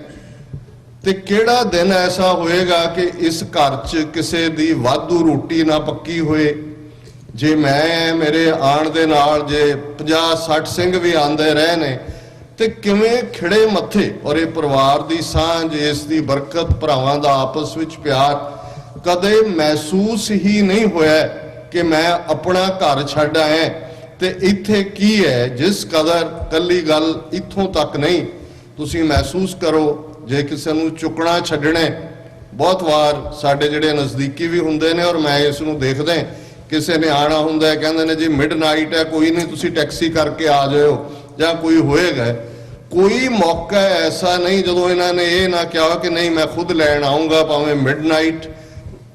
Speaker 20: ਤੇ ਕਿਹੜਾ ਦਿਨ ਐਸਾ ਹੋਏਗਾ ਕਿ ਇਸ ਘਰ 'ਚ ਕਿਸੇ ਦੀ ਵਾਧੂ ਰੋਟੀ ਨਾ ਪੱਕੀ ਹੋਏ। ਜੇ ਮੈਂ, ਮੇਰੇ ਆਉਣ ਦੇ ਨਾਲ ਜੇ 50-60 ਸਿੰਘ ਵੀ ਆਉਂਦੇ ਰਹੇ ਨੇ, ਤੇ ਕਿਵੇਂ ਖਿੜੇ ਮੱਥੇ। ਔਰ ਇਹ ਪਰਿਵਾਰ ਦੀ ਸਾਂਝ, ਇਸ ਦੀ ਬਰਕਤ, ਭਰਾਵਾਂ ਦਾ ਆਪਸ ਵਿੱਚ ਪਿਆਰ ਕਦੇ ਮਹਿਸੂਸ ਹੀ ਨਹੀਂ ਹੋਇਆ ਕਿ ਮੈਂ ਆਪਣਾ ਘਰ ਛੱਡ ਆਇਆ ਤੇ ਇੱਥੇ ਕੀ ਹੈ। ਜਿਸ ਕਦਰ ਕੱਲੀ ਗੱਲ ਇੱਥੋਂ ਤੱਕ ਨਹੀਂ, ਤੁਸੀਂ ਮਹਿਸੂਸ ਕਰੋ ਜੇ ਕਿਸੇ ਨੂੰ ਚੁੱਕਣਾ ਛੱਡਣਾ। ਬਹੁਤ ਵਾਰ ਸਾਡੇ ਜਿਹੜੇ ਨਜ਼ਦੀਕੀ ਵੀ ਹੁੰਦੇ ਨੇ, ਔਰ ਮੈਂ ਇਸ ਨੂੰ ਦੇਖਦਾ, ਕਿਸੇ ਨੇ ਆਣਾ ਹੁੰਦਾ, ਕਹਿੰਦੇ ਨੇ ਜੀ ਮਿਡਨਾਈਟ ਹੈ, ਕੋਈ ਨਹੀਂ ਤੁਸੀਂ ਟੈਕਸੀ ਕਰਕੇ ਆ ਜਾਇਓ ਜਾਂ ਕੋਈ ਹੋਏਗਾ। ਕੋਈ ਮੌਕਾ ਐਸਾ ਨਹੀਂ ਜਦੋਂ ਇਹਨਾਂ ਨੇ ਇਹ ਨਾ ਕਿਹਾ ਕਿ ਨਹੀਂ ਮੈਂ ਖੁਦ ਲੈਣ ਆਉਂਗਾ, ਭਾਵੇਂ ਮਿਡਨਾਈਟ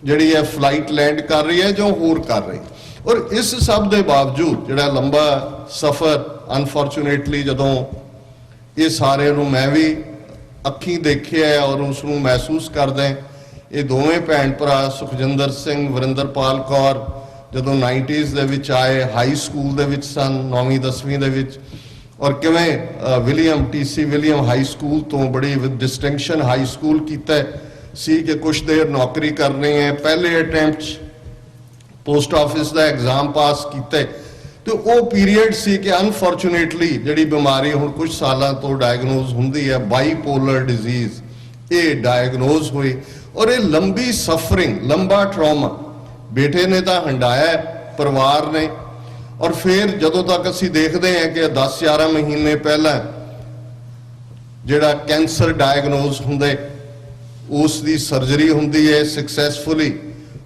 Speaker 20: ਜਿਹੜੀ ਹੈ ਫਲਾਈਟ ਲੈਂਡ ਕਰ ਰਹੀ ਹੈ ਜਾਂ ਹੋਰ ਕਰ ਰਹੀ। ਔਰ ਇਸ ਸਭ ਦੇ ਬਾਵਜੂਦ ਜਿਹੜਾ ਲੰਬਾ ਸਫ਼ਰ, ਅਨਫੋਰਚੂਨੇਟਲੀ ਜਦੋਂ ਇਹ ਸਾਰਿਆਂ ਨੂੰ ਮੈਂ ਵੀ ਅੱਖੀਂ ਦੇਖਿਆ ਔਰ ਉਸ ਨੂੰ ਮਹਿਸੂਸ ਕਰਦਾ। ਇਹ ਦੋਵੇਂ ਭੈਣ ਭਰਾ ਸੁਖਜਿੰਦਰ ਸਿੰਘ, ਵਰਿੰਦਰਪਾਲ ਕੌਰ, ਜਦੋਂ 90s ਦੇ ਵਿੱਚ ਆਏ, ਹਾਈ ਸਕੂਲ ਦੇ ਵਿੱਚ ਸਨ, 9ਵੀਂ 10ਵੀਂ ਦੇ ਵਿੱਚ, ਔਰ ਕਿਵੇਂ William TC William high school ਤੋਂ ਬੜੀ ਵਿਦ ਡਿਸਟਿੰਕਸ਼ਨ ਹਾਈ ਸਕੂਲ ਕੀਤਾ ਸੀ ਕਿ ਕੁਛ ਦੇਰ ਨੌਕਰੀ ਕਰਨੀ ਹੈ। ਪਹਿਲੇ ਅਟੈਂਪਟ 'ਚ ਪੋਸਟ ਆਫਿਸ ਦਾ ਐਗਜ਼ਾਮ ਪਾਸ ਕੀਤਾ ਤੇ ਉਹ ਪੀਰੀਅਡ ਸੀ ਕਿ ਅਨਫੋਰਚੂਨੇਟਲੀ ਜਿਹੜੀ ਬਿਮਾਰੀ ਹੁਣ ਕੁਝ ਸਾਲਾਂ ਤੋਂ ਡਾਇਗਨੋਜ਼ ਹੁੰਦੀ ਹੈ, ਬਾਈਪੋਲਰ ਡਿਜ਼ੀਜ਼, ਇਹ ਡਾਇਗਨੋਜ਼ ਹੋਈ। ਔਰ ਇਹ ਲੰਬੀ ਸਫਰਿੰਗ, ਲੰਬਾ ਟਰਾਮਾ ਬੇਟੇ ਨੇ ਤਾਂ ਹੰਡਾਇਆ, ਪਰਿਵਾਰ ਨੇ। ਔਰ ਫਿਰ ਜਦੋਂ ਤੱਕ ਅਸੀਂ ਦੇਖਦੇ ਹਾਂ ਕਿ 10-11 ਮਹੀਨੇ ਪਹਿਲਾਂ ਜਿਹੜਾ ਕੈਂਸਰ ਡਾਇਗਨੋਜ਼ ਹੁੰਦਾ, ਉਸ ਦੀ ਸਰਜਰੀ ਹੁੰਦੀ ਹੈ ਸਕਸੈਸਫੁਲੀ,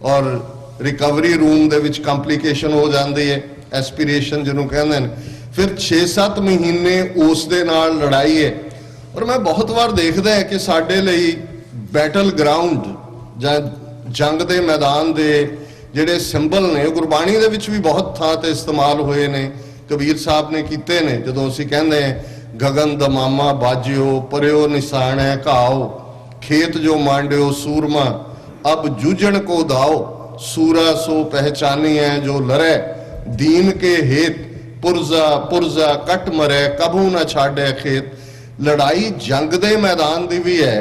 Speaker 20: ਔਰ ਰਿਕਵਰੀ ਰੂਮ ਦੇ ਵਿੱਚ ਕੰਪਲਿਕੇਸ਼ਨ ਹੋ ਜਾਂਦੀ ਹੈ, ਐਸਪੀਰੇਸ਼ਨ ਜਿਹਨੂੰ ਕਹਿੰਦੇ ਨੇ। ਫਿਰ 6-7 ਮਹੀਨੇ ਉਸ ਦੇ ਨਾਲ ਲੜਾਈ ਹੈ। ਔਰ ਮੈਂ ਬਹੁਤ ਵਾਰ ਦੇਖਦਾ ਹਾਂ ਕਿ ਸਾਡੇ ਲਈ ਬੈਟਲ ਗਰਾਊਂਡ ਜਾਂ ਜੰਗ ਦੇ ਮੈਦਾਨ ਦੇ ਜਿਹੜੇ ਸਿੰਬਲ ਨੇ, ਗੁਰਬਾਣੀ ਦੇ ਵਿੱਚ ਵੀ ਬਹੁਤ ਥਾਂ ਤੇ ਇਸਤੇਮਾਲ ਹੋਏ ਨੇ। ਕਬੀਰ ਸਾਹਿਬ ਨੇ ਕੀਤੇ ਨੇ, ਜਦੋਂ ਅਸੀਂ ਕਹਿੰਦੇ ਹਾਂ ਗगन ਦਮਾਮਾ ਬਾਜਿਓ, ਪਰਿਓ ਨਿਸ਼ਾਨੈ ਘਾਓ, ਖੇਤ ਜੋ ਮਾਂਡਿਓ ਸੂਰਮਾ, ਅਬ ਜੂਝਣ ਕੋ ਦਾਓ, सूरा सो पहचानी है जो लड़े दीन के हेत, पुरजा पुरजा कट मरे कभू न छाड़े खेत। लड़ाई जंग दे मैदान दी भी है,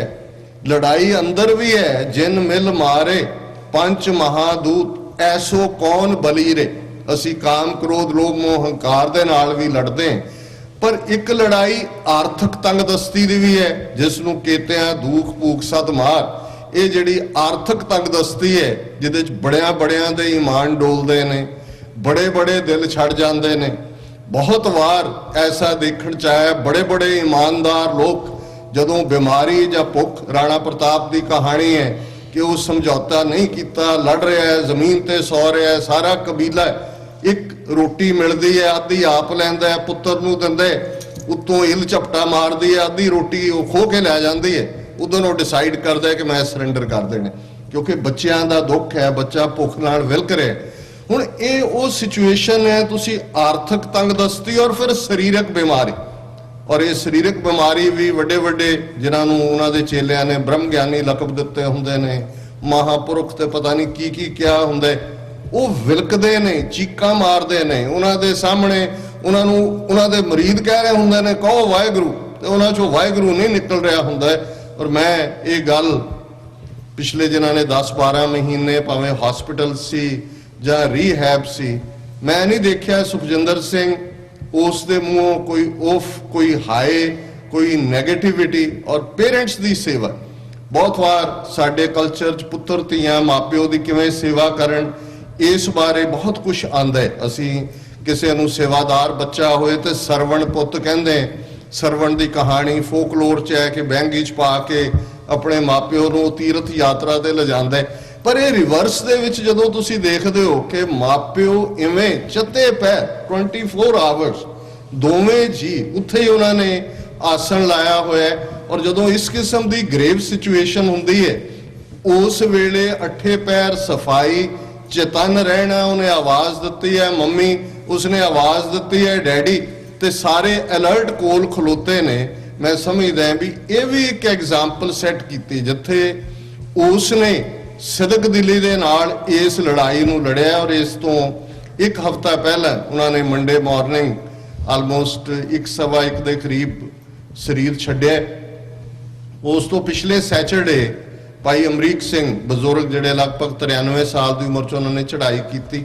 Speaker 20: लड़ाई अंदर भी है। जिन मिल मारे पंच महादूत, ऐसो कौन बली रे। असी काम क्रोध लोभ मोह हंकार दे नाल भी लड़ते हैं, पर एक लड़ाई आर्थिक तंगदस्ती दी भी है, जिसनू कहते हैं दुख भूख सद मार। ਇਹ ਜਿਹੜੀ ਆਰਥਿਕ ਤੰਗਦਸਤੀ ਹੈ, ਜਿਹਦੇ 'ਚ ਬੜਿਆਂ ਦੇ ਈਮਾਨ ਡੋਲਦੇ ਨੇ, ਬੜੇ ਦਿਲ ਛੱਡ ਜਾਂਦੇ ਨੇ। ਬਹੁਤ ਵਾਰ ਐਸਾ ਦੇਖਣ 'ਚ ਆਇਆ, ਬੜੇ ਈਮਾਨਦਾਰ ਲੋਕ ਜਦੋਂ ਬਿਮਾਰੀ ਜਾਂ ਭੁੱਖ, ਰਾਣਾ ਪ੍ਰਤਾਪ ਦੀ ਕਹਾਣੀ ਹੈ ਕਿ ਉਹ ਸਮਝੌਤਾ ਨਹੀਂ ਕੀਤਾ, ਲੜ ਰਿਹਾ ਹੈ, ਜ਼ਮੀਨ ਤੇ ਸੌ ਰਿਹਾ ਹੈ, ਸਾਰਾ ਕਬੀਲਾ ਇੱਕ ਰੋਟੀ ਮਿਲਦੀ ਹੈ ਅੱਧੀ ਆਪ ਲੈਂਦਾ ਹੈ, ਪੁੱਤਰ ਨੂੰ ਦਿੰਦੇ, ਉੱਤੋਂ ਇਲ ਝਪਟਾ ਮਾਰਦੀ ਹੈ, ਅੱਧੀ ਰੋਟੀ ਉਹ ਖੋਹ ਕੇ ਲੈ ਜਾਂਦੀ ਹੈ। ਉਦੋਂ ਉਹ ਡਿਸਾਈਡ ਕਰਦਾ ਕਿ ਮੈਂ ਸਰੈਂਡਰ ਕਰ ਦੇਣੇ, ਕਿਉਂਕਿ ਬੱਚਿਆਂ ਦਾ ਦੁੱਖ ਹੈ, ਬੱਚਾ ਭੁੱਖ ਨਾਲ ਵਿਲਕ ਰਿਹਾ। ਹੁਣ ਇਹ ਉਹ ਸਿਚੁਏਸ਼ਨ ਹੈ, ਤੁਸੀਂ ਆਰਥਿਕ ਤੰਗਦਸਤੀ ਔਰ ਫਿਰ ਸਰੀਰਕ ਬਿਮਾਰੀ, ਔਰ ਇਹ ਸਰੀਰਕ ਬਿਮਾਰੀ ਵੀ ਵੱਡੇ ਵੱਡੇ ਜਿਨ੍ਹਾਂ ਨੂੰ ਉਹਨਾਂ ਦੇ ਚੇਲਿਆਂ ਨੇ ਬ੍ਰਹਮ ਗਿਆਨੀ ਲਕਬ ਦਿੱਤੇ ਹੁੰਦੇ ਨੇ, ਮਹਾਪੁਰਖ ਤੇ ਪਤਾ ਨਹੀਂ ਕੀ ਕੀ ਕਿਹਾ ਹੁੰਦਾ, ਉਹ ਵਿਲਕਦੇ ਨੇ, ਚੀਕਾਂ ਮਾਰਦੇ ਨੇ ਉਹਨਾਂ ਦੇ ਸਾਹਮਣੇ। ਉਹਨਾਂ ਨੂੰ ਉਹਨਾਂ ਦੇ ਮਰੀਦ ਕਹਿ ਰਹੇ ਹੁੰਦੇ ਨੇ ਕਹੋ ਵਾਹਿਗੁਰੂ, ਤੇ ਉਹਨਾਂ ਚੋਂ ਵਾਹਿਗੁਰੂ ਨਹੀਂ ਨਿਕਲ ਰਿਹਾ ਹੁੰਦਾ। ਔਰ ਮੈਂ ਇਹ ਗੱਲ ਪਿਛਲੇ ਜਿਨ੍ਹਾਂ ਨੇ 10-12 ਮਹੀਨੇ ਭਾਵੇਂ ਹਸਪੀਟਲ ਸੀ ਜਾਂ ਰੀਹੈਬ ਸੀ, ਮੈਂ ਨਹੀਂ ਦੇਖਿਆ ਸੁਖਜਿੰਦਰ ਸਿੰਘ ਉਸ ਦੇ ਮੂੰਹੋਂ ਕੋਈ ਉਫ, ਕੋਈ ਹਾਏ, ਕੋਈ ਨੈਗੇਟਿਵਿਟੀ। ਔਰ ਪੇਰੈਂਟਸ ਦੀ ਸੇਵਾ, ਬਹੁਤ ਵਾਰ ਸਾਡੇ ਕਲਚਰ 'ਚ ਪੁੱਤਰ ਧੀਆਂ ਮਾਪਿਓ ਦੀ ਕਿਵੇਂ ਸੇਵਾ ਕਰਨ, ਇਸ ਬਾਰੇ ਬਹੁਤ ਕੁਝ ਆਉਂਦਾ ਹੈ। ਅਸੀਂ ਕਿਸੇ ਨੂੰ ਸੇਵਾਦਾਰ ਬੱਚਾ ਹੋਏ ਤੇ ਸਰਵਣ ਪੁੱਤ ਕਹਿੰਦੇ, ਸਰਵਣ ਦੀ ਕਹਾਣੀ ਫੋਕਲੋਰ 'ਚ ਹੈ ਕਿ ਬੈਂਗੀ 'ਚ ਪਾ ਕੇ ਆਪਣੇ ਮਾਪਿਓ ਨੂੰ ਤੀਰਥ ਯਾਤਰਾ ਤੇ ਲਿਜਾਂਦਾ। ਪਰ ਇਹ ਰਿਵਰਸ ਦੇ ਵਿੱਚ ਜਦੋਂ ਤੁਸੀਂ ਦੇਖਦੇ ਹੋ ਕਿ ਮਾਪਿਓ ਇਵੇਂ ਚੱਤੇ ਪੈ 24 ਆਵਰਸ ਦੋਵੇਂ ਜੀ ਉੱਥੇ ਹੀ ਉਹਨਾਂ ਨੇ ਆਸਣ ਲਾਇਆ ਹੋਇਆ। ਔਰ ਜਦੋਂ ਇਸ ਕਿਸਮ ਦੀ ਗ੍ਰੇਵ ਸਿਚੁਏਸ਼ਨ ਹੁੰਦੀ ਹੈ, ਉਸ ਵੇਲੇ ਅੱਠੇ ਪੈਰ ਸਫਾਈ, ਚੇਤਨ ਰਹਿਣਾ। ਉਹਨੇ ਆਵਾਜ਼ ਦਿੱਤੀ ਹੈ ਮੰਮੀ, ਉਸਨੇ ਆਵਾਜ਼ ਦਿੱਤੀ ਹੈ ਡੈਡੀ, ਤੇ ਸਾਰੇ ਅਲਰਟ ਕੋਲ ਖਲੋਤੇ ਨੇ। ਮੈਂ ਸਮਝਦਾ ਵੀ ਇਹ ਵੀ ਇੱਕ ਐਗਜ਼ਾਮਪਲ ਸੈੱਟ ਕੀਤੀ ਜਿੱਥੇ ਉਸਨੇ ਸਿਦਕ ਦਿਲੀ ਦੇ ਨਾਲ ਇਸ ਲੜਾਈ ਨੂੰ ਲੜਿਆ। ਔਰ ਇਸ ਤੋਂ ਇੱਕ ਹਫ਼ਤਾ ਪਹਿਲਾਂ ਉਹਨਾਂ ਨੇ ਮੰਡੇ ਮਾਰਨਿੰਗ ਆਲਮੋਸਟ 1:15 ਦੇ ਕਰੀਬ ਸਰੀਰ ਛੱਡਿਆ। ਉਸ ਤੋਂ ਪਿਛਲੇ ਸੈਚਰਡੇ ਭਾਈ ਅਮਰੀਕ ਸਿੰਘ ਬਜ਼ੁਰਗ ਜਿਹੜੇ ਲਗਭਗ 93 ਸਾਲ ਦੀ ਉਮਰ 'ਚ ਉਹਨਾਂ ਨੇ ਚੜ੍ਹਾਈ ਕੀਤੀ,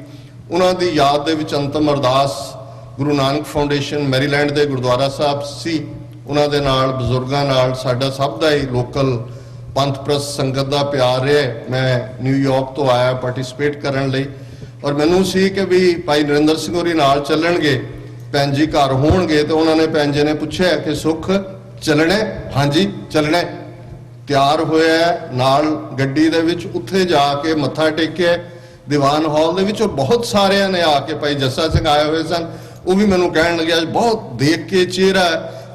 Speaker 20: ਉਹਨਾਂ ਦੀ ਯਾਦ ਦੇ ਵਿੱਚ ਅੰਤਮ ਅਰਦਾਸ ਗੁਰੂ ਨਾਨਕ ਫਾਊਂਡੇਸ਼ਨ ਮੈਰੀਲੈਂਡ ਦੇ ਗੁਰਦੁਆਰਾ ਸਾਹਿਬ ਸੀ। ਉਹਨਾਂ ਦੇ ਨਾਲ ਬਜ਼ੁਰਗਾਂ ਨਾਲ ਸਾਡਾ ਸਭ ਦਾ ਹੀ ਲੋਕਲ ਪੰਥ ਪ੍ਰਸਤ ਸੰਗਤ ਦਾ ਪਿਆਰ ਰਿਹਾ। ਮੈਂ ਨਿਊਯਾਰਕ ਤੋਂ ਆਇਆ ਪਾਰਟਿਸਿਪੇਟ ਕਰਨ ਲਈ, ਔਰ ਮੈਨੂੰ ਸੀ ਕਿ ਵੀ ਭਾਈ ਨਰਿੰਦਰ ਸਿੰਘ ਹੋਰੀ ਨਾਲ ਚੱਲਣਗੇ, ਭੈਣ ਜੀ ਘਰ ਹੋਣਗੇ। ਤੇ ਉਹਨਾਂ ਨੇ ਭੈਣ ਜੀ ਨੇ ਪੁੱਛਿਆ ਕਿ ਸੁਖ ਚੱਲਣਾ? ਹਾਂਜੀ ਚੱਲਣਾ। ਤਿਆਰ ਹੋਇਆ ਨਾਲ ਗੱਡੀ ਦੇ ਵਿੱਚ, ਉੱਥੇ ਜਾ ਕੇ ਮੱਥਾ ਟੇਕਿਆ ਦੀਵਾਨ ਹਾਲ ਦੇ ਵਿੱਚ। ਔਰ ਬਹੁਤ ਸਾਰਿਆਂ ਨੇ ਆ ਕੇ, ਭਾਈ ਜੱਸਾ ਸਿੰਘ ਆਏ ਹੋਏ ਸਨ, ਉਹ ਵੀ ਮੈਨੂੰ ਕਹਿਣ ਲੱਗਿਆ ਬਹੁਤ ਦੇਖ ਕੇ ਚਿਹਰਾ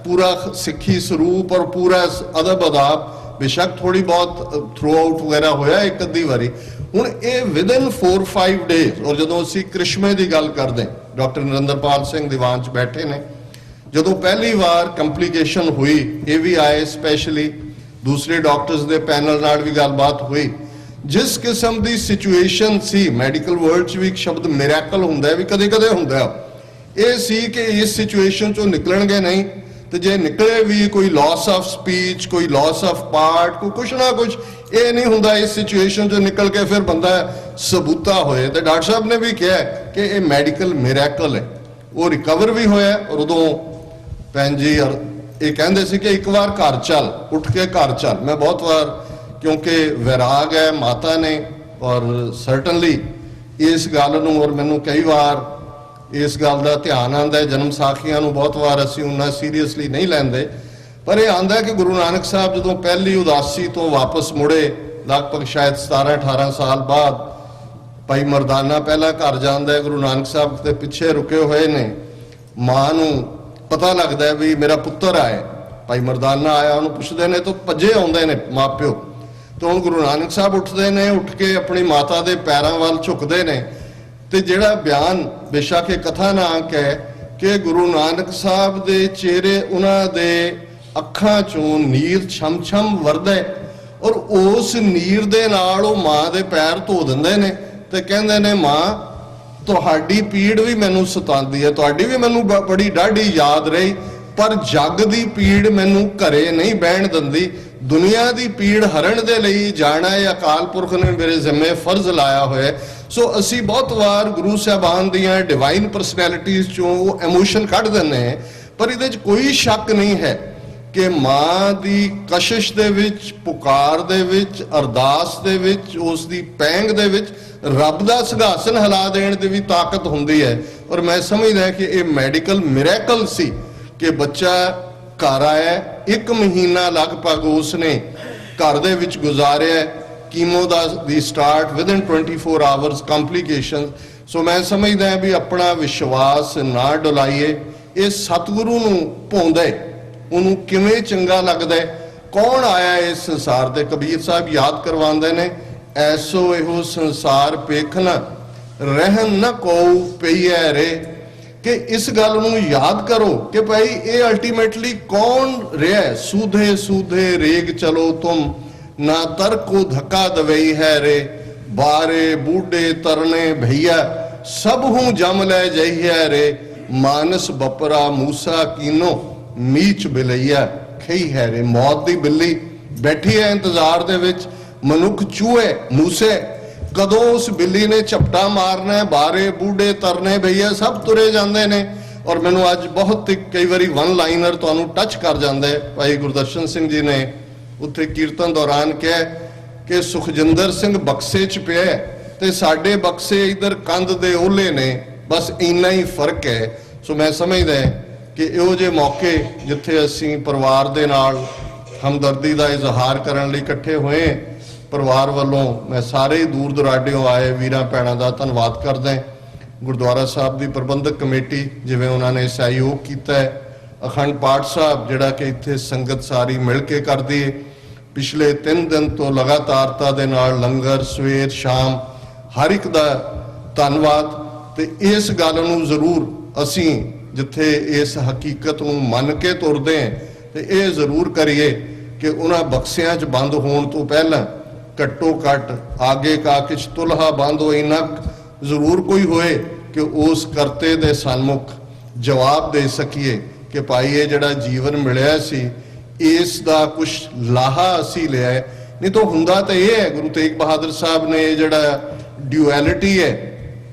Speaker 20: ਪੂਰਾ ਸਿੱਖੀ ਸਰੂਪ ਔਰ ਪੂਰਾ ਅਦਬ ਅਦਾਬ। ਬੇਸ਼ੱਕ ਥੋੜੀ ਬਹੁਤ ਥਰੂ ਆਊਟ ਵਗੈਰਾ ਹੋਇਆ ਇੱਕ ਅੱਧੀ ਵਾਰੀ। ਹੁਣ ਇਹ ਵਿਦਨ 4-5 ਡੇਜ਼। ਔਰ ਜਦੋਂ ਅਸੀਂ ਕ੍ਰਿਸ਼ਮੇ ਦੀ ਗੱਲ ਕਰਦੇ, ਡਾਕਟਰ ਨਰਿੰਦਰਪਾਲ ਸਿੰਘ ਦੀਵਾਨ 'ਚ ਬੈਠੇ ਨੇ, ਜਦੋਂ ਪਹਿਲੀ ਵਾਰ ਕੰਪਲਿਕੇਸ਼ਨ ਹੋਈ, ਇਹ ਵੀ ਆਏ ਸਪੈਸ਼ਲੀ, ਦੂਸਰੇ ਡਾਕਟਰਸ ਦੇ ਪੈਨਲ ਨਾਲ ਵੀ ਗੱਲਬਾਤ ਹੋਈ। ਜਿਸ ਕਿਸਮ ਦੀ ਸਿਚੁਏਸ਼ਨ ਸੀ, ਮੈਡੀਕਲ ਵਰਲਡ 'ਚ ਵੀ ਇੱਕ ਸ਼ਬਦ ਮਿਰੈਕਲ ਹੁੰਦਾ ਵੀ ਕਦੇ ਕਦੇ ਹੁੰਦਾ, ਇਹ ਸੀ ਕਿ ਇਸ ਸਿਚੁਏਸ਼ਨ 'ਚੋਂ ਨਿਕਲਣਗੇ ਨਹੀਂ, ਤੇ ਜੇ ਨਿਕਲੇ ਵੀ ਕੋਈ ਲਾਸ ਆਫ ਸਪੀਚ, ਕੋਈ ਲਾਸ ਆਫ ਪਾਰਟ, ਕੋਈ ਕੁਛ ਨਾ ਕੁਛ, ਇਹ ਨਹੀਂ ਹੁੰਦਾ ਇਸ ਸਿਚੁਏਸ਼ਨ 'ਚੋਂ ਨਿਕਲ ਕੇ ਫਿਰ ਬੰਦਾ ਸਬੂਤਾ ਹੋਏ। ਤੇ ਡਾਕਟਰ ਸਾਹਿਬ ਨੇ ਵੀ ਕਿਹਾ ਕਿ ਇਹ ਮੈਡੀਕਲ ਮਿਰੈਕਲ ਹੈ। ਉਹ ਰਿਕਵਰ ਵੀ ਹੋਇਆ। ਔਰ ਉਦੋਂ ਭੈਣ ਜੀ ਇਹ ਕਹਿੰਦੇ ਸੀ ਕਿ ਇੱਕ ਵਾਰ ਘਰ ਚੱਲ, ਉੱਠ ਕੇ ਘਰ ਚੱਲ। ਮੈਂ ਬਹੁਤ ਵਾਰ, ਕਿਉਂਕਿ ਵੈਰਾਗ ਹੈ ਮਾਤਾ ਨੇ, ਔਰ ਸਰਟਨਲੀ ਇਸ ਗੱਲ ਨੂੰ, ਔਰ ਮੈਨੂੰ ਕਈ ਵਾਰ ਇਸ ਗੱਲ ਦਾ ਧਿਆਨ ਆਉਂਦਾ ਹੈ, ਜਨਮ ਸਾਖੀਆਂ ਨੂੰ ਬਹੁਤ ਵਾਰ ਅਸੀਂ ਉਹਨਾਂ ਸੀਰੀਅਸਲੀ ਨਹੀਂ ਲੈਂਦੇ, ਪਰ ਇਹ ਆਉਂਦਾ ਕਿ ਗੁਰੂ ਨਾਨਕ ਸਾਹਿਬ ਜਦੋਂ ਪਹਿਲੀ ਉਦਾਸੀ ਤੋਂ ਵਾਪਸ ਮੁੜੇ, ਲਗਭਗ ਸ਼ਾਇਦ 17-18 ਸਾਲ ਬਾਅਦ, ਭਾਈ ਮਰਦਾਨਾ ਪਹਿਲਾਂ ਘਰ ਜਾਂਦਾ ਹੈ, ਗੁਰੂ ਨਾਨਕ ਸਾਹਿਬ ਦੇ ਪਿੱਛੇ ਰੁਕੇ ਹੋਏ ਨੇ। ਮਾਂ ਨੂੰ ਪਤਾ ਲੱਗਦਾ ਵੀ ਮੇਰਾ ਪੁੱਤਰ ਆਇਆ, ਭਾਈ ਮਰਦਾਨਾ ਆਇਆ, ਉਹਨੂੰ ਪੁੱਛਦੇ ਨੇ ਤਾਂ ਭੱਜੇ ਆਉਂਦੇ ਨੇ ਮਾਪਿਓ। ਤੇ ਹੁਣ ਗੁਰੂ ਨਾਨਕ ਸਾਹਿਬ ਉੱਠਦੇ ਨੇ, ਉੱਠ ਕੇ ਆਪਣੀ ਮਾਤਾ ਦੇ ਪੈਰਾਂ ਵੱਲ ਝੁਕਦੇ ਨੇ। ਤੇ ਜਿਹੜਾ ਬਿਆਨ, ਬੇਸ਼ੱਕ ਇਹ ਕਥਾ ਨਾ ਹੈ ਕਿ ਗੁਰੂ ਨਾਨਕ ਸਾਹਿਬ ਦੇ ਚਿਹਰੇ, ਉਹਨਾਂ ਦੇ ਅੱਖਾਂ ਚੋਂ ਨੀਰ ਛਮ-ਛਮ ਵਰਦਾ, ਔਰ ਉਸ ਨੀਰ ਦੇ ਨਾਲ ਉਹ ਮਾਂ ਦੇ ਪੈਰ ਧੋ ਦਿੰਦੇ ਨੇ ਤੇ ਕਹਿੰਦੇ ਨੇ, ਮਾਂ ਤੁਹਾਡੀ ਪੀੜ ਵੀ ਮੈਨੂੰ ਸਤਾਉਂਦੀ ਹੈ, ਤੁਹਾਡੀ ਵੀ ਮੈਨੂੰ ਬੜੀ ਡਾਢੀ ਯਾਦ ਰਹੀ, ਪਰ ਜੱਗ ਦੀ ਪੀੜ ਮੈਨੂੰ ਘਰੇ ਨਹੀਂ ਬਹਿਣ ਦਿੰਦੀ। ਦੁਨੀਆ ਦੀ ਪੀੜ ਹਰਨ ਦੇ ਲਈ ਜਾਣਾ ਇਹ ਅਕਾਲ ਪੁਰਖ ਨੇ ਮੇਰੇ ਜ਼ਿੰਮੇ ਫਰਜ਼ ਲਾਇਆ ਹੋਇਆ। ਸੋ ਅਸੀਂ ਬਹੁਤ ਵਾਰ ਗੁਰੂ ਸਾਹਿਬਾਨ ਦੀਆਂ ਡਿਵਾਈਨ ਪਰਸਨੈਲਿਟੀਜ਼ ਚੋਂ ਉਹ ਇਮੋਸ਼ਨ ਕੱਢ ਦਿੰਦੇ ਹਾਂ, ਪਰ ਇਹਦੇ 'ਚ ਕੋਈ ਸ਼ੱਕ ਨਹੀਂ ਹੈ ਕਿ ਮਾਂ ਦੀ ਕਸ਼ਿਸ਼ ਦੇ ਵਿੱਚ, ਪੁਕਾਰ ਦੇ ਵਿੱਚ, ਅਰਦਾਸ ਦੇ ਵਿੱਚ, ਉਸ ਦੀ ਪੈਂਗ ਦੇ ਵਿੱਚ ਰੱਬ ਦਾ ਸਿੰਘਾਸਨ ਹਿਲਾ ਦੇਣ ਦੀ ਵੀ ਤਾਕਤ ਹੁੰਦੀ ਹੈ। ਔਰ ਮੈਂ ਸਮਝਦਾ ਕਿ ਇਹ ਮੈਡੀਕਲ ਮਿਰੈਕਲ ਸੀ ਕਿ ਬੱਚਾ ਘਰ ਆਇਆ, 1 ਮਹੀਨਾ ਲਗਭਗ ਉਸਨੇ ਘਰ ਦੇ ਵਿੱਚ ਗੁਜ਼ਾਰਿਆ। ਕੀਮੋ ਦੀ ਸਟਾਰਟ ਵਿਦਨ 24 ਆਵਰਸ, ਕੰਪਲਿਕੇਸ਼ਨ, ਸੋ ਮੈਂ ਸਮਝਦਾ ਵੀ ਆਪਣਾ ਵਿਸ਼ਵਾਸ ਨਾ ਡੁਲਾਈਏ। ਇਹ ਸਤਿਗੁਰੂ ਨੂੰ ਭਾਉਂਦਾ ਉਹਨੂੰ ਕਿਵੇਂ ਚੰਗਾ ਲੱਗਦਾ ਕੌਣ ਆਇਆ ਇਸ ਸੰਸਾਰ ਤੇ। ਕਬੀਰ ਸਾਹਿਬ ਯਾਦ ਕਰਵਾਉਂਦੇ ਨੇ, ਐਸੋ ਇਹੋ ਸੰਸਾਰ ਪੇਖਣਾ ਰਹਿਣ ਨਾ ਕੋਉ ਪਈਐ ਰੇ, ਕਿ ਇਸ ਗੱਲ ਨੂੰ ਯਾਦ ਕਰੋ ਕਿ ਭਾਈ ਇਹ ਅਲਟੀਮੇਟਲੀ ਕੌਣ ਰਿਹਾ। ਸੂਧੇ ਸੂਧੇ ਰੇਗ ਚਲੋ ਤੁਮ ਨਾ ਤਰ ਕੋ ਧੱਕਾ ਦਵਈ ਹੈ ਰੇ, ਬਾਰੇ ਬੂਢੇ ਤਰਨੇ ਭਈਆ ਸਭ ਹੂੰ ਜਮ ਲੈ ਜਈਐ ਰੇ, ਮਾਨਸ ਬਪਰਾ ਮੂਸਾ ਕੀਨੋ ਮੀਚ ਬਿਲਈਆ ਖਈ ਹੈ ਰੇ। ਮੌਤ ਦੀ ਬਿੱਲੀ ਬੈਠੀ ਹੈ ਇੰਤਜ਼ਾਰ ਦੇ ਵਿੱਚ, ਮਨੁੱਖ ਚੂਹੇ ਮੂਸੇ ਕਦੋਂ ਉਸ ਬਿੱਲੀ ਨੇ ਝਪਟਾ ਮਾਰਨਾ ਹੈ। ਬਾਰੇ ਬੂਢੇ ਤਰਨੇ ਭਈਆ ਸਭ ਤੁਰੇ ਜਾਂਦੇ ਨੇ। ਔਰ ਮੈਨੂੰ ਅੱਜ ਬਹੁਤ ਕਈ ਵਾਰੀ ਵਨ ਲਾਈਨਰ ਤੁਹਾਨੂੰ ਟੱਚ ਕਰ ਜਾਂਦਾ ਹੈ। ਭਾਈ ਗੁਰਦਰਸ਼ਨ ਸਿੰਘ ਜੀ ਨੇ ਉੱਥੇ ਕੀਰਤਨ ਦੌਰਾਨ ਕਿਹਾ ਕਿ ਸੁਖਜਿੰਦਰ ਸਿੰਘ ਬਕਸੇ 'ਚ ਪਿਆ ਤੇ ਸਾਡੇ ਬਕਸੇ ਇਧਰ ਕੰਧ ਦੇ ਓਲੇ ਨੇ, ਬਸ ਇੰਨਾ ਹੀ ਫਰਕ ਹੈ। ਸੋ ਮੈਂ ਸਮਝਦਾ ਕਿ ਇਹੋ ਜਿਹੇ ਮੌਕੇ ਜਿੱਥੇ ਅਸੀਂ ਪਰਿਵਾਰ ਦੇ ਨਾਲ ਹਮਦਰਦੀ ਦਾ ਇਜ਼ਹਾਰ ਕਰਨ ਲਈ ਇਕੱਠੇ ਹੋਏ, ਪਰਿਵਾਰ ਵੱਲੋਂ ਮੈਂ ਸਾਰੇ ਦੂਰ ਦੁਰਾਡਿਓਂ ਆਏ ਵੀਰਾਂ ਭੈਣਾਂ ਦਾ ਧੰਨਵਾਦ ਕਰਦਾ। ਗੁਰਦੁਆਰਾ ਸਾਹਿਬ ਦੀ ਪ੍ਰਬੰਧਕ ਕਮੇਟੀ ਜਿਵੇਂ ਉਹਨਾਂ ਨੇ ਸਹਿਯੋਗ ਕੀਤਾ ਹੈ, ਅਖੰਡ ਪਾਠ ਸਾਹਿਬ ਜਿਹੜਾ ਕਿ ਇੱਥੇ ਸੰਗਤ ਸਾਰੀ ਮਿਲ ਕੇ ਕਰਦੀ ਹੈ, ਪਿਛਲੇ 3 ਦਿਨ ਤੋਂ ਲਗਾਤਾਰਤਾ ਦੇ ਨਾਲ ਲੰਗਰ ਸਵੇਰ ਸ਼ਾਮ ਹਰ ਇੱਕ ਦਾ ਧੰਨਵਾਦ। ਤੇ ਇਸ ਗੱਲ ਨੂੰ ਜ਼ਰੂਰ ਅਸੀਂ ਜਿੱਥੇ ਇਸ ਹਕੀਕਤ ਨੂੰ ਮੰਨ ਕੇ ਤੁਰਦੇ ਹਾਂ ਤੇ ਇਹ ਜ਼ਰੂਰ ਕਰੀਏ ਕਿ ਉਹਨਾਂ ਬਕਸਿਆਂ 'ਚ ਬੰਦ ਹੋਣ ਤੋਂ ਪਹਿਲਾਂ ਘੱਟੋ ਘੱਟ ਆਗੇ ਕਾ ਕਿਛ ਤੁਲਹਾ ਬੰਦ ਹੋਈ ਨਾ ਜ਼ਰੂਰ ਕੋਈ ਹੋਏ ਕਿ ਉਸ ਕਰਤੇ ਦੇ ਸਨਮੁਖ ਜਵਾਬ ਦੇ ਸਕੀਏ ਕਿ ਭਾਈ ਇਹ ਜਿਹੜਾ ਜੀਵਨ ਮਿਲਿਆ ਸੀ ਇਸ ਦਾ ਕੁਝ ਲਾਹਾ ਅਸੀਂ ਲਿਆ ਹੈ। ਨਹੀਂ ਤਾਂ ਹੁੰਦਾ ਤਾਂ ਇਹ ਹੈ, ਗੁਰੂ ਤੇਗ ਬਹਾਦਰ ਸਾਹਿਬ ਨੇ ਜਿਹੜਾ ਡਿਊਐਲਿਟੀ ਹੈ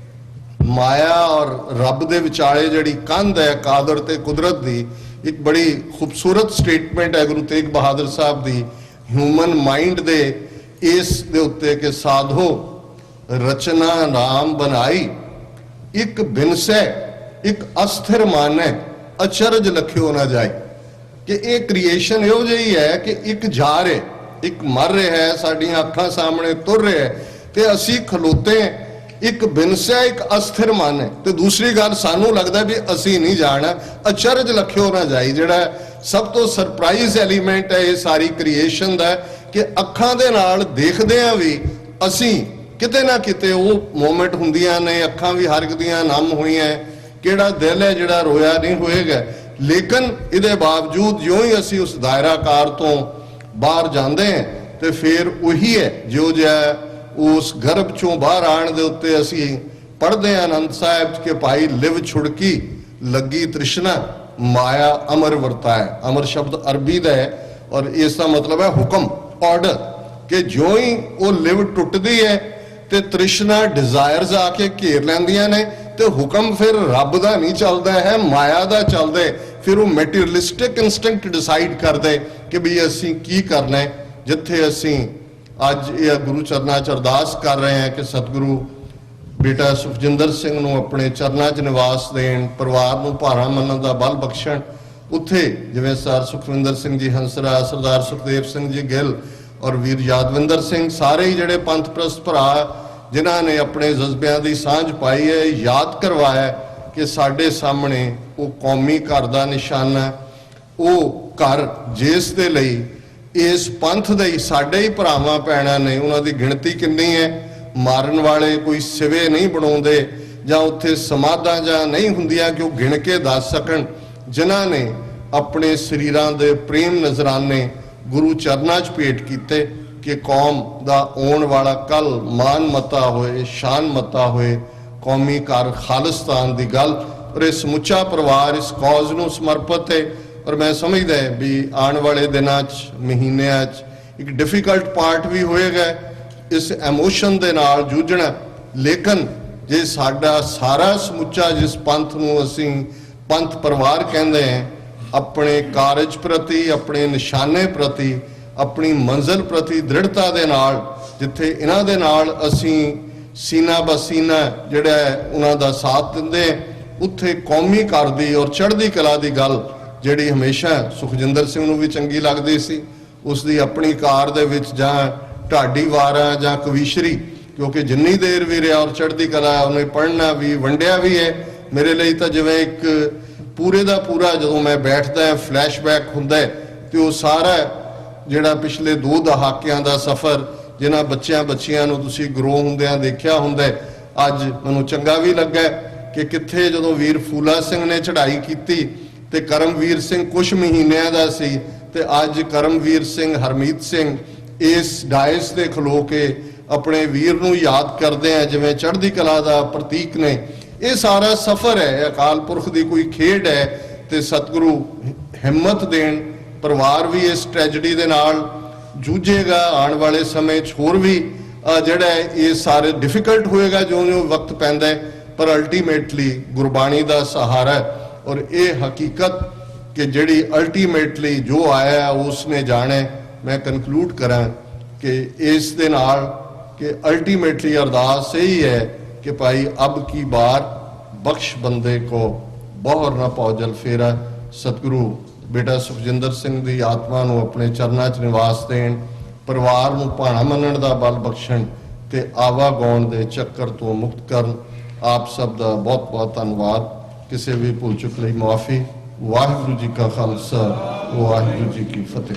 Speaker 20: ਮਾਇਆ ਔਰ ਰੱਬ ਦੇ ਵਿਚਾਲੇ ਜਿਹੜੀ ਕੰਧ ਹੈ ਕਾਦਰ ਤੇ ਕੁਦਰਤ ਦੀ, ਇੱਕ ਬੜੀ ਖੂਬਸੂਰਤ ਸਟੇਟਮੈਂਟ ਹੈ ਗੁਰੂ ਤੇਗ ਬਹਾਦਰ ਸਾਹਿਬ ਦੀ ਹਿਊਮਨ ਮਾਈਂਡ ਦੇ ਇਸ ਦੇ ਉੱਤੇ ਕਿ ਸਾਧੋ ਰਚਨਾ ਨਾਮ ਬਣਾਈ, ਇੱਕ ਬਿਨਸੈ ਇੱਕ ਅਸਥਿਰ ਮਾਨੈ ਅਚਰਜ ਲਖਿਓ ਨਾ ਜਾਏ। ਕਿ ਇਹ ਕ੍ਰੀਏਸ਼ਨ ਇਹੋ ਜਿਹੀ ਹੈ ਕਿ ਇੱਕ ਜਾ ਰਿਹਾ, ਇੱਕ ਮਰ ਰਿਹਾ ਹੈ, ਸਾਡੀਆਂ ਅੱਖਾਂ ਸਾਹਮਣੇ ਤੁਰ ਰਿਹਾ ਹੈ ਤੇ ਅਸੀਂ ਖਲੋਤੇ ਇੱਕ ਬਿਨਸੈ ਇੱਕ ਅਸਥਿਰ ਮਨ ਹੈ। ਤੇ ਦੂਸਰੀ ਗੱਲ ਸਾਨੂੰ ਲੱਗਦਾ ਵੀ ਅਸੀਂ ਨਹੀਂ ਜਾਣਾ, ਅਚਰਜ ਲਖਿਓ ਨਾ ਜਾਈ। ਜਿਹੜਾ ਸਭ ਤੋਂ ਸਰਪ੍ਰਾਈਜ਼ ਐਲੀਮੈਂਟ ਹੈ ਇਹ ਸਾਰੀ ਕ੍ਰੀਏਸ਼ਨ ਦਾ ਕਿ ਅੱਖਾਂ ਦੇ ਨਾਲ ਦੇਖਦੇ ਆਂ ਵੀ ਅਸੀਂ ਕਿਤੇ ਨਾ ਕਿਤੇ ਉਹ ਮੂਮੈਂਟ ਹੁੰਦੀਆਂ ਨੇ, ਅੱਖਾਂ ਵੀ ਹਰ ਇੱਕ ਦੀਆਂ ਨਮ ਹੋਈਆਂ, ਕਿਹੜਾ ਦਿਲ ਹੈ ਜਿਹੜਾ ਰੋਇਆ ਨਹੀਂ ਹੋਏਗਾ। ਲੇਕਿਨ ਇਹਦੇ ਬਾਵਜੂਦ ਜਿਉਂ ਹੀ ਅਸੀਂ ਉਸ ਦਾਇਰਾਕਾਰ ਤੋਂ ਬਾਹਰ ਜਾਂਦੇ ਹਾਂ ਤੇ ਫਿਰ ਉਹੀ ਹੈ ਜੋ ਜਿਹਾ ਉਸ ਗਰਭ ਚੋਂ ਬਾਹਰ ਆਣ ਦੇ ਉੱਤੇ ਅਸੀਂ ਪੜ੍ਹਦੇ ਹਾਂ ਆਨੰਦ ਸਾਹਿਬ ਕਿ ਭਾਈ ਲਿਵ ਛੁੜਕੀ ਲੱਗੀ ਤ੍ਰਿਸ਼ਨਾ ਮਾਇਆ ਅਮਰ ਵਰਤਾਏ। ਅਮਰ ਸ਼ਬਦ ਅਰਬੀ ਦਾ ਹੈ ਔਰ ਇਸ ਦਾ ਮਤਲਬ ਹੈ ਹੁਕਮ, ਆਰਡਰ, ਕਿ ਜਿਉਂ ਹੀ ਉਹ ਲਿਵ ਟੁੱਟਦੀ ਹੈ ਤੇ ਤ੍ਰਿਸ਼ਨਾ ਡਿਜ਼ਾਇਰਸ ਆ ਕੇ ਘੇਰ ਲੈਂਦੀਆਂ ਨੇ ਤੇ ਹੁਕਮ ਫਿਰ ਰੱਬ ਦਾ ਨਹੀਂ ਚੱਲਦਾ ਹੈ, ਮਾਇਆ ਦਾ ਚੱਲਦਾ। ਫਿਰ ਉਹ ਮੈਟੀਰੀਅਲਿਸਟਿਕ ਇਨਸਟਿੰਕਟ ਡਿਸਾਈਡ ਕਰਦੇ ਕਿ ਵੀ ਅਸੀਂ ਕੀ ਕਰਨਾ ਹੈ। ਜਿੱਥੇ ਅਸੀਂ ਅੱਜ ਇਹ ਗੁਰੂ ਚਰਨਾਂ 'ਚ ਅਰਦਾਸ ਕਰ ਰਹੇ ਹਾਂ ਕਿ ਸਤਿਗੁਰੂ ਬੇਟਾ ਸੁਖਜਿੰਦਰ ਸਿੰਘ ਨੂੰ ਆਪਣੇ ਚਰਨਾਂ 'ਚ ਨਿਵਾਸ ਦੇਣ, ਪਰਿਵਾਰ ਨੂੰ ਭਾਰਾ ਮੰਨਣ ਦਾ ਬਲ ਬਖਸ਼ਣ, ਉੱਥੇ ਜਿਵੇਂ ਸਰ ਸੁਖਵਿੰਦਰ ਸਿੰਘ ਜੀ ਹੰਸਰਾ, ਸਰਦਾਰ ਸੁਖਦੇਵ ਸਿੰਘ ਜੀ ਗਿੱਲ ਔਰ ਵੀਰ ਯਾਦਵਿੰਦਰ ਸਿੰਘ, ਸਾਰੇ ਹੀ ਜਿਹੜੇ ਪੰਥ ਪ੍ਰਸਤ ਭਰਾ ਜਿਨ੍ਹਾਂ ਨੇ ਆਪਣੇ ਜਜ਼ਬਿਆਂ ਦੀ ਸਾਂਝ ਪਾਈ ਹੈ, ਯਾਦ ਕਰਵਾਇਆ ਕਿ ਸਾਡੇ ਸਾਹਮਣੇ ਉਹ ਕੌਮੀ ਘਰ ਦਾ ਨਿਸ਼ਾਨਾ, ਉਹ ਘਰ ਜਿਸ ਦੇ ਲਈ ਇਸ ਪੰਥ ਦੇ ਹੀ ਸਾਡੇ ਹੀ ਭਰਾਵਾਂ ਭੈਣਾਂ ਨੇ, ਉਹਨਾਂ ਦੀ ਗਿਣਤੀ ਕਿੰਨੀ ਹੈ, ਮਾਰਨ ਵਾਲੇ ਕੋਈ ਸਿਵੇ ਨਹੀਂ ਬਣਾਉਂਦੇ ਜਾਂ ਉੱਥੇ ਸਮਾਧਾਂ ਜਾਂ ਨਹੀਂ ਹੁੰਦੀਆਂ ਕਿ ਉਹ ਗਿਣ ਕੇ ਦੱਸ ਸਕਣ, ਜਿਨ੍ਹਾਂ ਨੇ ਆਪਣੇ ਸਰੀਰਾਂ ਦੇ ਪ੍ਰੇਮ ਨਜ਼ਰਾਨੇ ਗੁਰੂ ਚਰਨਾਂ 'ਚ ਭੇਟ ਕੀਤੇ ਕਿ ਕੌਮ ਦਾ ਆਉਣ ਵਾਲਾ ਕੱਲ ਮਾਨ ਮਤਾ ਹੋਏ, ਸ਼ਾਨ ਮਤਾ ਹੋਏ, ਕੌਮੀ ਘਰ ਖਾਲਿਸਤਾਨ ਦੀ ਗੱਲ। ਔਰ ਇਹ ਸਮੁੱਚਾ ਪਰਿਵਾਰ ਇਸ ਕੌਜ਼ ਨੂੰ ਸਮਰਪਿਤ ਹੈ। ਔਰ ਮੈਂ ਸਮਝਦਾ ਵੀ ਆਉਣ ਵਾਲੇ ਦਿਨਾਂ 'ਚ ਮਹੀਨਿਆਂ 'ਚ ਇੱਕ ਡਿਫਿਕਲਟ ਪਾਰਟ ਵੀ ਹੋਏਗਾ ਇਸ ਐਮੋਸ਼ਨ ਦੇ ਨਾਲ ਜੂਝਣਾ। ਲੇਕਿਨ ਜੇ ਸਾਡਾ ਸਾਰਾ ਸਮੁੱਚਾ ਜਿਸ ਪੰਥ ਨੂੰ ਅਸੀਂ ਪੰਥ ਪਰਿਵਾਰ ਕਹਿੰਦੇ ਹਾਂ, ਆਪਣੇ ਕਾਰਜ ਪ੍ਰਤੀ, ਆਪਣੇ ਨਿਸ਼ਾਨੇ ਪ੍ਰਤੀ, ਆਪਣੀ ਮੰਜ਼ਿਲ ਪ੍ਰਤੀ ਦ੍ਰਿੜਤਾ ਦੇ ਨਾਲ, ਜਿੱਥੇ ਇਹਨਾਂ ਦੇ ਨਾਲ ਅਸੀਂ ਸੀਨਾ ਬਸੀਨਾ ਜਿਹੜਾ ਉਹਨਾਂ ਦਾ ਸਾਥ ਦਿੰਦੇ, ਉੱਥੇ ਕੌਮੀ ਘਰ ਦੀ ਔਰ ਚੜ੍ਹਦੀ ਕਲਾ ਦੀ ਗੱਲ ਜਿਹੜੀ ਹਮੇਸ਼ਾ ਸੁਖਜਿੰਦਰ ਸਿੰਘ ਨੂੰ ਵੀ ਚੰਗੀ ਲੱਗਦੀ ਸੀ, ਉਸ ਦੀ ਆਪਣੀ ਕਾਰ ਦੇ ਵਿੱਚ ਜਾਂ ਢਾਡੀ ਵਾਰਾਂ ਜਾਂ ਕਵੀਸ਼ਰੀ ਕਿਉਂਕਿ ਜਿੰਨੀ ਦੇਰ ਵੀ ਰਿਹਾ ਔਰ ਚੜ੍ਹਦੀ ਕਲਾ ਉਹਨੇ ਪੜ੍ਹਨਾ ਵੀ ਵੰਡਿਆ ਵੀ ਹੈ। ਮੇਰੇ ਲਈ ਤਾਂ ਜਿਵੇਂ ਇੱਕ ਪੂਰੇ ਦਾ ਪੂਰਾ ਜਦੋਂ ਮੈਂ ਬੈਠਦਾ ਫਲੈਸ਼ਬੈਕ ਹੁੰਦਾ ਹੈ ਤੇ ਉਹ ਸਾਰਾ ਜਿਹੜਾ ਪਿਛਲੇ 2 ਦਹਾਕਿਆਂ ਦਾ ਸਫ਼ਰ ਜਿਨ੍ਹਾਂ ਬੱਚਿਆਂ ਨੂੰ ਤੁਸੀਂ ਗਰੋ ਹੁੰਦਿਆਂ ਦੇਖਿਆ ਹੁੰਦਾ, ਅੱਜ ਮੈਨੂੰ ਚੰਗਾ ਵੀ ਲੱਗਾ ਕਿ ਕਿੱਥੇ ਜਦੋਂ ਵੀਰ ਫੂਲਾ ਸਿੰਘ ਨੇ ਚੜ੍ਹਾਈ ਕੀਤੀ ਤੇ ਕਰਮਵੀਰ ਸਿੰਘ ਕੁਝ ਮਹੀਨਿਆਂ ਦਾ ਸੀ ਤੇ ਅੱਜ ਕਰਮਵੀਰ ਸਿੰਘ ਹਰਮੀਤ ਸਿੰਘ ਇਸ ਡਾਇਸ ਦੇ ਖਲੋ ਕੇ ਆਪਣੇ ਵੀਰ ਨੂੰ ਯਾਦ ਕਰਦੇ ਆ ਜਿਵੇਂ ਚੜ੍ਹਦੀ ਕਲਾ ਦਾ ਪ੍ਰਤੀਕ ਨੇ। ਇਹ ਸਾਰਾ ਸਫ਼ਰ ਹੈ, ਅਕਾਲ ਪੁਰਖ ਦੀ ਕੋਈ ਖੇਡ ਹੈ ਤੇ ਸਤਿਗੁਰੂ ਹਿੰਮਤ ਦੇਣ। ਪਰਿਵਾਰ ਵੀ ਇਸ ਟ੍ਰੈਜਡੀ ਦੇ ਨਾਲ ਜੂਝੇਗਾ, ਆਉਣ ਵਾਲੇ ਸਮੇਂ 'ਚ ਹੋਰ ਵੀ ਜਿਹੜਾ ਇਹ ਸਾਰੇ ਡਿਫਿਕਲਟ ਹੋਏਗਾ ਜਿਉਂ-ਜਿਉਂ ਵਕਤ ਪੈਂਦਾ ਹੈ, ਪਰ ਅਲਟੀਮੇਟਲੀ ਗੁਰਬਾਣੀ ਦਾ ਸਹਾਰਾ ਔਰ ਇਹ ਹਕੀਕਤ ਕਿ ਜਿਹੜੀ ਅਲਟੀਮੇਟਲੀ ਜੋ ਆਇਆ ਉਸ ਨੇ ਜਾਣਾ। ਮੈਂ ਕਨਕਲੂਡ ਕਰਾਂ ਕਿ ਇਸ ਦੇ ਨਾਲ ਕਿ ਅਲਟੀਮੇਟਲੀ ਅਰਦਾਸ ਇਹੀ ਹੈ ਕਿ ਭਾਈ ਅਬ ਕੀ ਬਾਰ ਬਖਸ਼ ਬੰਦੇ ਕੋ ਬਹੁਰ ਨਾ ਪੌਜਲ ਫੇਰਾ। ਸਤਿਗੁਰੂ ਬੇਟਾ ਸੁਖਜਿੰਦਰ ਸਿੰਘ ਦੀ ਆਤਮਾ ਨੂੰ ਆਪਣੇ ਚਰਨਾਂ 'ਚ ਨਿਵਾਸ ਦੇਣ, ਪਰਿਵਾਰ ਨੂੰ ਭਾਣਾ ਮੰਨਣ ਦਾ ਬਲ ਬਖਸ਼ਣ ਤੇ ਆਵਾਗਾਉਣ ਦੇ ਚੱਕਰ ਤੋਂ ਮੁਕਤ ਕਰਨ। ਆਪ ਸਭ ਦਾ ਬਹੁਤ ਬਹੁਤ ਧੰਨਵਾਦ। ਕਿਸੇ ਵੀ ਭੁੱਲ ਚੁੱਕ ਲਈ ਮੁਆਫੀ। ਵਾਹਿਗੁਰੂ ਜੀ ਕਾ ਖਾਲਸਾ, ਵਾਹਿਗੁਰੂ ਜੀ ਕੀ ਫਤਿਹ।